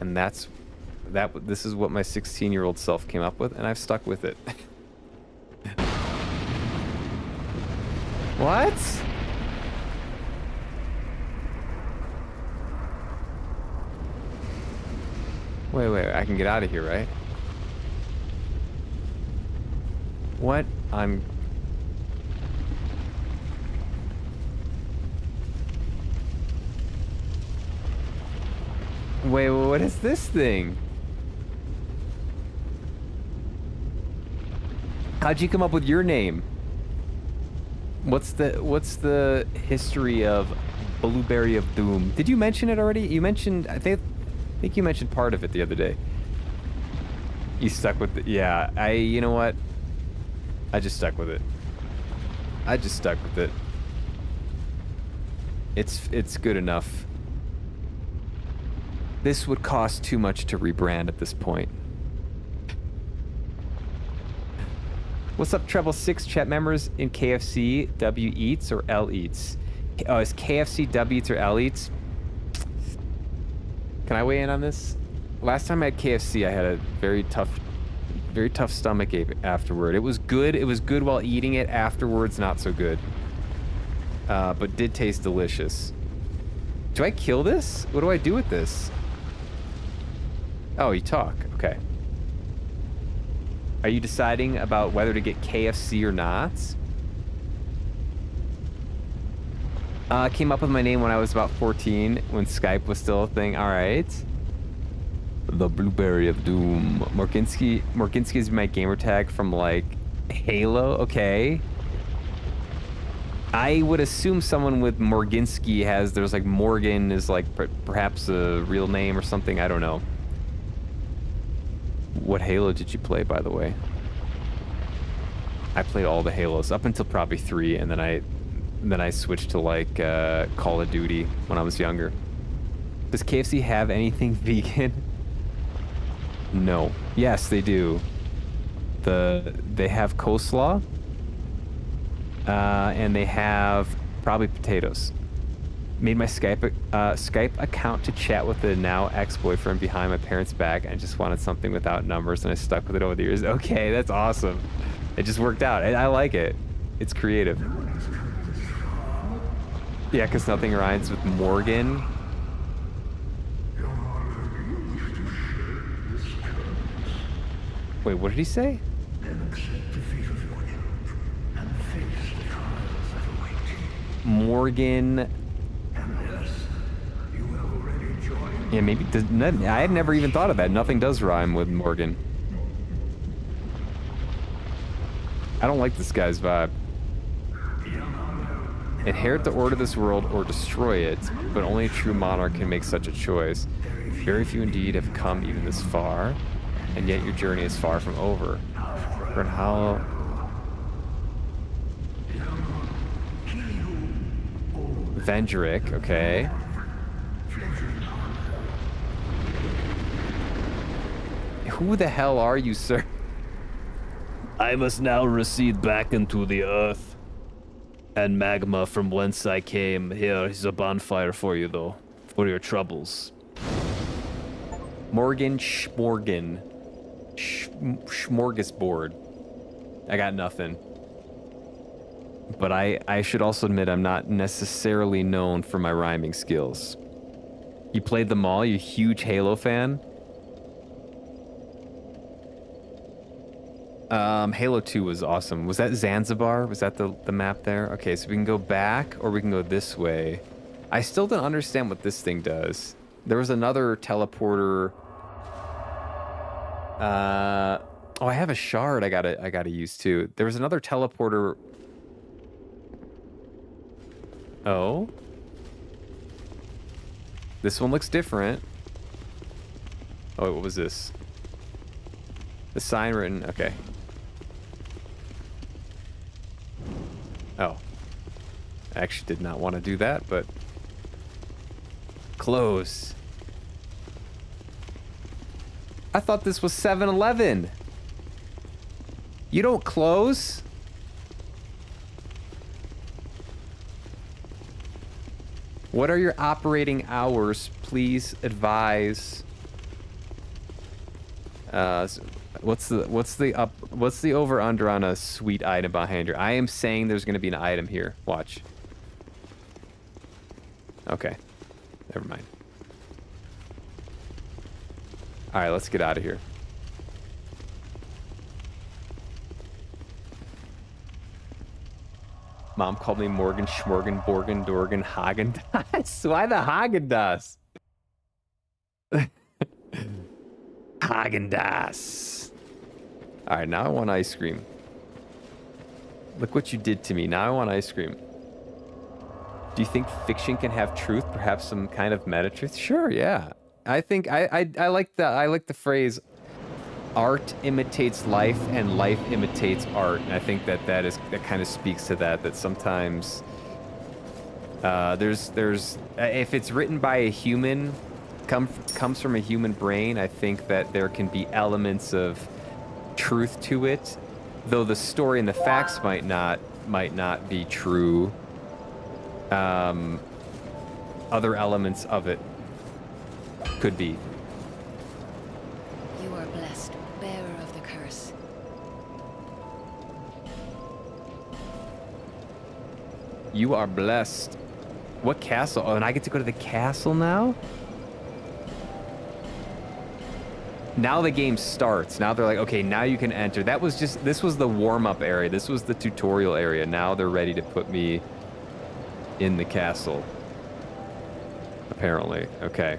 [SPEAKER 2] And this is what my 16-year-old self came up with, and I've stuck with it. What? Wait, I can get out of here, right? What? Wait, what is this thing? How'd you come up with your name? What's the history of Blueberry of Doom? Did you mention it already? You mentioned, I think you mentioned part of it the other day. You stuck with it. Yeah, you know what? I just stuck with it. It's good enough. This would cost too much to rebrand at this point. What's up, Treble 6 chat members in KFC? W Eats or L Eats? Oh, is KFC W Eats or L Eats? Can I weigh in on this? Last time I had KFC, I had a very tough stomach ache afterward. It was good. It was good while eating it. Afterwards, not so good. But did taste delicious. Do I kill this? What do I do with this? Oh, you talk. Okay. Are you deciding about whether to get KFC or not? I came up with my name when I was about 14, when Skype was still a thing. All right. The Blueberry of Doom. Morginski is my gamer tag from, like, Halo. Okay. I would assume someone with Morginski there's like Morgan is like perhaps a real name or something. I don't know. What Halo did you play, by the way? I played all the Halos up until probably 3, and then I switched to like Call of Duty when I was younger. Does KFC have anything vegan? No. Yes, they do. They have coleslaw. And they have probably potatoes. Made my Skype account to chat with the now ex-boyfriend behind my parents' back. I just wanted something without numbers, and I stuck with it over the years. Okay, that's awesome. It just worked out. I like it. It's creative. Yeah, because nothing rhymes with Morgan. Wait, what did he say? Morgan. Yeah, maybe. I had never even thought of that. Nothing does rhyme with Morgan. I don't like this guy's vibe. Inherit the order of this world or destroy it, but only a true monarch can make such a choice. Very few indeed have come even this far, and yet your journey is far from over. Burn hollow. Vendrick, okay. Who the hell are you, sir?
[SPEAKER 7] I must now recede back into the earth. And magma from whence I came. Here is a bonfire for you, though. For your troubles.
[SPEAKER 2] Morgan Schmorgan. Smorgasbord. I got nothing. But I should also admit I'm not necessarily known for my rhyming skills. You played them all? You a huge Halo fan? Halo 2 was awesome. Was that Zanzibar? Was that the map there? Okay, so we can go back or we can go this way. I still don't understand what this thing does. There was another teleporter. Oh, I have a shard I gotta use too. There was another teleporter. Oh. This one looks different. Oh, what was this? The sign written, okay. Oh. I actually did not want to do that, but... Close. I thought this was 7-Eleven. You don't close? What are your operating hours? Please advise. What's the over under on a sweet item behind her? I am saying there's going to be an item here. Watch. Okay. Never mind. All right, let's get out of here. Mom called me Morgan, Schmorgan, Borgen, Dorgan, Hagen-Dazs. Why the Hagen-Dazs? Hagen-Dazs. All right, now I want ice cream. Look what you did to me. Now I want ice cream. Do you think fiction can have truth? Perhaps some kind of meta truth? Sure, yeah. I think I like the phrase art imitates life and life imitates art, and I think that kind of speaks to that sometimes there's if it's written by a human, comes from a human brain, I think that there can be elements of truth to it, though the story and the facts might not be true. Other elements of it could be.
[SPEAKER 3] You are blessed, bearer of the curse.
[SPEAKER 2] You are blessed. What castle? Oh, and I get to go to the castle now? Now the game starts. Now they're like, okay, now you can enter. This was the warm-up area. This was the tutorial area. Now they're ready to put me in the castle. Apparently. Okay.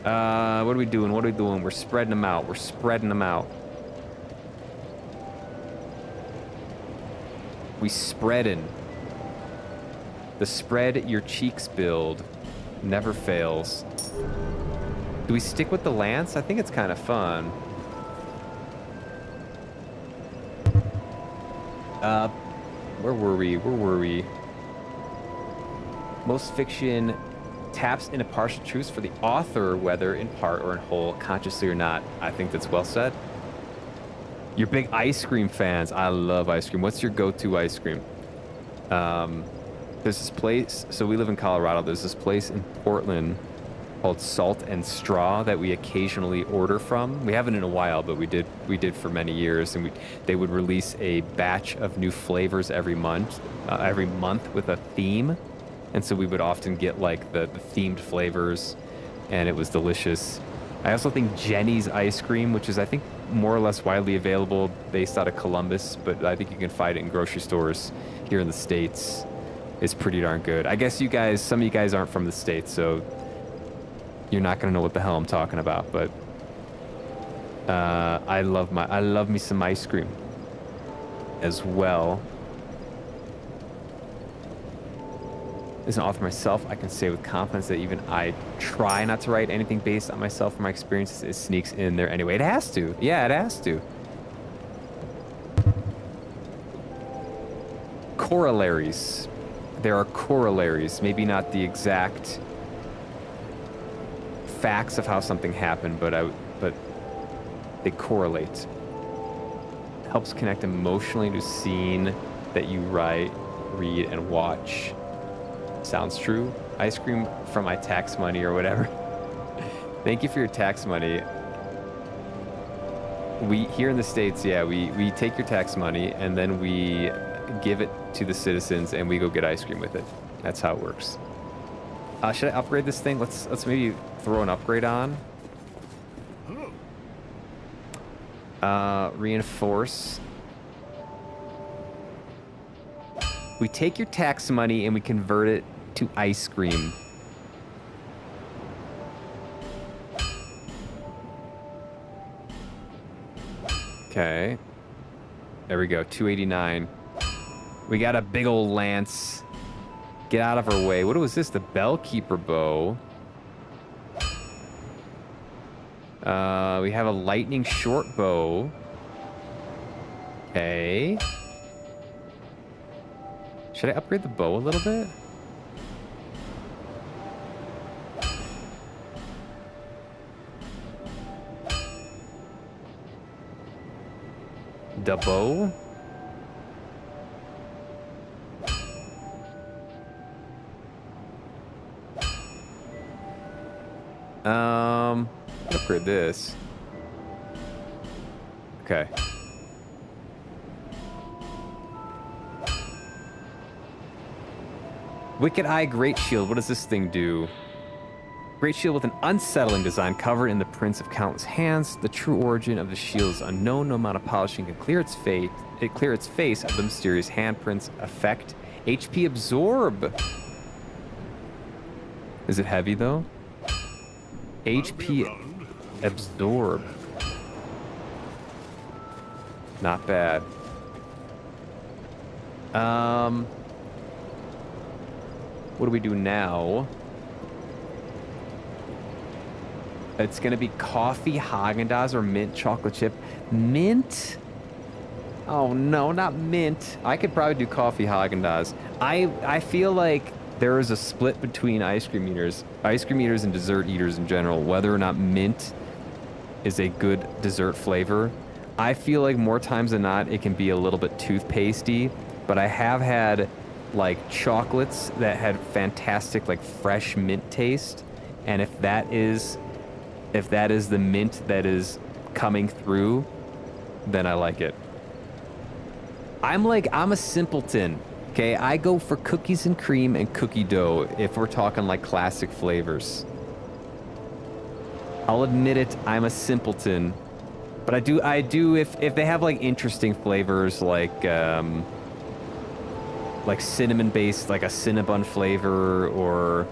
[SPEAKER 2] What are we doing? What are we doing? We're spreading them out. We're spreading them out. We spreading. The spread your cheeks build never fails. Do we stick with the lance? I think it's kind of fun. Where were we? Most fiction taps into partial truths for the author, whether in part or in whole, consciously or not. I think that's well said. You're big ice cream fans. I love ice cream. What's your go-to ice cream? There's this place, so we live in Colorado. There's this place in Portland called Salt and Straw that we occasionally order from. We haven't in a while, but we did for many years, and they would release a batch of new flavors every month with a theme. And so we would often get like the themed flavors, and it was delicious. I also think Jenny's ice cream, which is I think more or less widely available based out of Columbus, but I think you can find it in grocery stores here in the States, is pretty darn good. I guess some of you guys aren't from the States, so you're not gonna know what the hell I'm talking about, but I love me some ice cream as well. As an author myself, I can say with confidence that even I try not to write anything based on myself or my experiences, it sneaks in there anyway. It has to. Yeah, it has to. Corollaries. there are corollaries, maybe not the exact facts of how something happened, but they correlate. Helps connect emotionally to a scene that you write, read, and watch. Sounds true. Ice cream from my tax money or whatever. Thank you for your tax money. We here in the States, yeah, we take your tax money and then we give it to the citizens and we go get ice cream with it. That's how it works. Should I upgrade this thing? Let's maybe throw an upgrade on. Reinforce. We take your tax money and we convert it to ice cream. Okay. There we go, 289. We got a big old lance. Get out of our way. What was this? The Bellkeeper bow. We have a lightning short bow. Okay. Should I upgrade the bow a little bit? The bow? Upgrade this. Okay. Wicked Eye Great Shield. What does this thing do? Great shield with an unsettling design covered in the prints of countless hands. The true origin of the shield is unknown. No amount of polishing can clear its face of the mysterious handprints. Effect HP absorb. Is it heavy though? HP absorb. Not bad. What do we do now? It's gonna be coffee, Haagen-Dazs, or mint chocolate chip. Mint? Oh no, not mint. I could probably do coffee, Haagen-Dazs. I feel like there is a split between ice cream eaters and dessert eaters in general, whether or not mint is a good dessert flavor. I feel like more times than not, it can be a little bit toothpastey, but I have had like chocolates that had fantastic like fresh mint taste, and if that is the mint that is coming through, then I like it. I'm a simpleton, okay? I go for cookies and cream and cookie dough if we're talking like classic flavors. I'll admit it, I'm a simpleton. But I do if they have like interesting flavors like cinnamon based, like a Cinnabon flavor or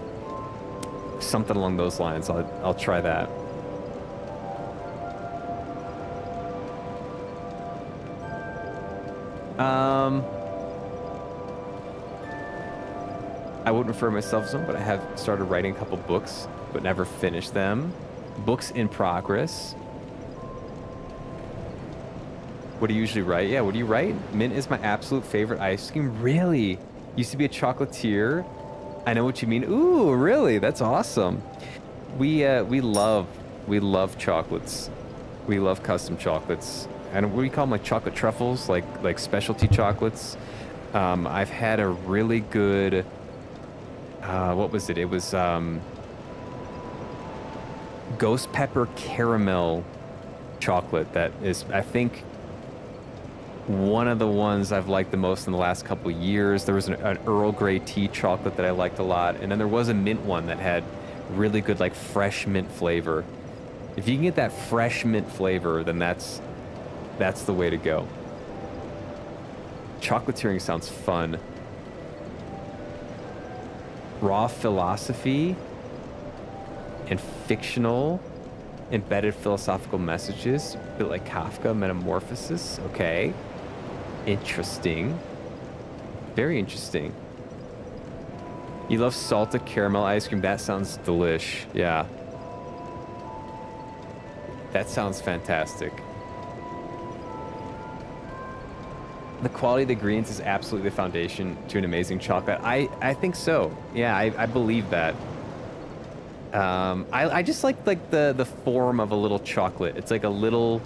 [SPEAKER 2] something along those lines, I'll try that. I wouldn't refer myself as one, but I have started writing a couple books, but never finished them. Books in progress. What do you usually write? Yeah, what do you write? Mint is my absolute favorite ice cream. Really? Used to be a chocolatier. I know what you mean. Ooh, really? That's awesome. We love chocolates. We love custom chocolates. And what do you call them? Like chocolate truffles, like specialty chocolates. I've had a really good. What was it? It was ghost pepper caramel chocolate. That is, I think, one of the ones I've liked the most in the last couple of years. There was an Earl Grey tea chocolate that I liked a lot, and then there was a mint one that had really good like fresh mint flavor. If you can get that fresh mint flavor, then that's the way to go. Chocolatiering sounds fun. Raw philosophy and fictional embedded philosophical messages, a bit like Kafka, Metamorphosis. Okay. Interesting. Very interesting. You love salted caramel ice cream. That sounds delish. Yeah. That sounds fantastic. The quality of the ingredients is absolutely the foundation to an amazing chocolate. I think so. Yeah, I believe that. I just like the form of a little chocolate. It's like a little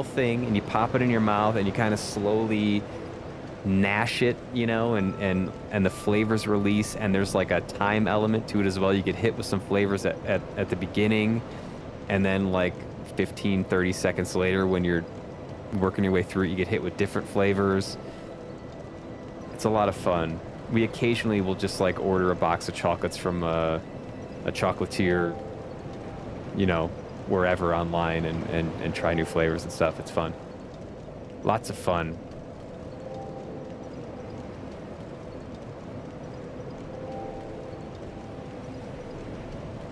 [SPEAKER 2] thing, and you pop it in your mouth, and you kind of slowly gnash it, you know, and the flavors release, and there's like a time element to it as well. You get hit with some flavors at the beginning, and then like 15-30 seconds later, when you're working your way through it, you get hit with different flavors. It's a lot of fun. We occasionally will just like order a box of chocolates from a chocolatier, you know, wherever online, and try new flavors and stuff. It's fun. Lots of fun.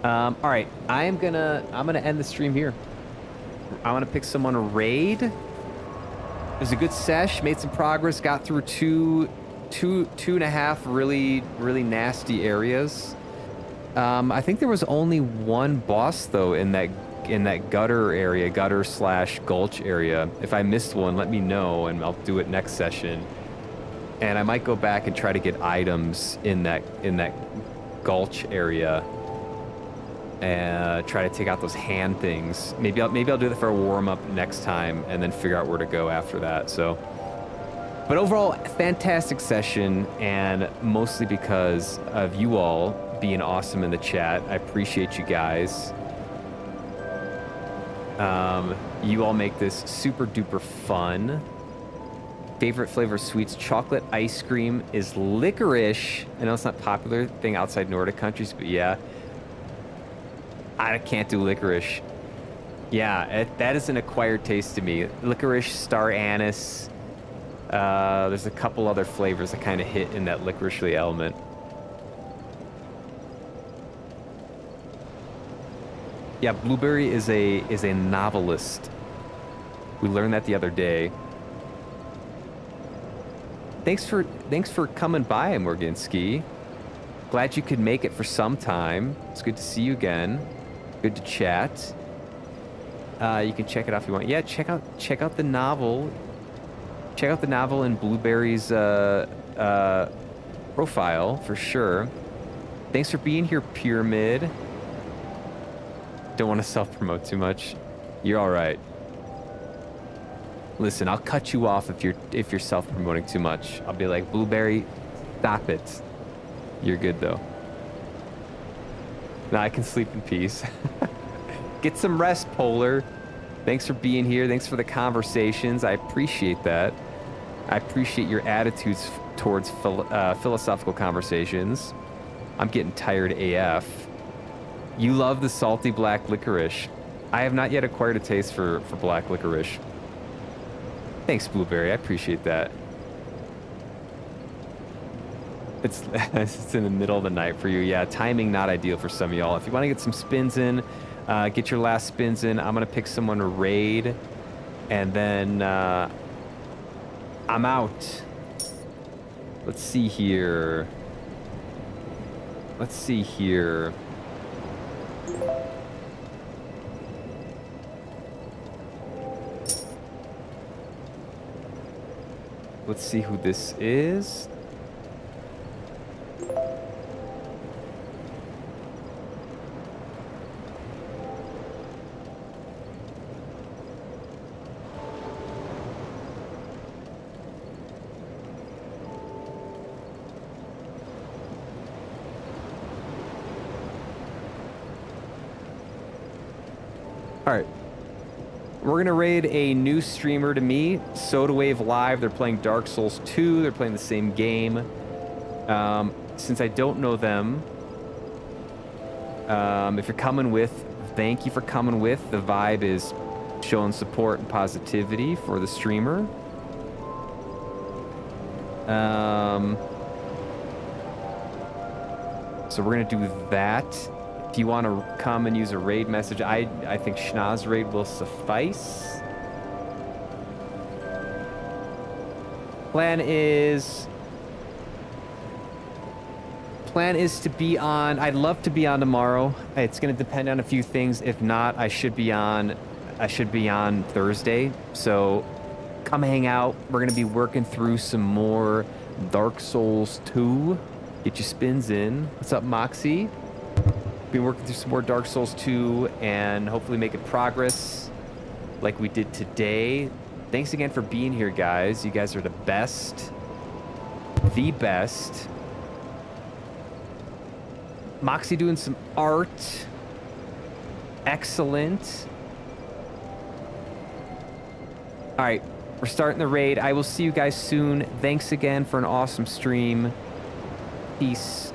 [SPEAKER 2] All right, I'm gonna end the stream here. I want to pick someone to raid. It was a good sesh. Made some progress. Got through two and a half really nasty areas. I think there was only one boss though in that gutter area, gutter/gulch area. If I missed one, let me know and I'll do it next session. And I might go back and try to get items in that gulch area. And try to take out those hand things. Maybe I'll do that for a warm up next time, and then figure out where to go after that. So, but overall, fantastic session, and mostly because of you all being awesome in the chat. I appreciate you guys. You all make this super duper fun. Favorite flavor of sweets: chocolate ice cream is licorice. I know it's not a popular thing outside Nordic countries, but yeah. I can't do licorice. Yeah, that is an acquired taste to me. Licorice, star anise. There's a couple other flavors that kind of hit in that licoricely element. Yeah, Blueberry is a novelist. We learned that the other day. Thanks for coming by, Morganski. Glad you could make it for some time. It's good to see you again. Good to chat. You can check it out if you want. Yeah, check out the novel. Check out the novel in Blueberry's profile for sure. Thanks for being here, Pyramid. Don't want to self-promote too much. You're all right. Listen, I'll cut you off if you're self-promoting too much. I'll be like, Blueberry, stop it. You're good though. Now I can sleep in peace. Get some rest, Polar. Thanks for being here. Thanks for the conversations. I appreciate that. I appreciate your attitudes towards philosophical conversations. I'm getting tired AF. You love the salty black licorice. I have not yet acquired a taste for black licorice. Thanks, Blueberry. I appreciate that. It's in the middle of the night for you. Yeah, timing not ideal for some of y'all. If you want to get some spins in, get your last spins in. I'm going to pick someone to raid. And then I'm out. Let's see here. Let's see here. Let's see who this is. All right. We're going to raid a new streamer to me, SodaWave Live. They're playing Dark Souls 2. They're playing the same game. Since I don't know them, if you're coming with, thank you for coming with. The vibe is showing support and positivity for the streamer. So we're going to do that. If you want to come and use a raid message, I think Schnoz raid will suffice. Plan is to be on. I'd love to be on tomorrow. It's going to depend on a few things. If not, I should be on Thursday. So come hang out. We're going to be working through some more Dark Souls 2. Get your spins in. What's up, Moxie? Been working through some more Dark Souls 2 and hopefully making progress like we did today. Thanks again for being here, guys. You guys are the best. The best. Moxie doing some art. Excellent. All right, we're starting the raid. I will see you guys soon. Thanks again for an awesome stream. Peace.